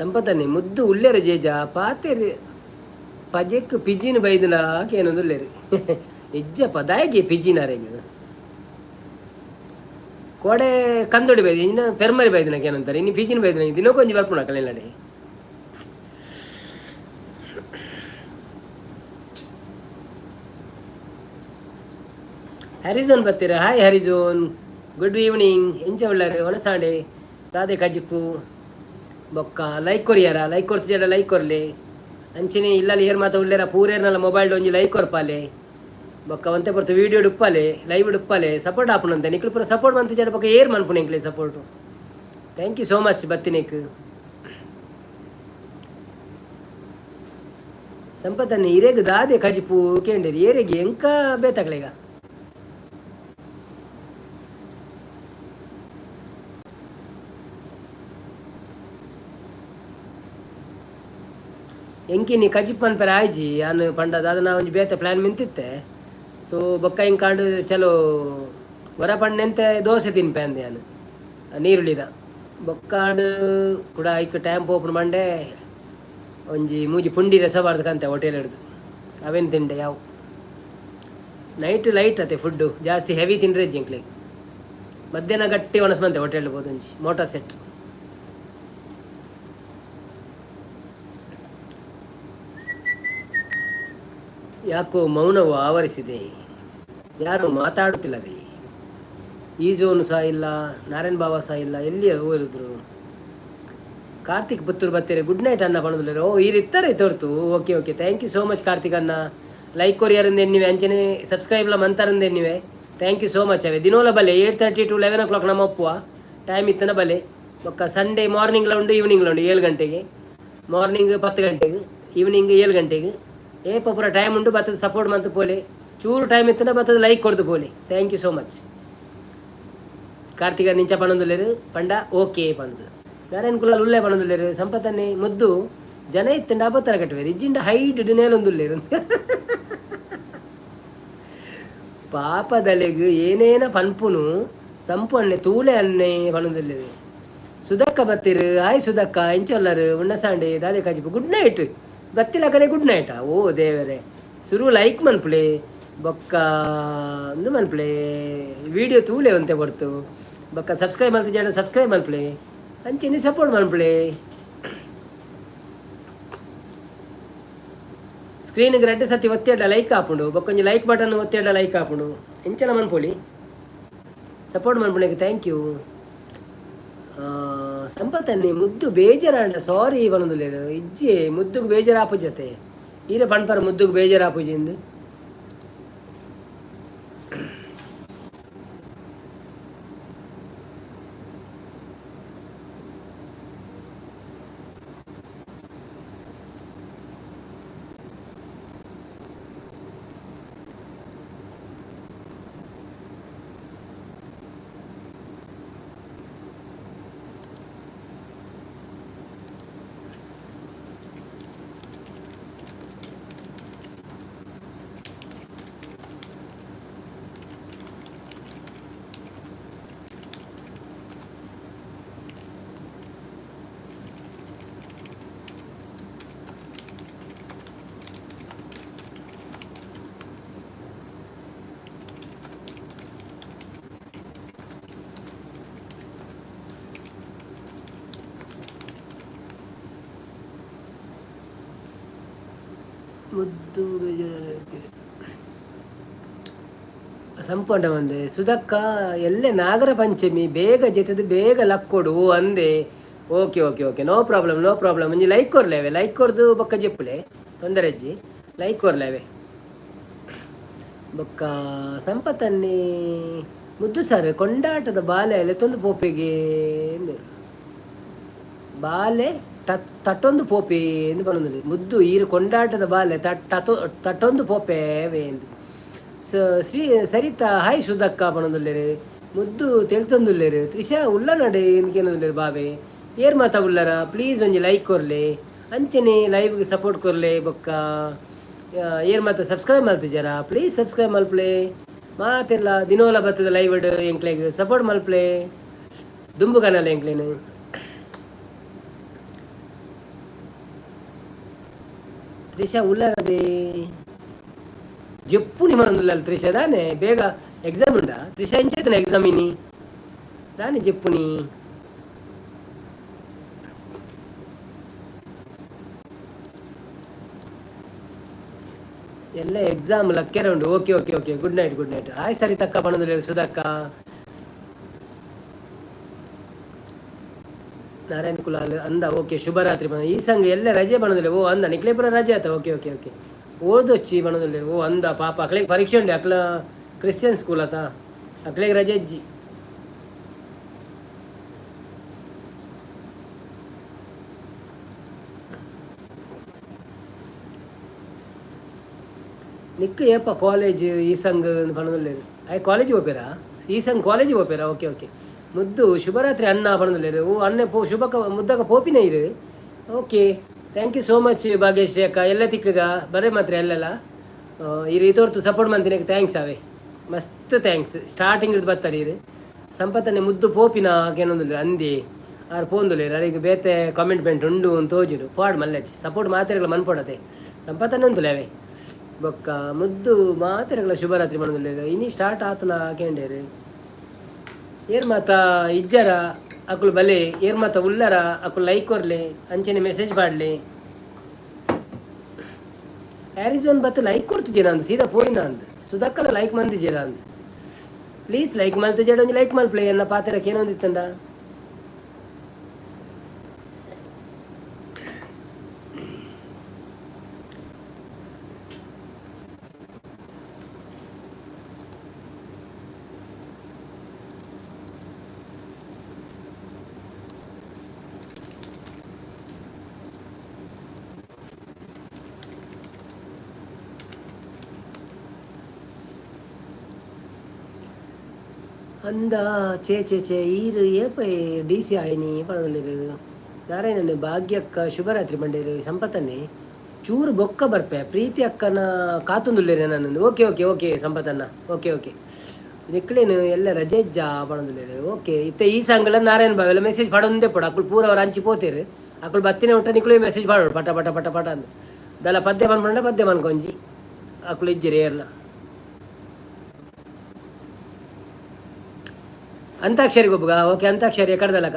ಸಂಪತ್ತನ್ನೇ ಮುದ್ದು ಉಲ್ಲೇರು ಜೇಜ ಪಾತೆರಿ ಪಜೆಕ್ ಪಿಜಿನ ಬೈದನ ಏನೊಂದು ಉಲ್ಲೇರು ಇಜ್ಜ ಪದಾಯಗೆ ಪಿಜಿನಾರೆಗೆ ಕೋಡೆ ಕಂದೊಡಿ ಬೈದ ಇನ್ನು ಪೆರ್ಮರಿ ಬೈದನಕ್ಕೆ ಏನಂತಾರೆ ಇನ್ನು ಪಿಜಿನ ಬೈದನ ದಿನಕ್ಕೊಂಜಿ ಬರ್ಪುಣ ಕಳೆನಡೆ ಹರಿಜೋನ್ ಬರ್ತೀರಾ? ಹಾಯ್ ಹರಿಜೋನ್, ಗುಡ್ ಈವ್ನಿಂಗ್. ಎಂಚ ಉಳ್ಳಾರೆ ಒಣಸಾಡೆ ದಾದೆ ಕಜಿಪ್ಪು ಬೊಕ್ಕ ಲೈಕ್ ಕೊರಿಯಾರ ಲೈಕ್ ಕೊರ್ತಿಜಾಡ ಲೈಕ್ ಕೊರ್ಲೆ ಅಂಚಿನಿ ಇಲ್ಲಲ್ಲಿ ಏರ್ ಮಾತ ಉಳ್ಳೇರ ಪೂರೇರ್ನಲ್ಲ ಮೊಬೈಲ್ ಒಂಜಿ ಲೈಕ್ ಕೊರ್ಪಾಲೆ ಬೊಕ್ಕ ಒಂತೆ ಬರ್ತು ವೀಡಿಯೋ ಡುಪ್ಪಲೆ ಲೈವ್ ಡುಪ್ಪಲೆ ಸಪೋರ್ಟ್ ಆಪುನಂತೆ ನಿಕ್ಲು ಪೂರ ಸಪೋರ್ಟ್ ಮಂತಿಜಾಡ ಬೊಕ್ಕ ಏರ್ ಮನ್ಪುಣ ಎಂಕ್ಲೆ support. Thank you so much ಬತ್ತಿನೇಕ್ ಸಂಪತ್ತನ್ನೇ ಇರೇಗ ದಾದೆ ಕಜಿಪು ಕೇಂಡೇರಿ ಏರೆಗೆ ಎಂಕ ಬೇತಕ್ಲೆಗ ಎಂಕಿನಿ ಕಜಿಪ್ ಮನ್ಪೆರ ಆಯ್ಜಿ ಯಾನು ಪಂಡದ ಅದನ್ನ ಒಂಜಿ ಬೇತೆ ಪ್ಲ್ಯಾನ್ ಮಿಂತಿತ್ತೆ. ಸೊ ಬೊಕ್ಕ ಹಿಂಗೆ ಕಾಂಡು ಚಲೋ ಹೊರ ಪಂಡೆಂತೆ ದೋಸೆ ತಿನ್ಪೆ ಅಂದೆ ನಾನು ನೀರುಳ್ಳಿದ ಬೊಕ್ಕಾಂಡು ಕೂಡ ಐಕ್ ಟೈಮ್ ಓಪನ್ ಮಂಡೆ ಒಂಜಿ ಮೂಜಿ ಪುಂಡಿ ರಸ ಬಾರ್ದು ಕಂತೆ ಹೋಟೆಲ್ ಹಿಡ್ದು ಅವೇನು ತಿಂಡೆ ಯಾವ ನೈಟ್ ಲೈಟ್ ಅತೆ ಫುಡ್ಡು ಜಾಸ್ತಿ ಹೆವಿ ತಿಂದ್ರೆ ಜಿಂಕ್ಲೆ ಮಧ್ಯಾಹ್ನ ಗಟ್ಟಿ ಒಣಸ್ಮಂತೆ ಹೋಟೆಲ್ ಬೋದು ಒಂಜಿ ಮೋಟಾ ಸೆಟ್. ಯಾಕೋ ಮೌನವು ಆವರಿಸಿದೆ, ಯಾರು ಮಾತಾಡುತ್ತಿಲ್ಲವೇ? ಈ ಜೋನು ಸಹ ಇಲ್ಲ, ನಾರಾಯಣ್ ಬಾಬಾ ಸಹ ಇಲ್ಲ, ಎಲ್ಲಿ ಹೋಗಿದ್ರು? ಕಾರ್ತಿಕ್ ಪುತ್ತೂರು ಬತ್ತೇರೆ ಗುಡ್ ನೈಟ್ ಅನ್ನ ಪಣದಿಲ್ಲ. ಓ ಈ ಇತ್ತಾರೆ ತೋರ್ತು. Okay okay thank you so much Karthik ಅನ್ನ. ಲೈಕ್ ಕೊರಿಯರಿಂದ ಎನ್ನಿವೆ ಅಂಚನೆ ಸಬ್ಸ್ಕ್ರೈಬ್ಲ ಮಂತಾರಿಂದ ಎನ್ನಿವೆ ಥ್ಯಾಂಕ್ ಯು ಸೋ ಮಚ್. ಅವೇ ದಿನೋಲ ಬಲೆ 8:30 to 11 o'clock ನಮ್ಮ ಒಪ್ಪುವ ಟೈಮ್ ಇತ್ತನ ಬಲೆ ಬೊಕ್ಕ ಸಂಡೇ ಮಾರ್ನಿಂಗ್ಲ ಉಂಡು ಈವ್ನಿಂಗ್ಲ ಉಂಡು 7 ಗಂಟೆಗೆ ಮಾರ್ನಿಂಗ್ 10 ಗಂಟೆಗೆ ಈವ್ನಿಂಗ್ 7 ಗಂಟೆಗೆ ಏಪ ಪೂರ ಟೈಮ್ ಉಂಡು ಬತ್ತದ ಸಪೋರ್ಟ್ ಮಂತು ಪೋಲೆ ಚೂರು ಟೈಮ್ ಇತ್ತನ ಬತ್ತದ ಲೈಕ್ ಕೊಡ್ದು ಪೋಲೆ ಥ್ಯಾಂಕ್ ಯು ಸೋ ಮಚ್. ಕಾರ್ತಿಕ ನಿಂಚ ಪಣೊಂದುಲ್ಲೇರು ಪಂಡ ಓಕೆ ಪಣದು ನಾರಾಯಣ್ ಕುಲಾಲ್ ಉಲ್ಲೆ ಪಣೊಂದುಲ್ಲೇರು ಸಂಪತ್ತನ್ನೇ ಮುದ್ದು ಜನ ಇತ್ತಂಡ ಅಬತ್ತರ ಕಟ್ಟುವೇರು ಇಜ್ಜಿಂಡ ಹೈಟ್ ಡಿನೇಲೊಂದುಲ್ಲೇರು ಪಾಪದಲೆಗು ಏನೇನ ಪನ್ಪುನು ಸಂಪಣ್ಣೆ ತೂಳೆ ಅನ್ನೆ ಪಣೊಂದುಲ್ಲೇರು. ಸುಧಕ್ಕ ಬತ್ತಿರು ಹಾಯ್ ಸುಧಕ್ಕ ಎಂಚೊಲ್ಲರು ಉಣ್ಣಸಾಂಡೆ ದಾದೆ ಕಾಜಿಪು ಗುಡ್ ನೈಟ್ ಬತ್ತಿಲ ಕಡೆ ಗುಡ್ ನೈಟಾ. ಓ ದೇವರೇ ಸುರು ಲೈಕ್ ಮನ್ಪುಳೆ ಬೊಕ್ಕ ಒಂದು ಮನ್ಪುಳೆ ವಿಡಿಯೋ ತೂಲೆ ಒಂತೆ ಬರ್ತು ಬೊಕ್ಕ ಸಬ್ಸ್ಕ್ರೈಬ್ ಮಾಡ್ತಿ ಜನ ಸಬ್ಸ್ಕ್ರೈಬ್ ಮನ್ಪುಳೆ ಅಂಚಿನಿ ಸಪೋರ್ಟ್ ಮನ್ಪುಳೆ. ಸ್ಕ್ರೀನ್ಗೆ ರೆಡ್ ಸತಿ ಒತ್ತಿಯಡ್ಡ ಲೈಕ್ ಹಾಪುಂಡು ಬೊಕ್ಕೊಂಜಿ ಲೈಕ್ ಬಟನ್ ಒತ್ತಿಯಡ್ಡ ಲೈಕ್ ಹಾಪುಂಡು ಎಂಚಲ ಮನ್ಪೊಳಿ ಸಪೋರ್ಟ್ ಮನ್ಪುಳೆಗೆ ಥ್ಯಾಂಕ್ ಯು. ಸಂಪತ್ತನ್ನೇ ಮುದ್ದು ಬೇಜಾರಾಂಡ ಸಾರಿ ಬನ್ನೊಂದುಲ್ಲೇರು ಇಜ್ಜೆ ಮುದ್ದುಗು ಬೇಜಾರು ಆಪು ಜತೆ ಈರೆ ಪಣ್ಪರ ಮುದ್ದುಗು ಬೇಜಾರು ಆಪುಜಿಂದು ಮುದ್ದು ಬೇಜಾರು ಸಂಪೂರ್ಣ ಬಂದೆ ಸುಧಕ್ಕ ಎಲ್ಲೇ ನಾಗರ ಪಂಚಮಿ ಬೇಗ ಜೆತದು ಬೇಗ ಲಕ್ಕೊಡು ಅಂದೆ. Okay okay okay no problem no problem. ಒಂಜಿ ಲೈಕ್ ಕೊರ್ಲೇವೆ, ಲೈಕ್ ಕೊರ್ದು ಬೊಕ್ಕ ಜೆಪ್ಪುಲೆ ತೊಂದರೆ ಅಜ್ಜಿ, ಲೈಕ್ ಕೊರ್ಲೇವೆ ಬೊಕ್ಕ. ಸಂಪತ್ತನ್ನಿ ಮುದ್ದು ಸರ್ ಕೊಂಡಾಟದ ಬಾಲೆ ಎಲೆತೊಂದು ಪೋಪೆಗೆ ಬಾಲೆ ತಟ್ಟೊಂದು ಪೋಪೆ ಎಂದು ಬಣ್ಣದಲ್ಲಿ ಮುದ್ದು ಈರು ಕೊಂಡಾಟದ ಬಾಲೆ ತಟ್ಟೊಂದು ಪೋಪೆವೆ ಎಂದು ಶ್ರೀ ಸರಿತಾ ಹಾಯ್ ಸುಧಕ್ಕ ಪಣದುಲ್ಲೇರು ಮುದ್ದು ತೆಳ್ತೊಂದುಲ್ಲೇರು ತ್ರಿಷಾ ಉಲ್ಲ ನಡೆ ಏನಕ್ಕೇನದುಲ್ಲೇರು ಬಾವೆ ಏರ್ ಮಾತಾ ಉಲ್ಲರ ಪ್ಲೀಸ್ ಒಂಜಿ ಲೈಕ್ ಕೊರ್ಲೆ ಅಂಚನೆ ಲೈವ್ಗೆ ಸಪೋರ್ಟ್ ಕೊರ್ಲೆ ಬೊಕ್ಕ ಏರ್ ಮಾತ ಸಬ್ಸ್ಕ್ರೈಬ್ ಮಲ್ತಿಜಾರ ಪ್ಲೀಸ್ ಸಬ್ಸ್ಕ್ರೈಬ್ ಮಲ್ಪ್ಲೆ ಮಾತೆಲ್ಲ ದಿನೋಲ ಬರ್ತದ ಲೈವ್ ಎಂಕ್ಲೆಗ್ ಸಪೋರ್ಟ್ ಮಲ್ಪ್ಲೆ ದುಂಬುಗನಲ್ಲ ಎಂಕ್ಲೇನು ತ್ರಿಷಾ ಉಲ್ಲರದೆ ಜಪ್ಪುನಿ ಮನೊಂದುಲ್ಲ ತ್ರಿಷಾ ದಾನೆ ಬೇಗ ಎಕ್ಸಾಮ್ ಉಂಡ ತ್ರಿಷಾ ಇಂಚೈತನ ಎಕ್ಸಾಮ್ ಇನಿ ದಾನೆ ಜಪ್ಪುನಿ ಎಲ್ಲ ಎಕ್ಸಾಮ್ ಲಕ್ಕೆರೆ ಉಂಡು. Okay okay okay good night good night. ಆಯ್ ಸರಿ ತಕ್ಕ ಪಣದುಲ್ಲ ಸುಧಕ್ಕ ನಾರಾಯಣ್ ಕುಲಾಲ್ ಅಂದ ಓಕೆ ಶುಭರಾತ್ರಿ ಬಣ ಈ ಸಂಘ ಎಲ್ಲ ರಜೆ ಬಣದಿಲ್ಲ ಓ ಅಂದ ನಿಕ್ಲೇಪುರ ರಜೆ ಆತ ಓಕೆ ಓಕೆ ಓಕೆ ಓದೊಚ್ಚಿ ಬಣದಿಲ್ಲ ಓ ಅಂದ ಪಾಪ ಅಕ್ಳಿಗೆ ಪರೀಕ್ಷೆ ಉಂಡೆ ಅಕ್ಲ ಕ್ರಿಶ್ಚಿಯನ್ ಸ್ಕೂಲ್ ಆತ ಅಕ್ಳಿಗೆ ರಜೆ ಅಜ್ಜಿ ನಿಕ್ಕ ಏಪ ಕಾಲೇಜ್ ಈ ಸಂಘ ಬಣದಿಲ್ಲ ಆಯ್ ಕಾಲೇಜ್ ಹೋಗ್ಬೇರಾ ಈ ಸಂಘ ಕಾಲೇಜ್ ಹೋಗ್ಬೇರಾ ಓಕೆ ಓಕೆ ಮುದ್ದು ಶುಭರಾತ್ರಿ ಅಣ್ಣ ಪಣದಿಲ್ಲ ಓ ಅಣ್ಣೆ ಪೋ ಶುಭಕ ಮುದ್ದಕ ಪೋಪಿನ ಇರು okay thank you so much Bhagyashree ಅಕ್ಕ ಎಲ್ಲ ತಿಕ್ಕಗ ಬರೇ ಮಾತ್ರ ಎಲ್ಲೆಲ್ಲ ಈ ರೀತೋರ್ತು ಸಪೋರ್ಟ್ ಮಾಡ್ತೀನಿ ಥ್ಯಾಂಕ್ಸ್ ಅವೇ ಮಸ್ತ್ ಥ್ಯಾಂಕ್ಸ್ ಸ್ಟಾರ್ಟಿಂಗ್ ಇರ್ದು ಬರ್ತಾರೆ ಇರು ಸಂಪತ್ತನೆ ಮುದ್ದು ಪೋಪಿನ ಏನೊಂದಿಲ್ಲ ಅಂದಿ ಆರು ಪೋಂದುಲೇರು ಅಲ್ಲಿಗೆ ಬೇತೆ ಕಾಮೆಂಟ್ಮೆಂಟ್ ಉಂಡು ಅಂತ ತೋಜುಡು ಪಾಡ್ ಮಲ್ಲೆಚ್ಚಿ ಸಪೋರ್ಟ್ ಮಾತ್ರೆಗಳ ಮನ್ಪೊಡತೆ ಸಂಪತ್ತನೆ ಉಂತುಲೆ ಅವೇ ಬೊಕ್ಕ ಮುದ್ದು ಮಾತ್ರೆಗಳ ಶುಭರಾತ್ರಿ ಮಾಡೋದಿಲ್ಲ ಇನಿ ಸ್ಟಾರ್ಟ್ ಆತನ ಹಾಕೊಂಡೇರು ಏರ್ ಮಾತ ಇಜ್ಜರ ಅಕುಲು ಬಲೆ ಏರ್ ಮಾತ ಉಲ್ಲರ ಅಕುಲು ಲೈಕ್ ಕೊರ್ಲೆ ಅಂಚನೆ ಮೆಸೇಜ್ ಮಾಡಲಿ ಆ್ಯರಿಜೋನ್ ಬತ್ತು ಲೈಕ್ ಕೊಡ್ತಿದ್ದೀರ ಅಂದ್ ಸೀದಾ ಪೋಯಿನ ಅಂದ್ ಸುಧಕ್ಕಲ್ಲ ಲೈಕ್ ಮಂದಿದ್ದೀರ ಅಂದ್ ಪ್ಲೀಸ್ ಲೈಕ್ ಮಲ್ತಿಜೇಡ ಒಂಜಿ ಲೈಕ್ ಮಲ್ಪ್ಲೆ ಎನ್ನ ಪಾತ್ರಕ್ಕೆ ಏನೊಂದಿತ್ತಂಡ ಅಂದ ಚೇ ಈರು ಏಪ ಡಿ ಸಿ ಆಯ್ನಿ ಪಣದಲ್ಲಿರು ನಾರಾಯಣನೆ ಭಾಗ್ಯಕ್ಕ ಶುಭರಾತ್ರಿ ಮಂಡೇರು ಸಂಪತ್ತನ್ನೇ ಚೂರು ಬೊಕ್ಕ ಬರ್ಪೆ ಪ್ರೀತಿ ಅಕ್ಕನ ಕಾತುಂದುಲ್ಲೇರೆ ನನ್ನದು ಓಕೆ ಓಕೆ ಓಕೆ ಸಂಪತ್ತನ್ನ ಓಕೆ ಓಕೆ ನಿಕ್ಳೇನು ಎಲ್ಲ ರಜೆ ಇಜ್ಜ ಪಣದಲ್ಲಿರು ಓಕೆ ಇತ್ತ ಈ ಸಾಂಗ್ಲ ನಾರಾಯಣ ಬಾವೆಲ್ಲ ಮೆಸೇಜ್ ಪಡೊಂದೇ ಪಡ ಅಕ್ಕಳು ಪೂರ ಅವ್ರು ಹಂಚಿ ಪೋತೇರು ಅಕ್ಕಳು ಬತ್ತಿನ ಉಂಟ ನಿಕ್ಳು ಮೆಸೇಜ್ ಮಾಡೋಡು ಪಟ ಪಟ ಪಟ ಪಟ ಅಂದು ದಲ್ಲ ಪದ್ಯ ಮನ್ಪಂಡ ಪದ್ಯ ಮನ್ಕೊಂಜಿ ಅಕ್ಕಳು ಇಜ್ಜಿರಿ ಏರ್ಲ ಅಂತಾಕ್ಷರಿ ಗೊಬ್ಬಗ ಓಕೆ ಅಂತಾಕ್ಷರಿ ಕಡ್ದಲಕ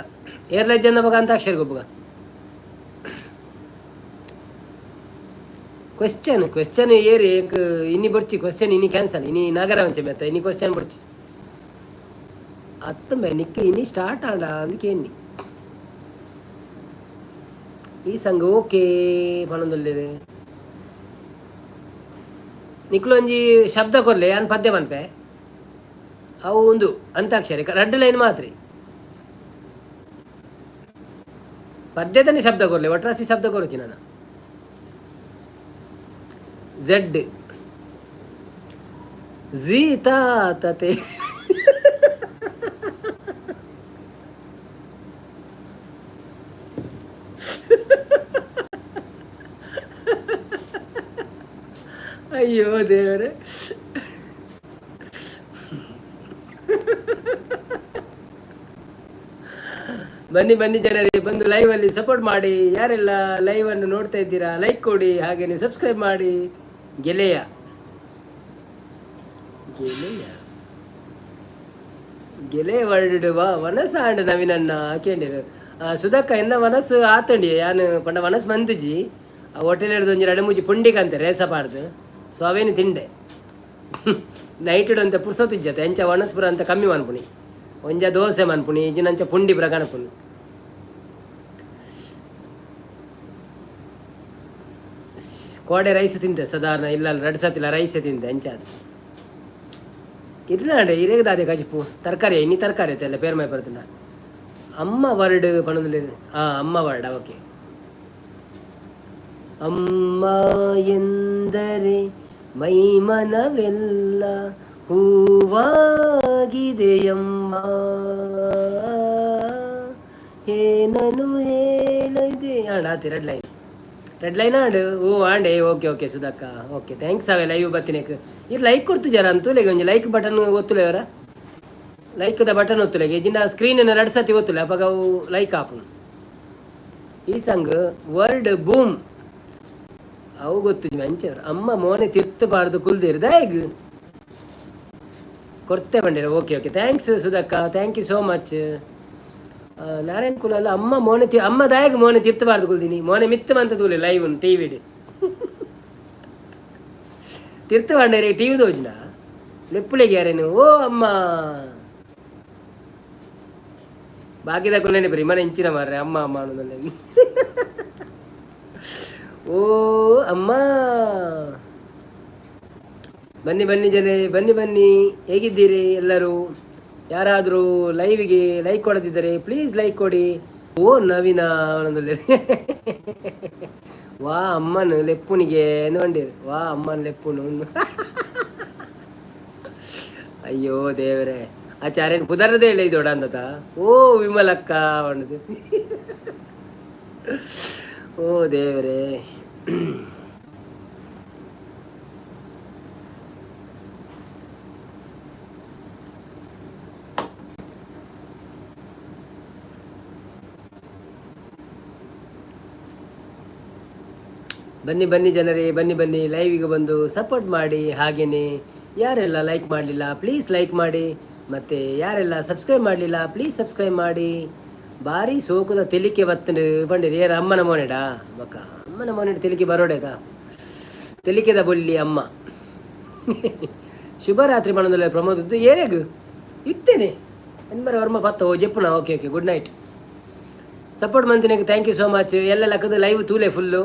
ಏರ್ಲಜ್ಜಂದ ಬಗ ಅಂತಾಕ್ಷರಿ ಗೊಬ್ಬಗ ಕ್ವೆಶ್ಚನ್ ಏರಿ ಇನ್ನಿ ಬರ್ಚಿ ಕ್ವೆಶ್ಚನ್ ಇನ್ನಿ ಕ್ಯಾನ್ಸಲ್ ಇನ್ನಿ ನಾಗರ ವಂಚೆ ಮೇತ ಇನ್ನಿ ಕ್ವೆಶ್ಚನ್ ಬರ್ಚಿ ಅತ್ತಂಬೆ ನಿಕ್ಕ ಇನ್ನಿ ಸ್ಟಾರ್ಟ್ ಆಂಡ ಅದಕ್ಕೆ ಎನ್ನಿ ಈ ಸಂಘ ಓಕೆ ಪಣದಲ್ಲಿದೆ ನಿಕ್ಲೊಂಜಿ ಶಬ್ದ ಕೊರ್ಲೆ ಅನ್ ಪದ್ಯ ಮನ್ಪೆ ಅವು ಒಂದು ಅಂತಾಕ್ಷರಿ ರೆಡ್ ಲೈನ್ ಮಾತ್ರಿ ಪದ್ಯದನ್ನೇ ಶಬ್ದ ಕೊರ್ಲೆ ಒಟ್ರಾಸಿ ಶಬ್ದ ಕೊರುಚಿ ನಾನು ಝೆಡ್ ಝೀ ತಾತತೆ ಅಯ್ಯೋ ದೇವರೇ ಬನ್ನಿ ಬನ್ನಿ ಜನರೇ ಬಂದು ಲೈವಲ್ಲಿ ಸಪೋರ್ಟ್ ಮಾಡಿ ಯಾರೆಲ್ಲ ಲೈವನ್ನು ನೋಡ್ತಾ ಇದ್ದೀರಾ ಲೈಕ್ ಕೊಡಿ ಹಾಗೆಯೇ ಸಬ್ಸ್ಕ್ರೈಬ್ ಮಾಡಿ ಗೆಳೆಯ ಗೆಳೆಯ ಗೆಳೆಯ ವರ್ಡುವ ವನಸ ಆಂಡ ನವೀನನ್ನ ಹಾಕೊಂಡಿರು ಸುಧಕ್ಕ ಎನ್ನ ವನಸ್ಸು ಆತಂಡಿ ಯಾನು ಪಂಡ ವನಸ್ ಮಂದಿಜಿ ಆ ಹೋಟೆಲ್ ಹಿಡಿದು ಒಂಜಿ ಎರಡು ಮೂಜಿ ಪುಂಡಿಗೆ ಅಂತೆ ರೇಸ ಪಾಡ್ದು ಸೊ ಅವೇನು ತಿಂಡೆ ನೈಟ್ ಇಡಂತೆ ಪುರ್ಸೋತ್ ಇಜ್ಜತೆ ಎಂಚ ಒಣಸ್ಪುರ ಅಂತ ಕಮ್ಮಿ ಮನ್ಪುಣಿ ಒಂಜ ದೋಸೆ ಮನ್ಪುಣಿ ಇಜಿನಂಚ ಪುಂಡಿ ಪುರ ಕಣಪುಣಿ ಕೋಡೆ ರೈಸ್ ತಿಂತೆ ಸಾಧಾರಣ ಇಲ್ಲ ಎರಡು ಸತಿಲ್ಲ ರೈಸೇ ತಿಂತೆ ಎಂಚ ಅದು ಇರ್ಲಾಂಡೆ ಇರೇಗದ ಅದೇ ಕಜಿಪು ತರಕಾರಿ ಇನ್ನಿ ತರಕಾರಿ ಐತೆ ಎಲ್ಲ ಪೇರ್ ಮೈ ಬರ್ತಿಲ್ಲ ಅಮ್ಮ ವರ್ಡ್ ಪಣದಲ್ಲಿ ಅಮ್ಮ ವರ್ಡ್ ಓಕೆ ಅಮ್ಮ ಎಂದರೆ ಮೈಮನವೆಲ್ಲ ಹೂವಾಗಿದೆಯಮ್ಮ ಏನನು ಹೇಳಿದೆ ಆಡಾತಿ ರೆಡ್ ಲೈನ್ ಆಡು ಓ ಆಂಡೆ ಓಕೆ ಓಕೆ ಸುಧಾಕ ಓಕೆ ಥ್ಯಾಂಕ್ಸ್ ಅವೇ ಲೈವ್ ಬತ್ತಿನೇಕ್ ಇದು ಲೈಕ್ ಕೊಡ್ತು ಜರ ಅಂತೂಲೆಗೆ ಒಂಜಿ ಲೈಕ್ ಬಟನ್ ಒತ್ತುಲೆ ಅವರ ಲೈಕ್ದ ಬಟನ್ ಒತ್ತುಲೆಗೆ ಜಿನ್ನ ಸ್ಕ್ರೀನ್ ಎರಡು ಸತಿ ಒತ್ತುಲೆ ಅವಾಗ ಅವು ಲೈಕ್ ಆಪು ಈ ಸಂಗ್ ವರ್ಡ್ ಬೂಮ್ ಅವು ಗೊತ್ತು ಮೆಂಚವ್ರು ಅಮ್ಮ ಮೋನೆ ತಿರ್ತಬಾರ್ದು ಕುಲ್ದಿರ್ದ ಈಗ ಕೊಡ್ತೆ ಬಂದಿರ ಓಕೆ ಓಕೆ ಥ್ಯಾಂಕ್ಸ್ ಸುಧಾಕ thank you so much Narayan ಕುಲಲ್ಲ ಅಮ್ಮ ಮೋನೆ ಅಮ್ಮ ದಾಯಗ ಮೋನೆ ತಿರ್ತಬಾರ್ದು ಕುಲ್ದಿನಿ ಮೋನೆ ಮಿತ್ತ ಅಂತ ತೂಲೆ ಲೈವ್ ಟಿ ವಿಡ್ ತಿರ್ತಬಾರ್ರೆ ಟಿ ವಿ ದೋಜ್ನ ಲೆಪ್ಪುಳಿಗೆ ಯಾರೇನು ಓ ಅಮ್ಮ ಬಾಕಿದ ಕುಲ್ಲೇನೆ ಬರೀ ಮನೆ ಇಂಚಿನ ಮಾರ್ರೆ ಅಮ್ಮ ಅಮ್ಮ ಅನ್ನೋದಲ್ಲ ಓ ಅಮ್ಮ ಬನ್ನಿ ಬನ್ನಿ ಜನ ಬನ್ನಿ ಬನ್ನಿ ಹೇಗಿದ್ದೀರಿ ಎಲ್ಲರೂ ಯಾರಾದರೂ ಲೈವಿಗೆ ಲೈಕ್ ಕೊಡದಿದ್ದರೆ ಪ್ಲೀಸ್ ಲೈಕ್ ಕೊಡಿ ಓ ನವೀನ ಅನ್ನೋದಲ್ಲಿ ವಾ ಅಮ್ಮನ ಲೆಪ್ಪುನಿಗೆ ನೋಡಿರಿ ವಾ ಅಮ್ಮನ ಲೆಪ್ಪುನು ಅಯ್ಯೋ ದೇವರೇ ಆಚಾರ್ಯನ್ ಪುದರದೇ ಇಲ್ಲ ಇದು ಅಂದತ ಓ ವಿಮಲಕ್ಕ ಅನ್ನೋದು ಓ ದೇವರೇ ಬನ್ನಿ ಬನ್ನಿ ಜನರೇ ಬನ್ನಿ ಬನ್ನಿ ಲೈವಿಗೆ ಬಂದು ಸಪೋರ್ಟ್ ಮಾಡಿ ಹಾಗೆಯೇ ಯಾರೆಲ್ಲ ಲೈಕ್ ಮಾಡಲಿಲ್ಲ ಪ್ಲೀಸ್ ಲೈಕ್ ಮಾಡಿ ಮತ್ತು ಯಾರೆಲ್ಲ ಸಬ್ಸ್ಕ್ರೈಬ್ ಮಾಡಲಿಲ್ಲ ಪ್ಲೀಸ್ ಸಬ್ಸ್ಕ್ರೈಬ್ ಮಾಡಿ ಭಾರಿ ಸೋಕುದ ತೆಲಿಕೆ ಬತ್ತಂಡು ಬಂಡಿರಿ ಯಾರು ಅಮ್ಮನ ಮೋನೆಡಾ ಬಕ್ಕ ಅಮ್ಮನ ಮೋನೆಡ್ ತೆಲಿಕೆ ಬರೋಡೆಗ ತೆಲಿಕೆದ ಬೊಲ್ಲಿ ಅಮ್ಮ ಶುಭರಾತ್ರಿ ಮನದಲ್ಲಿ ಪ್ರಮೋದದ್ದು ಏರೆಗು ಇತ್ತೇನೆ ಎನ್ಬರ ವರ್ಮ ಪತ್ತ ಓ ಜೆಪ್ಪುನ okay okay good night support ಮಂತಿನಿಗೆ ಥ್ಯಾಂಕ್ ಯು ಸೋ ಮಚ್ ಎಲ್ಲ ಲಕ್ಕದ ಲೈವ್ ತೂಲೆ ಫುಲ್ಲು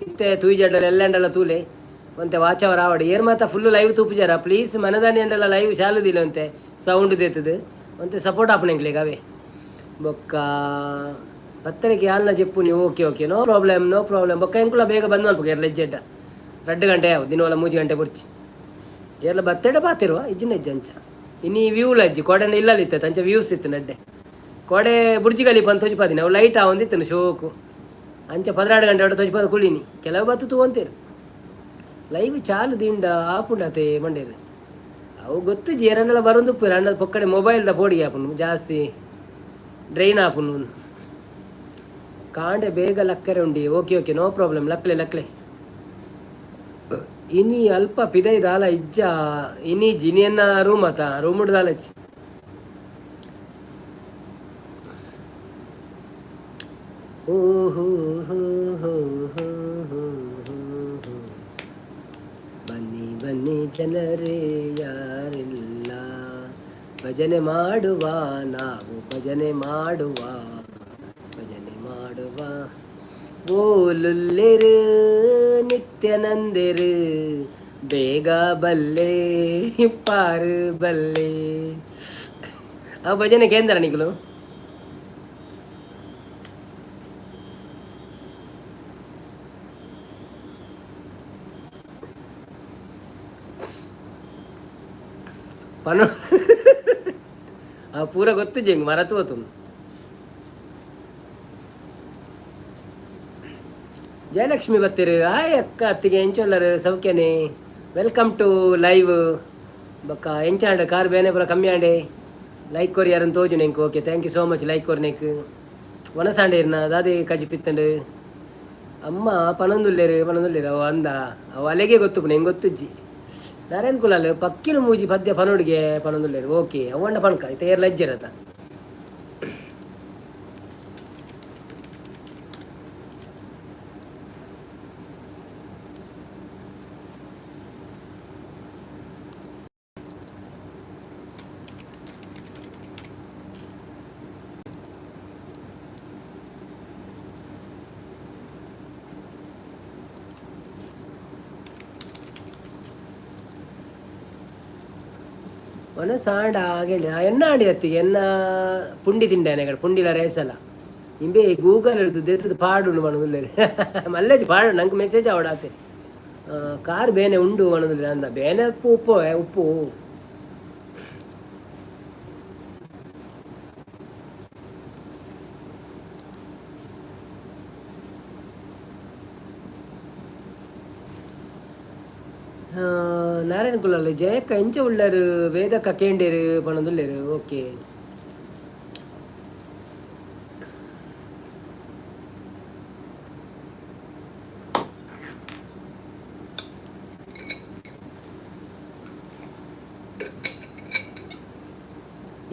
ಇತ್ತೆ ತೂಜಡ್ಡಲ್ಲ ಎಲ್ಲೆಂಡಲ್ಲ ತೂಲೆ ಒಂತೆ ವಾಚವರ ಆವಡಿ ಏರ್ ಮಾತ ಫುಲ್ಲು ಲೈವ್ ತೂಪುಜಾರ ಪ್ಲೀಸ್ ಮನದಾನಿ ಎಂಡಲ್ಲ ಲೈವ್ ಚಾಲುದಿಲ್ಲ ಅಂತೆ ಸೌಂಡ್ ದೇತದು ಒಂತೆ ಸಪೋರ್ಟ್ ಆಪಣೆಂಗ್ಲಿಗೆ ಅವೇ ಬೊಕ್ಕ ಪತ್ತನಿಗೆ ಯಾಲ್ನ ಜೆಪ್ಪು ನೀವು ಓಕೆ ಓಕೆ ನೋ ಪ್ರಾಬ್ಲಮ್ ಬೊಕ್ಕ ಎಂಕುಲ ಬೇಗ ಬಂದು ಅನ್ಪು ಎಲ್ಲ ಹೆಜ್ಜೆಡ್ಡ 2 ಗಂಟೆ ಯಾವ ದಿನವಲ್ಲ 3 ಗಂಟೆ ಬುರ್ಚಿ ಎಲ್ಲ ಬತ್ತೆಡೆ ಬಾತಿರುವ ಇಜ್ಜಿನ ಹೆಜ್ಜೆ ಇನ್ನೀ ವ್ಯೂಲ ಅಜ್ಜಿ ಕೋಡೆಂಡ ಇಲ್ಲಲ್ಲಿ ಇತ್ತು ಅಂಚ ವ್ಯೂಸ್ ಇತ್ತು ನಡ್ಡೆ ಕೋಡೆ ಬುರ್ಜಿ ಕಲಿಪ ಅಂತ ತೋಜಿಪಾದಿನಿ ಅವು ಲೈಟ್ ಒಂದಿತ್ತು ಶೋಕು ಅಂಚ 12 ಗಂಟೆ ಒಟ್ಟು ತೋಜಿಪಾದ ಕುಳಿನಿ ಕೆಲವು ಬತ್ತು ತೂವಂತೀರು ಲೈವ್ ಚಾಲು ದಿಂಡ ಆಪುಂಡತೆ ಮಂಡೇರು ಅವು ಗೊತ್ತು ಜಿ ಎರಡೆಲ್ಲ ಬರೋದು ಅಂಡ ಪೊಕ್ಕಡೆ ಮೊಬೈಲ್ದ ಬೋಡಿಗೆ ಆಪುಂಡು ಜಾಸ್ತಿ ಡ್ರೈನ್ ಆಪುಂಡು ಕಾಂಡೆ ಬೇಗ ಲಕ್ಕರೆ ಉಂಡಿ ಓಕೆ ಓಕೆ ನೋ ಪ್ರಾಬ್ಲಮ್ ಲಕ್ಲೆ ಇನಿ ಅಲ್ಪ ಪಿದೈ ದಾಲ ಇಜ್ಜ ಇನಿ ಜಿನಿಯನ್ನ ರೂಮ್ ಆತ ರೂಮ್ ದಾಲಚ್ಚಿ ಬನ್ನಿ ಬನ್ನಿ ಜನರೇ ಯಾರಿಲ್ಲ ಭಜನೆ ಮಾಡುವ ನಾವು ಭಜನೆ ಮಾಡುವ ಬೋಲುಲ್ಲೆರು ನಿತ್ಯನಂದೆರು ಬೇಗ ಬಲ್ಲೆ ಪಾರು ಬಲ್ಲೆ ಆ ಭಜನೆ ಕೇಂದ್ರ ನಿಖಲು ಪನು ಪೂರ ಗೊತ್ತು ಜಂಗ್ ಮರತು ಹೋತು ಜಯಲಕ್ಷ್ಮಿ ಬತ್ತೀರು ಹಾಯ್ ಅಕ್ಕ ಅತ್ತಿಗೆ ಎಂಚೊಲ್ಲರು ಸೌಖ್ಯನೇ ವೆಲ್ಕಮ್ ಟು ಲೈವ್ ಬಕ್ಕ ಎಂಚಾಂಡ ಕಾರ್ ಬೇನೆ ಪುರ ಕಮ್ಮಿ ಆಂಡೆ ಲೈಕ್ ಕೊರಿ ಯಾರನ್ನು ತೋಜು ನೆಂಕು okay thank you so much like ಕೊರಿ ನೆಕ್ ಒನಸಾಂಡೆ ಇರ್ನ ದಾದಿ ಕಜಿ ಪಿತ್ತಂಡು ಅಮ್ಮ ಪನೊಂದುಲ್ಲೇರು ಅವ ಅಂದ ಅವ ಅಲೆಗೆ ಗೊತ್ತು ಹೆಂಗೆ ಗೊತ್ತುಜ್ಜಿ ನಾರಾಯಣ್ ಕುಲಾಲ್ ಪಕ್ಕಿನ ಮೂಜಿ ಪದ್ಯ ಪನೋಡಿಗೆ ಪನೊಂದುಲ್ಲೇರು ಓಕೆ ಅವಂಡ ಪನ್ಕ ಇತ್ತ ಏರ್ ಲಜ್ಜಿರತ ಒನ ಸಾಂಡ ಆಗೇಳಿ ಎನ್ನ ಆಡಿ ಅತ್ತಿಗೆ ಎನ್ನ ಪುಂಡಿ ತಿಂಡಾನೆ ಪುಂಡಿಲ ರೇಸಲ ಇಂಬೆ ಗೂಗಲ್ ಹಿಡಿದು ದೆತ್ತದ ಪಾಡುಂಡು ಮಣದುಲ್ಲೆ ಮಲ್ಲೇಜ್ ಪಾಡು ನಂಗೆ ಮೆಸೇಜ್ ಅವಡಾತೆ ಕಾರ್ ಬೇನೆ ಉಂಡು ಮಣದುಲ್ಲೆ ಅಂದ ಬೇನೆ ಉಪ್ಪು ಉಪ್ಪು ಉಪ್ಪು ನಾರಾಯಣ ಕುಲಲ್ಲಿ ಜಯಕ್ಕ ಎಂಚ ಉಳ್ಳರು ವೇದಕ್ಕ ಕೇಂಡೇರು ಪಣದುಲ್ಲೇರು ಓಕೆ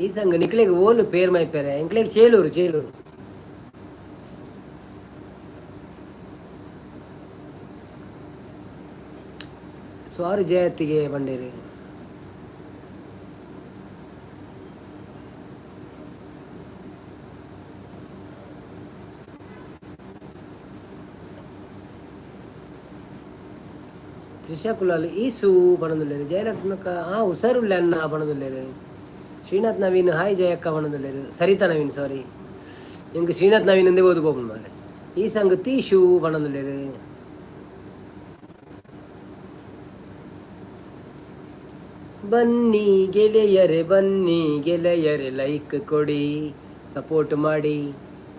ಈ ಸಂಘ ನಿಕ್ಲೆಗೆ ಓಲು ಪೇರ್ ಮೈಪೇರೆ ಎಂಕ್ಲೆಗೆ ಚೇಲೂರು ಚೇಲೂರು ಸ್ವಾರಿ ಜಯತ್ತಿಗೆ ಬಂಡೇರಿ ತ್ರಿಶಾಕುಲಾಲ್ ಈಸು ಪಣದುಲ್ಲೇರು ಜಯಲಕ್ಷ್ಮಕ್ಕ ಉಸರುಳ್ಳೆ ಅನ್ನ ಪಣದುಲ್ಲೇರು ಶ್ರೀನಾಥ್ ನವೀನ್ ಹಾಯ್ ಜಯಕ್ಕ ಪಣದುಲ್ಲೇರು ಸರಿತಾ ನವೀನ್ ಸಾರಿ ಎಂಗೆ ಶ್ರೀನಾಥ್ ನವೀನ್ ಎಂದೇ ಓದ್ಕೋಪು ಮಾರೆ ಈ ಸಂಘ ತೀಶು ಪಣದುಲ್ಲೇರು ಬನ್ನಿ ಗೆಳೆಯರೆ ಲೈಕ್ ಕೊಡಿ ಸಪೋರ್ಟ್ ಮಾಡಿ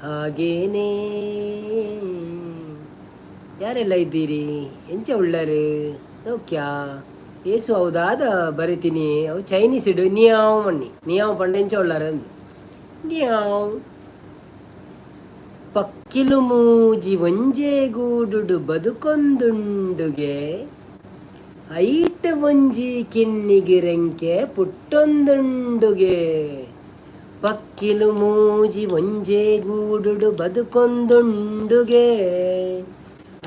ಹಾಗೇನೇ ಯಾರೆಲ್ಲ ಇದ್ದೀರಿ ಎಂಚ ಉಳ್ಳರು ಸೌಖ್ಯ ಏಸು ಹೌದಾದ ಬರಿತೀನಿ ಅವು ಚೈನೀಸ್ ಇಡು ನಿಯಾವ್ ಮಣ್ಣಿ ನಿಯಾವ್ ಪಂಡ ಎಂಚ ಉಳ್ಳಾರ ಅಂದು ನಿಯಾವ್ ಪಕ್ಕಿಲು ಮೂಜಿ ಒಂಜೇ ಗೂಡುಡು ಬದುಕೊಂದುಂಡುಗೆ ಐಟ್ ಒಂಜಿ ಕಿನ್ನಿಗಿರೆಂಕೆ ಪುಟ್ಟೊಂದುಂಡುಗೆ ಪಕ್ಕಿಲು ಮೂಜಿ ಒಂಜೇ ಗೂಡುಡು ಬದುಕೊಂದುಂಡುಗೆ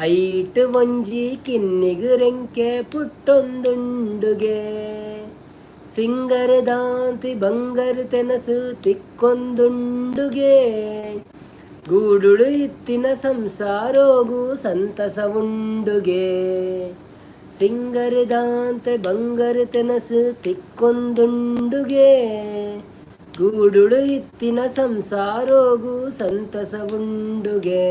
ಐಟ್ ಒಂಜಿ ಕಿನ್ನಿಗಿರೆಂಕೆ ಪುಟ್ಟೊಂದುಂಡುಗೆ ಸಿಂಗರದಾಂತಿ ಬಂಗರು ತೆನಸು ತಿಕ್ಕೊಂದುಂಡುಗೆ ಗೂಡುಡು ಇತ್ತಿನ ಸಂಸಾರೋಗು ಸಂತಸ ಉಂಡುಗೆ ಸಿಂಗರದಾಂತೆ ಬಂಗರು ತೆನಸು ತಿಕ್ಕೊಂದುಂಡುಗೆ ಗೂಡುಡು ಇತ್ತಿನ ಸಂಸಾರೋಗು ಸಂತಸ ಉಂಡುಗೆ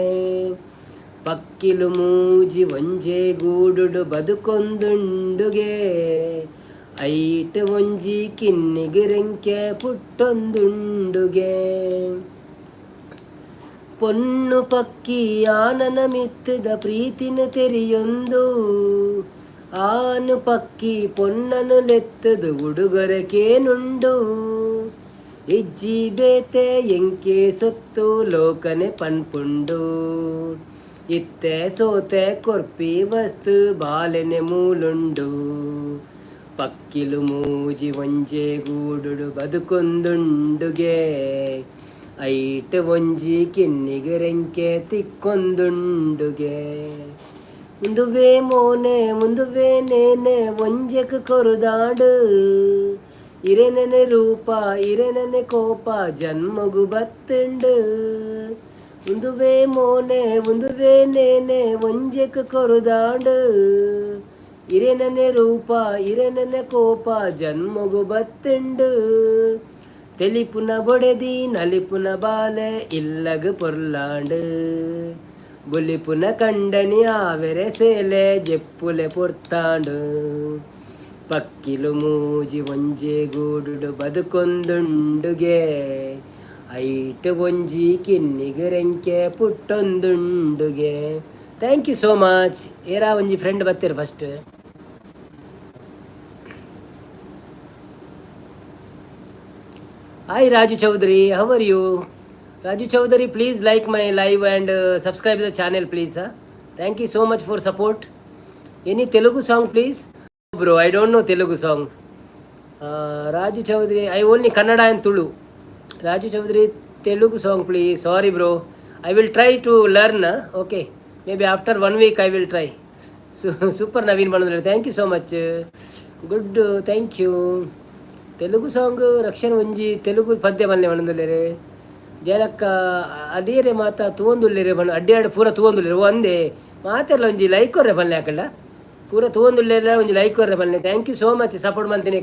ಪಕ್ಕಿಲು ಮೂಜಿ ಒಂಜೇ ಗೂಡುಡು ಬದುಕೊಂದುಂಡುಗೆ ಐಟ್ ಒಂಜಿ ಕಿನ್ನಿಗಿರೆಂಕೆ ಪುಟ್ಟೊಂದುಂಡುಗೆ ಪೊನ್ನು ಪಕ್ಕಿ ಆನನ ಮಿತ್ತದ ಪ್ರೀತಿನ ತೆರಿಯೊಂದು ಆನು ಪಕ್ಕಿ ಪೊನ್ನನು ಲೆತ್ತದು ಉಡುಗೊರಕೇನುಂಡು ಇಜ್ಜಿ ಬೇತೆ ಎಂಕೆ ಸೊತ್ತು ಲೋಕನೆ ಪನ್ಪುಂಡು ಇತ್ತೆ ಸೋತೆ ಕೊರ್ಪಿ ವಸ್ತು ಬಾಲೆನೆ ಮೂಲುಂಡು ಪಕ್ಕಿಲು ಮೂಜಿ ಒಂಜೇ ಗೂಡುಡು ಬದುಕೊಂದುಂಡುಗೆ ಐಟ್ ಒಂಜಿ ಕಿನ್ನಿಗಿರೆಂಕೆ ತಿಕ್ಕೊಂದುಂಡುಗೆ ಮುಂದುವೆ ಮೋನೆ ಮುಂದುವೆ ನೇನೆ ಒಂಜೆಕ್ ಕೊರುದಾಡು ಇರೆನೆನೆ ರೂಪ ಇರೆನೆನೆ ಕೋಪ ಜನ್ಮಗು ಬತ್ತುಂಡು ಮುಂದುವೆ ಮೋನೆ ಮುಂದುವೆ ನೇನೆ ಒಂಜೆಕ್ ಕೊರುದಾಡು ಇರೆನೆನೆ ರೂಪ ಇರೆನೆನೆ ಕೋಪ ಜನ್ಮಗು ಬತ್ತುಂಡು தெளிப்புன பொடதி நலிப்புன பால இல்லகு பொருளாண்டு బులిపున కండని ఆవెరె సేలే జెప్పులే పొర్తాండు పక్కిలు మూజి ಒಂಜೆ ಗೂಡುಡು ಬದುಕೊಂದುಂಡುಗೆ ಐಟ್ ಒಂಜಿ ಕಿನ್ನಿಗಿರೆಂಕೆ ಪುಟ್ಟೊಂದುಂಡುಗೆ ಥ್ಯಾಂಕ್ ಯು ಸೋ ಮಚ್ ಏರಾ ಒಂಜಿ ಫ್ರೆಂಡ್ ಬತ್ತೀರ first Hi Raju Chaudhary, how are you? Raju Chaudhary, please like my live and subscribe the channel, please. Thank you so much for support. Any Telugu song, please? Bro, I don't know Telugu song. Raju Chaudhary, I only Kannada and Tulu. Raju Chaudhary, Telugu song, please. Sorry, bro. I will try to learn. Okay, maybe after 1 week I will try. So, super Naveen Banandre, thank you so much. Good, thank you. Telugu song రక్షణ ಒಂಜಿ తెలుగు ಪದ್ಯ ಬನ್ನೆ ಮನದಲ್ಲೇರೆ ಜನಕ್ಕ ಅಡಿಯರೆ ಮಾತ ತೂವೊಂದುಲ್ಲೇರೆ ಬಣ್ಣ ಅಡ್ಡಿಯಾಡು ಪೂರ ತೂವೊಂದುಲ್ಲೇರೆ ಒಂದೇ ಮಾತೆಲ್ಲ ಒಂಜಿ ಲೈಕ್ ಕೊರ್ರೆ ಬನ್ನೆ ಹಾಕಲ್ಲ ಪೂರ ತೂವೊಂದುಲ್ಲೇರ ಒಂಜಿ ಲೈಕ್ ಕೊರ್ರೆ ಬನ್ನೆ thank you so much support ಮಾಡ್ತೀನಿ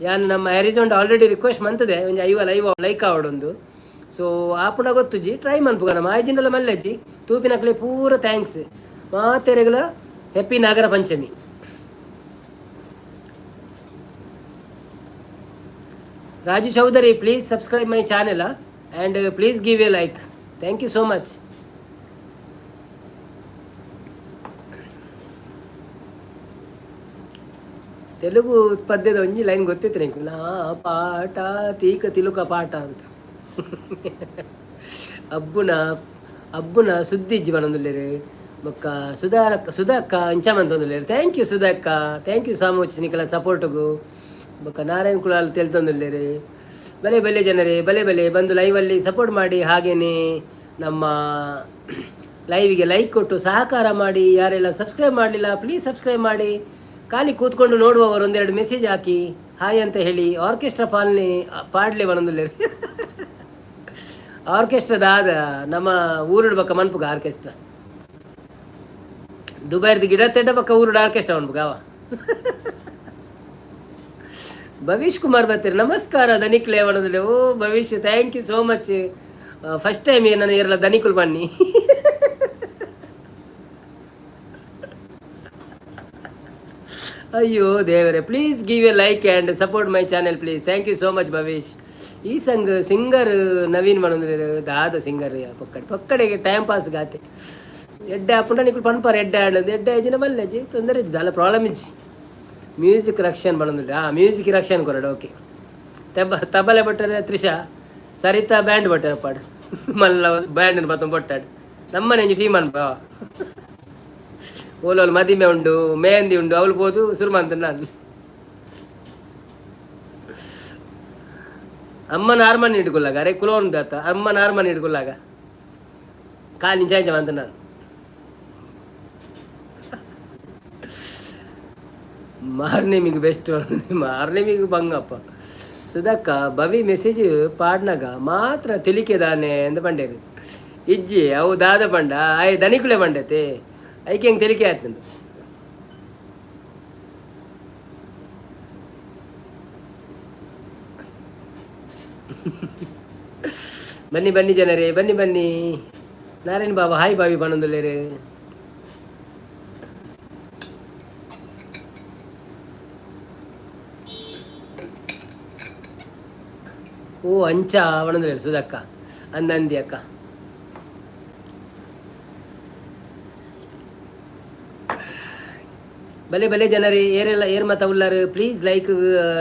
ಯಾನ್ ನಮ್ಮ ಹ್ಯಾರಿಸೋಂಡ್ ಆಲ್ರೆಡಿ ರಿಕ್ವೆಸ್ಟ್ ಮಂತದೆ ಒಂಜಿ ಐವ ಲೈಕ್ ಆವಡೊಂದು. ಸೊ ಆಪುನ ಗೊತ್ತುಜಿ ಟ್ರೈ ಮನ್ಪುಗ ನಮ್ಮ ಆಯ್ಜಿಂಡಲ ಮಲ್ಲೆಜ್ಜಿ ತೂಪಿನಕ್ಲೆ ಪೂರ ಥ್ಯಾಂಕ್ಸ್ ಮಾತೆರೆಗಳ happy Nagara Panchami. Raju Chaudhary please subscribe my channel and please give a like. Thank you so much. Telugu ಪದ್ಯದ ಒಂಜಿ ಲೈನ್ ಗೊತ್ತಿತ್ತು ನಂಗೆ, ನಾ ಪಾಟ ತೀಕ ತಿಲುಕ ಪಾಠ ಅಂತ. ಅಬ್ಬುನ ಅಬ್ಬುನ ಸುದ್ದಿಜ್ಜಿ ಬನೊಂದುಲ್ಲೆರ್ ಬೊಕ್ಕ ಸುಧಾಕ್ಕ ಇಂಚಮಂತೊಂದುಲ್ಲೆರ್. ಥ್ಯಾಂಕ್ ಯು ಸುಧಾಕ್ಕ, ಥ್ಯಾಂಕ್ ಯು ಸೋ ಮಚ್ ನಿಕಲ ಸಪೋರ್ಟ್ಗು. ಬೊಕ್ಕ ನಾರಾಯಣ್ ಕುಲಾಲ್ ತೆಲ್ತೊಂದುಲ್ಲೆರ್. ಬಲೆ ಬಲೆ ಜನರೇ, ಬಲೆ ಬಲೆ ಬಂದು ಲೈವಲ್ಲಿ ಸಪೋರ್ಟ್ ಮಾಡಿ, ಹಾಗೆಯೇ ನಮ್ಮ ಲೈವಿಗೆ ಲೈಕ್ ಕೊಟ್ಟು ಸಹಕಾರ ಮಾಡಿ. ಯಾರೆಲ್ಲ ಸಬ್ಸ್ಕ್ರೈಬ್ ಮಾಡಲಿಲ್ಲ ಪ್ಲೀಸ್ ಸಬ್ಸ್ಕ್ರೈಬ್ ಮಾಡಿ. ಖಾಲಿ ಕೂತ್ಕೊಂಡು ನೋಡುವವರು ಒಂದೆರಡು ಮೆಸೇಜ್ ಹಾಕಿ ಹಾಯ್ ಅಂತ ಹೇಳಿ. ಆರ್ಕೆಸ್ಟ್ರಾ ಪಾಡ್ಲೆ ಬನೊಂದುಲ್ಲೆರ್. ಆರ್ಕೆಸ್ಟ್ರಾದ ನಮ್ಮ ಊರುಡು ಬಕ್ಕ ಮನ್ಪುಗ ಆರ್ಕೆಸ್ಟ್ರಾ ದುಬೈರ್ದು ಗಿಡ ತೆಡ್ಡ ಬಕ್ಕ ಊರುಡು ಆರ್ಕೆಸ್ಟ್ರಾ ಮನ್ಪುಗ ಅವ. ಭವಿಷ್ ಕುಮಾರ್ ಬರ್ತೀರಿ, ನಮಸ್ಕಾರ ಧನಿಕ್ಲೆ ಬನೊಂದುಲ್ಲೆ. ಓ Bhavish, thank you so much. First time ನನ್ನ ಏರಲ್ಲ ಧನಿಕುಲು ಬನ್ನಿ. ಅಯ್ಯೋ ದೇವರೇ, please give a like and support my channel please. Thank you so much Bhavish. ಈ ಸಿಂಗರ್ ನವೀನ್ ಮನೊಂದು ದಾದ ಸಿಂಗರ್ ಪಕ್ಕಡೆಗೆ ಟೈಮ್ ಪಾಸ್ ಗಾತೆ ಎಡ್ಡೆ ಹಾಕೊಂಡ ನಿಕ್ಲು ಪನ್ಪಾರ ಎಡ್ಡೆ ಆಡೋದು ಎಡ್ಡೆ ಆಜಿನ ಬಲ್ಲೆಜಿ ತೊಂದರೆ ಇದ್ದು ಅಲ್ಲ ಪ್ರಾಬ್ಲಮ್ ಇಜ್ಜಿ. ಮ್ಯೂಸಿಕ್ ರಕ್ಷನ್ ಬನೊಂದುಲ್ಲೆ. ಮ್ಯೂಸಿಕ್ ರಕ್ಷನ್ ಕೊರಡು ಓಕೆ. ತಬಲೆ ಬಟ್ಟರೆ ತ್ರಿಷಾ, ಸರಿತಾ ಬ್ಯಾಂಡ್ ಬಟ್ಟರೆ ಪಾಡು ಮಲ್ಲ ಬ್ಯಾಂಡ್ ಬತ್ತ ಬೊಟ್ಟಾಡು ನಮ್ಮನೆ ಟೀಮ್ ಅನ್ಪ. ಓಲೋಲ್ ಮದಿಮೆ ಉಂಡು, ಮೆಹಂದಿ ಉಂಡು, ಅವಳು ಬೋದು ಸುರುಮಂತ ನಾನು. ಅಮ್ಮನ ಹಾರ್ಮೋನ್ ಹಿಡ್ಕೊಲ್ಲಾಗ, ಅರೆ ಕುಲೋನ್ ದಾತ ಅಮ್ಮನ ಹಾರ್ಮೋನ್ ಹಿಡ್ಕೊಲ್ಲಾಗ ಕಾಲಿ ನಿಂಚಾಂಚ ಅಂತ ನಾನು. ಮಾರ್ನೇಮಿಗೆ ಬೆಸ್ಟ್, ಮಾರ್ನೇಮಿಗೆ ಬಂಗಪ್ಪ. ಸುಧಾಕ್ಕ ಭವಿ ಮೆಸೇಜ್ ಪಾಡ್ನಾಗ ಮಾತ್ರ ತಿಳಿಕೆದಾನೆ ಎಂದು ಬಂಡೇರು ಇಜ್ಜಿ ಅವು ದಾದ ಬಂಡ ಆಯ್ ದನಿಕುಳೆ ಬಂಡತೆ ಐಕೆ ಹೆಂಗೆ ತೆಲಿಕೆ ಆಯ್ತು. ಬನ್ನಿ ಬನ್ನಿ ಜನರೇ, ಬನ್ನಿ ಬನ್ನಿ. ನಾರಾಯಣ್ ಬಾಬಾ ಹಾಯ್ ಬಾವಿ ಬನೊಂದುಲ್ಲೆರ್. ಓ ಅಂಚ ಬನೊಂದುಲ್ಲೆರ್ ಸುಧಕ್ಕ ಅಂದಂದಿ ಅಕ್ಕ. ಬಲೆ ಬಲೆ ಜನರೇ, ಏರೆಲ್ಲ ಏರ್ ಮಾತ ಉಳ್ಳಾರ ಪ್ಲೀಸ್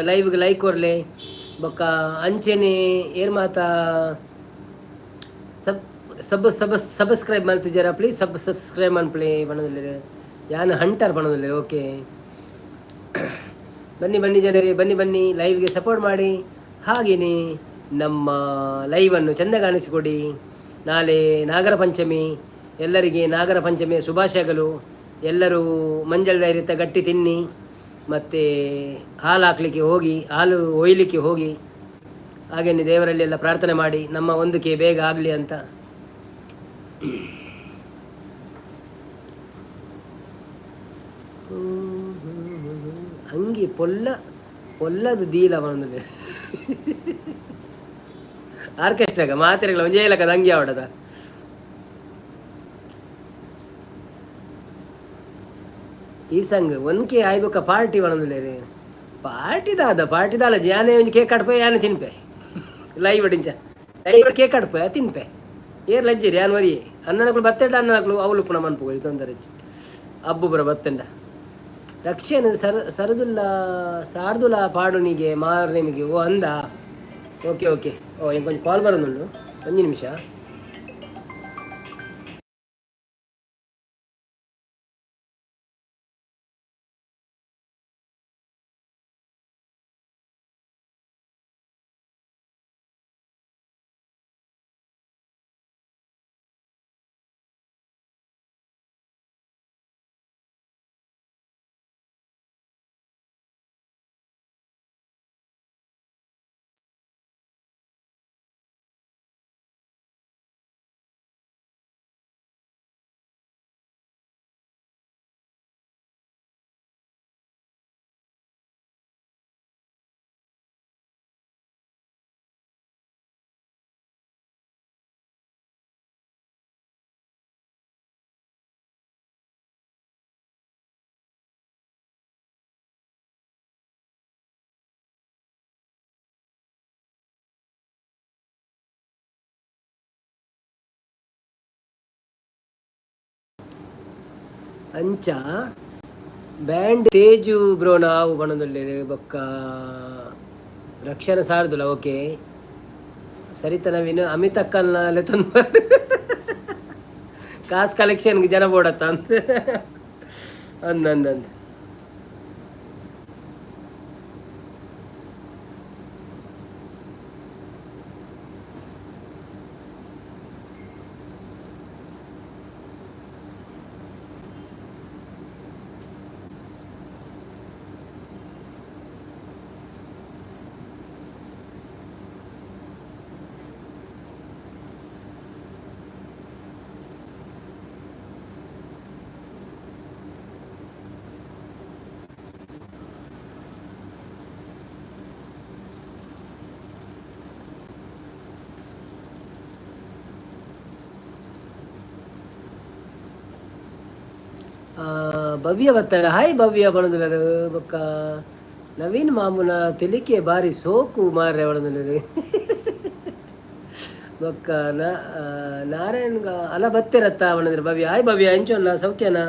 ಲೈವ್ಗೆ ಲೈಕ್ ಕೊರ್ಲೆ. ಬೊಕ್ಕ ಅಂಚೆನೆ ಏರ್ ಮಾತ ಸಬ್ಸ್ಕ್ರೈಬ್ ಮಾಡ್ತಿದ್ದಾರ ಪ್ಲೀಸ್ ಸಬ್ಸ್ಕ್ರೈಬ್ ಮನ್ಪ್ಲೆ ಬನೊಂದುಲ್ಲೆರ್. ಯಾನ್ ಹಂಟರ್ ಬನೊಂದುಲ್ಲೆರ್ ಓಕೆ. ಬನ್ನಿ ಬನ್ನಿ ಜನರೇ, ಬನ್ನಿ ಬನ್ನಿ ಲೈವ್ಗೆ ಸಪೋರ್ಟ್ ಮಾಡಿ. ಹಾಗೆಯೇ ನಮ್ಮ ಲೈವನ್ನು ಚೆಂದ ಕಾಣಿಸಿಕೊಡಿ. ನಾಳೆ ನಾಗರ ಪಂಚಮಿ, ಎಲ್ಲರಿಗೆ ನಾಗರ ಪಂಚಮಿಯ ಶುಭಾಶಯಗಳು. ಎಲ್ಲರೂ ಮಂಜಲ್ ಧೈರ್ಯತ ಗಟ್ಟಿ ತಿನ್ನಿ, ಮತ್ತು ಹಾಲು ಹಾಕಲಿಕ್ಕೆ ಹೋಗಿ, ಹಾಲು ಒಯ್ಯಲಿಕ್ಕೆ ಹೋಗಿ. ಹಾಗೆಯೇ ದೇವರಲ್ಲಿ ಎಲ್ಲ ಪ್ರಾರ್ಥನೆ ಮಾಡಿ ನಮ್ಮ ಒಂದಕ್ಕೆ ಬೇಗ ಆಗಲಿ ಅಂತ. ಅಂಗಿ ಪೊಲ್ಲದು ದೀಲ ಬಂದಿದೆ ಆರ್ಕೆಸ್ಟ್ರಾಗ ಮಾತ್ರೆಗಳ ಒಂಜೇ ಇಲ್ಲಕದ ಅಂಗಿ ಆವಡದ. ಈ ಸಂಗ್ ಒನ್ಕೆ ಆಯ್ಬೇಕ ಪಾರ್ಟಿ ಬಣಂದುಲ್ಲೇರಿ ಪಾರ್ಟಿದಾಲ ಯಾನೆ ಒಂಜಿ ಕೇಕ್ ಕಟ್ಪೆ ಯಾನೆ ತಿನ್ಪೆ ಲೈವ್ ಅಡಿಂಚ ಲೈವ್ ಕೇಕ್ ಕಟ್ಪೆ ತಿನ್ಪೆ ಏರ್ ಲಜ್ಜರಿ ಯಾನ್ ವರಿ ಅನ್ನನಕ್ಲು ಬತ್ತೆಂಡ ಅನ್ನನಕ್ಲು ಅವಳು ಪುಣ ಮನ್ಪುಗಳು ತೊಂದರೆ ಅಬ್ಬು ಬರ ಬತ್ತೆಂಡ ರಕ್ಷೆನ್ ಸಾರ್ದುಲ ಪಾಡುನಿಗೆ ಮಾರ್ನೆಮಿಗೆ ಓ ಅಂದ. ಓಕೆ ಓಕೆ ಓ ಕೊಂಚ ಕಾಲ್ ಬರೋದುಂಡು ಒಂಜಿ ನಿಮಿಷ. ಅಂಚ ಬ್ಯಾಂಡ್ ತೇಜು ಬ್ರೋ ನಾವು ಬಣ್ಣದಲ್ಲಿ ಬೊಕ್ಕ ರಕ್ಷಣ ಸಾರ್ದುಲ ಓಕೆ ಸರಿತ ನವೀನ್ ಅಮಿತ್ ಅಕ್ಕನ ತಂದು ಕಾಸ್ ಕಲೆಕ್ಷನ್ಗೆ ಜನ ಬೋಡತ್ತ ಅಂತ ಅಂದಂದಂದು ಭವ್ಯ ಬತ್ತಾಳೆ ಹಾಯ್ ಭವ್ಯ ಬಣದಲ್ಲರು ಬೊಕ್ಕ ನವೀನ್ ಮಾಮೂನ ತೆಲಿಕೆ ಬಾರಿ ಸೋಕು ಮಾರ್ರೆ ಬಣದಲ್ಲರು ಬೊಕ್ಕ ನಾರಾಯಣ್ ಅಲ ಬತ್ತಿರತ್ತ ಬಣದ್ರ ಭವ್ಯ ಹಾಯ್ ಭವ್ಯ ಎಂಚೊಲ್ಲ ಸೌಖ್ಯನಾ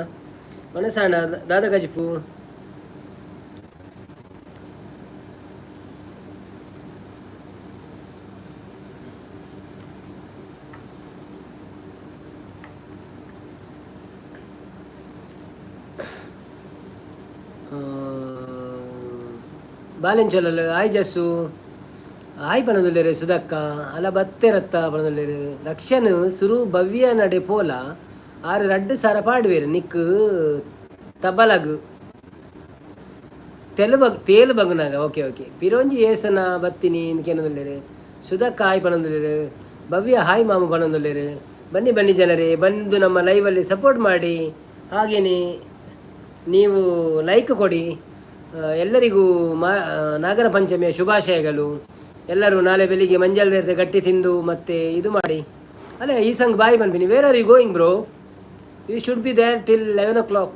ಮನಸಾಣ ದಾದ ಗಜ್ಪು ಬಾಲೆಂಚೊಲ್ಲ ಆಯ್ ಜಸ್ಸು ಆಯ್ ಪಣದುಲ್ಲೇರು ಸುಧಕ್ಕ ಅಲ ಬತ್ತೆರತ್ತ ಪಣದುಲ್ಲೇರು ರಕ್ಷನ್ ಸುರು ಭವ್ಯ ನಡೆ ಪೋಲ ಆರು ರಡ್ಡು ಸಾರ ಪಾಡುವೇರು ನಿಕ್ ತಬಲಗು ತೇಲು ಬಗುನಾಗ ಓಕೆ ಓಕೆ ಪಿರೋಂಜಿ ಏಸನ ಬತ್ತಿನಿ ಕೇನದುಲ್ಲೇರು ಸುಧಕ್ಕ ಆಯ್ ಪಣದುಲ್ಲೇರು ಭವ್ಯ ಹಾಯ್ ಮಾಮು ಪಣದುಲ್ಲೇರು ಬನ್ನಿ ಬನ್ನಿ ಜನರೇ ಬಂದು ನಮ್ಮ ಲೈವಲ್ಲಿ ಸಪೋರ್ಟ್ ಮಾಡಿ ಹಾಗೆಯೇ ನೀವು ಲೈಕ್ ಕೊಡಿ ಎಲ್ಲರಿಗೂ ನಾಗರ ಪಂಚಮಿಯ ಶುಭಾಶಯಗಳು ಎಲ್ಲರೂ ನಾಳೆ ಬೆಳಿಗ್ಗೆ ಮಂಜಲ್ ದೇರ್ದೆ ಗಟ್ಟಿ ತಿಂದು ಮತ್ತೆ ಇದು ಮಾಡಿ ಅಲ್ಲೇ ಈ ಸಂಗ್ ಬಾಯ್ ಬಂದ್ಬಿನಿ where are you going bro you should be there till 11 o'clock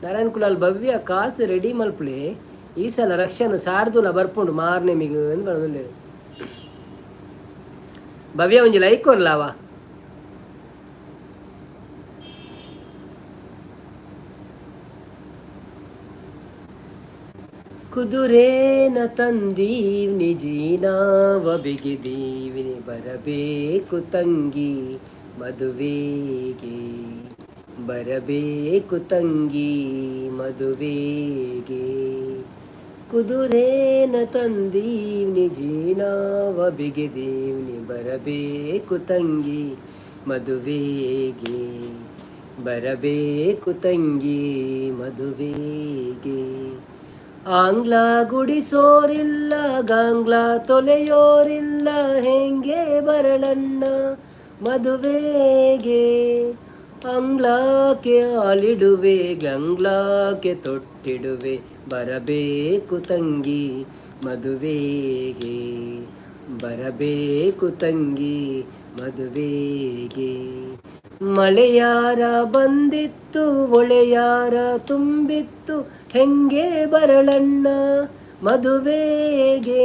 Narayan Kulal Bhavya ಕಾಸು ರೆಡಿ ಮಲ್ಪ್ಲೆ ಈ ಸಲ ರಕ್ಷಣ ಸಾರ್ದುಲ ಬರ್ಪುಂಡು ಮಾರ್ನೆ ಮಿಗು ಅಂತ ಬಂದಿಲ್ಲ ಭವ್ಯ ಒಂಜಿ ಲೈಕ್ ಕೊರ್ಲಾವ ಕುದುರೇನ ತಂದೀವ್ನಿ ಜೀನಾವ ಬಿಗಿದೀವ್ನಿ ಬರಬೇಕು ತಂಗಿ ಮದುವೆಗೆ ಬರಬೇಕು ತಂಗಿ ಮದುವೆಗೆ ಕುದುರೇನ ತಂದೀವ್ನಿ ಜೀನಾವ ಬಿಗಿದೀವ್ನಿ ಬರಬೇಕು ತಂಗಿ ಮದುವೆಗೆ ಬರಬೇಕು ತಂಗಿ ಮದುವೆಗೆ ಆಂಗ್ಲ ಗುಡಿಸೋರಿಲ್ಲ ಗಾಂಗ್ಲ ತೊಲೆಯೋರಿಲ್ಲ ಹೆಂಗೆ ಬರಳನ್ನ ಮದುವೆಗೆ ಅಂಗ್ಲಾಕೆ ಆಲಿಡುವೆ ಗಂಗ್ಲಾಕೆ ತೊಟ್ಟಿಡುವೆ ಬರಬೇಕು ತಂಗಿ ಮದುವೆಗೆ ಬರಬೇಕು ತಂಗಿ ಮದುವೆಗೆ ಮಳೆಯಾರ ಬಂದಿತ್ತು ಒಳೆಯಾರ ತುಂಬಿತ್ತು ಹೆಂಗೆ ಬರಳಣ್ಣ ಮದುವೆಗೆ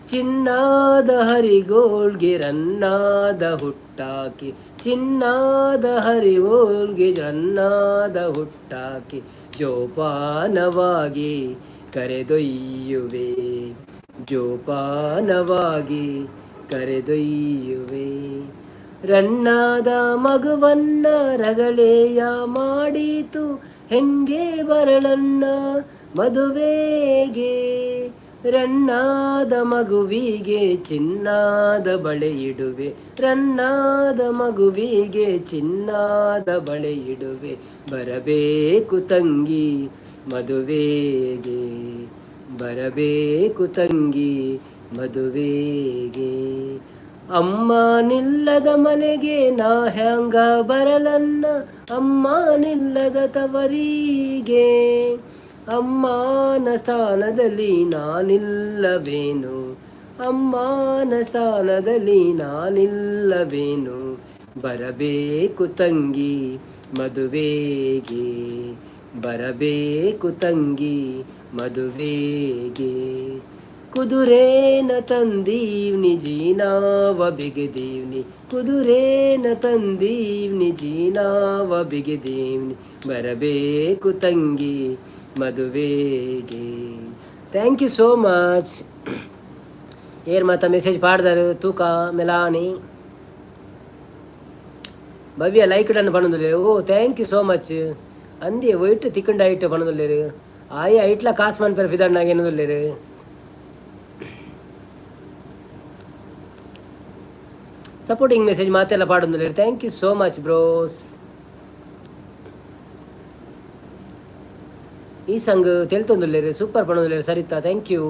ಚಿನ್ನಾದ ಹರಿಗೋಳ್ಗೆ ರನ್ನಾದ ಹುಟ್ಟಾಕಿ ಚಿನ್ನಾದ ಹರಿಗೋಳ್ಗೆ ರನ್ನಾದ ಹುಟ್ಟಾಕಿ ಜೋಪಾನವಾಗಿ ಕರೆದೊಯ್ಯುವೆ ಜೋಪಾನವಾಗಿ ಕರೆದೊಯ್ಯುವೆ ರನ್ನಾದ ಮಗುವನ್ನ ರಗಳೆಯ ಮಾಡೀತು ಹೆಂಗೆ ಬರಳನ್ನ ಮದುವೆಗೆ ರನ್ನಾದ ಮಗುವಿಗೆ ಚಿನ್ನಾದ ಬಳೆ ಇಡುವೆ ರನ್ನಾದ ಮಗುವಿಗೆ ಚಿನ್ನಾದ ಬಳೆ ಇಡುವೆ ಬರಬೇಕು ತಂಗಿ ಮದುವೆಗೆ ಬರಬೇಕು ತಂಗಿ ಮದುವೆಗೆ ಅಮ್ಮ ನಿಲ್ಲದ ಮನೆಗೆ ನಾ ಹ್ಯಾಂಗ ಬರಲನ್ನ ಅಮ್ಮ ನಿಲ್ಲದ ತವರಿಗೆ ಅಮ್ಮನ ಸ್ಥಾನದಲ್ಲಿ ನಾನಿಲ್ಲವೇನು ಅಮ್ಮನ ಸ್ಥಾನದಲ್ಲಿ ನಾನಿಲ್ಲವೇನು ಬರಬೇಕು ತಂಗಿ ಮದುವೆಗೆ ಬರಬೇಕು ತಂಗಿ ಮದುವೆಗೆ ಕುದುರೇನ ತಂದೀವ್ನಿ ಜೀನಾವ ಬಿಗಿದೀವ್ನಿ ಕುದುರೇನ ತಂದೀವ್ನಿ ಜೀನಾವ ಬಿಗಿದೀವ್ನಿ ಬರಬೇಕು ತಂಗಿ ಮದುವೆಗೆ. Thank you so much. ಏರ್ ಮಾತ ಮೆಸೇಜ್ ಪಾಡ್ದಾರು ತೂಕ ಮೆಲಾನಿ ಭವ್ಯ ಲೈಕ್ ಡನ್ ಪಣದುಲ್ಲೆ. ಓ ಥ್ಯಾಂಕ್ ಯು ಸೋ ಮಚ್. ಅಂದಿ ಒಯ್ಟ್ ತಿಕ್ಕಂಡ ಐಟ್ ಪಣದುಲ್ಲೇರು ಆಯ ಐಟ್ಲ ಕಾಸು ಮನ್ಪೇರು ಫಿದಣ್ಣಾಗ ಏನದುಲ್ಲೇರು. ಸಪೋರ್ಟಿಂಗ್ ಮೆಸೇಜ್ ಮಾತೆಲ್ಲ ಪಾಡೊಂದುಲ್ಲೇರು. Thank you so much bros. ಈ ಸಂಗ್ ತೆಲ್ತೊಂದುಲ್ಲೇರು ಸೂಪರ್ ಪಣದುಲ್ಲೇರು ಸರಿತಾ. Thank you.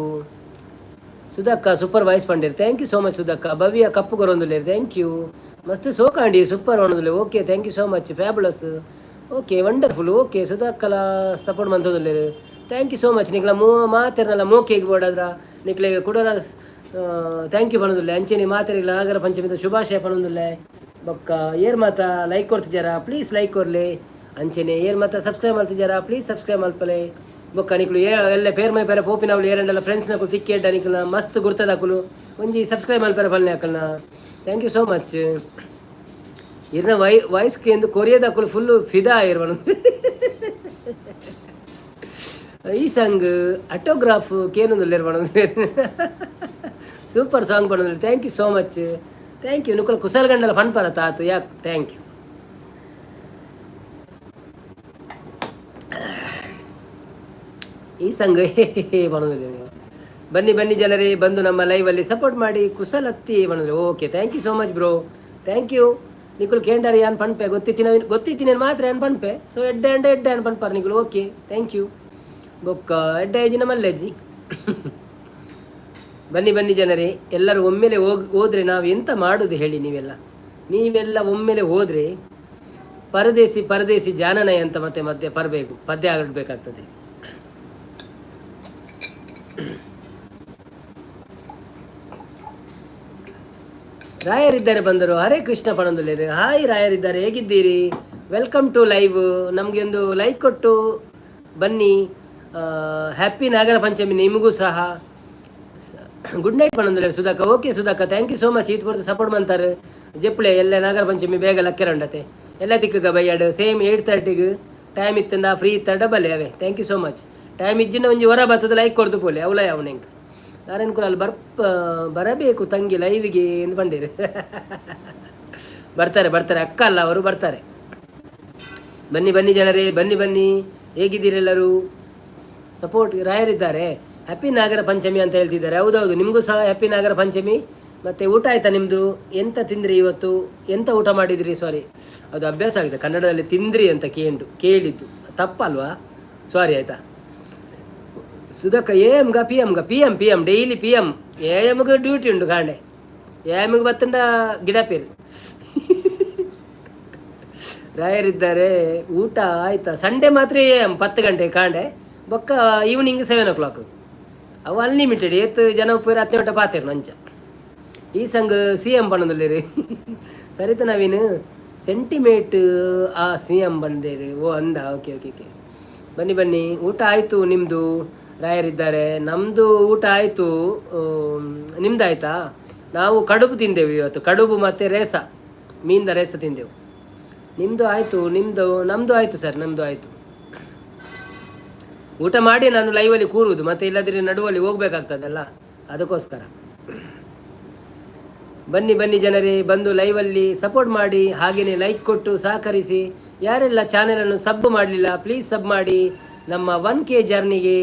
ಸುಧಕ್ಕ ಸೂಪರ್ ವಾಯ್ಸ್ ಪಂಡೇರು. ಥ್ಯಾಂಕ್ ಯು ಸೋ ಮಚ್ ಸುಧಕ್ಕ. ಭವ್ಯ ಕಪ್ಪು ಕೊರೊಂದುಲ್ಲೇರು. Thank you. ಮಸ್ತ್ ಸೋಕಾಂಡಿ ಸೂಪರ್ ಮಾಡೋದಿಲ್ಲ. Okay thank you so much fabulous. Okay wonderful. Okay ಸುಧಾಕಲ ಸಪೋರ್ಟ್ ಮಂತೋದಿಲ್ಲೇರು. Thank you so much. ನಿಕ್ಲ ಮಾತೆರ್ನಲ್ಲ ಮೋಕೆಗೆ ಬೋಡಾದ್ರ ನಿಕ್ಲೆಗೆ ಕೊಡೋರ ಥ್ಯಾಂಕ್ ಯು ಪಣೋದಿಲ್ಲ. ಅಂಚೆನಿ ಮಾತೆರಿಲ್ಲ ನಾಗರ ಪಂಚಮಿದ ಶುಭಾಶಯ ಪಣೋದಿಲ್ಲ. ಬೊಕ್ಕ ಏರ್ ಮಾತ ಲೈಕ್ ಕೊಡ್ತಿದ್ದಾರ ಪ್ಲೀಸ್ ಲೈಕ್ ಕೊರ್ಲಿ. ಅಂಚೆನೆ ಏರ್ ಮಾತ ಸಬ್ಸ್ಕ್ರೈಬ್ ಮಾಡ್ತಿದ್ದಾರ ಪ್ಲೀಸ್ ಸಬ್ಸ್ಕ್ರೈಬ್ ಮಲ್ಪಲೆ. ಬೊಕ್ಕ ನಿಕ್ಲು ಎಲ್ಲ ಪೇರ್ ಮೈ ಪೇರೆ ಪೋಪಿನವ್ಲು ಏರೆಂಡಲ್ಲ ಫ್ರೆಂಡ್ಸ್ ನಕಲು ತಿಕ್ಕೇಡ್ಡ ನಿಕ್ಲ ಮಸ್ತ್ ಗುರ್ತದಾಕುಲು ಒಂಜಿ ಸಬ್ಸ್ಕ್ರೈಬ್ ಮಲ್ಪೇರೆ ಫಲ್ನೆ ಹಾಕಲ್ನ. Thank you so much. ಇರ್ನ ವಾಯ್ಸ್ಗೆ ಎಂದು ಕೊರಿಯದಾಕುಲು ಫುಲ್ಲು ಫಿದಾ ಇರ್ವನು. ಈ ಸಾಂಗ್ ಆಟೋಗ್ರಾಫ್ ಕೇನೊಂದು ಇರ್ವಣ ಸೂಪರ್ ಸಾಂಗ್ ಪಡೋದಿಲ್ಲ. Thank you so much. Thank you. ನಿಕಲ್ ಕುಸಲ್ಗಂಡಲ ಫನ್ ಪರ ತಾತು ಯಾಕೆ. Thank you. ಈ ಸಂಘ ಬಣೋದಿಲ್ಲ. ಬನ್ನಿ ಬನ್ನಿ ಜನರೇ ಬಂದು ನಮ್ಮ ಲೈವಲ್ಲಿ ಸಪೋರ್ಟ್ ಮಾಡಿ ಕುಸಲತ್ತಿ ಬಣೋದಿಲ್ಲ. Okay thank you so much bro. Thank you. ನಿಕುಲು ಕೇಂಡಾರಿ ಯಾನ್ ಪನ್ಪೆ ಗೊತ್ತಿತ್ತಿನ ಮಾತ್ರ ಏನ್ ಪನ್ಪೆ. ಸೊ ಎಡ್ಡೆ ಅನ್ ಪನ್ಪಾರ ನಿಕುಲು. Okay thank you. ಬೊಕ್ಕ ಎಡ್ಡೆ ಏಜಿನ ಮಲ್ಲೆಜ್ಜಿ. ಬನ್ನಿ ಬನ್ನಿ ಜನರೇ ಎಲ್ಲರೂ ಒಮ್ಮೆಲೆ ಹೋದ್ರೆ ನಾವು ಎಂತ ಮಾಡೋದು ಹೇಳಿ. ನೀವೆಲ್ಲ ಒಮ್ಮೆಲೆ ಹೋದರೆ ಪರದೇಸಿ ಜಾನನಯ ಅಂತ ಮತ್ತೆ ಬರಬೇಕು ಪದ್ಯ ಆಗಬೇಕಾಗ್ತದೆ. ರಾಯರಿದ್ದಾರೆ ಬಂದರು. ಹರೇ ಕೃಷ್ಣ ಪಣಂದುಲೇರು. ಹಾಯ್ ರಾಯರಿದ್ದಾರೆ, ಹೇಗಿದ್ದೀರಿ? Welcome to live. ನಮಗೆ ಒಂದು ಲೈಕ್ ಕೊಟ್ಟು ಬನ್ನಿ. ಹ್ಯಾಪಿ ನಾಗರ ಪಂಚಮಿ ನಿಮಗೂ ಸಹ. ಗುಡ್ ನೈಟ್ ಪಣಂದುಲೇರು ಸುಧಾಕ. ಓಕೆ ಸುಧಾಕ ಥ್ಯಾಂಕ್ ಯು ಸೋ ಮಚ್. ಈತ್ ಬರ್ದು ಸಪೋರ್ಟ್ ಮಾಡ್ತಾರೆ ಜೆಪ್ಲೆ ಎಲ್ಲ ನಾಗರ ಪಂಚಮಿ ಬೇಗ ಲಕ್ಕೆರಂಡತೆ ಎಲ್ಲ ತಿಕ್ಕಗ ಬೈಯಾಡು ಸೇಮ್ 8:30 ಟೈಮ್ ಇತ್ತಂದ ಫ್ರೀ ಇತ್ತ ಡಬಲ್ ಅವೇ. Thank you so much. Time ಇಜ್ಜಿನ ಒಂಜಿ ಹೊರ ಬರ್ತದೆ ಲೈಕ್ ಕೊಡ್ದು ಪೋಲೆ ಅವಲ ಅವನೆಂಗೆ ನಾರಾಯಣ ಕುಲ ಅಲ್ಲಿ ಬರಬೇಕು ತಂಗಿ ಲೈವಿಗೆ ಎಂದು ಬಂದಿರು. ಬರ್ತಾರೆ ಅಕ್ಕ ಅಲ್ಲ ಅವರು ಬರ್ತಾರೆ. ಬನ್ನಿ ಬನ್ನಿ ಜನರೇ ಬನ್ನಿ. ಹೇಗಿದ್ದೀರೆಲ್ಲರೂ? ಸಪೋರ್ಟ್ ರಾಯರಿದ್ದಾರೆ. ಹ್ಯಾಪಿ ನಾಗರ ಪಂಚಮಿ ಅಂತ ಹೇಳ್ತಿದ್ದಾರೆ. ಹೌದೌದು ನಿಮಗೂ ಸಹ ಹ್ಯಾಪಿ ನಾಗರ ಪಂಚಮಿ. ಮತ್ತು ಊಟ ಆಯಿತಾ ನಿಮ್ಮದು? ಎಂತ ತಿಂದ್ರಿ ಇವತ್ತು? ಎಂತ ಊಟ ಮಾಡಿದಿರಿ? ಸಾರಿ ಅದು ಅಭ್ಯಾಸ ಆಗಿದೆ ಕನ್ನಡದಲ್ಲಿ ತಿಂದ್ರಿ ಅಂತ ಕೇಳಿದ್ದು ತಪ್ಪಲ್ವಾ? ಸಾರಿ ಆಯಿತಾ. ಸುಧಕ್ಕ ಏಮ್ಗ ಪಿ ಎಮ್ ಡೈಲಿ PM ಏಮ್ಗೆ ಡ್ಯೂಟಿ ಉಂಟು ಕಾಂಡೆ. ಏಮ್ಗೆ ಬತ್ತಂಡ ಗಿಡ ಪೇರು. ರಾಯರಿದ್ದಾರೆ. ಊಟ ಆಯ್ತಾ? ಸಂಡೇ ಮಾತ್ರ 10 ಗಂಟೆ ಕಾಂಡೆ. ಬೊಕ್ಕ ಈವ್ನಿಂಗ್ 7 o'clock. ಅವು ಅನ್ಲಿಮಿಟೆಡ್ ಏತ್ ಜನ ಪೇರು 10 ಗಂಟೆ ಪಾತೇರು ನಂಚ. ಈ ಸಂಘ CM ಪಣದಲ್ಲಿ ಸರಿತ ನವೀನ್ ಸೆಂಟಿಮೇಟ್ CM ಬಂದೇರಿ. ಓ ಅಂದ. ಓಕೆ ಬನ್ನಿ. ಊಟ ಆಯಿತು ನಿಮ್ಮದು? ರಾಯರಿದ್ದಾರೆ. ನಮ್ಮದು ಊಟ ಆಯಿತು. ನಿಮ್ದು ಆಯಿತಾ? ನಾವು ಕಡುಬು ತಿಂದೆವು ಇವತ್ತು. ಕಡುಬು ಮತ್ತು ರೇಸ ಮೀನಿಂದ ರೇಸ ತಿಂದೆವು. ನಿಮ್ಮದು ಆಯಿತು? ನಮ್ಮದು ಆಯಿತು ಸರ್, ನಮ್ಮದು ಆಯಿತು. ಊಟ ಮಾಡಿ ನಾನು ಲೈವಲ್ಲಿ ಕೂರುವುದು, ಮತ್ತು ಇಲ್ಲದ್ರೆ ನಡುವಲ್ಲಿ ಹೋಗ್ಬೇಕಾಗ್ತದಲ್ಲ, ಅದಕ್ಕೋಸ್ಕರ. ಬನ್ನಿ ಜನರೇ ಬಂದು ಲೈವಲ್ಲಿ ಸಪೋರ್ಟ್ ಮಾಡಿ, ಹಾಗೆಯೇ ಲೈಕ್ ಕೊಟ್ಟು ಸಹಕರಿಸಿ. ಯಾರೆಲ್ಲ ಚಾನೆಲನ್ನು ಸಬ್ ಮಾಡಲಿಲ್ಲ ಪ್ಲೀಸ್ ಸಬ್ ಮಾಡಿ. ನಮ್ಮ 1K ಜರ್ನಿಗೆ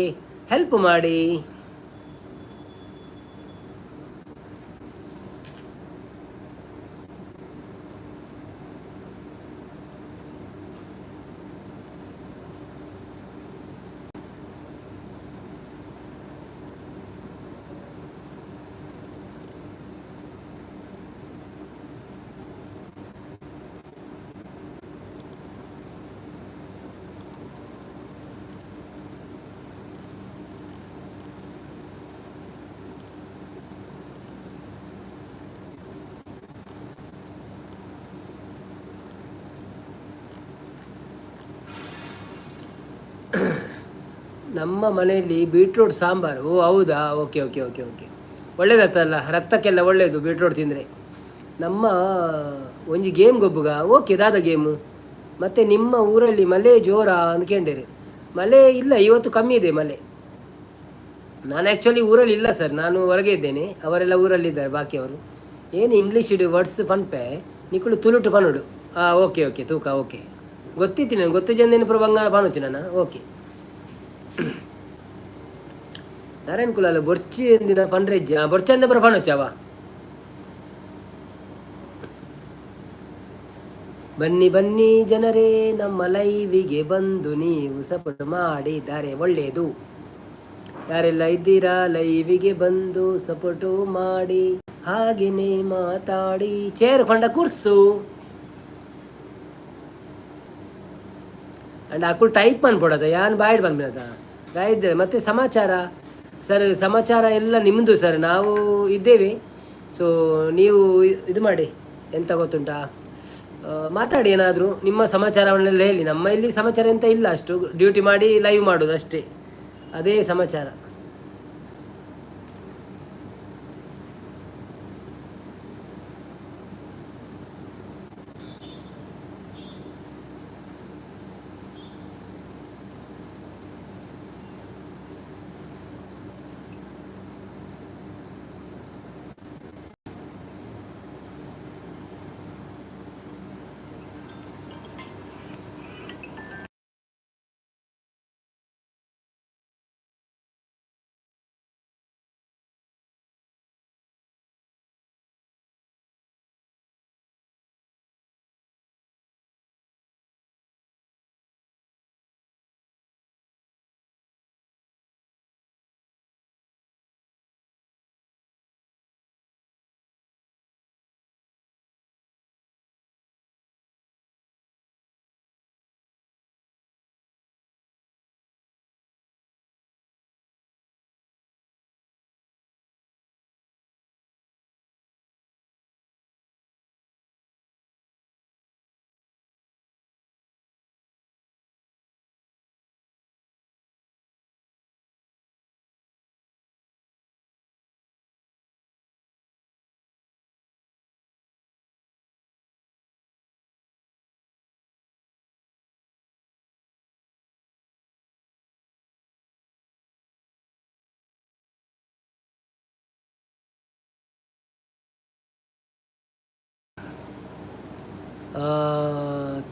ಹೆಲ್ಪ್ ಮಾಡಿ. ನಮ್ಮ ಮನೆಯಲ್ಲಿ ಬೀಟ್ರೂಟ್ ಸಾಂಬಾರು. ಓ ಹೌದಾ, ಓಕೆ ಓಕೆ ಓಕೆ ಓಕೆ. ಒಳ್ಳೇದಾಗ್ತದಲ್ಲ, ರಕ್ತಕ್ಕೆಲ್ಲ ಒಳ್ಳೆಯದು ಬೀಟ್ರೂಟ್ ತಿಂದರೆ. ನಮ್ಮ ಒಂಜಿ ಗೇಮ್ ಗೊಬ್ಬುಗ ಓಕೆ ದಾದ ಗೇಮು. ಮತ್ತು ನಿಮ್ಮ ಊರಲ್ಲಿ ಮಳೆ ಜೋರ ಅಂದ್ಕೊಂಡಿರಿ? ಮಳೆ ಇಲ್ಲ, ಇವತ್ತು ಕಮ್ಮಿ ಇದೆ ಮಳೆ. ನಾನು ಆ್ಯಕ್ಚುಲಿ ಊರಲ್ಲಿ ಇಲ್ಲ ಸರ್, ನಾನು ಹೊರಗೆ ಇದ್ದೇನೆ. ಅವರೆಲ್ಲ ಊರಲ್ಲಿದ್ದಾರೆ ಬಾಕಿಯವರು. ಏನು ಇಂಗ್ಲೀಷ್ ಇಡು ವರ್ಡ್ಸ್ ಪನ್ಪೆ ನಿಕ್ಕಳು ತುಳುಟು ಪನುಡು. ಹಾಂ ಓಕೆ ಓಕೆ ತೂಕ ಓಕೆ ಗೊತ್ತಿತ್ತು ನಾನು, ಗೊತ್ತು ಜಂದೇನು ಪ್ರಭಂಗ ಪಾನುಚ್ಚು ನಾನು ಓಕೆ. ನಾರಾಯಣ ಕುಲಾಲ ಬೊರ್ಚಿ ಎಂದಿನ ಪಂಡ್ರೆಜ್ಜ ಬೊರ್ಚಂದ ಪರ ಪಾನುಚ್ಚವ. ಬನ್ನಿ ಬನ್ನಿ ಜನರೇ, ನಮ್ಮ ಲೈವಿಗೆ ಬಂದು ನೀವು ಸಪೋರ್ಟ್ ಮಾಡಿದ್ದಾರೆ ಒಳ್ಳೆಯದು. ಯಾರೆಲ್ಲ ಇದ್ದೀರಾ ಲೈವಿಗೆ ಬಂದು ಸಪೋರ್ಟು ಮಾಡಿ, ಹಾಗೆಯೇ ಮಾತಾಡಿ. ಚೇರ್ ಕೊಂಡ ಕುರ್ಸು ಅಂಡ್ ಅಕ್ಕಳು ಟೈಪ್ ಅನ್ಕೊಡದ ಯಾನ್ ಬಾಯ್ಡ್ ಬಂದ್ಬಿಡದ ರಾಯಿದ್ದೆ. ಮತ್ತು ಸಮಾಚಾರ ಸರ್, ಸಮಾಚಾರ ಎಲ್ಲ ನಿಮ್ಮದು ಸರ್, ನಾವು ಇದ್ದೇವೆ. ಸೊ ನೀವು ಇದು ಮಾಡಿ, ಎಂತ ಗೊತ್ತುಂಟಾ, ಮಾತಾಡಿ ಏನಾದರೂ ನಿಮ್ಮ ಸಮಾಚಾರವನ್ನೆಲ್ಲ ಹೇಳಿ. ನಮ್ಮ ಇಲ್ಲಿ ಸಮಾಚಾರ ಎಂತ ಇಲ್ಲ, ಅಷ್ಟು ಡ್ಯೂಟಿ ಮಾಡಿ ಲೈವ್ ಮಾಡೋದು ಅಷ್ಟೇ, ಅದೇ ಸಮಾಚಾರ.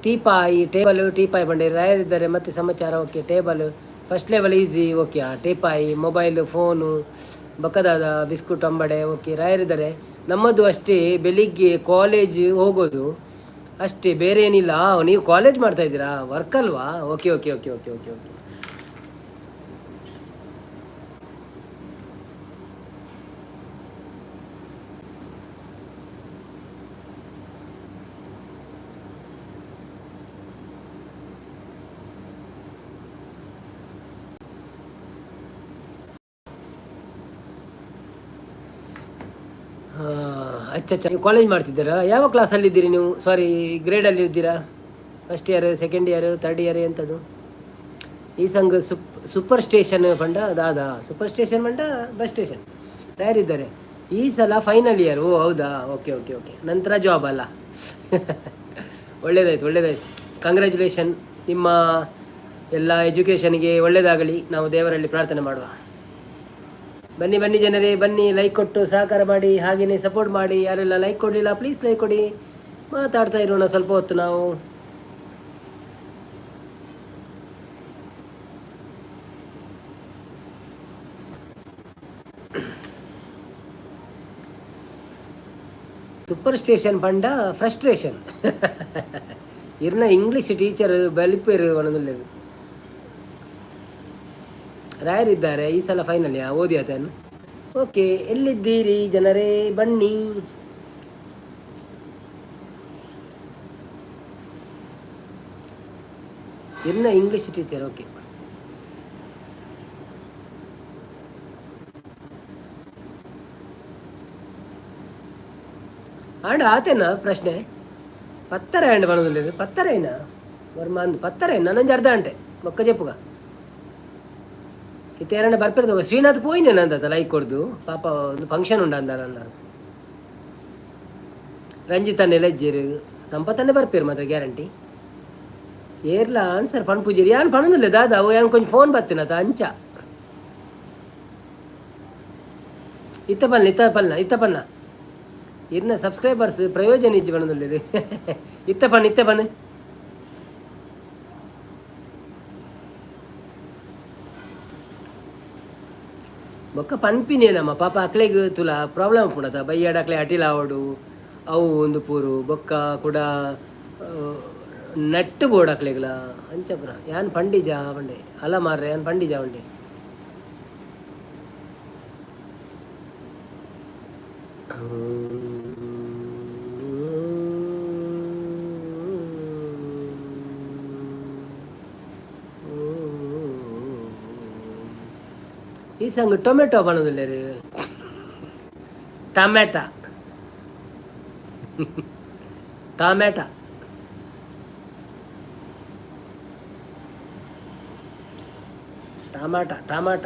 ಟೀಪಾಯಿ ಟೇಬಲ್ ಟೀಪಾಯಿ ಬಂಡೆ ರಾಯರಿದ್ದಾರೆ. ಮತ್ತು ಸಮಾಚಾರ okay. Table first level easy okay. ಟೇಪಾಯಿ ಮೊಬೈಲ್ ಫೋನು ಬಕ್ಕದಾದ ಬಿಸ್ಕುಟ್ ಅಂಬಡೆ ಓಕೆ ರಾಯರಿದ್ದಾರೆ. ನಮ್ಮದು ಅಷ್ಟೇ, ಬೆಳಿಗ್ಗೆ ಕಾಲೇಜ್ ಹೋಗೋದು ಅಷ್ಟೇ, ಬೇರೆ ಏನಿಲ್ಲ. ನೀವು ಕಾಲೇಜ್ ಮಾಡ್ತಾ ಇದ್ದೀರಾ, ವರ್ಕ್ ಅಲ್ವಾ? Okay okay okay okay okay okay. ಅಚ್ಚ, ನೀವು ಕಾಲೇಜ್ ಮಾಡ್ತಿದ್ದೀರಾ? ಯಾವ ಕ್ಲಾಸಲ್ಲಿದ್ದೀರಿ ನೀವು? ಸಾರಿ, ಗ್ರೇಡಲ್ಲಿ ಇದ್ದೀರಾ? First year, second year, third year ಎಂಥದ್ದು? ಈ ಸಂಘ ಸೂಪರ್ ಸ್ಟೇಷನ್ ಪಂಡ ದಾದಾ, ಸೂಪರ್ ಸ್ಟೇಷನ್ ಪಂಡ ಬಸ್ ಸ್ಟೇಷನ್ ಯಾರಿದ್ದಾರೆ? ಈ ಸಲ ಫೈನಲ್ ಇಯರ್. ಓ ಹೌದಾ, ಓಕೆ ಓಕೆ ಓಕೆ. ನಂತರ ಜಾಬ್ ಅಲ್ಲ. ಒಳ್ಳೇದಾಯ್ತು ಒಳ್ಳೇದಾಯ್ತು, ಕಂಗ್ರ್ಯಾಚುಲೇಷನ್. ನಿಮ್ಮ ಎಲ್ಲ ಎಜುಕೇಷನ್ಗೆ ಒಳ್ಳೆಯದಾಗಲಿ, ನಾವು ದೇವರಲ್ಲಿ ಪ್ರಾರ್ಥನೆ ಮಾಡುವ. ಬನ್ನಿ ಬನ್ನಿ ಜನರೇ, ಬನ್ನಿ, ಲೈಕ್ ಕೊಟ್ಟು ಸಹಕಾರ ಮಾಡಿ, ಹಾಗೆಯೇ ಸಪೋರ್ಟ್ ಮಾಡಿ. ಯಾರೆಲ್ಲ ಲೈಕ್ ಕೊಡಲಿಲ್ಲ ಪ್ಲೀಸ್ ಲೈಕ್ ಕೊಡಿ. ಮಾತಾಡ್ತಾ ಇರೋಣ ಸ್ವಲ್ಪ ಹೊತ್ತು ನಾವು. ಸೂಪರ್ ಸ್ಟೇಷನ್ ಪಂಡ ಫ್ರಸ್ಟ್ರೇಷನ್. ಇರ್ನ ಇಂಗ್ಲೀಷ್ ಟೀಚರ್ ಬಲಿಪೇರು ಒಣದಲ್ಲಿ ರಾಯರಿದ್ದಾರೆ. ಈ ಸಲ ಫೈನಲ್ ಓದಿ ಅದನ್ನು. ಓಕೆ, ಎಲ್ಲಿದ್ದೀರಿ ಜನರೇ, ಬನ್ನಿ. ಇರ್ನ ಇಂಗ್ಲೀಷ್ ಟೀಚರ್ ಓಕೆ. ಆಂಡ ಆತೇನಾ ಪ್ರಶ್ನೆ? ಪತ್ತರ ಆಂಡ್ ಬಣದಲ್ಲಿ ಪತ್ತರೇನಾ ವರ್ಮ ಅಂದ್ ಪತ್ತರೇನು? ನನ್ನೊಂದು ಅರ್ಧ ಗಂಟೆ ಮೊಕ್ಕ ಚೆಪ್ಪುಗ ಇತ್ತೆ ಎರಡನೇ ಬರ್ಪಿರ್ತವ ಶ್ರೀನಾಥ್ ಪೋಯಿನೇನ ಅಂತ ಲೈಕ್ ಕೊಡ್ದು ಪಾಪ ಒಂದು ಫಂಕ್ಷನ್ ಉಂಡ ಅಂದ ರಂಜಿತನ್ನೇ ಲಜ್ಜೇರು ಸಂಪತ್ತನ್ನೇ ಬರ್ಪೇರು ಮಾತ್ರ ಗ್ಯಾರಂಟಿ ಏರ್ಲ ಆನ್ಸರ್ ಪಣ್ ಪೂಜೇರಿ ಯಾನ್ ಪಣದಿಲ್ಲ ದಾದ ಅವು ಯಾನ್ ಕೊಂಚ ಫೋನ್ ಬರ್ತೀನತ ಅಂಚ ಇತ್ತ ಪನ್ನ ಇನ್ನ ಸಬ್ಸ್ಕ್ರೈಬರ್ಸ್ ಪ್ರಯೋಜನ ಇಜ್ಜಿ ಪಣದಿಲ್ಲ ಇತ್ತ ಪಣ್ಣ ಬೊಕ್ಕ ಪನ್ಪಿನೇನಮ್ಮ ಪಾಪ ಅಕ್ಲೆಗ್ ತುಲ ಪ್ರಾಬ್ಲಮ್ ಪುಣತ ಬೈಯಾಡ ಅಕ್ಲೆ ಅಟಿಲ ಆವಡು ಅವು ಒಂದು ಪೂರು ಬೊಕ್ಕ ಕೂಡ ನಟ್ಟು ಬೋರ್ಡ್ ಅಕ್ಲೆಗ್ಲ ಅಂಚಪ್ರ ಯಾನ್ ಪಂಡಿಜ ಬಂಡೆ ಅಲ್ಲ ಮಾರ್ರೆ ಯಾನ್ ಪಂಡಿಜ ಬಂಡೆ ಈ ಸಂಗ್ ಟೊಮೆಟೊ ಬಣದಿಲ್ಲ ರೀ tomato tomato tomato tomato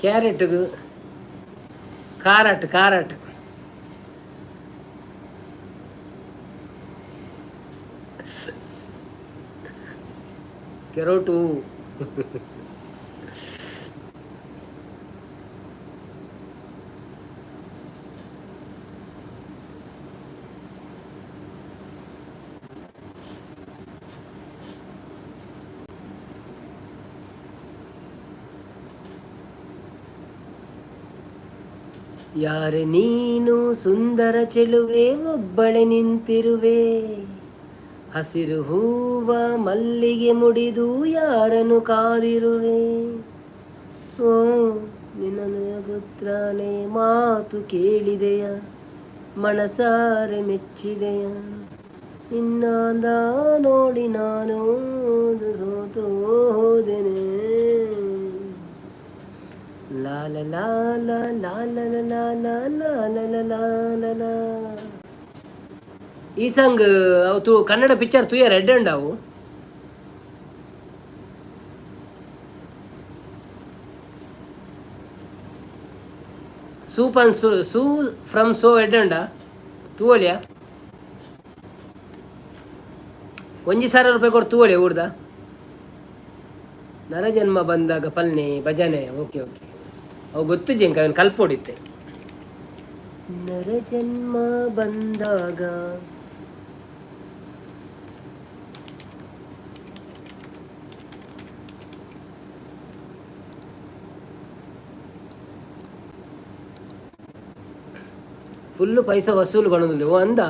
carrot carrot carrot ಯಾರೆ ನೀನು ಸುಂದರ ಚೆಲುವೆ ಒಬ್ಬಳೆ ನಿಂತಿರುವೆ ಹಸಿರು ಹೂವ ಮಲ್ಲಿಗೆ ಮುಡಿದು ಯಾರನ್ನು ಕಾದಿರುವೆ ಓ ನಿನ್ನ ಪುತ್ರನೇ ಮಾತು ಕೇಳಿದೆಯ ಮನಸಾರೆ ಮೆಚ್ಚಿದೆಯ ನಿನ್ನಂದ ನೋಡಿ ನಾನು ಸೋತು ಹೋದೆನೆ ಲಾಲ ಲಾಲ ಲಾಲ ಲಾಲ ಲಾಲ ಲಾಲ. ಈ ಸಾಂಗ್ ಅವು ತು ಕನ್ನಡ ಪಿಕ್ಚರ್ ತುಯ ರೆಡ್ ಅಂಡ್ ಅವು ಸೂಪ್ ಅಂಡ್ ಸೂ ಫ್ರಮ್ ಸೋ ರೆಡ್ ಅಂಡ ತೂವಳಿಯ 1,000 ರೂಪಾಯಿ ಕೊಟ್ಟು ತೂವಳಿ ಊರ್ದ ನರಜನ್ಮ ಬಂದಾಗ ಪಲ್ನೆ ಭಜನೆ ಓಕೆ ಓಕೆ ಅವು ಗೊತ್ತು ಜಿಂಕ ಅವನು ಕಲ್ಪೊಡಿತ್ತೆ ನರಜನ್ಮ ಬಂದಾಗ ಫುಲ್ಲು ಪೈಸಾ ವಸೂಲು ಬಣ್ಣದಿಲ್ಲ ಓ ಅಂದ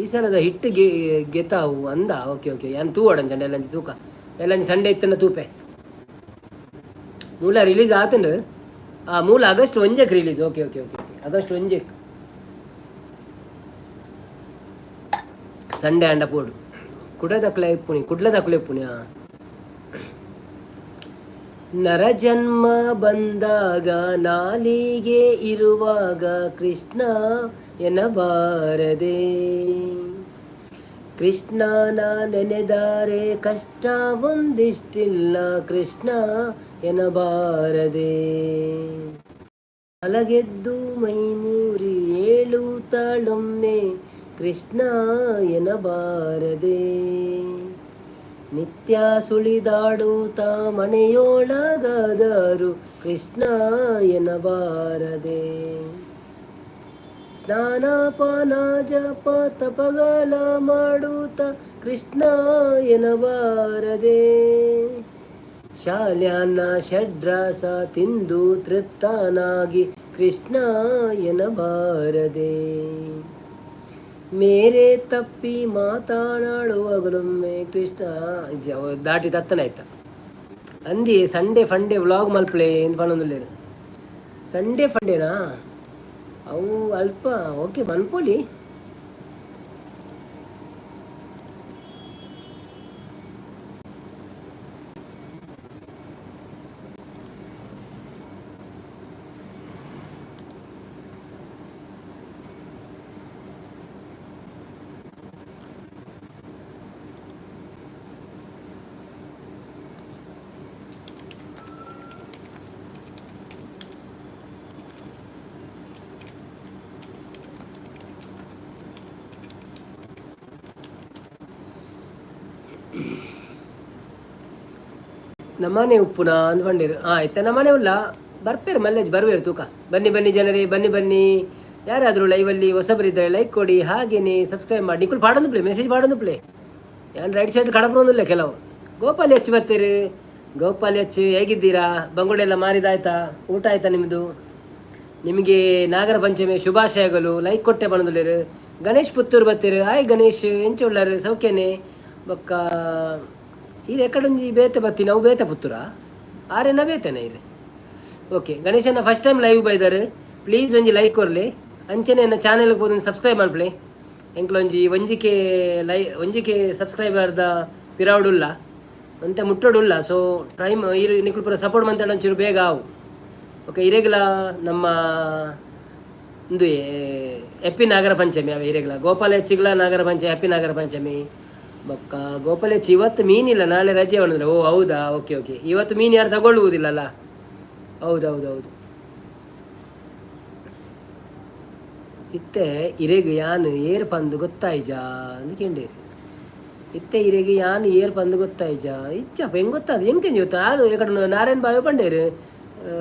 ಈ ಸಲದ ಹಿಟ್ಟು ಗೆತಾವು ಅಂದ ಓಕೆ ಓಕೆ ಯಾನ್ ತೂ ಅಡಂಚಂಡ ಎಲ್ಲಂಚಿ ತೂಕ ಎಲ್ಲಂಚಿ ಸಂಡೆ ಇತ್ತನ ತೂಪೆ ಮೂಲ ರಿಲೀಸ್ ಆತಂಡು ಮೂಲ ಆಗಸ್ಟ್ 1ಕ್ಕೆ release okay okay okay August 1ಕ್ಕೆ ಸಂಡೆ ಅಂಡ ಪೋಡು ಕುಡದಕ್ಲೆ ಇಪ್ಪುನಿ ನರಜನ್ಮ ಬಂದಾಗ ನಾಲಿಗೆ ಇರುವಾಗ ಕೃಷ್ಣ ಎನ್ನಬಾರದೆ ಕೃಷ್ಣನ ನೆನೆದಾರೆ ಕಷ್ಟ ಒಂದಿಷ್ಟಿಲ್ಲ ಕೃಷ್ಣ ಎನ್ನಬಾರದೆ ಅಲಗೆದ್ದು ಮೈಮೂರಿ ಏಳುತ್ತಾಳೊಮ್ಮೆ ಕೃಷ್ಣ ಎನ್ನಬಾರದೆ ನಿತ್ಯ ಸುಳಿದಾಡುತ್ತಾ ಮನೆಯೊಳಗಾದರು ಕೃಷ್ಣ ಎನ್ನಬಾರದೆ ಸ್ನಾನ ಪಾನ ಜಪ ತಪಗಳ ಮಾಡುತ್ತ ಕೃಷ್ಣ ಎನ್ನಬಾರದೆ ಶಾಲ್ಯಾನ್ನ ಷಡ್ರಾಸ ತಿಂದು ತೃಪ್ತನಾಗಿ ಕೃಷ್ಣ ಎನ್ನಬಾರದೆ ಮೇರೆ ತಪ್ಪಿ ಮಾತನಾಡುವಾಗಲೊಮ್ಮೆ ಕೃಷ್ಣ ದಾಟಿ ತತ್ತನ ಆಯ್ತ ಅಂದಿ ಸಂಡೇ ಫಂಡೇ ವ್ಲಾಗ್ ಮಲ್ಪ್ಲೆ ಎಂದು ಪಣೊಂದುಲ್ಲೇರು ಸಂಡೇ ಫಂಡೇನಾ ಅವು ಅಲ್ಪ ಓಕೆ ಮನ್ಪೊಲಿ ನಮ್ಮನೆ ಉಪ್ಪುನ ಅಂದ್ ಬಂದಿರು ಆಯ್ತಾ ನಮ್ಮನೆ ಉಲ್ಲ ಬರ್ಪೇರು ಮಲ್ಲೇಜ್ ಬರುವೇರು ತೂಕ ಬನ್ನಿ ಬನ್ನಿ ಜನರೇ ಬನ್ನಿ ಬನ್ನಿ ಯಾರಾದರೂ ಲೈವಲ್ಲಿ ಹೊಸಬರಿದ್ದರೆ ಲೈಕ್ ಕೊಡಿ ಹಾಗೇನೆ ಸಬ್ಸ್ಕ್ರೈಬ್ ಮಾಡಿ ನಿಕ್ಕುಲ್ ಪಾಡೊಂದು ಪ್ಲೇ ಮೆಸೇಜ್ ಪಾಡೊಂದು ಪ್ಲೇ ಯಾನ್ ರೈಟ್ ಸೈಡ್ ಕಡಪ್ರೊಂದಿಲ್ಲ ಕೆಲವು ಗೋಪಾಲ್ ಹೆಚ್ಚು ಬರ್ತೀರಿ ಗೋಪಾಲ್ ಹೆಚ್ಚು ಹೇಗಿದ್ದೀರಾ ಬಂಗುಡೆ ಎಲ್ಲ ಮಾರಿದಾಯ್ತಾ ಊಟ ಆಯ್ತಾ ನಿಮ್ಮದು ನಿಮಗೆ ನಾಗರ ಪಂಚಮಿ ಶುಭಾಶಯಗಳು ಲೈಕ್ ಕೊಟ್ಟೆ ಬಂದಿರು ಗಣೇಶ್ ಪುತ್ತೂರು ಬರ್ತೀರಿ ಹಾಯ್ ಗಣೇಶ್ ಎಂಚ ಉಳ್ಳಾರು ಸೌಖ್ಯನೇ ಬೊಕ್ಕ ಈರು ಎಕಡೊಂಜಿ ಬೇತೆ ಬತ್ತಿ ನಾವು ಬೇತೆ ಪುತ್ತೂರ ಆರೇನ ಬೇತೇನೆ ಇರು ಓಕೆ ಗಣೇಶನ ಫಸ್ಟ್ ಟೈಮ್ ಲೈವ್ ಬೈದಾರೆ ಪ್ಲೀಸ್ ಒಂಜಿ ಲೈಕ್ ಕೊರಲಿ ಅಂಚನೆ ನನ್ನ ಚಾನೆಲ್ಗೆ ಹೋದ ಸಬ್ಸ್ಕ್ರೈಬ್ ಮಾಡ್ಲಿ ಎಂಕ್ಲೊಂಜಿ ಒಂಜಿಕೆ ಸಬ್ಸ್ಕ್ರೈಬರ್ದ ಪಿರಾವುಡುಲ್ಲ ಅಂತ ಮುಟ್ಟೋಡುಲ್ಲ ಸೊ ಟೈಮ್ ಇರು ನಿಕ್ಕಳು ಪೂರ ಸಪೋರ್ಟ್ ಮಂತಾಡ ಒಂಚೂರು ಬೇಗ ಆವು ಓಕೆ ಇರೆಗ್ಲ ನಮ್ಮ ಒಂದು ಹ್ಯಾಪಿ ನಾಗರ ಪಂಚಮಿ ಅವ ಇರೆಗ್ಲ ಗೋಪಾಲ ಹೆಚ್ಚಿಗ್ಲ ನಾಗರ ಪಂಚಮಿ ಹ್ಯಾಪಿ ನಾಗರ ಪಂಚಮಿ ಬೊಕ್ಕ ಗೋಪಾಲ ಹೆಚ್ಚಿ ಇವತ್ತು ಮೀನಿಲ್ಲ ನಾಳೆ ರಜೆ ಮಾಡಿದ್ರೆ ಓ ಹೌದಾ ಓಕೆ ಓಕೆ ಇವತ್ತು ಮೀನು ಯಾರು ತಗೊಳ್ಳುವುದಿಲ್ಲಲ್ಲ ಹೌದೌದೌದು ಇತ್ತೆ ಇರೆಗೆ ಯಾನು ಏರ್ ಪಂದು ಗೊತ್ತಾಯ್ಜಾ ಅಂತ ಕೇಂಡೇರಿ ಇತ್ತೆ ಇರೆಗೆ ಯಾನು ಏರ್ ಪಂದು ಗೊತ್ತಾಯ್ಜಾ ಇಚ್ಚಪ್ಪ ಹೆಂಗೆ ಗೊತ್ತಾದ ಹೆಂಗೆ ಜೊತ್ತ ಯಾರು ಎಕಡೆ ನಾರಾಯಣ ಬಾವಿ ಪಂಡೇರು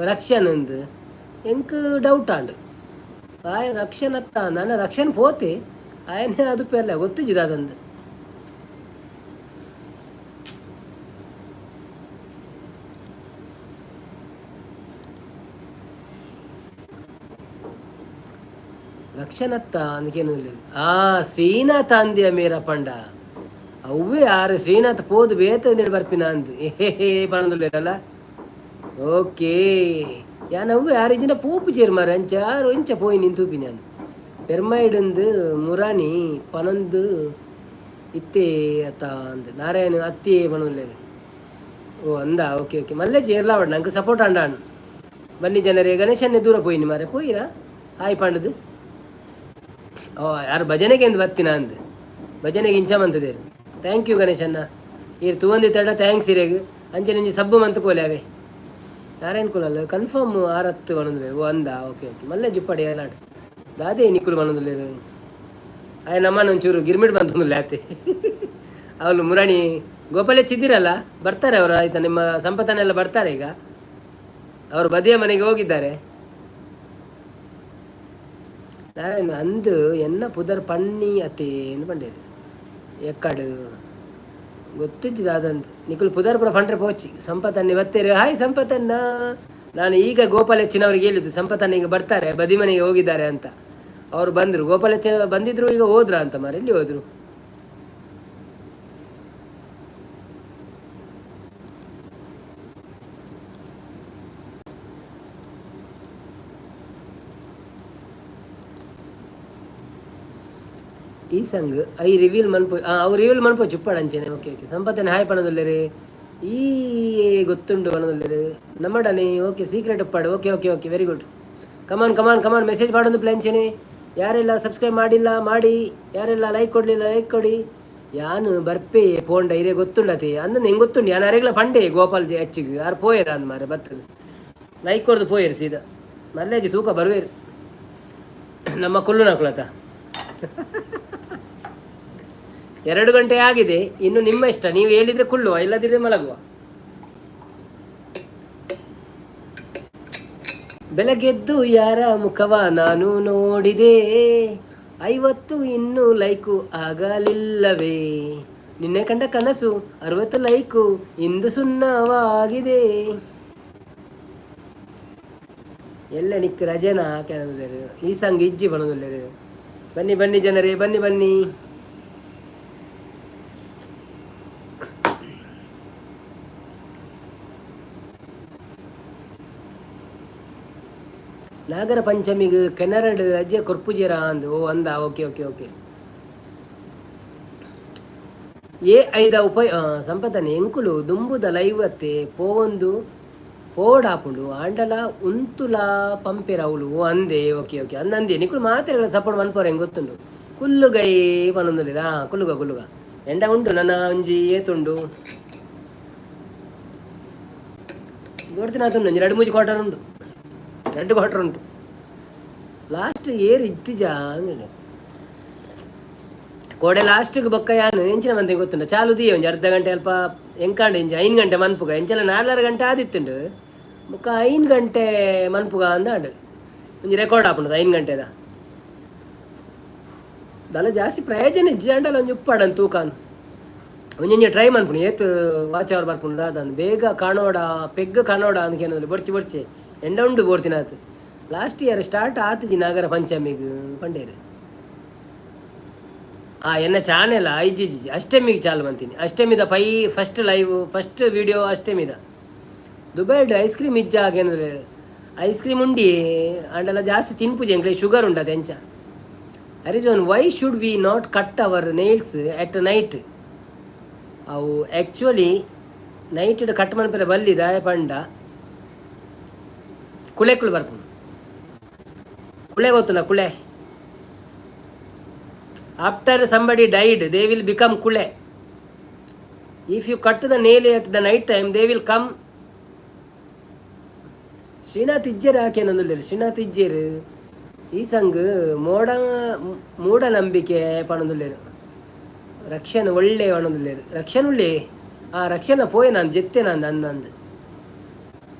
ರಕ್ಷನ್ ಅಂದು ಎಂಕ್ ಡೌಟ್ ಆಂಡು ಆಯ ರಕ್ಷನ್ ಅತ್ತ ನಾನು ರಕ್ಷನ್ ಪೋತೆ ಆಯನೇ ಅದು ಪೇರ್ಲ ಗೊತ್ತಿದ್ದ ಅದಂದು ರಕ್ಷನತ್ತ ಅಂದಕೇನು ಇಲ್ಲ ಶ್ರೀನಾಥ ಅಂದ್ಯ ಮೇರ ಪಂಡ ಅವೇ ಆರು ಶ್ರೀನಾಥ ಪೋದು ಬೇತ ಬರ್ಪಿನ ಅಂದು ಏ ಪಣದುಳ್ಳೇರಲ್ಲ ಓಕೆ ಯಾನ್ ಅವ್ವೆ ಆರು ಜನ ಪೂಪು ಚೇರು ಮಾರ ಅಂಚ ಆರು ಇಂಚ ಪೋಯಿ ನಿಂತೂಪಿ ನಾನು ಪೆರ್ಮೈಡಂದು ಮುರಾಣಿ ಪನಂದು ಇತ್ತೇ ಅತ್ತ ಅಂದ್ ನಾರಾಯಣ ಅತ್ತಿ ಪಣದುಳ್ಳೇರು ಓ ಅಂದ ಓಕೆ ಓಕೆ ಮಲ್ಲೆ ಚೇರ್ಲ ಅವಡ್ ನಂಗೆ ಸಪೋರ್ಟ್ ಅಂಡಾಣ್ ಬನ್ನಿ ಜನರೇ ಗಣೇಶನ್ನೇ ದೂರ ಪೋಯಿನಿ ಮಾರೆ ಪೋಯಿರಾ ಹಾಯ್ ಪಂಡದು ಓ ಯಾರು ಭಜನೆಗೆ ಎಂದು ಬರ್ತೀನ ಅಂದು ಭಜನೆಗೆ ಇಂಚ ಮಂತದೇರು ಥ್ಯಾಂಕ್ ಯು ಗಣೇಶನ್ನ ಇರು ತೂಂದಿ ತಡ ಥ್ಯಾಂಕ್ಸ್ ಇರೇಗ ಅಂಚೆ ನಿಂಜಿ ಸಬ್ಬು ಮಂತ್ ಪೋಲೆ ಅವೇ ನಾರಾಯಣ ಕುಲಲ್ಲ ಕನ್ಫರ್ಮ್ ಆರತ್ತು ಬಣಂದ್ರೆ ಓ ಅಂದ ಓಕೆ ಓಕೆ ಮಲ್ಲೆ ಜುಪ್ಪಡಿ ಏನಾಡು ದಾದೇ ನಿಕ್ಕುಲು ಬಣಂದುಲ್ಲೇರು ಆಯ ನಮ್ಮನ್ನ ಒಂಚೂರು ಗಿರ್ಮಿಟ್ ಬಂತಂದುಲ್ಲ ಆತೆ ಅವಳು ಮುರಾಣಿ ಗೋಪಾಲೆ ಚಿದ್ದಿರಲ್ಲ ಬರ್ತಾರೆ ಅವರು ಆಯ್ತಾ ನಿಮ್ಮ ಸಂಪತ್ತನೆಲ್ಲ ಬರ್ತಾರೆ ಈಗ ಅವರು ಬದಿಯ ಮನೆಗೆ ಹೋಗಿದ್ದಾರೆ ನಾರಾಯಣ ಅಂದು ಎನ್ನ ಪುದರ್ ಪಣ್ಣಿ ಅತ್ತೇನು ಪಂಡೇರು ಎಕ್ಕಡು ಗೊತ್ತಿದ್ದ ಅದಂತ ನಿಖುಲ್ ಪುದರ್ ಪುರ ಪಂಡ್ರೆ ಪೋಚಿ ಸಂಪತ್ತನ್ನ ಬತ್ತೇರು ಹಾಯ್ ಸಂಪತ್ತನ್ನ ನಾನು ಈಗ ಗೋಪಾಲ ಹೆಚ್ಚಿನವ್ರಿಗೆ ಹೇಳಿದ್ದು ಸಂಪತ್ತನ್ನ ಈಗ ಬರ್ತಾರೆ ಬದಿ ಮನೆಗೆ ಹೋಗಿದ್ದಾರೆ ಅಂತ ಅವ್ರು ಬಂದರು ಗೋಪಾಲ ಹೆಚ್ಚ ಬಂದಿದ್ರು ಈಗ ಹೋದ್ರ ಅಂತ ಮಾರ ಎಲ್ಲಿ ಹೋದ್ರು ಈ ಸಂಗ್ ಐ ರಿವೀಲ್ ಮನ್ಪೋ ಅವು ರಿವೀಲ್ ಮನ್ಪೋ ಚುಪ್ಪಾಡ ಅಂಚೆನೆ ಓಕೆ ಓಕೆ ಸಂಪತ್ತನೆ ಹಾಯ್ ಪಣದಲ್ಲೇ ಈ ಗೊತ್ತುಂಟು ಪಣದಲ್ಲೇ ನಮ್ಮಡನೆ ಓಕೆ ಸೀಕ್ರೆಟ್ ಉಪ್ಪಾಡು okay okay okay very good come on come on come on message ಮಾಡೋದು ಪ್ಲಾಂಚೆನೆ ಯಾರೆಲ್ಲ ಸಬ್ಸ್ಕ್ರೈಬ್ ಮಾಡಿಲ್ಲ ಮಾಡಿ ಯಾರೆಲ್ಲ ಲೈಕ್ ಕೊಡಲಿಲ್ಲ ಲೈಕ್ ಕೊಡಿ ಯಾನು ಬರ್ಪೆ ಪೋಂಡ ಇರೇ ಗೊತ್ತುಂಡತಿ ಅಂದಂದು ಹೆಂಗೆ ಗೊತ್ತುಂಡು ಯಾನು ಯಾರೆಲ್ಲ ಪಂಡೆ ಗೋಪಾಲ್ ಹೆಚ್ಚಿಗೆ ಯಾರು ಪೋಯರ ಅಂದ ಮಾರೆ ಬರ್ತದೆ ಲೈಕ್ ಕೊಡ್ದು ಪೋಯರು ಸೀದಾ ಮಲ್ಲೇಜಿ ತೂಕ ಬರುವೇರು ನಮ್ಮ ಕುಲ್ಲು ನಾಕುಳತ 2 ಗಂಟೆ ಆಗಿದೆ ಇನ್ನು ನಿಮ್ಮ ಇಷ್ಟ ನೀವು ಹೇಳಿದ್ರೆ ಕುಳ್ಳುವ ಇಲ್ಲದಿದ್ರೆ ಮಲಗುವ ಬೆಳಗ್ಗೆದ್ದು ಯಾರ ಮುಖವ ನಾನು ನೋಡಿದೆ 50 ಇನ್ನೂ ಲೈಕು ಆಗಲಿಲ್ಲವೇ ನಿನ್ನೆ ಕಂಡ ಕನಸು 60 ಲೈಕು ಇಂದು ಸುಣ್ಣವಾಗಿದೆ ಎಲ್ಲ ನಿಕ್ಕ ರಜೆನ ಕೆಲವರು ಈ ಸಂಗ್ ಇಜ್ಜಿ ಬಣದಲ್ಲರು ಬನ್ನಿ ಬನ್ನಿ ಜನರೇ ಬನ್ನಿ ಬನ್ನಿ ನಾಗರ ಪಂಚಮಿಗೆ ಕೆನರಡು ರಜೆ ಕೊರ್ಪುಜೀರ ಅಂದು ಓ ಅಂದ ಓಕೆ ಓಕೆ ಓಕೆ ಏ ಐದ ಸಂಪದನೆ ಎಂಕುಲು ದುಂಬುದ ಲೈವತ್ತೆ ಪೋವೊಂದು ಪೋಡಾಪುಂಡು ಆಂಡಲ ಉಂತುಲ ಪಂಪೆರವುಲು ಓ ಅಂದೆ ಓಕೆ ಓಕೆ ಅಂದಂದೆ ನಿಕ್ಕುಲು ಮಾತ್ರೆಗಳ ಸಪೋರ್ಟ್ ಮನ್ಪೋರ ಹೆಂಗೆ ಗೊತ್ತುಂಡು ಕುಲ್ಲುಗೈ ಪನೊಂದುಲಿರ ಕುಲ್ಲುಗ ಕುಲ್ಲುಗ ಎಂಡ ಉಂಟು ನನ್ನ ಒಂಜಿ ಏತುಂಡು ನೋಡ್ತೀನಿ ಆತುಂಡು ಒಂಜಿ 2-3 ಕ್ವಾರ್ಟರ್ ಉಂಟು 2 ಕ್ವಾರ್ಟರ್ ಉಂಟು ಲಾಸ್ಟ್ ಏರು ಇತ್ತಿಜಾ ಕೋಡೆ ಲಾಸ್ಟಿಗೆ ಬೊಕ್ಕ ಯಾನು ಎಂಚಿನ ಮಂದಿ ಗೊತ್ತುಂಡ ಚಾಲು ದಿಯೆ ಒಂಜಿ ಅರ್ಧ ಗಂಟೆ ಅಲ್ಪ ಎಂಕಾಂಡು ಇಂಜ 5 ಗಂಟೆ ಮನ್ಪುಗ ಎಂಚೆಲ್ಲ 4 ಗಂಟೆ ಆದಿತ್ತುಂಡು ಮುಖ 5 ಗಂಟೆ ಮನ್ಪುಗ ಅಂದಾಂಡು ಒಂಜಿ ರೆಕಾರ್ಡ್ ಆಪುಂಡು 5 ಗಂಟೆದ ದಾಲ ಜಾಸ್ತಿ ಪ್ರಯೋಜನ ಇಜ್ಜಿ ಅಂಡಲ್ಲ ಒಂಜಿ ಉಪ್ಪಾಡನ್ ತೂಕಾನ್ ಒಂಜಿ ಟ್ರೈ ಮನ್ಪುಣಿ ಏತ್ ವಾಚ್ ಅವರ್ ಬರ್ಪುಂಡು ಅದಂದು ಬೇಗ ಕಾಣೋಡ ಪೆಗ್ ಕಾಣೋಡ ಅಂದ್ಕೇನಂದ್ರೆ ಬೊಡ್ಚಿ ಎಂಡ ಉಂಡು ಬೋಡ್ತಿನ ಆತು ಲಾಸ್ಟ್ ಇಯರ್ ಸ್ಟಾರ್ಟ್ ಆತುಜಿ ನಾಗರ ಪಂಚಮಿಗ್ ಪಂಡೇರು ಎನ್ನ ಚಾನೆಲ್ ಐಜಿಜಿ ಅಷ್ಟಮಿಗೆ ಚಾಲು ಬಂತೀನಿ ಅಷ್ಟಮಿದ ಫಸ್ಟ್ ಲೈವ್ ಫಸ್ಟ್ ವಿಡಿಯೋ ಅಷ್ಟಮಿದ ದುಬೈಡ್ ಐಸ್ ಕ್ರೀಮ್ ಇಜ್ಜ ಆಗೇನಂದ್ರೆ ಐಸ್ ಕ್ರೀಮ್ ಉಂಡಿ ಅಂಡೆಲ್ಲ ಜಾಸ್ತಿ ತಿನ್ಪುಜಿ ಎಂಕ್ಲೆ ಶುಗರ್ ಉಂಡು ಅದು ಎಂಚ ಹರಿಜೋನ್ why should we not cut our nails at night ಅವು ಆ್ಯಕ್ಚುಲಿ ನೈಟ್ ಕಟ್ ಮನ್ಪರೆ ಬಲ್ಲಿದ ಪಂಡ ಕುಳೆ ಬರ್ಪುಂಡು ಕುಳೆ ಗೊತ್ತುನ ಕುಳೆ after somebody died they will become ಕುಳೆ if you cut the nail at the night time they will come Srinath ಇಜ್ಜೇರು ಹಾಕೇನಂದುಲ್ಲೇರು ಶ್ರೀನಾಥ್ ಇಜ್ಜೇರು ಈ ಸಂಗ್ ಮೂಢನಂಬಿಕೆ ಪಣದುಲ್ಲೇರು ರಕ್ಷಣೆ ಒಳ್ಳೆ ಒಣದುಲ್ಲೇರು ರಕ್ಷಣೆ ಉಳ್ಳಿ ರಕ್ಷಣೆ ಪೋಯ್ ನಾನು ಜೆತ್ತೆ ನಾನು ಅಂದಂದು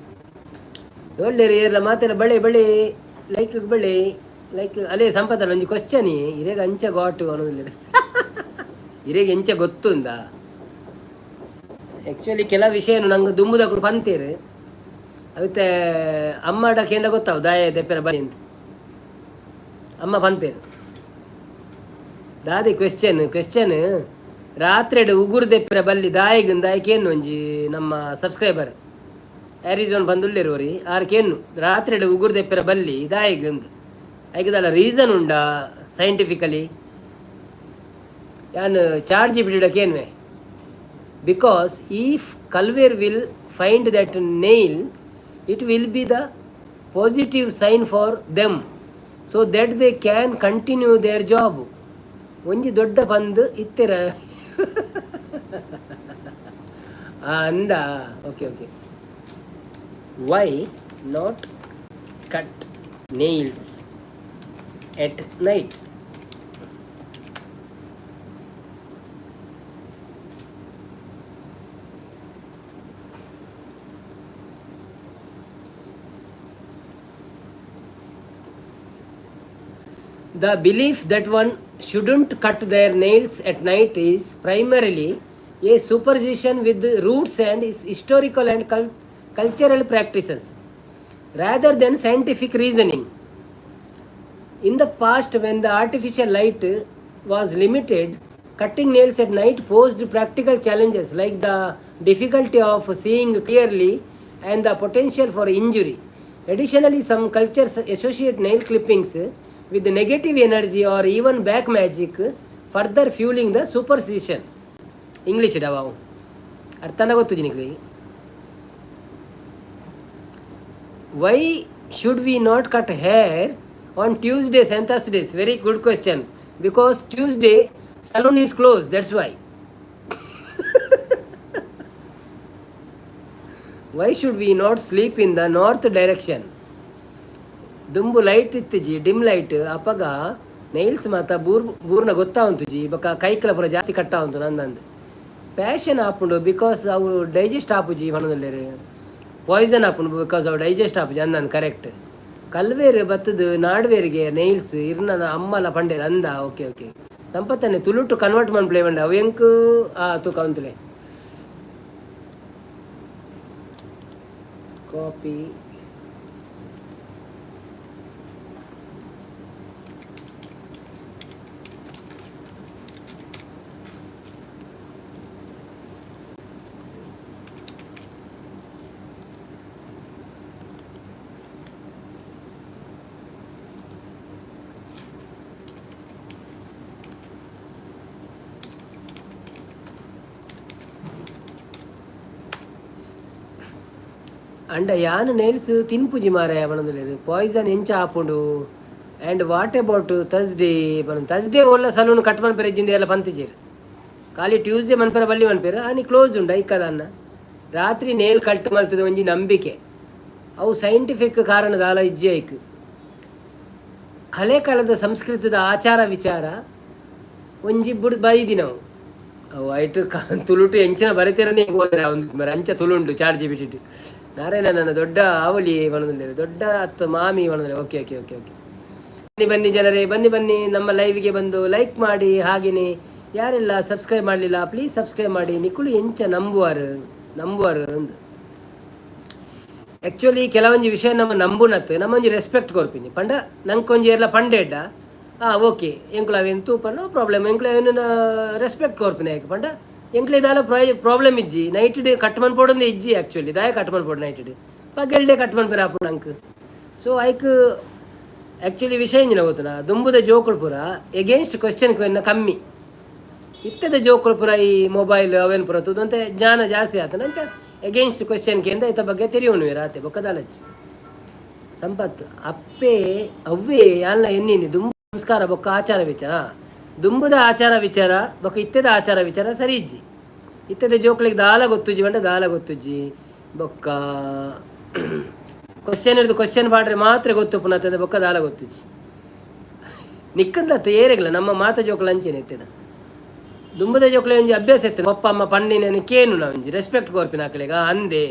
ಒಳ್ಳೆರು ಏರ್ಲ ಮಾತೆಲ್ಲ ಬಳೆ ಲೈಕ್ ಅಲ್ಲೇ ಸಂಪತ್ತಲ್ಲ ಒಂಜಿ ಕ್ವಶ್ಚನಿ ಇರೇಗ ಅಂಚ ಗಾಟು ಅನ್ನೋದಿಲ್ಲ ಇರೇಗ ಎಂಚ ಗೊತ್ತು ಅಂದ ಆ್ಯಕ್ಚುಲಿ ಕೆಲ ವಿಷಯ ನಂಗೆ ದುಂಬುದಕ್ಕೂ ಪಂತೇರು ಅದಕ್ಕೆ ಅಮ್ಮಡ ಕೇಂದ್ರ ಗೊತ್ತಾವು ದಾಯ ದೆಪ್ಪೆರ ಬಳಿ ಅಂತ ಅಮ್ಮ ಪನ್ಪೇರು ದಾದಿ ಕ್ವೆಶ್ಚನ್ ರಾತ್ರಿ ಉಗುರು ದೆಪ್ಪೆರ ಬಲ್ಲಿ ದಾಯಿಗೇನು ಒಂಜಿ ನಮ್ಮ ಸಬ್ಸ್ಕ್ರೈಬರ್ ಆ್ಯರಿಜೋನ್ ಬಂದುಳ್ಳಿರೋರಿ ಆರ್ಕೇನು ರಾತ್ರಿ ಉಗುರು ದೆಪ್ಪೆರ ಬಲ್ಲಿ ದಾಯಿಗಂದು ಐಕದಲ್ಲ ರೀಸನ್ ಉಂಡ ಸೈಂಟಿಫಿಕಲಿ ಯಾನ್ ಚಾರ್ಜ್ ಬಿಡಕೇನ್ವೆ ಬಿಕಾಸ್ ಈಫ್ ಕಲ್ವೇರ್ will find that nail it will be the positive sign for them so that they can continue their job ಒಂಜಿ ದೊಡ್ಡ ಬಂದು ಇತ್ತೆರ ಅಂದ okay why not cut nails at night the belief that one shouldn't cut their nails at night is primarily a superstition with roots and is historical and cultural practices rather than scientific reasoning. In the past, when the artificial light was limited, cutting nails at night posed practical challenges like the difficulty of seeing clearly and the potential for injury. Additionally, some cultures associate nail clippings with negative energy or even black magic, further fueling the superstition. English ಇಡವಾವು ಅರ್ಥನ ಗೊತ್ತು ಜಿನಿಕ್ರಿ. Why should we not cut hair on Tuesdays and Thursdays? Very good question. Because Tuesday salon is closed, that's why. Why should we not sleep in the north direction? ದುಂಬು ಲೈಟ್ ಇತ್ತಿಜಿ ಡಿಮ್ ಲೈಟ್ ಅಪ್ಪಗ ನೈಲ್ಸ್ ಮಾತ ಬೂರ್ನ ಗೊತ್ತಾ ಉಂಟು ಜಿ ಬಕ ಕೈಕಲ ಪುರ ಜಾಸ್ತಿ ಕಟ್ಟ ಉಂಟು ನಂದಂದು ಪ್ಯಾಷನ್ ಆಪುಂಡು ಬಿಕಾಸ್ ಅವು ಡೈಜೆಸ್ಟ್ ಆಪುಜಿ ಮನದಲ್ಲೇರು ಪಾಯ್ಸನ್ ಆಪುಂಡು ಬಿಕಾಸ್ ಅವು ಡೈಜೆಸ್ಟ್ ಆಪುಜಿ ಅಂದಂದು ಕರೆಕ್ಟ್ ಕಲ್ವೇರು ಬತ್ತದು ನಾಡ್ವೇರಿಗೆ ನೈಲ್ಸ್ ಇರ್ನ ಅಮ್ಮಲ ಪಂಡೇರು ಅಂದ ಓಕೆ ಸಂಪತ್ತನ್ನೇ ತುಳುಟು ಕನ್ವರ್ಟ್ ಮಾಡಿ ಪ್ಲೇ ಬಂಡೆ ಅವು ಎಂಕು ತೂಕ ಅಂತಲೇ ಕಾಪಿ అండ్ యాన్ నేల్స్ తిన్పుజి మారే మనది లేదు పాయిజన్ ఎంచ ఆపుండు అండ్ వాట్ అబౌట్ ಥರ್ಸ್ಡೇ మనం ಥರ್ಸ್ಡೇ ಒಳ್ಳೆ ಸಲೂನ್ ಕಟ್ ಮನ್ಪೇರು ಇಜ್ಜಿಂದ ಎಲ್ಲ ಪಂತಿಜೇರು ಖಾಲಿ ಟ್ಯೂಸ್ಡೇ ಮನ್ಪೇರ ಬಲ್ಲಿ ಮನ್ಪೇರು ಆನಿ ಕ್ಲೋಸ್ ಉಂಡ ಇಕ್ಕದನ್ನ ರಾತ್ರಿ ನೇಲ್ ಕಟ್ ಮಲ್ತದೆ ಒಂಜಿ ನಂಬಿಕೆ ಅವು ಸೈಂಟಿಫಿಕ್ ಕಾರಣದ ಆಲ ಇಜ್ಜಿ ಐಕ್ ಹಳೆ ಕಾಲದ ಸಂಸ್ಕೃತದ ಆಚಾರ ವಿಚಾರ ಒಂಜಿ ಬೈದಿ ನಾವು ಅವು ಐಟು ತುಳುಟು ಎಂಚಿನ ಬರೀತೀರನೇ ಹೋದ್ರೆ ಒಂದು ಮರ ಅಂಚ ತುಳುಂಡು ಚಾರ್ಜಿ ಬಿಟ್ಟಿಟ್ಟು ನಾರಾಯಣ ನನ್ನ ದೊಡ್ಡ ಆವಲಿ ಬಣದಲ್ಲಿ ದೊಡ್ಡ ಹತ್ತು ಮಾಮಿ ಬಣದಲ್ಲಿ. ಓಕೆ ಓಕೆ ಓಕೆ ಓಕೆ ಬನ್ನಿ ಬನ್ನಿ ಜನರೇ, ಬನ್ನಿ ಬನ್ನಿ ನಮ್ಮ ಲೈವ್ಗೆ ಬಂದು ಲೈಕ್ ಮಾಡಿ. ಹಾಗೆಯೇ ಯಾರೆಲ್ಲ ಸಬ್ಸ್ಕ್ರೈಬ್ ಮಾಡಲಿಲ್ಲ ಪ್ಲೀಸ್ ಸಬ್ಸ್ಕ್ರೈಬ್ ಮಾಡಿ. ನಿಕುಳು ಎಂಚ ನಂಬುವರು ಒಂದು ಆ್ಯಕ್ಚುಲಿ ಕೆಲವೊಂದು ವಿಷಯ ನಮ್ಮ ನಂಬುನತ್ತು ನಮ್ಮೊಂಜಿ ರೆಸ್ಪೆಕ್ಟ್ ಕೊರ್ಪಿನಿ ಪಂಡ ನಂಗೊಂಜಿ ಎಲ್ಲ ಪಂಡೇಡ ಓಕೆ ಎಂಕ್ಲು ಅವೇನು ತೂಪ ನೋ ಪ್ರಾಬ್ಲಮ್ ಎಂಕ್ಲು ಅವೇನು ರೆಸ್ಪೆಕ್ಟ್ ಕೊರ್ಪಿನಿ ಯಾಕೆ ಪಂಡ ಎಂಕ್ಲು ಇದಾಲ ಪ್ರಾಬ್ಲಮ್ ಇಜ್ಜಿ ನೈಟ್ ಡೇ ಕಟ್ ಮನ್ಪೋಡೊಂದು ಇಜ್ಜಿ ಆ್ಯಕ್ಚುಲಿ ದಾಯ ಕಟ್ ಮನ್ಪೋಡು ನೈಟ್ ಡೇ ಪಗೆಲ್ ಡೇ ಕಟ್ ಮನ್ಪೇರ ಆಪುಂಡು ಅಂಕ್. ಸೊ ಐಕ್ ಆ್ಯಕ್ಚುಲಿ ವಿಷಯ ಎಂಜಿನ ಗೊತ್ತುನ ದುಂಬುದ ಜೋಕುಳು ಪೂರ ಎಗೇನ್ಸ್ಟ್ ಕ್ವೆಶ್ಚನ್ ಕಮ್ಮಿ ಇತ್ತದ ಜೋಕುಳು ಪೂರ ಈ ಮೊಬೈಲ್ ಅವೇನು ಪೂರ ತುದಂತೆ ಜ್ಞಾನ ಜಾಸ್ತಿ ಆತನ ಅಂಚ ಎಗೇನ್ಸ್ಟ್ ಕ್ವೆಶ್ಚನ್ಗೆ ಎಂದ ಇತ್ತ ಬಗ್ಗೆ ತೆರಿಯೋನು ರಾತೆ ಬೊಕ್ಕದಾಲಚ್ಚಿ ಸಂಪತ್ತು ಅಪ್ಪೆ ಅವ್ವೇ ಅಲ್ಲ ಎನ್ನಿನಿ ದುಂಬು ಸಂಸ್ಕಾರ ಬೊಕ್ಕ ಆಚಾರ ವಿಚಾರ ದುಂಬುದ ಆಚಾರ ವಿಚಾರ ಬೊಕ್ಕ ಇತ್ತದ ಆಚಾರ ವಿಚಾರ ಸರಿ ಇಜ್ಜಿ. ಇತ್ತದ ಜೋಕ್ಲಿಗೆ ದಾಲ ಗೊತ್ತುಜ್ಜಿ ಬಂಡ ದಾಲ ಗೊತ್ತುಜ್ಜಿ ಬೊಕ್ಕ ಕ್ವಶನ್ ಹಿಡಿದು ಕ್ವಶನ್ ಮಾಡ್ರೆ ಮಾತ್ರ ಗೊತ್ತು ಪುನಃ ಬೊಕ್ಕ ದಾಲ ಗೊತ್ತುಜ್ಜಿ ನಿಕ್ಕಂದತ್ತ ಏರೆಗಿಲ್ಲ ನಮ್ಮ ಮಾತ ಜೋಕ್ಲ ಅಂಚೆನೆ ಎತ್ತದ ದುಂಬದ ಜೋಕ್ಲೆ ಒಂಜಿ ಅಭ್ಯಾಸ ಇರ್ತದೆ ಪಪ್ಪ ಅಮ್ಮ ಪಣ್ಣಿನ ಕೇನು ನಾವು ಒಂಜಿ ರೆಸ್ಪೆಕ್ಟ್ ಕೋರ್ಪಿನ ಹಾಕ್ಲಿಗ ಅಂದೆ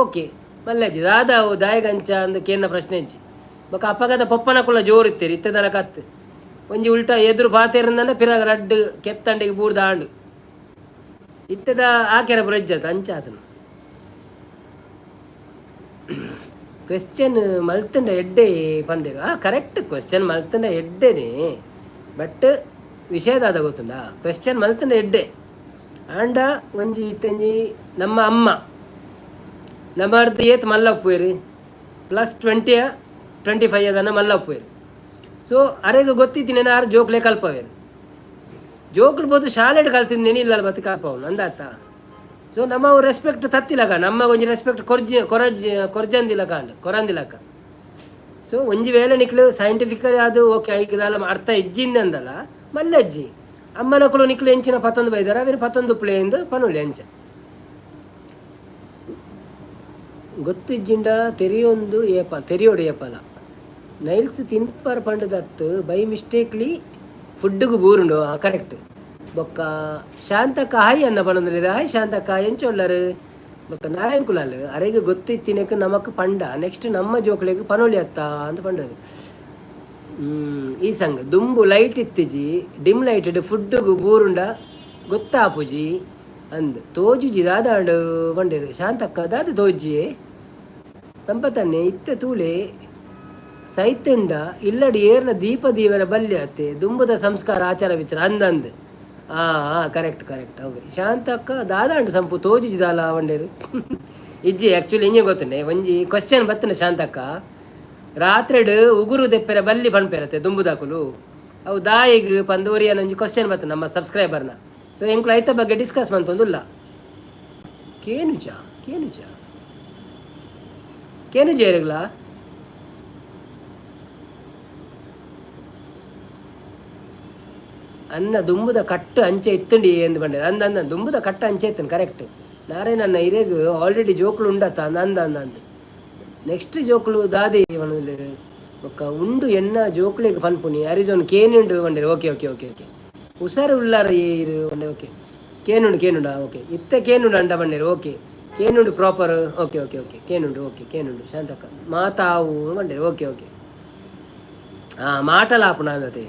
ಓಕೆ ಮಲ್ಲಜ್ಜಿ ದಾದಾವು ದಾಯಗಂಚ ಅಂದ ಕೇನ ಪ್ರಶ್ನೆ ಇಜ್ಜಿ ಬೊಕ್ಕ ಅಪ್ಪಗದ ಪಪ್ಪನ ಕುಲ್ಲ ಜೋರು ಇತ್ತೇರಿ ಇತ್ತದಲ ಕತ್ತು ಒಂಜಿ ಉಲ್ಟಾ ಎದುರು ಪಾತೇರಂದನ ಪಿರಾಗ ರಡ್ಡು ಕೆತ್ತಂಡಿಗೆ ಬೂರ್ದ ಆಂಡು ಇತ್ತದ ಆಕೆರ ಬುರಜ್ಜತ್ ಅಂಚಾತನು ಕ್ವೆಶ್ಚನ್ ಮಲ್ತಂಡ ಎಡ್ಡೆ ಪಂಡೆಗ ಕರೆಕ್ಟ್ ಕ್ವೆಶ್ಚನ್ ಮಲ್ತಂಡ ಎಡ್ಡೆನೆ ಬಟ್ ವಿಷಯದಾದ ಗೊತ್ತುಂಡ ಕ್ವೆಶ್ಚನ್ ಮಲ್ತಂಡ ಎಡ್ಡೆ ಆಂಡ ಒಂಜಿ ಇತ್ತಂಜಿ ನಮ್ಮ ಅಮ್ಮ ನಮ್ಮರ್ದು ಏತ್ ಮಲ್ಲ ಉಪ್ಪುವೇರಿ +20-25 ಅದನ್ನು ಮಲ್ಲ ಉಪ್ಪುವೇರಿ. ಸೊ ಅರೆದು ಗೊತ್ತಿತ್ತಿನೇನು ಆರು ಜೋಕ್ಲೆ ಕಲ್ಪವೇರು ಜೋಕ್ಲು ಬೋದು ಶಾಲೆಡ್ ಕಲ್ತಿದ್ದು ನೆನಿಲ್ಲ ಮತ್ತೆ ಕಲ್ಪವನು ಅಂದಾತ. ಸೊ ನಮ್ಮ ರೆಸ್ಪೆಕ್ಟ್ ತತ್ತಿಲಕ ನಮ್ಮ ಒಂಜಿ ರೆಸ್ಪೆಕ್ಟ್ ಕೊರಂದಿಲಕ. ಸೊ ಒಂಜಿ ವೇಳೆ ನಿಕ್ಲು ಸೈಂಟಿಫಿಕಲಿ ಅದು ಓಕೆ ಐಕದಲ್ಲ ಅರ್ಥ ಇಜ್ಜಿಂದಲ್ಲ ಮಲ್ಲಜ್ಜಿ ಅಮ್ಮನಕಲು ನಿಕ್ಲು ಎಂಚಿನ 11 ಬೈದಾರ ಅವೇನು 11 ಪ್ಲೇಯಿಂದ ಪನುಲಿ ಎಂಚ ಗೊತ್ತು ಇಜ್ಜಿಂಡ ತೆರಿಯೊಂದು ತೆರಿಯೋಡು ಏಪಲ ನೈಲ್ಸ್ ತಿನ್ಪರ್ ಪಂಡದತ್ತು ಬೈ ಮಿಸ್ಟೇಕ್ಲಿ ಫುಡ್ಡುಗು ಬೂರುಂಡು ಕರೆಕ್ಟ್ ಬೊಕ್ಕ ಶಾಂತಕ್ಕ ಹಾಯ್ ಅನ್ನ ಪಣಂದ್ರಿ ಹಾಯ್ ಶಾಂತಕ್ಕ ಎಂಚೊಳ್ಳರು ಬೊಕ್ಕ ನಾರಾಯಣ ಕುಲಾಲ್ ಅರೆಗೆ ಗೊತ್ತಿತ್ತಿನಕ್ಕೆ ನಮಕ್ ಪಂಡ ನೆಕ್ಸ್ಟ್ ನಮ್ಮ ಜೋಕ್ಲೆಗೆ ಪನೋಳಿ ಅತ್ತ ಅಂತ ಪಂಡದು. ಈ ಸಂಘ ದುಂಬು ಲೈಟ್ ಇತ್ತಿಜಿ ಡಿಮ್ ಲೈಟ್ ಫುಡ್ಡುಗು ಬೂರುಂಡ ಗೊತ್ತಾಪುಜಿ ಅಂದ್ ತೋಜುಜಿ ದಾದಾಂಡು ಬಂಡೇರು ಶಾಂತಕ್ಕ ದಾದ ತೋಜಿ ಸಂಪತ್ತನ್ನೇ ಇತ್ತ ತೂಳೆ ಸೈತಂಡ ಇಲ್ಲಡಿ ಏರ್ನ ದೀಪ ದೀವರ ಬಲ್ಯ ಅತ್ತೆ ದುಂಬುದ ಸಂಸ್ಕಾರ ಆಚಾರ ವಿಚಾರ ಅಂದಂದು ಕರೆಕ್ಟ್ ಅವೇ ಶಾಂತಕ್ಕ ದಾದಾಂಡು ಸಂಪು ತೋಜುಜಿ ದಾಲ ಬಂಡೇರು ಇಜ್ಜಿ ಆ್ಯಕ್ಚುಲಿ ಎಂಜೆ ಗೊತ್ತುಂಡೆ ಒಂಜಿ ಕ್ವಶನ್ ಬತ್ತನ ಶಾಂತಕ್ಕ ರಾತ್ರಿಡ್ ಉಗುರು ದೆಪ್ಪೆರ ಬಲ್ಲಿ ಪಣ್ಪೆರತ್ತೆ ದುಂಬುದಾಕುಲು ಅವು ದಾಯಿಗೆ ಪಂದೋರಿ ಅನ್ನೊಂಜಿ ಕ್ವಶನ್ ಬತ್ತ ನಮ್ಮ ಸಬ್ಸ್ಕ್ರೈಬರ್ನ. ಸೊ ಎಂಕ್ಲು ಐತ ಬಗ್ಗೆ ಡಿಸ್ಕಸ್ ಮಂತೊಂದುಲ್ಲ ಕೇನುಜ ಏರಿಗ್ಲ ಅನ್ನ ದುಂಬುದ ಕಟ್ಟು ಅಂಚೆ ಇತ್ತುಂಡಿ ಎಂದು ಬಂಡೆ ಅಂದ ದುಂಬುದ ಕಟ್ಟು ಅಂಚೆ ಇತ್ತನು ಕರೆಕ್ಟ್ ನಾರೇ ನನ್ನ ಹಿರೇಗು ಆಲ್ರೆಡಿ ಜೋಕ್ಲು ಉಂಡತ್ತ ಅಂದು ನೆಕ್ಸ್ಟ್ ಜೋಕ್ಲು ದಾದೆ ಒಕ್ಕ ಉಂಡು ಎಣ್ಣ ಜೋಕ್ಲಿಗೆ ಪನ್ಪುನಿ ಅರಿಜೋನ್ ಕೇನುಂಡು ಬಂಡೇರು ಓಕೆ ಉಸಾರು ಉಳ್ಳಾರ ಏರು ಬಂಡೆ ಓಕೆ ಕೇನುಂಡು ಓಕೆ ಇತ್ತ ಕೇನುಂಡು ಅಂಡ ಬಂಡೇರು okay ಕೇನುಂಡು proper okay ಕೇನುಂಡು Shantakka ಮಾತಾವು ಬಂಡೇರು okay ಮಾಟಲಾಪುಣ ಅಂದತೆ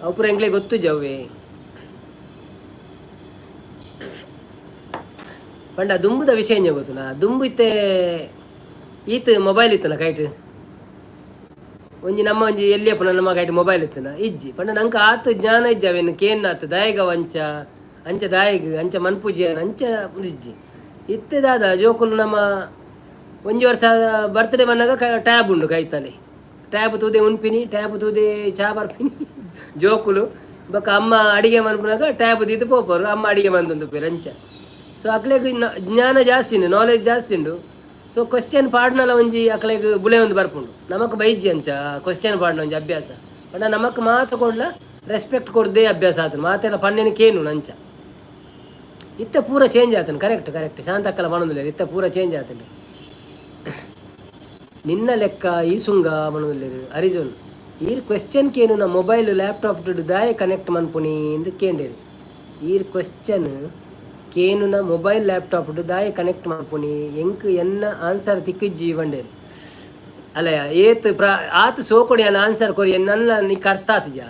ಅವುಪುರ ಎಂಗ್ಲೇ ಗೊತ್ತು ಜವ್ವೆ ಪಂಡ ದುಂಬುದ ವಿಷಯ ಗೊತ್ತುನಾ ದುಂಬು ಇತ್ತೆ ಈತ್ ಮೊಬೈಲ್ ಇತ್ತನ ಕೈಟ್ ಒಂಜಿ ನಮ್ಮ ಒಂಜಿ ಎಲ್ಲಿಯಪ್ಪನ ನಮ್ಮ ಕೈಟ್ ಮೊಬೈಲ್ ಇತ್ತನ ಇಜ್ಜಿ ಪಂಡ ನಂಗೆ ಆತ ಜ್ಞಾನ ಇಜ್ಜಿ ಅವೇನು ಕೇನ್ ಆತ ದಾಯಗ ಅಂಚ ದಾಯಗ ಅಂಚ ಮನ್ಪೂಜಿ ಅಂಚ ಇಜ್ಜಿ ಇತ್ತದಾದ ಜೋಕುಲು ನಮ್ಮ ಒಂಜಿ ವರ್ಷ ಬರ್ತ್ಡೇ ಬಂದಾಗ ಟ್ಯಾಬ್ ಉಂಡು ಕೈತಲ್ಲಿ ಟ್ಯಾಬ್ ತೂದೆ ಉಣ್ಪಿನಿ ಟ್ಯಾಬ್ ತೂದೆ ಚಾ ಬರ್ಪಿನಿ ಜೋಕುಲು ಬೊಕ್ಕ ಅಮ್ಮ ಅಡಿಗೆ ಮನ್ಪುನಾಗ ಟ್ಯಾಬ್ ದಿದ್ದು ಪೋಪರು ಅಮ್ಮ ಅಡಿಗೆ ಮಂದೊಂದು ಪೇರು ಅಂಚ. ಸೊ ಅಕ್ಲೆಗ್ ಜ್ಞಾನ ಜಾಸ್ತಿ ಉಂಡು ನಾಲೆಜ್ ಜಾಸ್ತಿ ಉಂಡು. ಸೊ ಕ್ವಶ್ಚನ್ ಪಾಡ್ನಲ ಒಂಜಿ ಅಕ್ಲೆಗ್ ಬುಲೆ ಒಂದು ಬರ್ಪುಂಡು ನಮಕ್ ಬೈಜಿ ಅಂಚ ಕ್ವಶ್ಚನ್ ಪಾಡ್ನ ಒಂಜಿ ಅಭ್ಯಾಸ ಬಟ್ ನಮಕ್ ಮಾತು ಕೊಡ್ಲ ರೆಸ್ಪೆಕ್ಟ್ ಕೊಡ್ದೆ ಅಭ್ಯಾಸ ಆತನು ಮಾತೆಲ್ಲ ಪನ್ನೆನ ಕೇನು ಅಂಚ ಇತ್ತ ಪೂರ ಚೇಂಜ್ ಆತನು ಕರೆಕ್ಟ್ ಶಾಂತಕ್ಕಲ ಮನೊಂದುಲ್ಲ ಇತ್ತ ಪೂರ ಚೇಂಜ್ ಆತನು ನಿನ್ನ ಲೆಕ್ಕ ಈ ಸುಂಗ ಮನೊಂದುಲ್ಲೇರು ಅರಿಜೋನ್ ಈ ಕ್ವೆಶ್ಚನ್ ಕೇನು ನಾ ಮೊಬೈಲ್ ಲ್ಯಾಪ್ಟಾಪ್ ದಾಯ ಕನೆಕ್ಟ್ ಮನ್ಪುನಿ ಎಂದು ಕೇಂಡೇರು ಈ ಕ್ವೆಶ್ಚನ್ ಕೇನುನ ಮೊಬೈಲ್ ಲ್ಯಾಪ್ಟಾಪ್ ದಾಯ ಕನೆಕ್ಟ್ ಮಾಡ್ಪುನಿ ಎಂಕ್ ಎನ್ನ ಆನ್ಸರ್ ತಿಕ್ಕಿಜ್ಜಿ ಬಂಡೇರು ಅಲ್ಲ ಏತ್ ಆತ ಸೋಕೊಡಿ ಅನ್ನ ಆನ್ಸರ್ ಕೊರಿ ನನ್ನ ನೀಕ್ ಅರ್ಥ ಆತಜ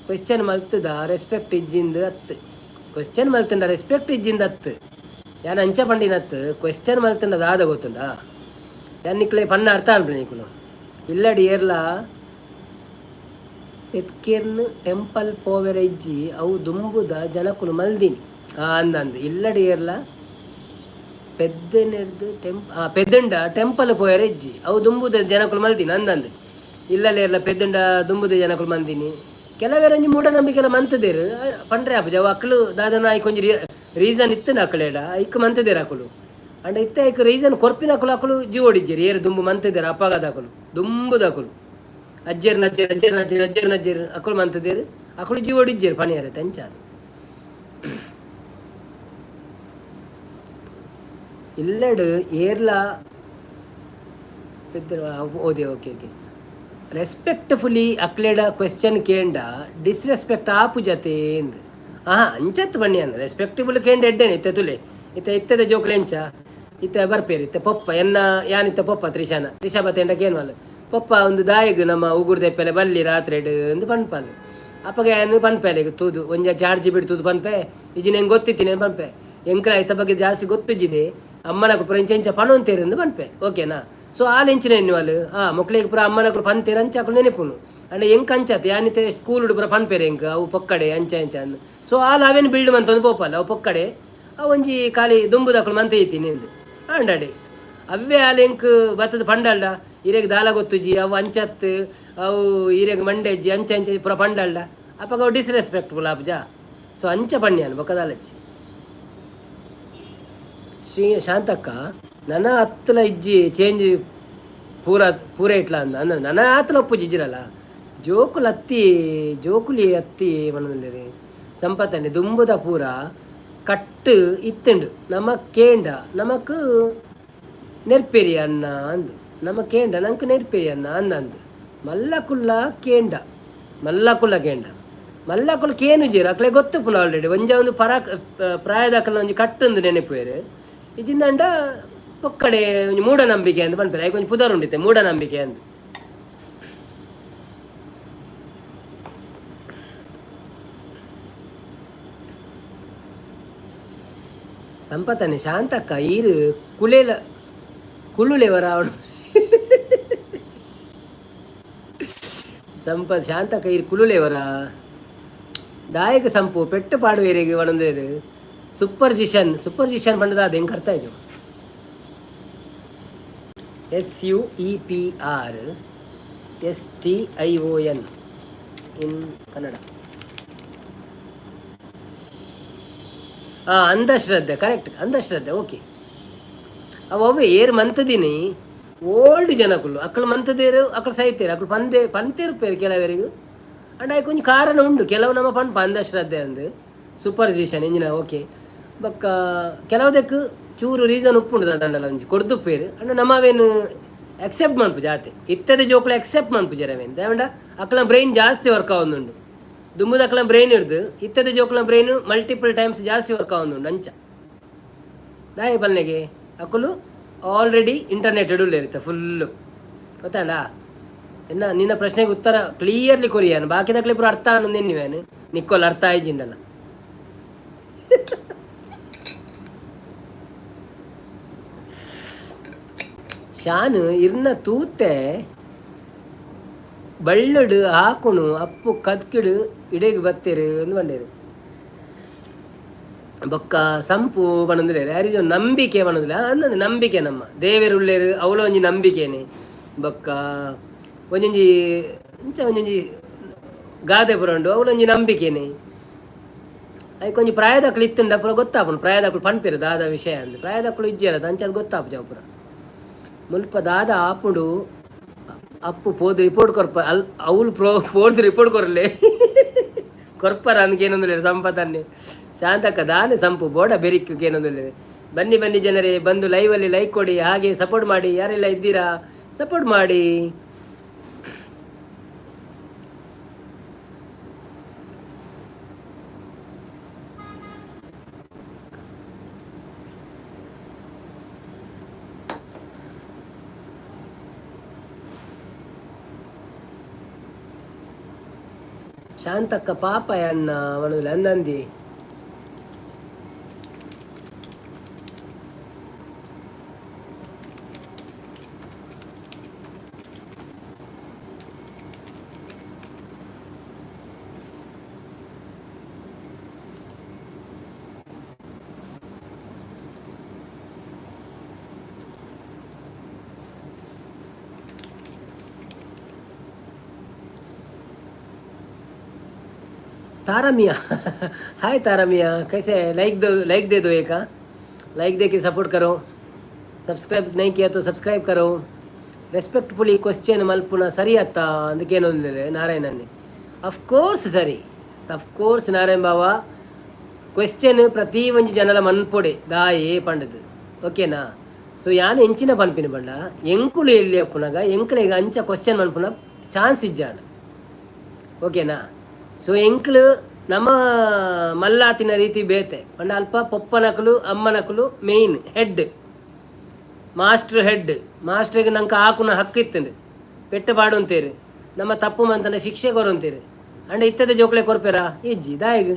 ಕ್ವೆಶ್ಚನ್ ಮಲ್ತದ ರೆಸ್ಪೆಕ್ಟ್ ಇಜ್ಜಿಂದ ಅತ್ತು ಕ್ವೆಶ್ಚನ್ ಮಲ್ತಂಡ ರೆಸ್ಪೆಕ್ಟ್ ಇಜ್ಜಿಂದ ಅತ್ತು ಯಾನ್ ಅಂಚ ಪಂಡಿನತ್ತು ಕ್ವೆಶ್ಚನ್ ಮಲ್ತಂಡ ದಾದ ಗೊತ್ತುಂಡ ಯಾನ್ ನಿಕ್ಲೆ ಪಣ್ಣ ಅರ್ಥ ಅನ್ಬಿಡಿ ನಿಕ್ಲು ಇಲ್ಲಡಿ ಏರ್ಲ ಪೆತ್ಕೇರ್ನು ಟೆಂಪಲ್ ಪೋವೆರ ಇಜ್ಜಿ ಅವು ದುಂಬುದ ಜನಕುಲು ಮಲ್ದಿನಿ ಅಂದಂದು ಇಲ್ಲಡಿ ಏರ್ಲ ಪೆದ್ದೆನೆಡ್ದು ಪೆದ್ದಂಡ ಟೆಂಪಲ್ ಪೋಯರ ಇಜ್ಜಿ ಅವು ದುಂಬುದ ಜನಕುಲು ಮಲ್ದಿನಿ ಅಂದಂದು ಇಲ್ಲಲ್ಲಿ ಏರ್ಲ ಪೆದ್ದಂಡ ದುಂಬುದ ಜನಕುಲು ಮಂದಿನಿ ಕೆಲವೇರಂಜಿ ಮೂಢನಂಬಿಕೆಲ ಮಂತದೇರು ಪಂಡ್ರೆ ಅಪ್ಪ ಅವು ಅಕ್ಕಳು ದಾದನ ಐಕ್ ಒಂಜಿ ರೀಸನ್ ಇತ್ತು ಅಕ್ಕಳೇಡ ಐಕ್ ಮಂತದೇರು ಅಕ್ಕಳು ಅಂಡ್ ಇತ್ತ ಐಕ್ ರೀಸನ್ ಕೊರ್ಪಿನ ಅಕ್ಕಳು ಅಕ್ಕಳು ಜೀವ ಹೊಡಿಜ್ಜೇರಿ ಏರು ದುಂಬು ಮಂತದೇರು ಅಪ್ಪಗದ ಅಕ್ಕಳು ದುಂಬುದ ಅಕ್ಕಳು ಅಜ್ಜೇರು ನಜ್ಜೇರು ಅಜ್ಜೇರು ನಜ್ಜೇರು ಅಜ್ಜೇರು ನಜ್ಜೇರು ಅಕ್ಕಳು ಮಂತದೇರು ಅಕ್ಕಳು ಜೀವ ಹೊಡಿಜ್ಜೇರು ಪಣಿಯಾರ ತಂಚಾರು ಇಲ್ಲಡು ಏರ್ಲ ಓದೆ ಓಕೆ ಓಕೆ ರೆಸ್ಪೆಕ್ಟ್ಫುಲಿ ಅಕ್ಲೇಡ ಕ್ವೆಶ್ಚನ್ ಕೇಂಡ ಡಿಸ್ರೆಸ್ಪೆಕ್ಟ್ ಆಪು ಜತೆ ಎಂದು ಅಂಚತ್ತು ಬನ್ನಿ ಅನ್ನ ರೆಸ್ಪೆಕ್ಟಬಲ್ ಕೇಂಡ ಎಡ್ಡೇನೆ ಇತ್ತ ತುಲೆ ಇತ್ತದ ಜೋಕ್ಲೆ ಎಂಚ ಇತ್ತ ಬರ್ಪೇರು ಇತ್ತ ಪೊಪ್ಪ ಎನ್ನ ಯಾನಿತ್ತ ಪೊಪ್ಪ ತ್ರಿಷಾ ಬತ್ತೆಂಡಕ್ಕೆ ಏನು ಮಲ್ಲ ಪೊಪ್ಪ ಒಂದು ದಾಯಿಗು ನಮ್ಮ ಉಗುರು ದೆಪ್ಪೆಲೆ ಬಲ್ಲಿ ರಾತ್ರಿ ಎಂದು ಪನ್ಪಲ್ಲು ಅಪ್ಪಗ ಏನು ಪನ್ಪೆಲೆ ತೂದು ಒಂಜ ಚಾರ್ಜಿ ಬಿಡು ತೂದು ಪನ್ಪೆ ಇಜಿನ ಹೆಂಗೆ ಗೊತ್ತಿತ್ತೀನಿ ಪನ್ಪೆ ಎಂಕಳ ಇತ್ತ ಬಗ್ಗೆ ಜಾಸ್ತಿ ಗೊತ್ತಿದ್ದಿದೆ ಅಮ್ಮನ ಪುರ ಇಂಚ ಪಣ ಅಂತೇರಿಂದು ಪನ್ಪೆ ಓಕೆನಾ ಸೊ ಆಲೆಂಚಿನ ಎನ್ನುವಲು ಮಕ್ಳಿಗೆ ಪುರ ಅಮ್ಮನ ಪನ್ತೇರು ಅಂಚಾಕಲು ನೆನಪುನು ಅಂಡ್ ಎಂಕ್ ಅಂಚತ್ ಯಾನಿತೆ ಸ್ಕೂಲ್ ಪುರ ಪನ್ಪೇರು ಎಂಕ್ ಅವು ಪೊಕ್ಕಡೆ ಅಂಚ ಅಂದು ಸೊ ಆಲ್ ಅವೇನು ಬಿಲ್ಡ್ ಮಂತೊಂದು ಪೋಪಲ್ಲ ಅವು ಪೊಕ್ಕಡೆ ಅವು ಒಂಜಿ ಖಾಲಿ ದುಂಬುದಕ್ಕಳು ಮಂತ ಐತೀನಿ ಎಂದು ಅಂಡಾಡೆ ಅವೇ ಆಲ್ ಎಂಕ್ ಬತ್ತದ ಪಂಡಲ್ಡ ಇರೆಗ್ ದಾಲ ಗೊತ್ತುಜಿ ಅವು ಅಂಚತ್ ಅವು ಇರೆಗ್ ಮಂಡೆಜ್ಜಿ ಅಂಚ ಪುರ ಪಂಡಲ್ಡ ಅಪ್ಪಗ ಅವು ಡಿಸ್ರೆಸ್ಪೆಕ್ಟ್ಫುಲ್ ಆಪ್ಜಾ ಸೊ ಅಂಚ ಪಣ್ಯಾನು ಬೊಕ್ಕದಾಲಚ್ಚಿ ಶಾಂತಕ್ಕ ನನ್ನ ಹತ್ತಲ ಇಜ್ಜಿ ಚೇಂಜ್ ಪೂರ ಇಟ್ಲ ಅಂದ ನನ್ನ ಆತಲ ಒಪ್ಪುಜಿ ಇಜ್ಜಿರಲ್ಲ ಜೋಕುಲಿ ಹತ್ತಿ ಮನದಲ್ಲಿ ಸಂಪತ್ತನೆ ದುಂಬುದ ಪೂರ ಕಟ್ಟು ಇತ್ತುಂಡು ನಮ್ಮ ಕೇಂಡ ನಮಕ್ ನೆರ್ಪೆರಿ ಅನ್ನ ಅಂದು ನಮ್ಮ ಕೇಂಡ ನಂಗೆ ನೆರ್ಪೆರಿ ಅನ್ನ ಅಂದು ಮಲ್ಲಕುಲ್ಲ ಕೇಂಡ ಮಲ್ಲಕುಲ್ಲ ಕೇನು ಜೀರ ಅಕ್ಲೆ ಗೊತ್ತು ಪುನಃ ಆಲ್ರೆಡಿ ಒಂಜ ಒಂದು ಪ್ರಾಯದಾಕಲ ಒಂಜಿ ಕಟ್ಟೊಂದು ನೆನಪುವೇರು ಇಜಿಂದಂಡ ಒಕ್ಕಡೆ ಒಂಜಿ ಮೂಢನಂಬಿಕೆ ಅಂತ ಪನ್ಪೇರು ಐಕ್ ಒಂಜಿ ಪುದರ್ ಉಂಡಿತ್ತೆ ಮೂಢನಂಬಿಕೆ ಅಂದು ಸಂಪತ್ತನೆ ಶಾಂತಕ್ಕ ಈರು ಕುಳುಲೆವರ ಅವನು ಶಾಂತಕ್ಕ ಈರು ಕುಳುಲೆವರ ದಾಯಕ ಸಂಪು ಪೆಟ್ಟು ಪಾಡುವೇರಿಗೆ ಒಣಂದೇರು ಸೂಪರ್ಜಿಷನ್ ಪಂಡದ ಅದು ಹೆಂಗೆ ಅರ್ಥ ಆಯ್ತು SUPRSTION ಇನ್ ಕನ್ನಡ ಅಂಧಶ್ರದ್ಧೆ ಕರೆಕ್ಟ್ ಅಂಧಶ್ರದ್ಧೆ ಓಕೆ ಅವೇ ಏರು ಮಂತದಿನಿ ಓಲ್ಡ್ ಜನಕ್ಕಳು ಅಕ್ಕಳು ಮಂತದೇರು ಅಕ್ಕಳು ಸಾಯ್ತೇರು ಅಕ್ಕಳು ಪಂತೇರು ಪೇರು ಕೆಲವರಿಗೂ ಅಂಡ್ ಆಯ್ಕೆ ಕೊಂಚ ಕಾರಣ ಉಂಡು ಕೆಲವು ನಮ್ಮ ಪಂಪ ಅಂಧಶ್ರದ್ಧೆ ಅಂದು ಸೂಪರ್ಜಿಷನ್ ಇಂಜಿನ ಓಕೆ ಬೊಕ್ಕ ಕೆಲವುದಕ್ಕೆ ಚೂರು ರೀಸನ್ ಉಪ್ಪುಂಡು ದಂಡಲ ಒಂಜಿ ಕೊಡ್ದು ಪೇರು ಅಂಡ್ ನಮ್ಮವೇನು ಅಕ್ಸೆಪ್ಟ್ ಮನ್ಪು ಜಾತಿ ಇತ್ತದ ಜೋಕ್ಲು ಅಕ್ಸೆಪ್ಟ್ ಮನ್ಪು ಜರವೇನು ದಾಂಡ ಅಕ್ಕಳ ಬ್ರೈನ್ ಜಾಸ್ತಿ ವರ್ಕ್ ಆವೊಂದುಂಡು ದುಂಬುದ ಅಕ್ಕಳ ಬ್ರೈನ್ ಹಿಡ್ದು ಇತ್ತದ ಜೋಕ್ಲ ಬ್ರೈನ್ ಮಲ್ಟಿಪಲ್ ಟೈಮ್ಸ್ ಜಾಸ್ತಿ ವರ್ಕ್ ಆವೊಂದುಂಡು ಅಂಚ ದಾಯಿ ಬಲ್ನೆಗೆ ಅಕ್ಕಲು ಆಲ್ರೆಡಿ ಇಂಟರ್ನೆಟ್ ಹಿಡುಲ್ಲ ಇರುತ್ತೆ ಫುಲ್ಲು ಗೊತ್ತಾಂಡ ನಿನ್ನ ಪ್ರಶ್ನೆಗೆ ಉತ್ತರ ಕ್ಲಿಯರ್ಲಿ ಕೊರಿಯಾನು ಬಾಕಿದಕ್ಲೆ ಪುರ ಅರ್ಥ ಅನ್ನೋದು ನಿನ್ನಿವೇನು ನಿಕ್ಕೋಲ್ಲ ಅರ್ಥ ಆಯ್ಜಿಂಡಲ್ಲ ಶಾನು ಇರ್ನ ತೂತೆ ಬಳ್ಳಡು ಹಾಕುಣು ಅಪ್ಪು ಕದ್ಕಿಡು ಇಡೆಗೆ ಬತ್ತೇರು ಎಂದು ಬಂಡೇರು ಬೊಕ್ಕ ಸಂಪು ಬಣಂದ್ರೆ ಯಾರಿಜ ನಂಬಿಕೆ ಬಣಂದಿಲ್ಲ ಅನ್ನದು ನಂಬಿಕೆ ನಮ್ಮ ದೇವರುಳ್ಳೇರು ಅವಳ ಒಂಜಿ ನಂಬಿಕೆನೆ ಬೊಕ್ಕ ಒಂಜೊಂಜಿ ಒಂಜೊಂಜಿ ಗಾದೆ ಪುರಂಡು ಅವಳೊಂಜಿ ನಂಬಿಕೆನೆ ಅದಕ್ಕೆ ಒಂಜಿ ಪ್ರಾಯದಕ್ಕಳು ಇತ್ತುಂಡ ಪುರ ಗೊತ್ತಾಪುನು ಪ್ರಾಯದಕ್ಕಳು ಪನ್ಪೇರು ದಾದ ವಿಷಯ ಅಂದು ಪ್ರಾಯದಕ್ಕಳು ಇಜ್ಜಲ್ಲ ಅಂಚದು ಗೊತ್ತಾಪು ಜಾವ ಪುರ ಮುಲ್ಪ ದಾದ ಆಪುಡು ಅಪ್ಪು ಪೋದು ರಿಪೋರ್ಟ್ ಕೊರ್ಪ ಅವಳು ಪೋಡ್ದು ರಿಪೋರ್ಟ್ ಕೊರಲೆ ಕೊರ್ಪರ ಅಂದ್ಕೇನೊಂದು ಸಂಪತ್ತನ್ನೇ ಶಾಂತಕ್ಕ ದಾನೆ ಸಂಪು ಬೋಡ ಬೆರಿಕ್ಕೆ ಏನೊಂದು ಬನ್ನಿ ಜನರೇ ಬಂದು ಲೈವಲ್ಲಿ ಲೈಕ್ ಕೊಡಿ ಹಾಗೆ ಸಪೋರ್ಟ್ ಮಾಡಿ ಯಾರೆಲ್ಲ ಇದ್ದೀರಾ ಸಪೋರ್ಟ್ ಮಾಡಿ ಶಾಂತಕ್ಕ ಪಾಪ ಅಣ್ಣ ಅವನು ಅಂದಂದಿ तारा मियाँ हाय तारा मियाँ कैसे लाइक दे दो एक हाँ लाइक दे के सपोर्ट करो सब्सक्राइब नहीं किया तो सब्सक्राइब करो ರೆಸ್ಪೆಕ್ಟ್ಫುಲಿ ಕ್ವಶ್ಚನ್ ಮಲ್ಪುನ ಸರಿ ಅತ್ತ ಅಂದಕ್ಕೇನೊಂದಿಲ್ಲ ನಾರಾಯಣನ್ನೇ ಅಫ್ಕೋರ್ಸ್ ಸರಿ ಅಫ್ಕೋರ್ಸ್ ನಾರಾಯಣ್ ಬಾವ ಕ್ವಶ್ಚನ್ ಪ್ರತಿ ಒಂಜಿ ಜನಲ ಮನ್ಪೊಡೆ ದಾಯೇ ಪಂಡದು ಓಕೆನಾ ಸೊ ಯಾನು ಎಂಚಿನ ಪನ್ಪಿನ ಬಂಡ ಎಂಕುಲು ಎಲ್ಲಿ ಅಪ್ಪುನಾಗ ಎಂಕಳಿಗೆ ಅಂಚ ಕ್ವಶ್ಚನ್ ಮನ್ಪುನ ಚಾನ್ಸ್ ಇಜ್ಜಾಣ ಓಕೆನಾ ಸೊ ಎಂಕ್ಲು ನಮ್ಮ ಮಲ್ಲಾತಿನ ರೀತಿ ಬೇತೆ ಪಂಡ ಅಲ್ಪ ಪೊಪ್ಪನಕಲು ಅಮ್ಮನಕಲು ಮೇಯ್ನ್ ಹೆಡ್ ಮಾಸ್ಟ್ರಿಗೆ ನಂಗೆ ಹಾಕುನ ಹಕ್ಕಿತ್ತಂಡು ಪೆಟ್ಟು ಬಾಡು ಅಂತೇರಿ ನಮ್ಮ ತಪ್ಪು ಮಂತನ ಶಿಕ್ಷೆ ಕೊರು ಅಂತೀರಿ ಅಂಡ್ ಇತ್ತದ ಜೋಕ್ಲೆ ಕೊರ್ಪೇರ ಇಜ್ಜಿ ದಾಯಿಗೆ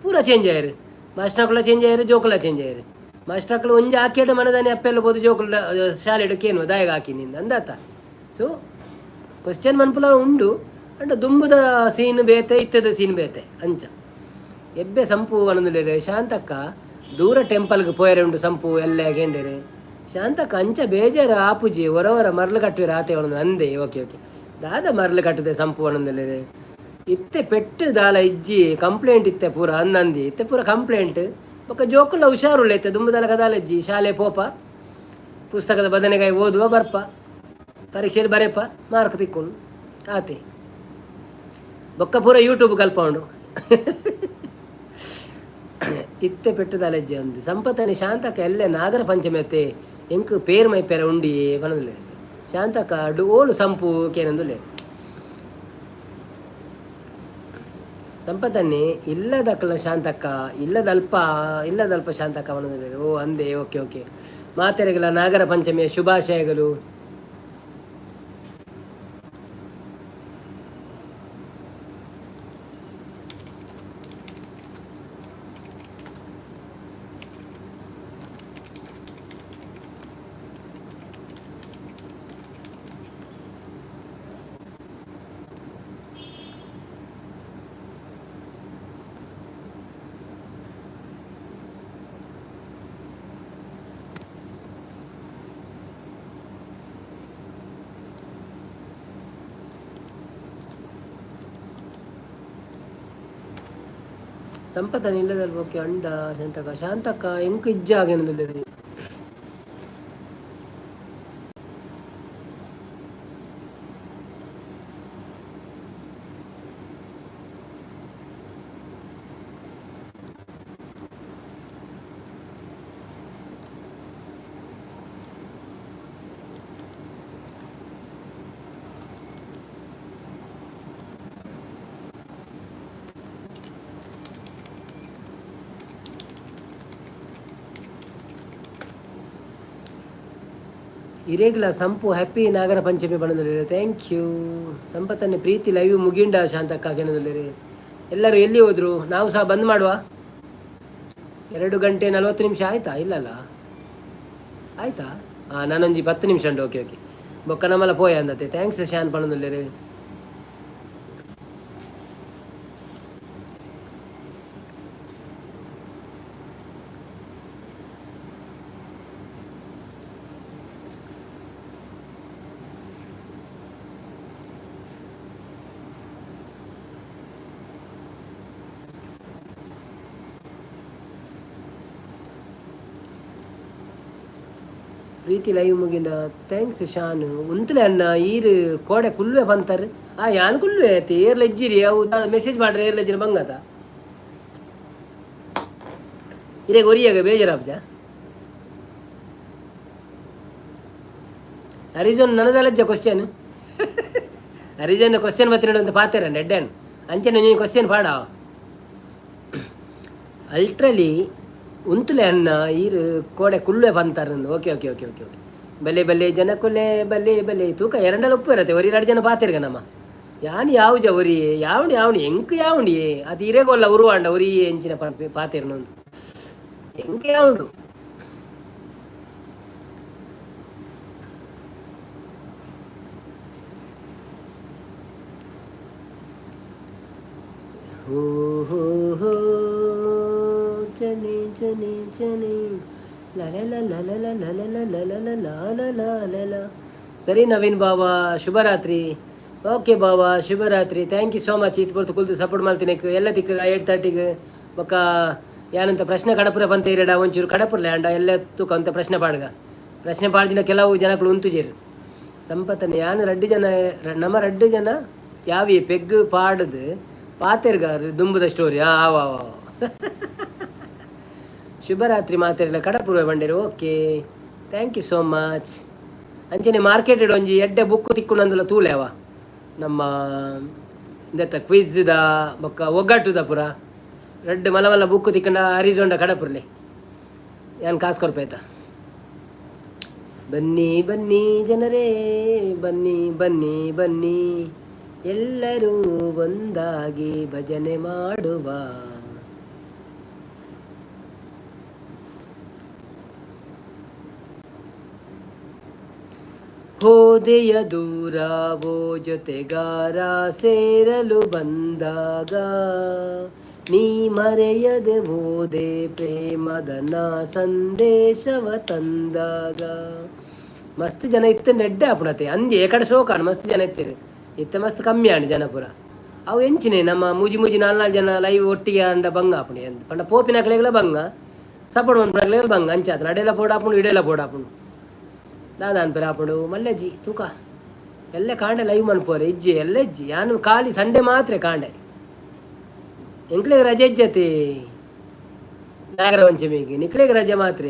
ಪೂರ ಚೇಂಜ್ ಆಯ್ರಿ ಮಾಸ್ಟ್ರಕುಲ ಚೇಂಜ್ ಆಯ್ರಿ ಜೋಕುಲ ಚೇಂಜ್ ಆಯ್ರಿ ಮಾಸ್ಟ್ರಕುಲು ಒಂಜಿ ಹಾಕಿಡು ಮನದಾನೆ ಅಪ್ಪೆಲ್ಲ ಬೋದು ಜೋಕುಲ ಶಾಲೆ ಇಡಕ್ಕೇನು ದಾಯಿಗೆ ಹಾಕಿನಿಂದ ಅಂದಾತ ಸೊ ಕ್ವಶ್ಚನ್ ಮನ್ಪುಲ ಉಂಡು ಅಂಡ್ ದುಂಬುದ ಸೀನ್ ಬೇತೆ ಇತ್ತದ ಸೀನ್ ಬೇತೆ ಅಂಚ ಎಬ್ಬೆ ಸಂಪು ಅನ್ನೊಂದುಲ್ಲೇರೆ ಶಾಂತಕ್ಕ ದೂರ ಟೆಂಪಲ್ಗೆ ಪೋಯರೆ ಉಂಡು ಸಂಪು ಎಲ್ಲ ಗೆಂಡೇರೆ ಶಾಂತಕ್ಕ ಅಂಚ ಬೇಜಾರು ಆಪುಜಿ ಹೊರವರ ಮರಳು ಕಟ್ಟುವಿರ ಆತೆ ಅವನೊಂದು ಅಂದೆ ಓಕೆ ದಾದ ಮರಳು ಕಟ್ಟದೆ ಸಂಪು ಅನ್ನೊಂದುಲ್ಲೇರೆ ಇತ್ತೆ ಪೆಟ್ಟು ದಾಲ ಇಜ್ಜಿ ಕಂಪ್ಲೇಂಟ್ ಇತ್ತೆ ಪೂರ ಅಂದಂದಿ ಇತ್ತೆ ಪೂರ ಕಂಪ್ಲೇಂಟ್ ಬೊಕ್ಕ ಜೋಕುಲ್ಲ ಹುಷಾರುಳ್ಳೈತೆ ದುಂಬುದಲ ಕದಾಲ ಇಜ್ಜಿ ಶಾಲೆ ಪೋಪ ಪುಸ್ತಕದ ಬದನೆಗಾಯಿ ಓದುವ ಬರ್ಪ ಪರೀಕ್ಷೆಯಲ್ಲಿ ಬರೆಪ ಮಾರ್ಕ್ ತಿಕ್ಕೊಂಡು ಆತೆ ಬೊಕ್ಕ ಪೂರ ಯೂಟ್ಯೂಬ್ ಕಲ್ಪೌಂಡು ಇತ್ತೆ ಪೆಟ್ಟುದಾಲ ಇಜ್ಜಿ ಅಂದು ಸಂಪತ್ತನೆ ಶಾಂತಕ್ಕ ಎಲ್ಲೆ ನಾಗರ ಪಂಚಮಿ ಅತ್ತೆ ಎಂಕ್ ಪೇರು ಮೈ ಪೇರ ಉಂಡಿ ಪಣದುಲೆ ಶಾಂತಕ್ಕ ಓಳು ಸಂಪು ಕೇನಂದುಲೆ ಸಂಪತ್ತನ್ನೇ ಇಲ್ಲದಕ್ಕಳ ಶಾಂತಕ್ಕ ಇಲ್ಲದಲ್ಪ ಶಾಂತಕ್ಕ ಪಣದುಲೆ ಓ ಅಂದೆ ಓಕೆ ಮಾತೆರೆಗಳ ನಾಗರ ಪಂಚಮಿಯ ಶುಭಾಶಯಗಳು ಸಂಪತ್ತನ ಇಲ್ಲದಲ್ಲಿ ಓಕೆ ಅಂಡ ಶಾಂತಕ್ಕ ಎಂಕ್ ಇಜ್ಜ ಆಗೇನದಲ್ಲಿ ಇರೇಗ್ಲ ಸಂಪು ಹ್ಯಾಪಿ ನಾಗರ ಪಂಚಮಿ ಬಣ್ಣದಲ್ಲಿ thank you ಸಂಪತ್ತನ್ನೇ Preethi live ಮುಗಿಂಡ Shantakka ಕೇನದಲ್ಲಿ ಎಲ್ಲರೂ ಎಲ್ಲಿ ಹೋದ್ರು ನಾವು ಸಹ ಬಂದ್ ಮಾಡುವ 2 ಗಂಟೆ 40 ನಿಮಿಷ ಆಯ್ತಾ ಇಲ್ಲಲ್ಲ ಆಯ್ತಾ ನಾನೊಂಜಿ 10 ನಿಮಿಷ ಉಂಟು ಓಕೆ ಬೊಕ್ಕ ನಮ್ಮಲ್ಲ ಪೋಯ ಅಂದತೆ ಥ್ಯಾಂಕ್ಸ್ ಶಾನ್ ಪಣ್ಣದಲ್ಲಿ ಪ್ರೀತಿ ಲೈವ್ ಮುಗಿಂಡ ಥ್ಯಾಂಕ್ಸ್ ಶಾನ್ ಉಂತಲೆ ಅನ್ನ ಈರು ಕೋಡೆ ಕುಲ್ವೆ ಬಂತಾರೆ ಯಾನ್ ಕುಲ್ವೆ ಐತಿ ಏರ್ಲ ಇಜ್ಜಿರಿ ಅವು ಮೆಸೇಜ್ ಮಾಡ್ರೆ ಏರ್ಲ ಇಜ್ಜಿರಿ ಬಂಗತ ಇರೇಗ ಒರಿಯಾಗ ಬೇಜಾರಾಬ್ಜ ಹರಿಜನ್ ನನ್ನದಲ್ಲಜ್ಜ ಕ್ವಶ್ಚನ್ ಹರಿಜನ್ ಕ್ವಶ್ಚನ್ ಬತ್ತಿನ ಅಂತ ಪಾತೇರ ನೆಡ್ಡನ್ ಅಂಚೆ ನೀನು ಕ್ವಶ್ಚನ್ ಪಾಡ ಅಲ್ಟ್ರಲಿ ಉಂತುಲೆ ಅನ್ನ ಈರು ಕೋಡೆ ಕುಲ್ವೆ ಬಂತಾರೆ ನಂದು ಓಕೆ ಬಲ್ಲೆ ಜನ ಕುಲ್ಲೆ ಬಲ್ಲೆ ತೂಕ 2 ಉಪ್ಪು ಇರತ್ತೆ 2 ಜನ ಪಾತಿರ್ಗ ನಮ್ಮ ಯಾನ್ ಯಾವ್ಜ ಒರಿ ಯಾವಣಿ ಯಾವಣಿ ಎಂಕ್ ಯಾವಣಿ ಅದು ಇರೇಗೊಲ್ಲ ಉರುವಾಂಡ ಒರಿ ಎಂಚಿನ ಪಾತೆರ್ನೊಂದು ಎಂಕ್ ಯಾವಣು ಹೋ ಹೋ ಹೋ ಚನೆ ಚನೆ ಚನೆ ಲಲ ಲಲ ಲಲ ಲಲ. ಸರಿ ನವೀನ್ ಬಾಬಾ ಶುಭರಾತ್ರಿ. ಓಕೆ ಬಾಬಾ ಶುಭರಾತ್ರಿ. ಥ್ಯಾಂಕ್ ಯು ಸೋ ಮಚ್ ಇದು ಬರ್ತು ಕುಲ್ತು ಸಪೋರ್ಟ್ ಮಾಡ್ತೀನಿ ಎಲ್ಲ ತಿಕ್ಕ 8:30ಗೆ ಬೊಕ್ಕ ಯಾನಂತ ಪ್ರಶ್ನೆ ಕಡಪುರ ಬಂತ ಇರಡ ಒಂಚೂರು ಕಡಪುರ್ಲೆ ಅಂಡ ಎಲ್ಲ ತೂಕ ಅಂತ ಪ್ರಶ್ನೆ ಪಾಡ್ದಿನ ಕೆಲವು ಜನಗಳು ಉಂತುಜೇರು ಸಂಪತ್ತನ್ನು ಯಾನು ನಮ್ಮ 2 ಜನ ಯಾವಿ ಪೆಗ್ ಪಾಡದು ಪಾತೆರ್ಗಾರ ದುಂಬುದ ಸ್ಟೋರಿ ಆವ ಶುಭರಾತ್ರಿ ಮಾತಾಡಿಲ್ಲ ಕಡಪುರ ಬಂಡೇರು. Okay thank you so much. ಅಂಚನೆ ಮಾರ್ಕೆಟೆಡ್ ಒಂಜಿ ಎಡ್ಡೆ ಬುಕ್ಕು ತಿಕ್ಕುನಂದುಲ ತೂಲೆ ಅವ ನಮ್ಮ ಇಂದತ್ತ ಕ್ವಿಜ್ದ ಬೊಕ್ಕ ಒಗ್ಗಟ್ಟುದ ಪುರ 2 ಮಲ್ಲ ಬುಕ್ಕು ತಿಕ್ಕಂಡ ಹರಿಜೊಂಡ ಕಡಪುರ್ಲಿ ಯಾನ್ ಕಾಸು ಕೊರ್ಪೇತ. ಬನ್ನಿ ಬನ್ನಿ ಜನರೇ ಬನ್ನಿ ಬನ್ನಿ ಬನ್ನಿ ಎಲ್ಲರೂ ಒಂದಾಗಿ ಭಜನೆ ಮಾಡುವ. ಹೋದೆಯ ದೂರವೋ ಜೊತೆಗಾರ ಸೇರಲು ಬಂದಾಗ ನೀ ಮರೆಯದೆ ಹೋದೆ ಪ್ರೇಮದನ ಸಂದೇಶವ ತಂದಾಗ. ಮಸ್ತ್ ಜನ ಇತ್ತು ನೆಡ್ಡೆ ಅಪುಣತೆ ಅಂದಿ ಏಕಡೆ ಶೋಕಾಣ ಮಸ್ತ್ ಜನ ಇತ್ತೀರಿ ಇತ್ತ ಮಸ್ತ್ ಕಮ್ಮಿ ಆಂಡ್ ಜನಪುರ ಅವು ಎಂಚಿನೇ ನಮ್ಮ ಮೂಜಿ 4 ಜನ ಲೈವ್ ಒಟ್ಟಿಗೆ ಅಂಡ ಬಂಗ ಆಪುಣಿ ಅಂತ ಪಂಡ ಪೋಪಿನ ಕಲೆಗಳ ಬಂಗ ಸಪೋರ್ಟ್ ಒಂದು ಬಂಗ ಅಂಚಾತ್ರ ಅಡೆಲ್ಲ ಪೋಡಾಪುಣು ಇಡೆಲ್ಲ ಪೋಡಾಪುಣು ದಾದಾನ್ ಪೆರಾಪುಡು ಮಲ್ಲೆಜ್ಜಿ ತೂಕ ಎಲ್ಲ ಕಾಂಡೆ ಲೈವ್ ಮನ್ಪೋರೆ ಇಜ್ಜಿ ಎಲ್ಲ ಇಜ್ಜಿ ಯಾನು ಖಾಲಿ ಸಂಡೇ ಮಾತ್ರ ಕಾಂಡೆ ಎಂಕ್ಳಿಗೆ ರಜೆ ಇಜ್ಜತಿ ನಾಗರ ಪಂಚಮಿಗೆ ನಿಕ್ಳಿಗೆ ರಜೆ ಮಾತ್ರ.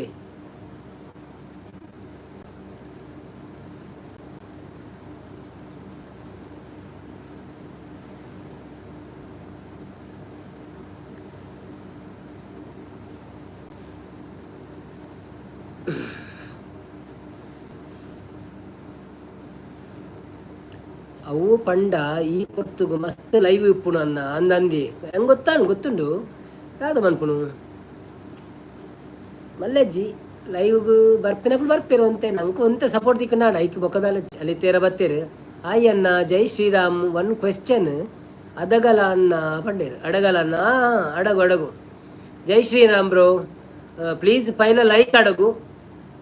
ಅವು ಪಂಡ ಈ ಕೊತ್ತುಗು ಮಸ್ತ್ ಲೈವ್ ಇಪ್ಪುನು ಅನ್ನ ಅಂದಿ ಹೆಂಗೆ ಗೊತ್ತುಂಡು ಯಾವ್ದು ಮನ್ಪುನು ಮಲ್ಲೆಜ್ಜಿ ಲೈವ್ಗೂ ಬರ್ಪಿರುವಂತೆ ನಂಗೆ ಒಂತೆ ಸಪೋರ್ಟ್ ತಿಕ್ಕನಾಡ ಐಕ್ ಬೊಕ್ಕದಲ್ಲ ಅಲ್ಲಿ ಬತ್ತೇರು ಆಯ್ ಅನ್ನ ಜೈ ಶ್ರೀರಾಮ್ 1 ಕ್ವೆಶ್ಚನ್ ಅದಗಲ ಅನ್ನ ಪಂಡೇರು ಅಡಗಲ ಅನ್ನ ಅಡಗು ಜೈ ಶ್ರೀರಾಮ್ ಬ್ರೋ ಪ್ಲೀಸ್ ಪೈಲ ಲೈಕ್ ಅಡಗು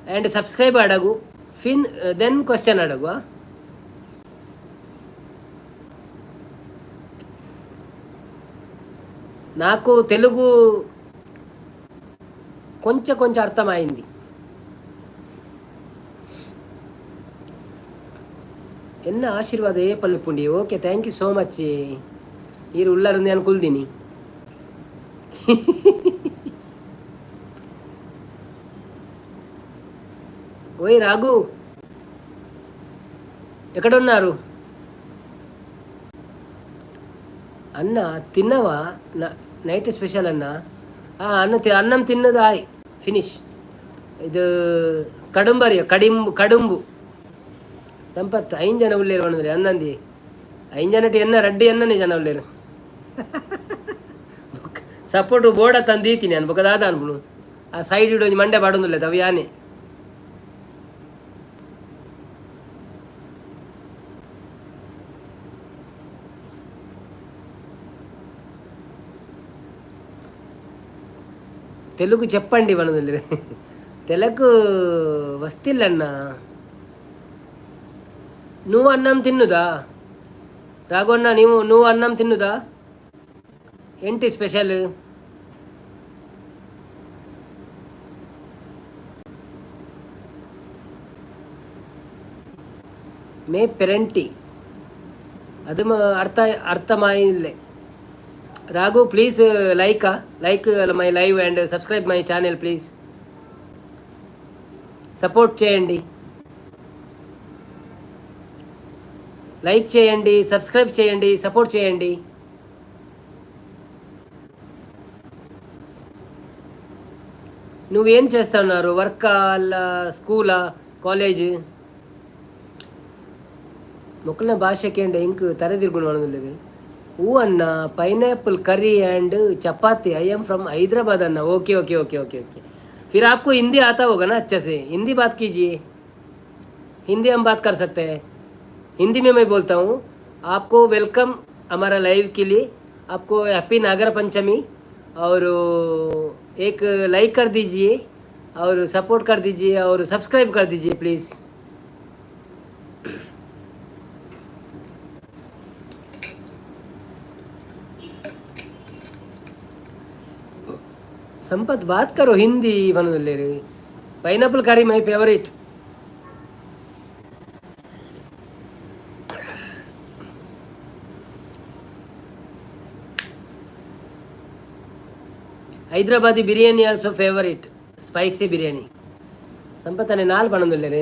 ಆ್ಯಂಡ್ ಸಬ್ಸ್ಕ್ರೈಬ್ ಅಡಗು ದೆನ್ ಕ್ವೆಶ್ಚನ್ ಅಡಗು. నాకు తెలుగు కొంచెం అర్థమైంది. ಎನ್ನ ಆಶೀರ್ವಾದ ಏ ಪಲ್ಪುಂಡಿ. Okay thank you so much. ಈರು ಉಳ್ಳಾರಂದು ಅನ್ಕೊಳ್ತೀನಿ. ఓయ్ రాఘు ఎక్కడున్నారు అన్న తిన్నవా నైట్ స్పెషల్ అన్న అన్నం తిన్నది ఆయ్ ఫినిష్ ಇದು ಕಡುಂಬರಿಯ ಕಡುಂಬು ಸಂಪತ್ 5 ಜನ ಉಳ್ಳೇರು ಅನ್ನೋದ್ರಿ ಅನ್ನಂದಿ 5 ಜನಟಿ ಎನ್ನ ರಡ್ಡಿ ಎನ್ನನೇ ಜನ ಉಳ್ಳೇರು ಸಪೋರ್ಟು ಬೋರ್ಡ ತಂದೀತೀನಿ ಅನ್ ಬೊಕದಾದ ಅನ್ಪುನು ಆ ಸೈಡ್ ಇಡೊಂದು ಮಂಡೆ ಬಾಡೊಂದುಲ್ಲ ಅವು ಯಾನೆ తెలుగు చెప్పండి మనది తెలుగు వస్తిల్లన్న నువ్వు అన్నం తిన్నుదా రాఘవన్న నువ్వు అన్నం తిన్నుదా ఏంటి స్పెషల్ ಮೇ ಪೆರೆಂಟಿ ಅದು ಅರ್ಥಮಾಯಿಲ್ಲೆ Raghu please like my live and subscribe my channel please support చేయండి లైక్ చేయండి సబ్స్క్రైబ్ చేయండి సపోర్ట్ చేయండి నువ్వేం చేస్తున్నారు వర్క్ స్కూలా కాలేజ్ ಮೊಕ್ಕಲಿನ ಭಾಷೆ ಕೇಂದ್ರ ಇಂಕ್ ತರೆದಿರ್ಗುಣ ಮಾಡೋದಿಲ್ಲ. ಹೂ ಅಣ್ಣ, पाइनएप्पल करी and chapati. I am from Hyderabad Anna. Okay okay okay okay okay. फिर आपको हिंदी आता होगा ना अच्छे से, हिंदी बात कीजिए. हिंदी हम बात कर सकते हैं. हिंदी में मैं बोलता हूँ. आपको वेलकम हमारा लाइव के लिए. आपको हैप्पी नागर पंचमी. और एक लाइक कर दीजिए और सपोर्ट कर दीजिए और सब्सक्राइब कर दीजिए प्लीज़. संपत बात करो हिंदी बनले रे. पाइनएप्पल करी my favourite. Hyderabadi biryani also favourite, spicy biryani. Sampath అనే నాలుగు పనుందిలే రే.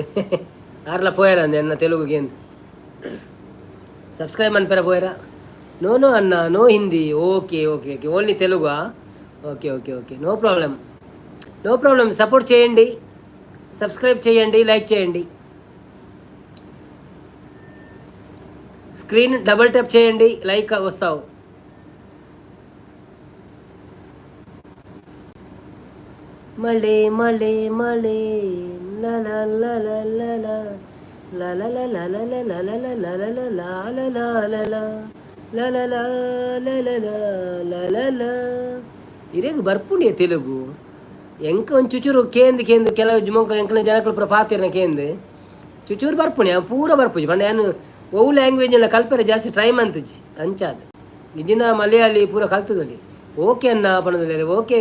ఆర్లా పోయారా అంది అన్న తెలుగుకి ఏంది సబ్స్క్రైబ్ అనిపారా పోయారా? నో నో అన్న, no Hindi. Okay okay okay, only తెలుగా? Okay okay okay, no problem no problem. Support చేయండి, సబ్స్క్రైబ్ చేయండి, లైక్ చేయండి. స్క్రీన్ డబుల్ ట్యాప్ చేయండి, లైక్ వస్తావు. మళ్ళీ మళ్ళీ మళ్ళీ ಇರೇಗ ಬರ್ಪುಂಡಿಯ ತೆಲುಗು ಎಂಕ ಒಂದು ಚುಚೂರು ಕೇಂದು ಕೇಂದು ಕೆಲವು ಜುಮಂಕ ಎಂಕನ ಜನಕಲು ಪಾತಿರ್ನ ಕೇಂದು ಚುಚೂರು ಬರ್ಪುಣಿ ಪೂರ ಬರ್ಪುಜಿ ಬಂಡ ಏನು ಓವು ಲ್ಯಾಂಗ್ವೇಜ್ ಎಲ್ಲ ಕಲ್ಪರೆ ಜಾಸ್ತಿ ಟ್ರೈ ಮಂತಜಿ ಅಂಚಾದ ಇದಿನ ಮಲಯಾಳಿ ಪೂರ ಕಲ್ತದಲ್ಲಿ. ಓಕೆ ಅನ್ನ ಪಣದಲ್ಲಿ. ಓಕೆ,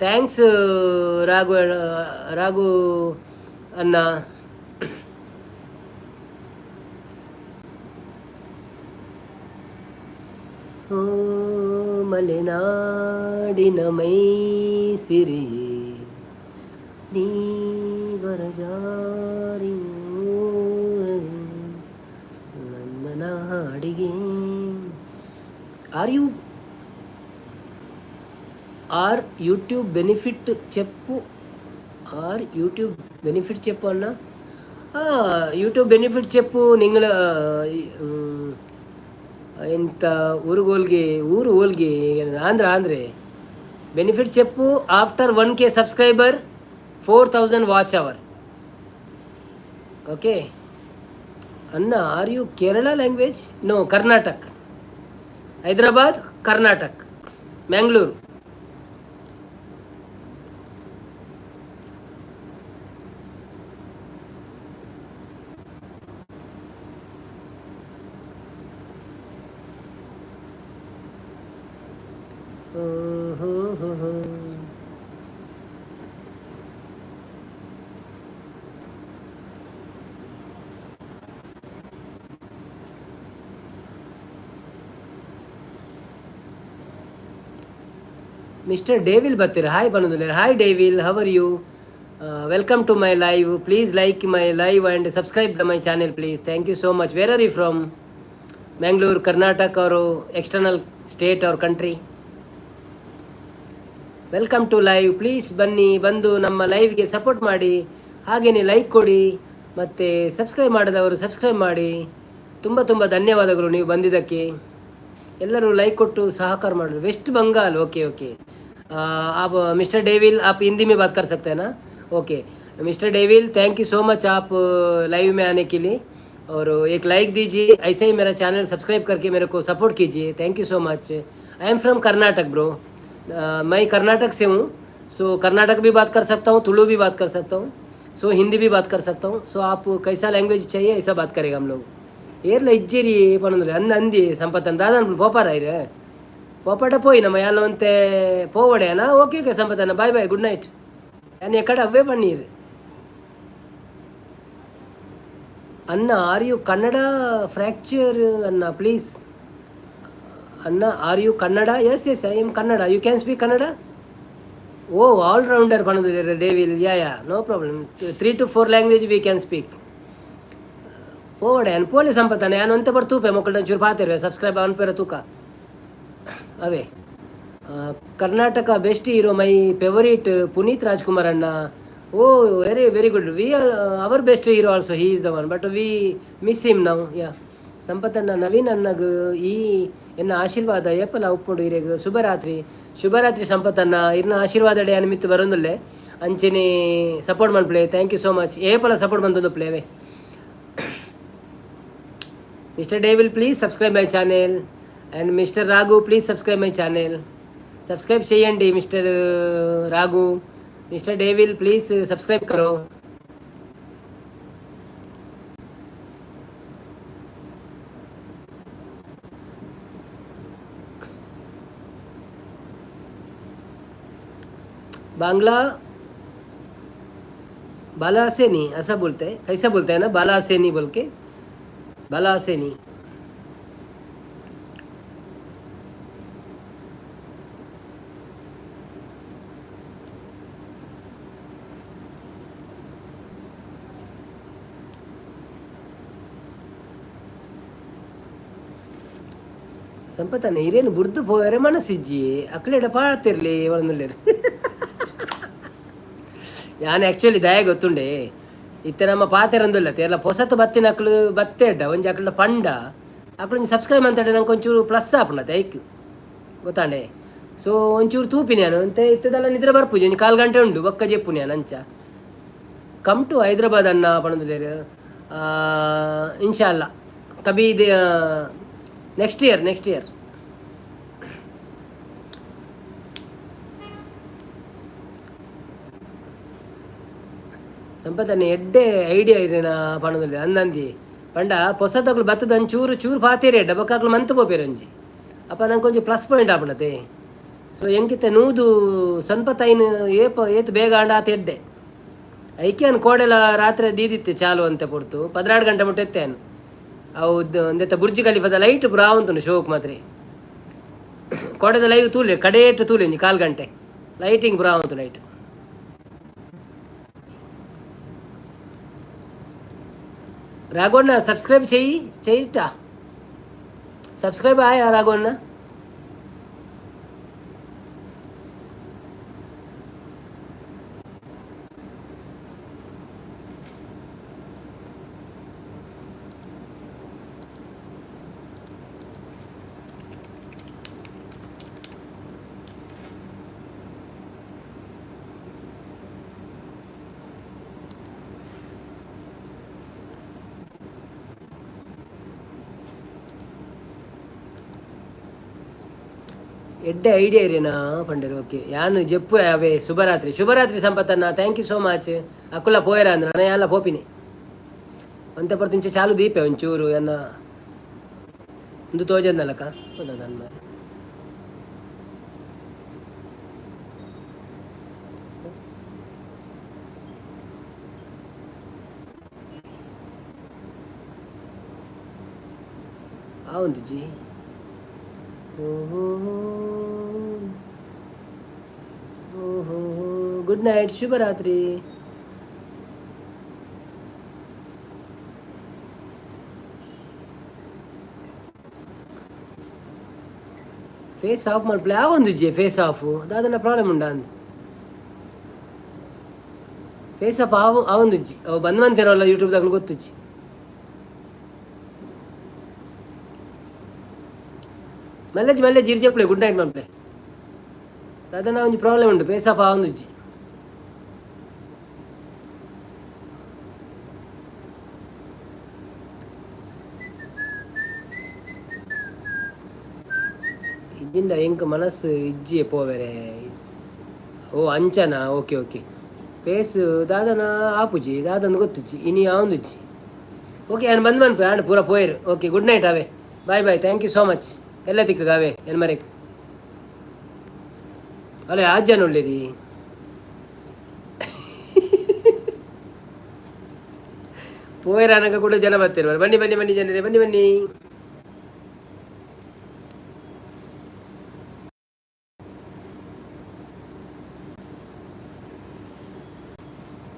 ಥ್ಯಾಂಕ್ಸ್ ರಾಘು ರಾಘು ಅನ್ನ. ಮಲೆನಾಡಿನ ಮೈ ಸಿರಿಯೇ ನೀ ಬರಜಾರಿ ನನ್ನ ನಾಡಿಗೆ. ఆర్ యూట్యూబ్ బెనిఫిట్ చెప్పు. ఆర్ యూట్యూబ్ బెనిఫిట్ చెప్పు అన్న. ಯೂಟ್ಯೂಬ್ ಬೆನಿಫಿಟ್ చెప్పు. ನಿಂಗಳ ಎಂತ ಊರುಗೋಲ್ಗೆ ಊರು ಹೋಲ್ಗೆ ಆಂಧ್ರೆ ಬೆನಿಫಿಟ್ చెప్పు. After 1K subscriber 4000 watch hour. Okay ಅನ್ನ. Are you Kerala language? No, Karnataka, Hyderabad, Karnataka, Mangalore. Mister devil ಬರ್ತೀರಾ? ಹಾಯ್ ಬಂದಿಲ್ಲ. Hi devil, how are you? Welcome to my live. Please like my live and subscribe the my channel please. Thank you so much. Where are you from? Mangalore, Karnataka ಅವರು ಎಕ್ಸ್ಟರ್ನಲ್ ಸ್ಟೇಟ್ ಅವ್ರ country? Welcome to live. Please ಬನ್ನಿ, ಬಂದು ನಮ್ಮ ಲೈವ್ಗೆ ಸಪೋರ್ಟ್ ಮಾಡಿ, ಹಾಗೆಯೇ ಲೈಕ್ ಕೊಡಿ, ಮತ್ತು ಸಬ್ಸ್ಕ್ರೈಬ್ ಮಾಡಿದವರು ಸಬ್ಸ್ಕ್ರೈಬ್ ಮಾಡಿ. ತುಂಬ ತುಂಬ ಧನ್ಯವಾದಗಳು ನೀವು ಬಂದಿದ್ದಕ್ಕೆ. ಎಲ್ಲರೂ ಲೈಕ್ ಕೊಟ್ಟು ಸಹಕಾರ ಮಾಡಿದ್ರು. ವೆಸ್ಟ್ बंगाल. Okay okay. आप मिस्टर डेविल आप हिंदी में बात कर सकते हैं ना? Okay mister devil, thank you so much आप लाइव में आने के लिए. और एक लाइक दीजिए, ऐसे ही मेरा चैनल सब्सक्राइब करके मेरे को सपोर्ट कीजिए. Thank you so much. I am from Karnataka bro. मैं कर्नाटक से हूँ. सो कर्नाटक भी बात कर सकता हूँ, तुलु भी बात कर सकता हूँ, सो हिंदी भी बात कर सकता हूँ. सो आप कैसा लैंग्वेज चाहिए ऐसा बात करेगा हम लोग. ಏರ್ಲ ಇಜ್ಜೇರಿ ಪಣಂದ್ರೆ ಅಂದಿ ಸಂಪತ್ ದಾದನ್ ಪೋಪಾರ ಇರೆ ಪೋಪಾಟ పోయి ನಮ್ಮ ಯಾಲ ಅಂತೆ పోవడేనా? ఓకే ఓకే సంపత్ అన్న, బాయ్ బాయ్, గుడ్ నైట్. అని ఎక్కడ అవే పన్నీరు అన్న. ఆర్ యూ కన్నడ ఫ్రాక్చర్ అన్న ప్లీజ్ అన్న. Are you Kannada? Yes yes I am Kannada. You can speak Kannada? Oh all rounder పణంದು devil. Ya no problem. 3 to 4 language we can speak. పోవడే అని పోలే సంపత్ అని అని అంతే పడు తూపే మొక్కలు చూరు పాతిరు సబ్స్క్రైబ్ అని పేరు తూక అవే. Karnataka best hero my favourite Puneeth Raj Kumar అన్న. Oh very very good. We are our best hero also. He is the one but we miss him now. Ya ಸಂಪತ್ತನ್ನ ನವೀನ್ ಅನ್ನಗ ಈ ಎನ್ನ ಆಶೀರ್ವಾದ ಏಪಲ ಉಪ್ಪುಂಡು ಇರೆಗ್ ಶುಭರಾತ್ರಿ. ಶುಭರಾತ್ರಿ ಸಂಪತ್ತನ್ನ ಇರ್ನ ಆಶೀರ್ವಾದ ಡೇ ನಿಮಿತ್ತ ಬರೋಂದುಲ್ಲೆ ಅಂಚನೆ ಸಪೋರ್ಟ್ ಮನ್ಪ್ಲೆ. Thank you so much. ಏಪಲ ಸಪೋರ್ಟ್ ಬಂದೊಂದು ಪ್ಲೇವೆ. Mr. Devil, please subscribe my channel, and Mr. Raghu, please subscribe my channel. Subscribe చేయండి Mr. Raghu. Mr. Devil, please subscribe करो. बांग्ला बाला से नहीं ऐसा बोलते हैं, कैसा बोलते हैं ना, बाला से नहीं बोल के बाला से नहीं. ಸಂಪತ್ತನ್ನ ಹಿರೇನು ಬುರ್ದು ಪೋಯರೆ ಮನಸ್ಸಿಜ್ಜಿ ಅಕ್ಕಳೆಡ ಪಾಳ್ತಿರ್ಲಿ ಒಳನುಳ್ಳೇರು. ಯಾನ್ ಆ್ಯಕ್ಚುಲಿ ದಯ ಗೊತ್ತುಂಡೆ ಇತ್ತೆ ನಮ್ಮ ಪಾತೆರಂದುಲ್ಲ ಎಲ್ಲ ಹೊಸತು ಬತ್ತಿನ ಅಕ್ಕಳು ಬತ್ತೆಡ್ಡ ಒಂಜಿ ಅಕ್ಕಳ ಪಂಡ ಅಕ್ಕಳು ಸಬ್ಸ್ಕ್ರೈಬ್ ಅಂತಡೆ ನಂಗೆ ಒಂಚೂರು ಪ್ಲಸ್ ಆಪುಣತೆ ಐಕ್ ಗೊತ್ತಾಂಡೆ. ಸೊ ಒಂಚೂರು ತೂಪಿನಿ ನಾನು ಅಂತ ಇತ್ತದಲ್ಲ ನಿದ್ರೆ ಬರ್ಪೂಜಿ ಒಂಜಿ 4 ಗಂಟೆ ಉಂಡು ಬೊಕ್ಕ ಜೆಪ್ಪುನಿ ನಾನು ಅಂಚ ಕಮ್ ಟು ಹೈದ್ರಾಬಾದ್ ಅನ್ನ ಪಣದುಲೇರು ಇನ್ಶಾಲ್ಲ ಕಬಿ ನೆಕ್ಸ್ಟ್ ಇಯರ್. ಸಂಪತ್ತನ್ನ ಎಡ್ಡೆ ಐಡಿಯಾ ಇರೇನ ಪಣದಲ್ಲಿ ಅಂದಂದಿ ಪಂಡ ಹೊಸತಗಳು ಬತ್ತದ ಚೂರು ಪಾತೇರಿ ಎಡ್ಡ ಬೊಕ್ಕಾಕ್ಲು ಮಂತು ಪೋಪೇರು ಒಂಜಿ ಅಪ್ಪ ನಂಗೆ ಕೊಂಚ ಪ್ಲಸ್ ಪಾಯಿಂಟ್ ಆಪಣತೆ. ಸೊ ಎಂಕಿತ್ತೆ ನೂದು ಸಂಪತ್ತೈನು ಏತು ಬೇಗ ಆಂಡ ಆತ ಎಡ್ಡೆ ಐಕ್ಯಾನ್ ಕೋಡೆಲ ರಾತ್ರಿ ದೀದಿತ್ತೆ ಚಾಲು ಅಂತ ಪೊಡ್ತು 16 ಗಂಟೆ ಮುಟ್ಟ ಎತ್ತೇನು ಅವು ಒಂದೆತ್ತ ಬುರ್ಜಿ ಖಲೀಫದ ಲೈಟ್ ಬ್ರಾ ಉಂಟು ಶೋಕ್ ಮಾತ್ರ ಕೋಡೆದ ಲೈವ್ ತೂಲೆ ಕಡೇಟ್ ತೂಲೆ 4 ಗಂಟೆ ಲೈಟಿಂಗ್ ಬ್ರಾ ಉಂಟು ಲೈಟ್. राघवन्ना सब्सक्राइब चाहिए सब्सक्राइब आया राघवन्ना. ಎಡ್ಡೆ ಐಡಿಯಾ ಇರೇನಾ ಪಂಡೇರು. ಓಕೆ ಯಾನು ಜೆಪ್ಪು ಅವೇ ಶುಭರಾತ್ರಿ ಸಂಪತ್ತನ್ನ. Thank you so much. ಅಕ್ಕುಲ್ಲ ಪೋಯರ ಅಂದ್ರೆ ನಾನು ಎಲ್ಲ ಪೋಪಿನಿ ಒಂತೆ ಪರ್ತಿಂಚೆ ಚಾಲು ದೀಪೆ ಒಂಚೂರು ಎನ್ನ ಒಂದು ತೋಜಂದಲ್ಲಕ್ಕ ನನ್ನ ಆ ಒಂದು ಜಿ. ಗುಡ್ ನೈಟ್, ಶುಭರಾತ್ರಿ. ಫೇಸ್ ಆಫ್ ಮಾಡ್ಪ್ಲೆ ಆ ಒಂದು ಜಿ ಫೇಸ್ ಆಫ್ ದಾದನ ಪ್ರಾಬ್ಲಮ್ ಉಂಡ ಅಂದ್ ಫೇಸ್ ಆಫ್ ಆ ಒಂದು ಜಿ ಅವು ಬಂದ್ವಂತಿರೋಲ್ಲ ಯೂಟ್ಯೂಬ್ದಾಗ ಗೊತ್ತುಜ್ಜಿ. ಮಲ್ಲೆಜ್ ಇರ್ಜೆಪ್ಲೆ ಗುಡ್ ನೈಟ್ ಮಲ್ಪ್ಲೆ ದಾದನ ಒಂಜಿ ಪ್ರಾಬ್ಲಮ್ ಉಂಡು ಫೇಸ್ ಆಫ್ ಆ ಒಂದು ಜಿ. ಇಜ್ಜಿಂದ ಎಂಕ್ ಮನಸ್ಸು ಇಜ್ಜಿಯೇ ಪೋವೆರೆ. ಓ ಅಂಚನಾ, ಓಕೆ ಓಕೆ. ಫೇಸ್ ದಾದನ ಆಪುಜಿ ದಾದನ ಗೊತ್ತುಜ್ಜಿ ಇನಿ ಆವಂದುಜ್ಜಿ. ಓಕೆ ನಾನು ಬಂದು ಆಂಡ್ ಪೂರ ಪೋಯರು. ಓಕೆ ಗುಡ್ ನೈಟ್ ಅವೇ, bye. Thank you so much. ಎಲ್ಲ ತಿಕ್ಕಗಾವೆ ಏನು ಮರೆಕ್ ಅಲ್ಲ ಆ ಜನ ಒಳ್ಳೆರಿ ಪೋಯರಾನಗ ಕೂಡ ಜನ ಬರ್ತಿರ್ವಾರ. ಬನ್ನಿ ಜನರೇ, ಬನ್ನಿ.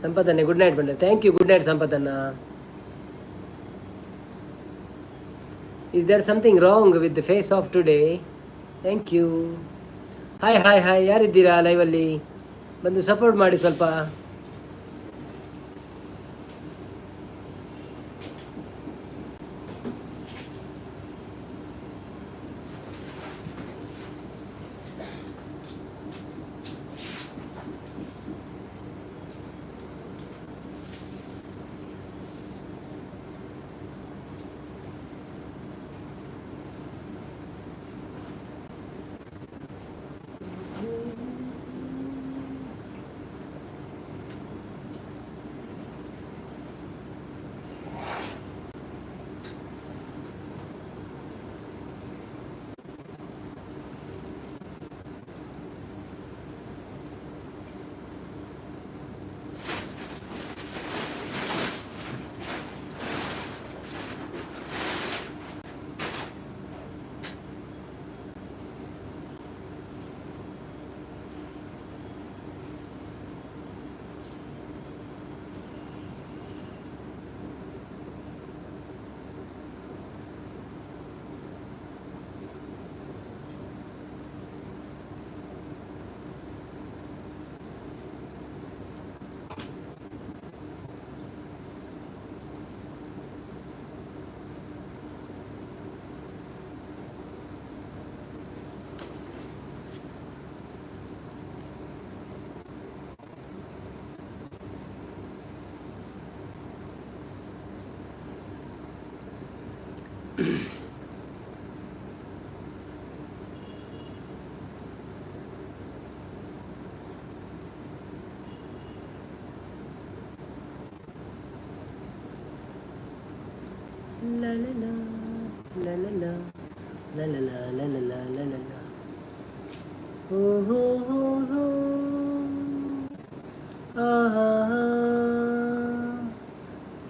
ಸಂಪತ್ತನ್ನೇ ಗುಡ್ ನೈಟ್ ಬಂದ್ರೆ. ಥ್ಯಾಂಕ್ ಯು, ಗುಡ್ ನೈಟ್ ಸಂಪತ್ತನ್ನ. Is there something wrong with the face of today? Thank you. Hi ಯಾರಿದ್ದೀರಾ ಲೈವಲ್ಲಿ? ಬಂದು ಸಪೋರ್ಟ್ ಮಾಡಿ ಸ್ವಲ್ಪ. ला ला ला ला ला ला ला ला ला। हो हो हो हो आहा हा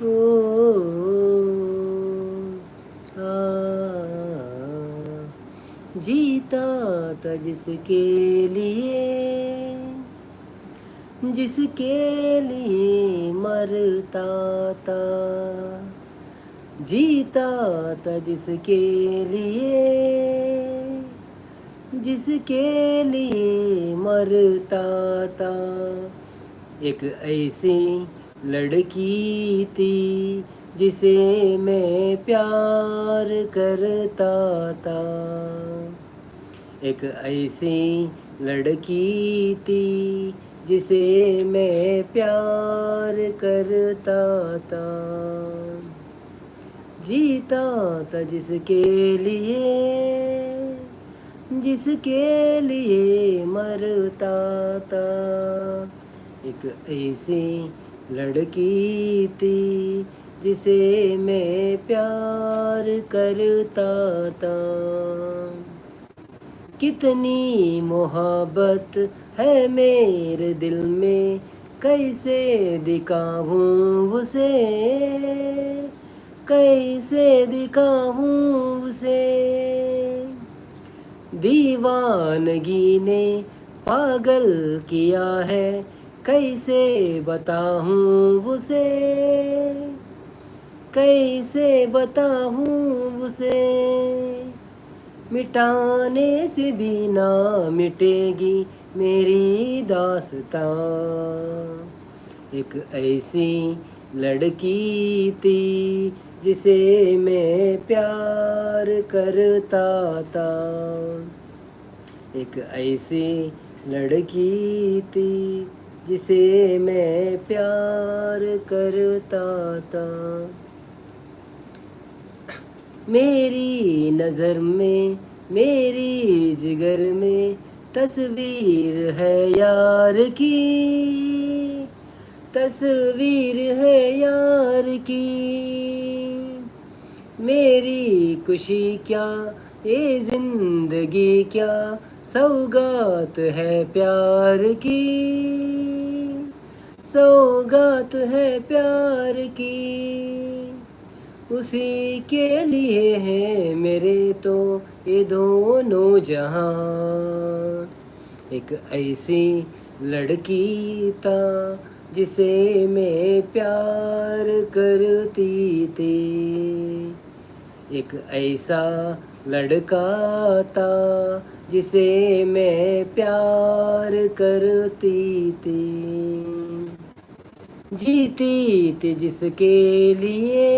ओ आ जीता था जिसके लिए, जिसके लिए मरता था, जीता था जिसके लिए, जिसके लिए मरता था। एक ऐसी लड़की थी जिसे मैं प्यार करता था। एक ऐसी लड़की थी जिसे मैं प्यार करता था। जीता था जिसके लिए, जिसके लिए मरता था। एक ऐसी लड़की थी जिसे मैं प्यार करता था। कितनी मोहब्बत है मेरे दिल में, कैसे दिखाऊं उसे, कैसे दिखाऊं उसे। दीवानगी ने पागल किया है, कैसे बताऊं उसे, कैसे बताऊं उसे। मिटाने से भी ना मिटेगी मेरी दास्तां। एक ऐसी लड़की थी जिसे मैं प्यार करता था। एक ऐसी लड़की थी जिसे मैं प्यार करता था। मेरी नज़र में, मेरी जिगर में तस्वीर है यार की, तस्वीर है यार की। मेरी खुशी क्या, ये जिंदगी क्या, सौगात है प्यार की, सौगात है प्यार की। उसी के लिए है मेरे तो ये दोनों जहां। एक ऐसी लड़की था जिसे मैं प्यार करती थी। एक ऐसा लड़का था जिसे मैं प्यार करती थी। जीती थी जिसके लिए,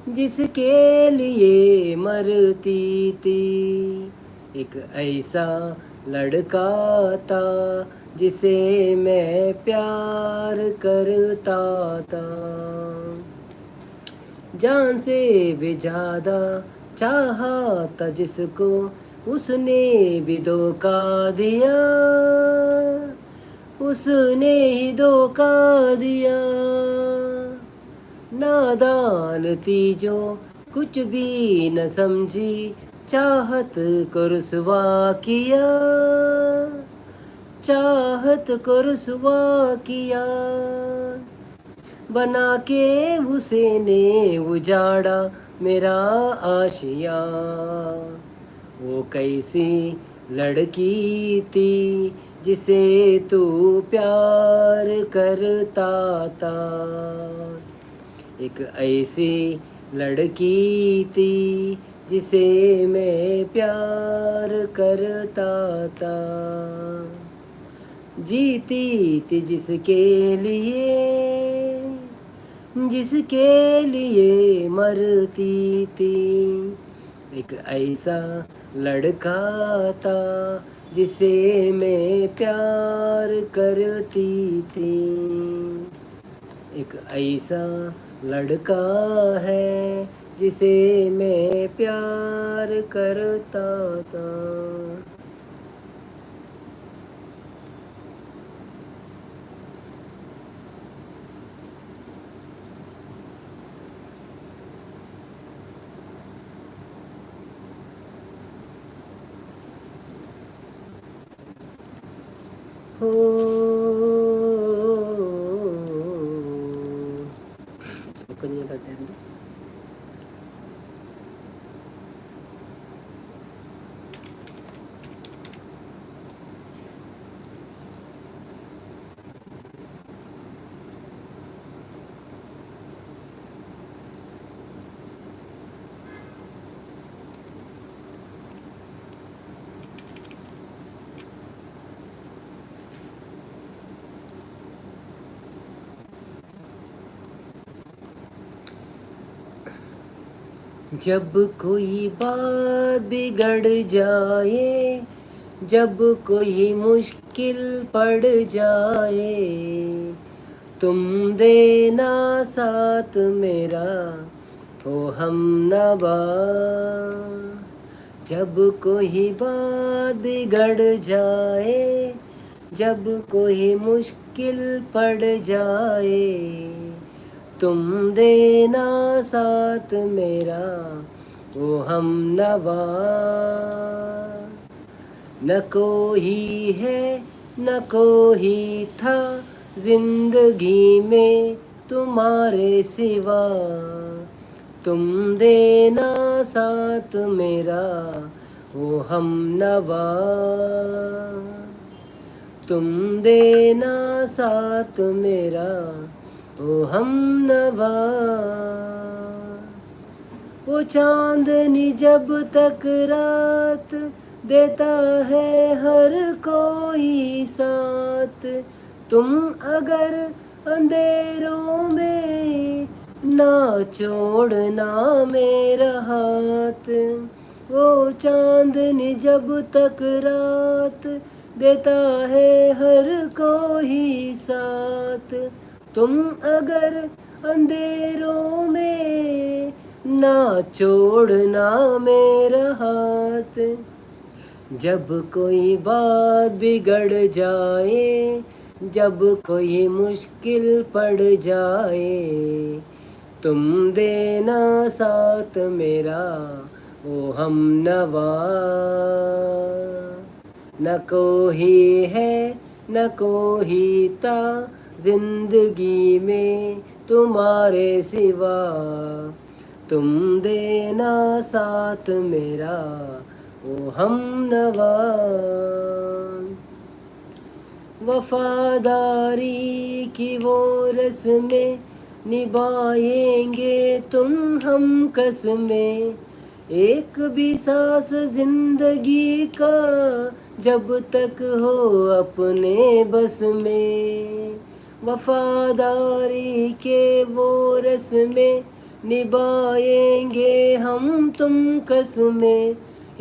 जिसके लिए मरती थी। एक ऐसा लड़का था जिसे मैं प्यार करता था। जान से भी ज़्यादा चाहा था जिसको, उसने भी धोखा दिया, उसने ही धोखा दिया। नादान थी जो कुछ भी न समझी, चाहत को रुसवा किया, चाहत को रुसवा किया। बना के उसे ने उजाड़ा मेरा आशिया। वो कैसी लड़की थी जिसे तू प्यार करता था। एक ऐसी लड़की थी जिसे मैं प्यार करता था। जीती थी जिसके लिए, जिसके लिए मरती थी। एक ऐसा लड़का था जिसे मैं प्यार करती थी। एक ऐसा लड़का है जिसे मैं प्यार करता था। हो కొంచెం పెట్టండి. जब कोई बात बिगड़ जाए, जब कोई मुश्किल पड़ जाए, तुम देना साथ मेरा हो हम नवा। जब कोई बात बिगड़ जाए, जब कोई मुश्किल पड़ जाए, तुम देना साथ मेरा वो हम नवा। न कोई है न कोई था जिंदगी में तुम्हारे सिवा, तुम देना साथ मेरा वो हम नवा। तुम देना साथ मेरा ओ हम नवा। वो चांदनी जब तक रात देता है हर कोई साथ, तुम अगर अंधेरों में ना छोड़ना मेरा हाथ। वो चांदनी जब तक रात देता है हर कोई साथ, तुम अगर अंधेरों में ना छोड़ना मेरा हाथ। जब कोई बात बिगड़ जाए, जब कोई मुश्किल पड़ जाए, तुम देना साथ मेरा ओ हम नवा। न कोई है न कोई था जिंदगी में तुम्हारे सिवा, तुम देना साथ मेरा ओ हम नवा। वफादारी की वो रस्में निभाएंगे तुम हम कसमें, एक भी सांस जिंदगी का जब तक हो अपने बस में। वफादारी के वो रस्में निभाएंगे हम तुम कसमें,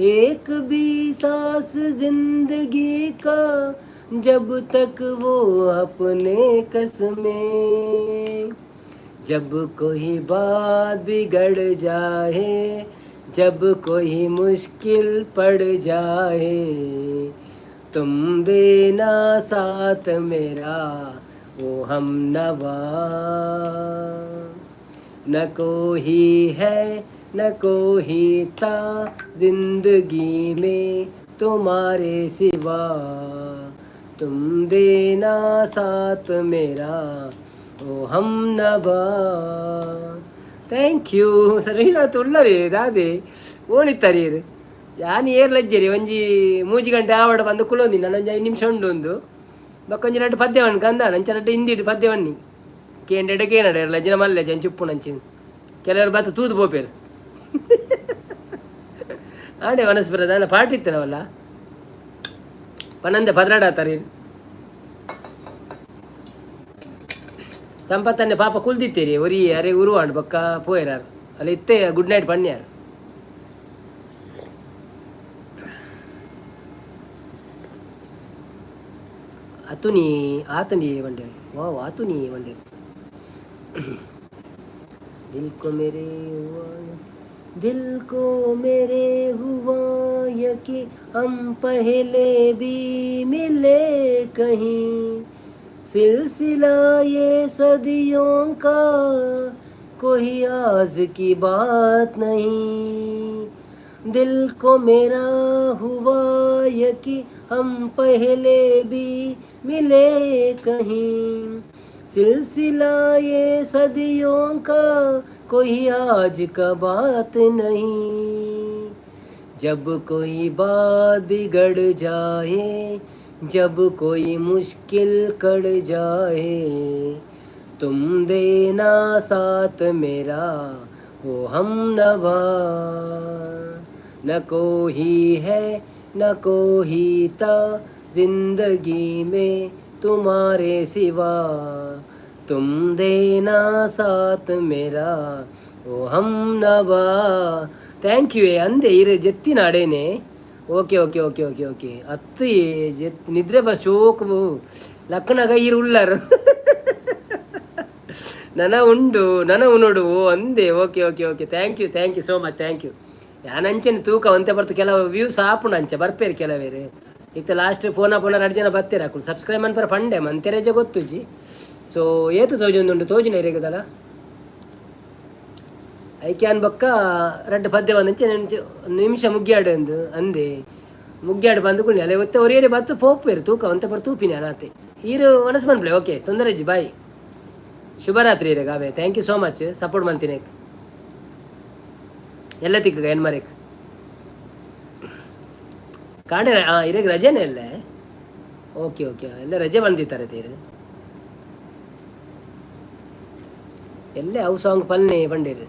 एक भी सांस जिंदगी का जब तक वो अपने कसमें। जब कोई बात बिगड़ जाए, जब कोई मुश्किल पड़ जाए, तुम देना साथ मेरा वो हम नवा। न कोई है न कोई था जिंदगी में तुम्हारे सिवा, तुम देना साथ मेरा ओ हम नवा। ಥ್ಯಾಂಕ್ ಯು ಸರಿನಾತು ಉಳ್ಳರಿ ದಾದೆ ಓಣಿತ್ತರೀರು ಯಾನು ಏರ್ಲಜ್ಜರಿ ಒಂಜಿ ಮೂಜಿ ಗಂಟೆ ಆವಡ ಬಂದು ಕುಲೋಂದಿ ನಾನು 5 ನಿಮಿಷ ಉಂಡು ಒಂದು ಬಕ್ಕೊಂಜಿ 2 ಪದ್ಯವಣ್ಣು ಕಂದಾಣ ಅಂಚ 2 ಹಿಂದಿಟ್ಟು ಪದ್ಯವಣ್ಣಿ ಕೇಂಡೆಡೆ ಕೇನಡೆ ಲಜ್ಜನ ಮಲ್ಲೆ ಜನ್ ಚುಪ್ಪು ನಂಚಿನ ಕೆಲವರು ಬತ್ತು ತೂದು ಪೋಪೇರು ಆಡೆ ವನಸ್ಪುರ ದಾನ ಪಾಟಿತ್ತನವಲ್ಲ ಪನಂದೆ ಪದ್ರಾಡಾತಾರೀರು ಸಂಪತ್ತನ್ನೇ ಪಾಪ ಕುಲ್ದಿತ್ತೀರಿ ಒರಿ ಅರೆ ಉರುವಾಂಡು ಬಕ್ಕ ಪೋಯರಾರು ಅಲ್ಲಿ ಇತ್ತೇ ಗುಡ್ ನೈಟ್ ಪಣ್ಯಾರು ಅತುನಿ ಆತನಿ ಬಂಡೇರು ವಾವ್ ಆತುನಿ ಬಂಡೇರು दिल को मेरे हुआ दिल को मेरे हुआ यकी हम पहले भी मिले कहीं, सिलसिला ये सदियों का कोई आज की बात नहीं। दिल को मेरा हुआ यकी हम पहले भी मिले कहीं, सिलसिला ये सदियों का कोई आज का बात नहीं। जब कोई बात बिगड़ जाए, जब कोई मुश्किल कड़ जाए, तुम देना साथ मेरा वो हम नवा। न कोई है न कोई था जिंदगी में तुम्हारे सिवा, तुम देना साथ मेरा ಓ ಹಮ್ ನವಾ. ಥ್ಯಾಂಕ್ ಯು ಅಂದೆ ಇರು ಜೆತ್ತಿ ನಾಡೇನೆ. Okay okay okay okay okay ಅತ್ತು ಜೆತ್ ನಿದ್ರೆ ಬಸ್ ಶೋಕು ಲಕ್ಕನಗ ಇರು ಉಳ್ಳಾರು ನನ ಉಂಡು ನನ ಉನೋಡು ಓ ಅಂದೆ. Okay okay okay thank you so much thank you. ಯಾನಂಚನೆ ತೂಕ ಒಂತೆ ಬರ್ತು ಕೆಲವು ವ್ಯೂಸ್ ಆಪುಂಡು ಅಂಚೆ ಬರ್ಪೇರು ಕೆಲವೇರು ಇತ್ತ ಲಾಸ್ಟ್ ಫೋನ 2 ಜನ ಬತ್ತೇರು ಹಾಕು ಸಬ್ಸ್ಕ್ರೈಬ್ ಮನ್ಪರ ಪಂಡೆ ಮಂತೆರೆಜ ಗೊತ್ತುಜಿ. ಸೊ ಏತು ತೋಜೊಂದುಂಡು ತೋಜಿನ ಇರೇಗದಲ್ಲ ಐಕ್ಯಾನ್ ಬೊಕ್ಕ ರಡ್ಡು ಪದ್ಯ ಬಂದಂಚೆ ನಿಮಿಷ ಮುಗ್ಗ್ಯಾಡು ಅಂದು ಅಂದೆ ಮುಗ್ಗ್ಯಾಡು ಬಂದು ಕುಣಿ ಅಲ್ಲೇ ಗೊತ್ತೆ ಒರಿಯರೆ ಬತ್ತು ಪೋಪೇರು ತೂಕ ಒಂತೆ ಪರ ತೂಪಿನಿ ಅನಾತೆ ಈರು ಮನಸ್ಸು ಮನ್ಪ್ಲೆ. ಓಕೆ ತೊಂದರೆ ಅಜ್ಜಿ ಬಾಯ್ ಶುಭರಾತ್ರಿ ಇರೇಗ ಅವೇ. Thank you so much support ಮಂತೀನಿ ಎಲ್ಲ ತಿಕ್ಕ ಏನು ಮರೇಕ್ ಕಾಂಡೆ ಇರೇಗ ರಜೆನೇ ಅಲ್ಲ. ಓಕೆ ಓಕೆ ಎಲ್ಲ ರಜೆ ಬಂದಿತ್ತಾರೆ ತೀರು ಎಲ್ಲೇ ಅವು ಸಾಂಗ್ ಪಲ್ನೆ ಬಂಡೇರು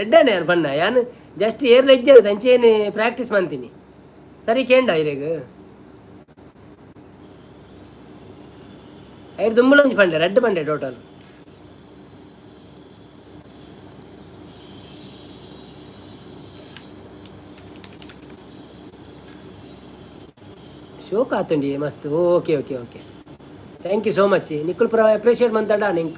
ಎಡ್ಡಾನೆ ಯಾರು ಬಣ್ಣ ಯಾನು ಜಸ್ಟ್ ಏರ್ಲ ಇಜ್ಜೆ ಅಂಚೇನು ಪ್ರಾಕ್ಟೀಸ್ ಮಾಡ್ತೀನಿ ಸರಿ ಕೇಂಡ ಇರೇಗ ಐದು ದುಂಬುಲಂಜ್ ಪಂಡೆ ರೆಡ್ ಪಂಡೆ ಟೋಟಲ್ ಶೋಕ್ ಆತುಂಡಿ ಮಸ್ತ್. Okay okay okay thank you so much ನಿಕ್ಕುಲ್ ಪುರ ಅಪ್ರಿಷಿಯೇಟ್ ಮಂತಡ ನಿಂಕ್.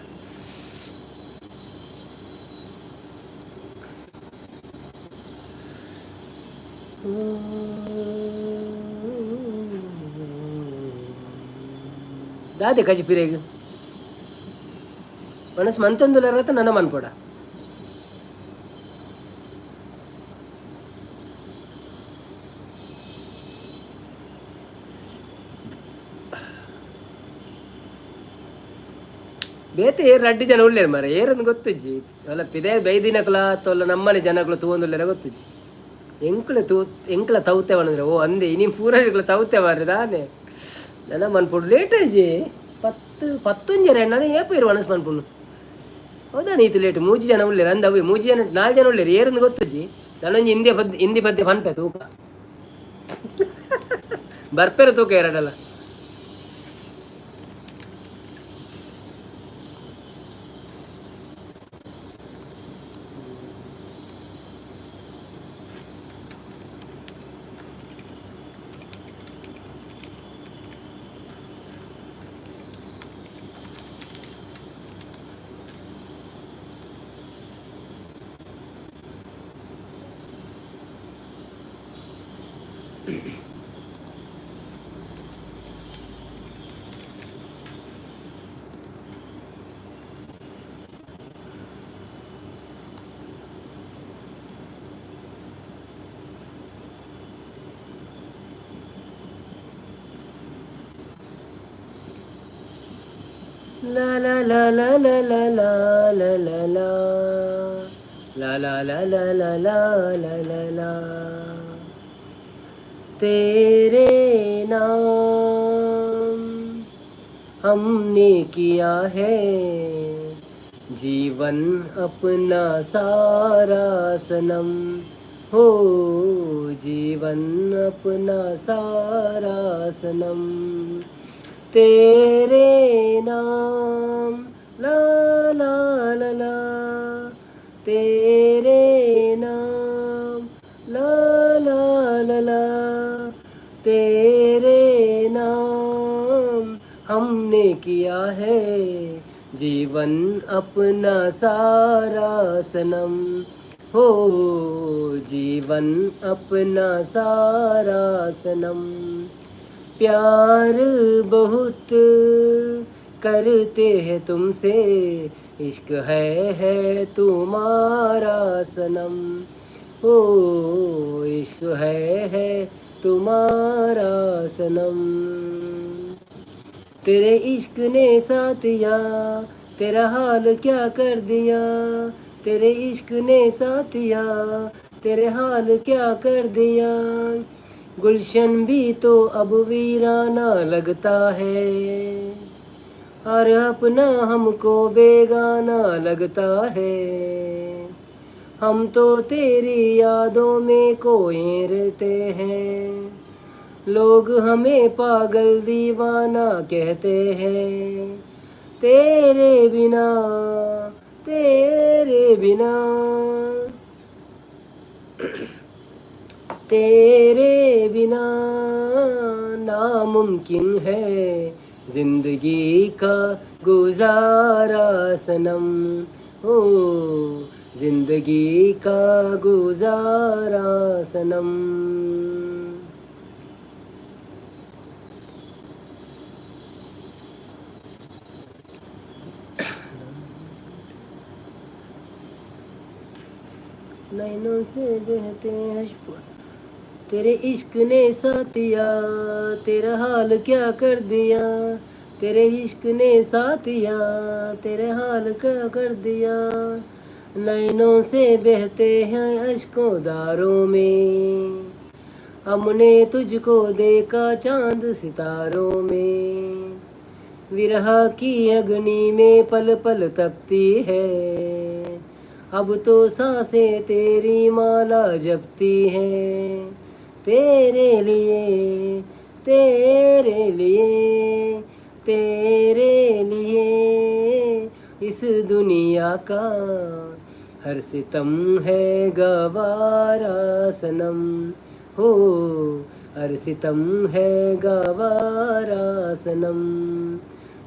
ದಾದೆ ಕಜಿ ಪಿರೇಗ ಮನಸ್ಸು ಮಂತೊಂದುಲರತ್ತ ನನ್ನ ಮನ್ಪೋಡ ಬೇತೆ ಏರು ರಡ್ಡು ಜನ ಉಳ್ಳೇರು ಮರ ಏರೊಂದು ಗೊತ್ತುಜ್ಜಿ ಅಲ್ಲ ಪಿದೇ ಬೈದಿನಕಲ ತೊಲ್ಲ ನಮ್ಮನೆ ಜನಗಳು ತೂವೊಂದುಲ್ಲೆರ ಗೊತ್ತುಜ್ಜಿ ಎಂಕ್ಲ ತೌತೆವನಂದ್ರೆ ಓ ಅಂದೆ ಇನ್ನು ಪೂರೈಗಳ ತೌತೆವಾರ್ರಿ ದಾನೆ ನನ್ನ ಮನ್ಪುಡು ಲೇಟ್ ಆಯ್ಜಿ 10 ನಾನು ಏಪ ಇರು ಮನಸ್ಸು ಮನ್ಪುಣ್ಣು ಹೌದಾ ನೀತು ಲೇಟ್ 3 ಜನ ಉಳ್ಳೇರು ಅಂದ ಅವು 3 ಜನ 4 ಜನ ಉಳ್ಳೇರು ಏರೊಂದು ಗೊತ್ತುಜ್ಜಿ ನಾನೊಂದು ಹಿಂದಿ ಪದ್ಯ ಪನ್ಪೆ ತೂಕ ಬರ್ಪೇರ ತೂಕ ಎರಡಲ್ಲ. La la la la la la la la la la la la la la la la la la la तेरे नाम हमने किया है जीवन अपना सारा सनम हो जीवन अपना सारा सनम तेरे नाम ला ला ला ला तेरे नाम ला ला ला ला तेरे नाम हमने किया है जीवन अपना सारा सनम हो जीवन अपना सारा सनम प्यार बहुत करते हैं तुमसे इश्क है तुम्हारा सनम ओ इश्क है तुम्हारा सनम तेरे इश्क ने साथिया तेरा हाल क्या कर दिया, तेरे इश्क ने साथिया तेरे हाल क्या कर दिया। गुलशन भी तो अब वीराना लगता है, और अपना हमको बेगाना लगता है। हम तो तेरी यादों में खोए रहते हैं, लोग हमें पागल दीवाना कहते हैं। तेरे बिना, तेरे बिना, तेरे बिना नामुमकिन है जिंदगी का गुजारा सनम। ओ जिंदगी का गुजारा सनम। नैनों से बहते अश्क तेरे इश्क ने साथिया तेरा हाल क्या कर दिया, तेरे इश्क ने साथिया तेरे हाल क्या कर दिया। नैनों से बहते हैं अश्कों धारों में, हमने तुझको देखा चांद सितारों में। विरह की अग्नि में पल पल तपती है, अब तो सांसें तेरी माला जपती है। तेरे लिए, तेरे लिए, तेरे लिए इस दुनिया का हर सितम है गवारा सनम। हो हर सितम है गवारा सनम।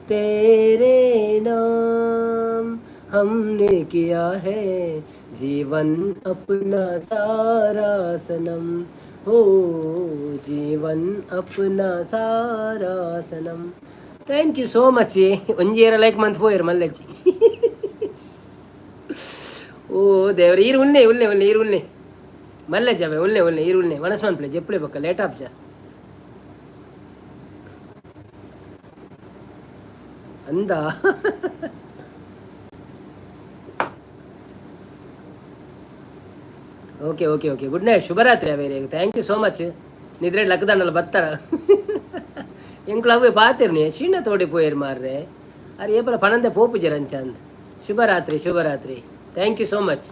तेरे नाम हमने किया है जीवन अपना सारा सनम। हो जीवन अपना सारा सनम। Thank you so much. ಒಂಜೇರ ಲೈಕ್ ಮಂತ್ ಪೋಯರು ಮಲ್ಲಜ್ಜಿ. ಓ ದೇವ್ರೆ ಈರು ಉಲ್ಲೆ ಉಲ್ಲೆ ಉಲ್ಲೆ ಈರು ಉಲ್ಲೆ ಮಲ್ಲಜ್ಜವೆ ಉಲ್ಲೆ ಉಲ್ಲೆ ಈರು ಉಲ್ಲೆ ಮನಸ್ಮನ್ ಪ್ಲೇ ಜೆಪ್ಪಳೆ ಬಕ್ಕ ಲೇಟ್ ಆಪ್ಜ ಅಂದ. Okay okay okay good night ಶುಭರಾತ್ರಿ ಅವೇರೆ ಥ್ಯಾಂಕ್ ಯು ಸೋ ಮಚ್. ನಿದ್ರೆ ಲಕ್ಕದಂಡಲ್ಲ ಬತ್ತಾರ ಎಂಕ್ಲು ಅವೇ ಪಾತಿರ್ನಿ ಶೀಣ ತೋಡಿ ಪೋಯರ್ ಮಾರ್ರೆ ಅರೆ ಏಪಲ ಪಣಂದೆ ಪೋಪು ಜರಂಚಂದ್. ಶುಭರಾತ್ರಿ ಶುಭರಾತ್ರಿ ಥ್ಯಾಂಕ್ ಯು ಸೋ ಮಚ್.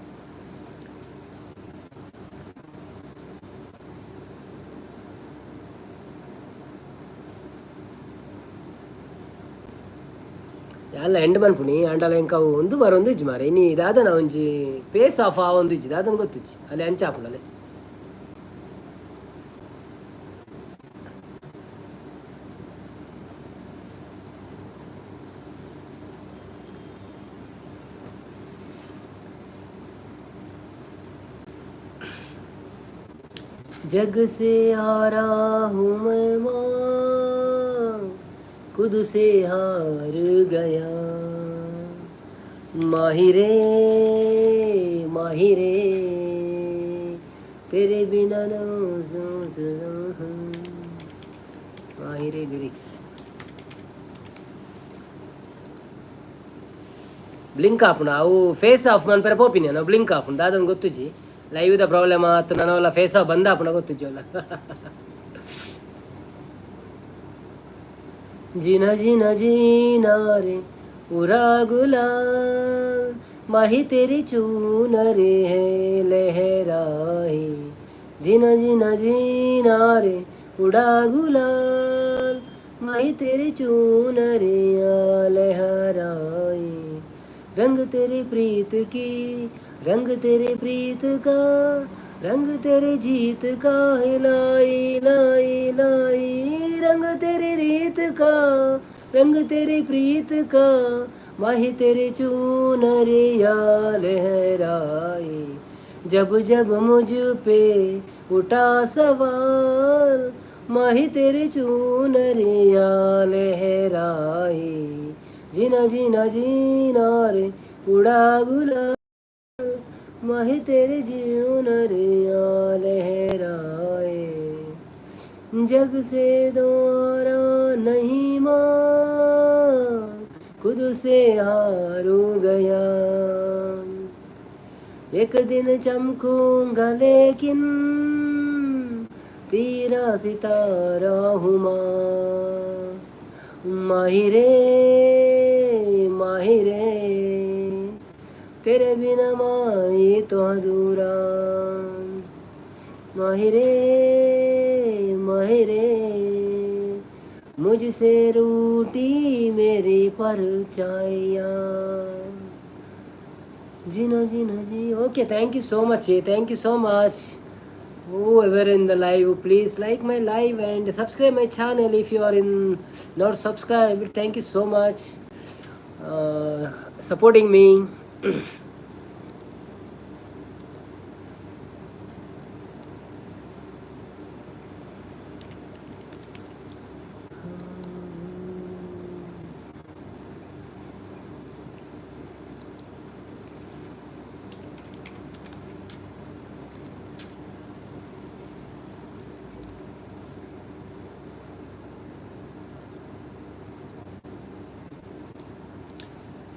ಎಲ್ಲ ಎಂಡ್ ಮನ್ಪುನಿ ಅಂಡಲ ಎಂಕ ಒಂದು ಬಾರ ಒಂದು ಇಜ್ಜಿ ಮಾರೆ ಇನಿ ದಾದನ ಒಂಜಿ ಪೇಸ್ ಆಫ್ ಆ ಒಂದು ಇಜ್ಜಿ ದಾದನ ಗೊತ್ತಿಜ್ಜಿ ಅಲ್ಲಿ ಅಂಚ ಹಾಪುಂಡಲೆ. जग से आ रहा हूँ मैं माँ, खुद से हार गया। माहिरे माहिरे तेरे बिना ना माहिरे लिरिक्स ಬ್ಲಿಂಕ್ ಆಪುಂಡು ಅವು ಫೇಸ್ ಆಫ್ ಮನ್ಪೆರ ಪೋಪಿನಿ ನಾವು ಬ್ಲಿಂಕ್ ಆಪುಂಡು ದಾದನ್ ಗೊತ್ತುಜಿ ಲೈವ್ದ ಪ್ರಾಬ್ಲಮ್ ಆತು ನನವಲ್ಲ ಫೇಸ್ ಆಫ್ ಬಂದ ಆಪುಂಡ ಗೊತ್ತುಜಿ ಅಲ್ಲ. जिना जिना जीना रे उरा गुलाल, माही तेरी चूनरे है लहराई। जिना जिना जीना रे उड़ा गुलाल, माही तेरी चूनरे लहराई। रंग तेरी प्रीत की, रंग तेरे प्रीत का, रंग तेरे जीत का है लाई लाई लाई। रंग तेरे रीत का, रंग तेरे प्रीत का, माही तेरे चूनरिया लहराई। जब जब मुझ पे उठा सवाल, माही तेरे चूनरिया लहराई। जीना जीना जीना रे उड़ा गुलाल, माही तेरे जीवन रे लहराए। जग से दोरा नहीं मां, खुद से हारू गया। एक दिन चमकूंगा लेकिन तेरा सितारा हूँ माहिरे माहिरे, तेरे बिना माही तो अधूरा। माहिरे माहिरे, मुझसे रूठी मेरी परछाइयाँ। जीना जीना जी। Okay, thank you so much. Thank you so much. Whoever in the live, please like my live and subscribe my channel if you are in not subscribed. Thank you so much supporting me.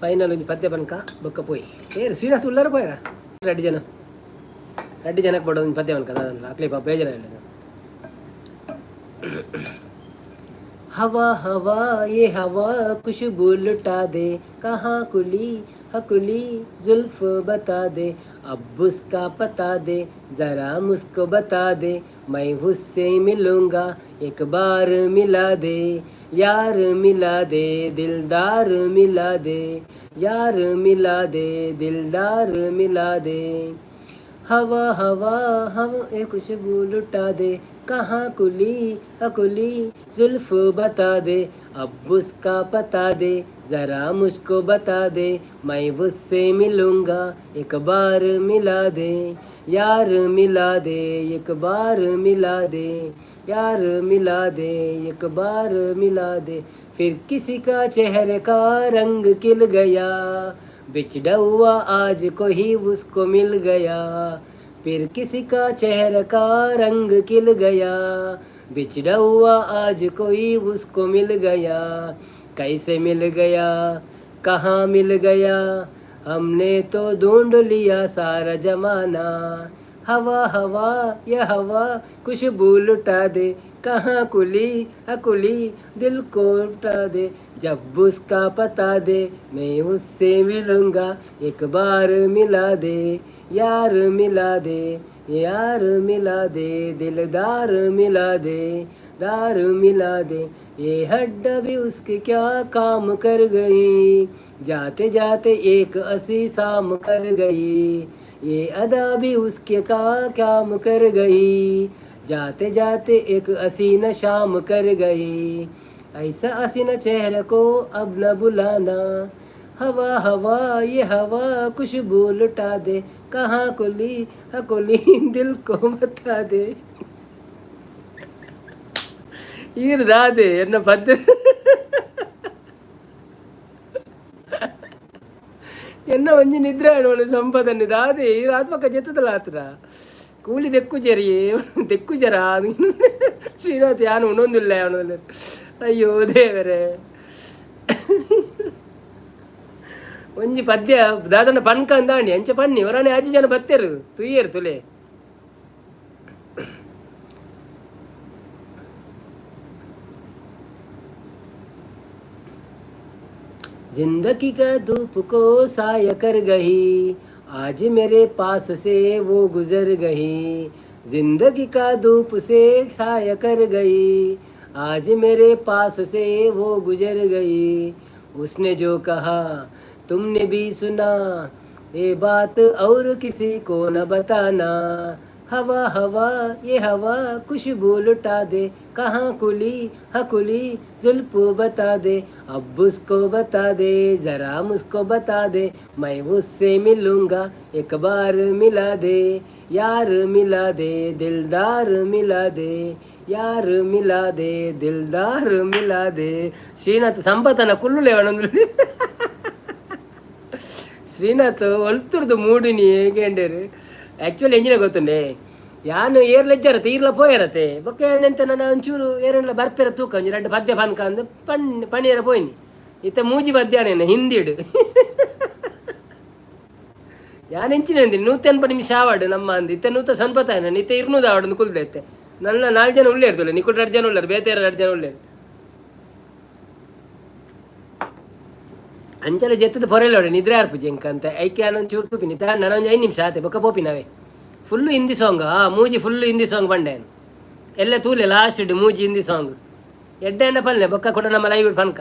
Final ಒಂದು ಪದ್ಯ ಬನ್ಕ ಬೊಕ್ಕ ಪೋಯ್ ಏರು ಶ್ರೀನಾಥ್ ಉಳ್ಳಾರ ಪೋಯರ ರೆಡ್ಡಿ ಜನಕ್ಕೆ ಬಡೋ ಒಂದು ಪದ್ಯ ಬನ್ಕ ಅದಲ್ಲ ಅಕ್ಲಿ ಪಾಪ ಬೇಜಾರ ಹೇಳಿದ. हवा हवा ये हवा खुशबू लुटा दे, कहाँ कुली हकुली जुल्फ बता दे, अब उसका पता दे ज़रा मुझको बता दे, मैं उससे मिलूँगा एक बार मिला दे, यार मिला दे दिलदार मिला दे, यार मिला दे दिलदार मिला दे। हवा हवा हम एक खुशबू लुटा दे, कहाँ कुली अकुली जुल्फ बता दे, अब उसका पता दे ज़रा मुझको बता दे, मैं उससे मिलूँगा एक बार मिला दे, यार मिला दे एक बार मिला दे, यार मिला दे एक बार मिला दे। फिर किसी का चेहरे का रंग खिल गया, बिछड़ा हुआ आज कोई उसको मिल गया, फिर किसी का चेहरा का रंग खिल गया, बिछड़ा हुआ आज कोई उसको मिल गया, कैसे मिल गया कहाँ मिल गया, हमने तो ढूंढ लिया सारा जमाना। हवा हवा यह हवा खुशबू लुटा दे, कहाँ कुली अकुली दिल को उठा दे, जब उसका पता दे मैं उससे मिलूँगा एक बार मिला दे, यार मिला दे यार मिला दे दिलदार मिला दे, दार मिला दे। ये हड्डा भी उसके क्या काम कर गई, जाते जाते एक असी शाम कर गई, ये अदा भी उसके का काम कर गई, जाते जाते एक हसीना शाम कर गई, ऐसा हसीना चेहरे को अब न बुलाना। हवा हवा ये हवा खुशबू लुटा दे, कहाँ कुली हकुली दिल को बता दे। ಈರ್ದಾದೆ ಎನ್ನ ಪದ್ಯ ಎನ್ನ ಒಂಜಿ ನಿದ್ರೆ ಆಡೋಳು ಸಂಪದನ್ನು ದಾದೆ ಈ ಆತ್ಮಕ ಜೆತ್ತದಲ್ಲ ಹತ್ರ ಕೂಲಿ ದೆಕ್ಕು ಜರಿಯೇ ದೆಕ್ಕು ಜರ ಶ್ರೀನಾಥ್ ಯಾನು ಉಣೊಂದಿಲ್ಲ ಅವನಲ್ಲಿ. ಅಯ್ಯೋ ದೇವರೇ, ಒಂಜಿ ಪದ್ಯ ದಾದನ ಪನ್ಕ ಅಂದಾಂಡಿ ಅಂಚ ಪಣ್ಣಿ ಹೊರನೆ ಆಜಿ ಜನ ಬತ್ತೇರು ತುಯ್ಯರು ತುಲೆ. जिंदगी का धूप को साया कर गई, आज मेरे पास से वो गुजर गई, जिंदगी का धूप से साया कर गई, आज मेरे पास से वो गुजर गई, उसने जो कहा तुमने भी सुना, ये बात और किसी को न बताना। हवा हवा ये हवा खुशबू लुटा दे, कहाँ कुली हकुली जुल्फ बता दे, अब उसको बता दे ज़रा मुझको बता दे, मैं उससे मिलूँगा एक बार मिला दे, यार मिला दे दिलदार मिला दे, यार मिला दे दिलदार मिला दे. ಶ್ರೀನಾಥ್ ಸಂಪತನ ಕುಳ್ಳುಲೆ ಅವನೊಂದು ಶ್ರೀನಾಥ್ ಒಲ್ತುರ್ದು ಮೂಡಿನಿ ಹೇಗೇಂಡೇರು ಆ್ಯಕ್ಚುಲಿ ಎಂಜಿನ ಗೊತ್ತುಂಡೆ ಯಾನು ಏರ್ಲೆಜ್ಜರತ್ತೆ ಈರ್ಲ ಪೋಯರತ್ತೆ ಬೊಕ್ಕ ಏನಂತ ನಾನು ಒಂಚೂರು ಏನೆಲ್ಲ ಬರ್ಪೆರ ತೂಕ ಒಂಜಿ ಎರಡು ಪದ್ಯ ಪನ್ಕ ಅಂದು ಪಣಿಯರ ಪೋಯ್ನಿ ಇತ್ತ ಮೂಜಿ ಪದ್ಯಾನೇನ ಹಿಂದಿಡು ಯಾನೆಂಚಿನ ಅಂದಿನಿ ನೂತನ್ ನಿಮಿಷ ಆವಾಡು ನಮ್ಮ ಅಂದು ಇತ್ತ ನೂತ ಸೊನ್ಪತ್ತಾಯನ ಇತ್ತ ಇರ್ನೂದ ಆವಾಡು ಕುಲ್ದೈತೆ ನನ್ನ 4 ಜನ ಉಳ್ಳೆ ಇರ್ತಲ್ಲ ನಿಕುಟ್ 2 ಜನ ಉಳ್ಳಾರು ಬೇತೆ 2 ಜನ ಉಳ್ಳೆ ಅಂಚಲ ಜೆತ್ತದ ಪೊರೆಲೋಡೆ ನಿದ್ರೆ ಆರ್ಪುಜಿ ಎಂಕ ಅಂತ ಐಕೆ ಚೂರು ತೂಪಿನಿ ನಾನು 5 ನಿಮಿಷ ಆತೆ ಬೊಕ್ಕ ಪೋಪಿನವೆ ಫುಲ್ಲು ಹಿಂದಿ ಸಾಂಗ್ ಮೂಜಿ ಫುಲ್ಲು ಹಿಂದಿ ಸಾಂಗ್ ಬಂಡೇನು ಎಲ್ಲ ತೂಲೆ ಲಾಸ್ಟ್ ಇಡು ಮೂಜಿ ಹಿಂದಿ ಸಾಂಗ್ ಎಡ್ಡ ಹ್ಯಾಂಡ ಪಲ್ಲೆ ಬೊಕ್ಕ ಕೊಟ್ಟ ನಮ್ಮ ಲೈವ್ ಪನ್ಕ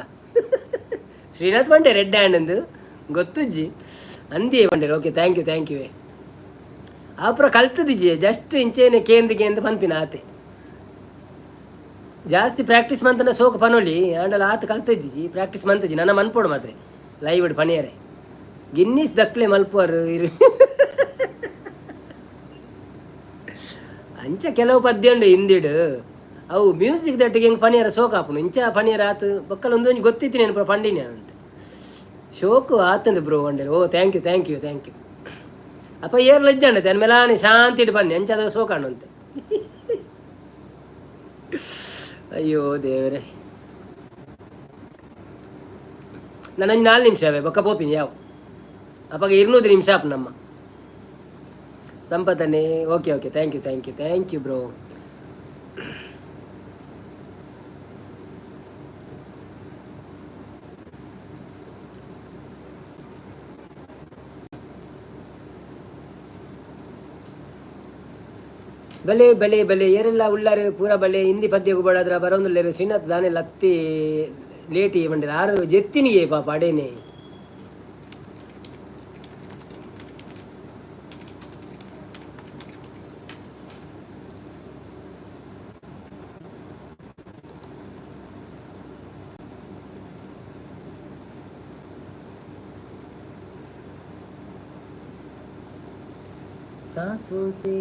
ಶ್ರೀನಾಥ್ ಬಂಡೆ ರೆಡ್ ಹ್ಯಾಂಡ್ ಅಂದು ಗೊತ್ತುಜ್ಜಿ ಅಂದಿಯೇ ಬಂಡೇರು ಓಕೆ ಥ್ಯಾಂಕ್ ಯು ಆಪುರ ಕಲ್ತದಿಜ್ಜಿ ಜಸ್ಟ್ ಇಂಚೇನೆ ಕೇಂದ ಪನ್ಪಿನ ಆತೆ ಜಾಸ್ತಿ ಪ್ರಾಕ್ಟೀಸ್ ಮಂತನ ಸೋಕು ಪನೊಲಿ ಆಂಡಲ ಆತ ಕಲ್ತದ್ದಿಜಿ ಪ್ರಾಕ್ಟೀಸ್ ಮಂತಜಿ ನನ್ನ ಮನ್ಪೋಡು ಮಾತ್ರ ಲೈವ್ ಇಡು ಪಣಿಯರೆ ಗಿನ್ನಿಸ್ ದಕ್ಲೆ ಮಲ್ಪುವರು ಇರು ಅಂಚ ಕೆಲವು ಪದ್ಯ ಉಂಡು ಹಿಂದಿಡು ಅವು ಮ್ಯೂಸಿಕ್ ದಟ್ಟಿಗೆ ಹೆಂಗೆ ಪಣಿಯರ ಸೋಕು ಆಪುನು ಇಂಚ ಪಣಿಯರ ಆತು ಬೊಕ್ಕಲ ಒಂದೊಂದು ಗೊತ್ತಿತ್ತು ನೆನಪು ಪಂಡಿನಿ ಅಂತ ಶೋಕು ಆತಂದು ಬ್ರೋ ಒಂಡೆ ಓ ಥ್ಯಾಂಕ್ ಯು ಅಪ್ಪ ಏರ್ ಲಜ್ಜಂಡತೆ ಅನ್ ಮೇಲಾನೆ ಶಾಂತಿ ಇಟ್ಟು ಬನ್ನಿ ಅಂಚದ ಸೋಕಾಣು ಅಂತೆ ಅಯ್ಯೋ ದೇವರೇ ನಾನು 4 ನಿಮಿಷ ಅವೇ ಬೊಕ್ಕ ಪೋಪಿನಿ ಯಾವ ಅಪ್ಪಾಗ 200 ನಿಮಿಷ ಆಪ್ ನಮ್ಮ ಸಂಪತ್ತನೆ ಓಕೆ ಥ್ಯಾಂಕ್ ಯು ಬ್ರೋ ಬಲೆ ಏರೆಲ್ಲ ಉಳ್ಳಾರು ಪೂರ ಬಲೆ ಹಿಂದಿ ಪದ್ಯ ಬಡಾದ್ರ ಬರೋಂದುಲ್ಲೇರು ಶ್ರೀನಾಥ್ ದಾನೆ ಲತ್ತಿ ಲೇಟಿ ಬಂದಿರ ಆರು ಜೆತ್ತಿನಿಯೇ ಪಾಪ ಅಡೇನೆ सांसों से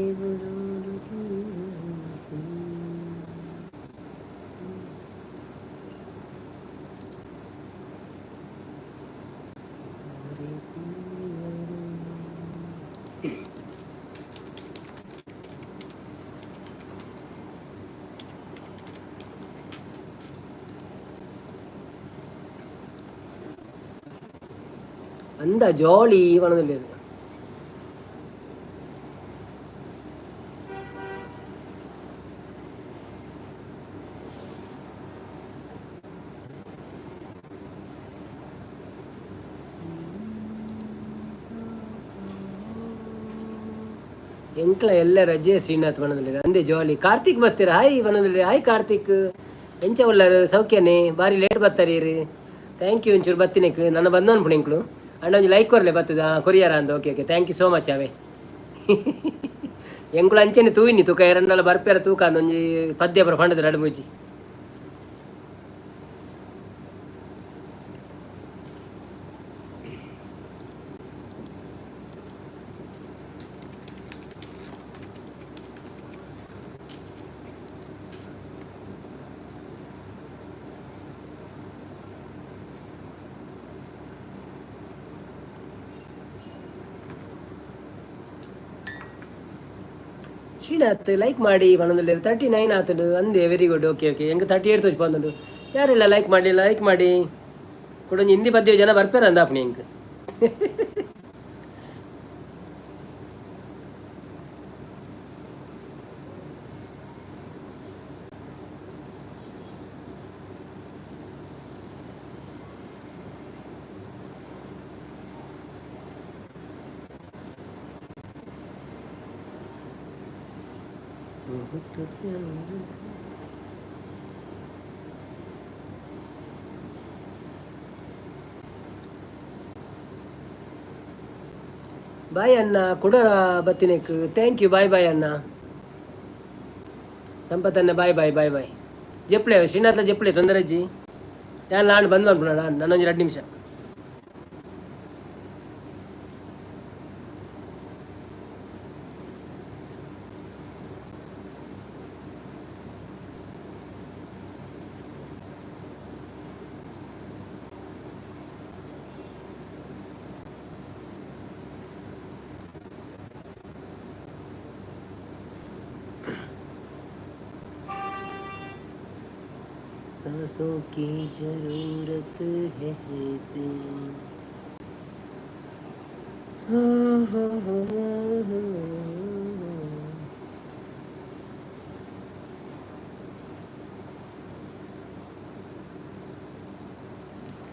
அந்த ஜாலி வனதில்லை ಎಂಕ್ಲ ಎಲ್ಲ ರಜೆ ಶ್ರೀನಾಥ್ ವನದಲ್ಲಿ ಅಂದೆ ಜಾಲಿ ಕಾರ್ತಿಕ್ ಬರ್ತೀರ ಹಾಯ್ ವನದಲ್ಲಿ ಹಾಯ್ ಕಾರ್ತಿಕ್ ಎಂಚ ಉಳ್ಳಾರು ಸೌಖ್ಯನೇ ಬಾರಿ ಲೇಟ್ ಬರ್ತಾರೀರಿ ಥ್ಯಾಂಕ್ ಯು ಒಂಚೂರು ಬತ್ತಿನಕ್ ನನ್ನ ಬಂದವನು ಪುಣಿಂಕ್ಳು ಅಣ್ಣ ಒಂದು ಲೈಕ್ ಕೊರ್ಲೆ ಬರ್ತದ ಕೊರಿಯರ ಅಂದ okay thank you so much ಅವೇ ಎಂಕ್ಳು ಅಂಚೆನೆ ತೂಯಿನಿ ತೂಕ ಎರಡಲ್ಲ ಬರ್ಪೇರ ತೂಕ ಅಂದೊಂಜಿ ಪದ್ಯ ಬರ ಪಂಡದ 2 ಮೂಜಿ ಶ್ರೀನಾಥ್ ಲೈಕ್ ಮಾಡಿ ಬಣ್ಣದಲ್ಲಿ 39 ಆತಡು ಅಂದೆ ವೆರಿ ಗುಡ್ ಓಕೆ ಹೆಂಗೆ 38 ತೋಚ್ ಬಂದುಂಡು ಯಾರೆಲ್ಲ ಲೈಕ್ ಮಾಡಿ ಕೊಡೊಂದು ಹಿಂದಿ ಪದ್ಯ ಜನ ಬರ್ಪೇರ ಅಂದಾಪಣಿ ಹೆಂಗೆ ಬಾಯ್ ಅಣ್ಣ ಕೊಡೋರ ಬತ್ತಿನಕ್ ಥ್ಯಾಂಕ್ ಯು ಬಾಯ್ ಅಣ್ಣ ಸಂಪತ್ತನ್ನ ಬಾಯ್ ಜಪ್ಲೆ ಶ್ರೀನಾಥ್ಲ ಜಪ್ಲೆ ತೊಂದರೆ ಅಜ್ಜಿ ಯಾರು ನಾನು ಬಂದು ಅನ್ಬಿಡೋಣ ನನ್ನೊಂದು 2 ನಿಮಿಷ सांसों की जरूरत है ऐसे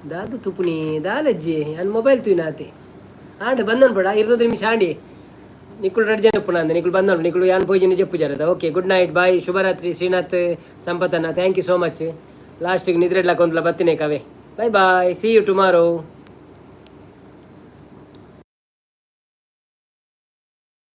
దాదు తుపుని దాలజ్జి అని మొబైల్ తూయినాతే ఆండి బందన్ పడా 20 నిమిషం ఆండి నికులు రెడీ చెప్పునంది నికులు బందన్ నికులు యాన్ పోయి చెప్పు జరదా ఓకే గుడ్ నైట్ బాయ్ శుభరాత్రి శ్రీనాథ్ సంపత్ అన్న థ్యాంక్ యూ సో మచ్ లాస్ట్కి నిద్రలా కొంతలో బతినే కవే bye bye see you tomorrow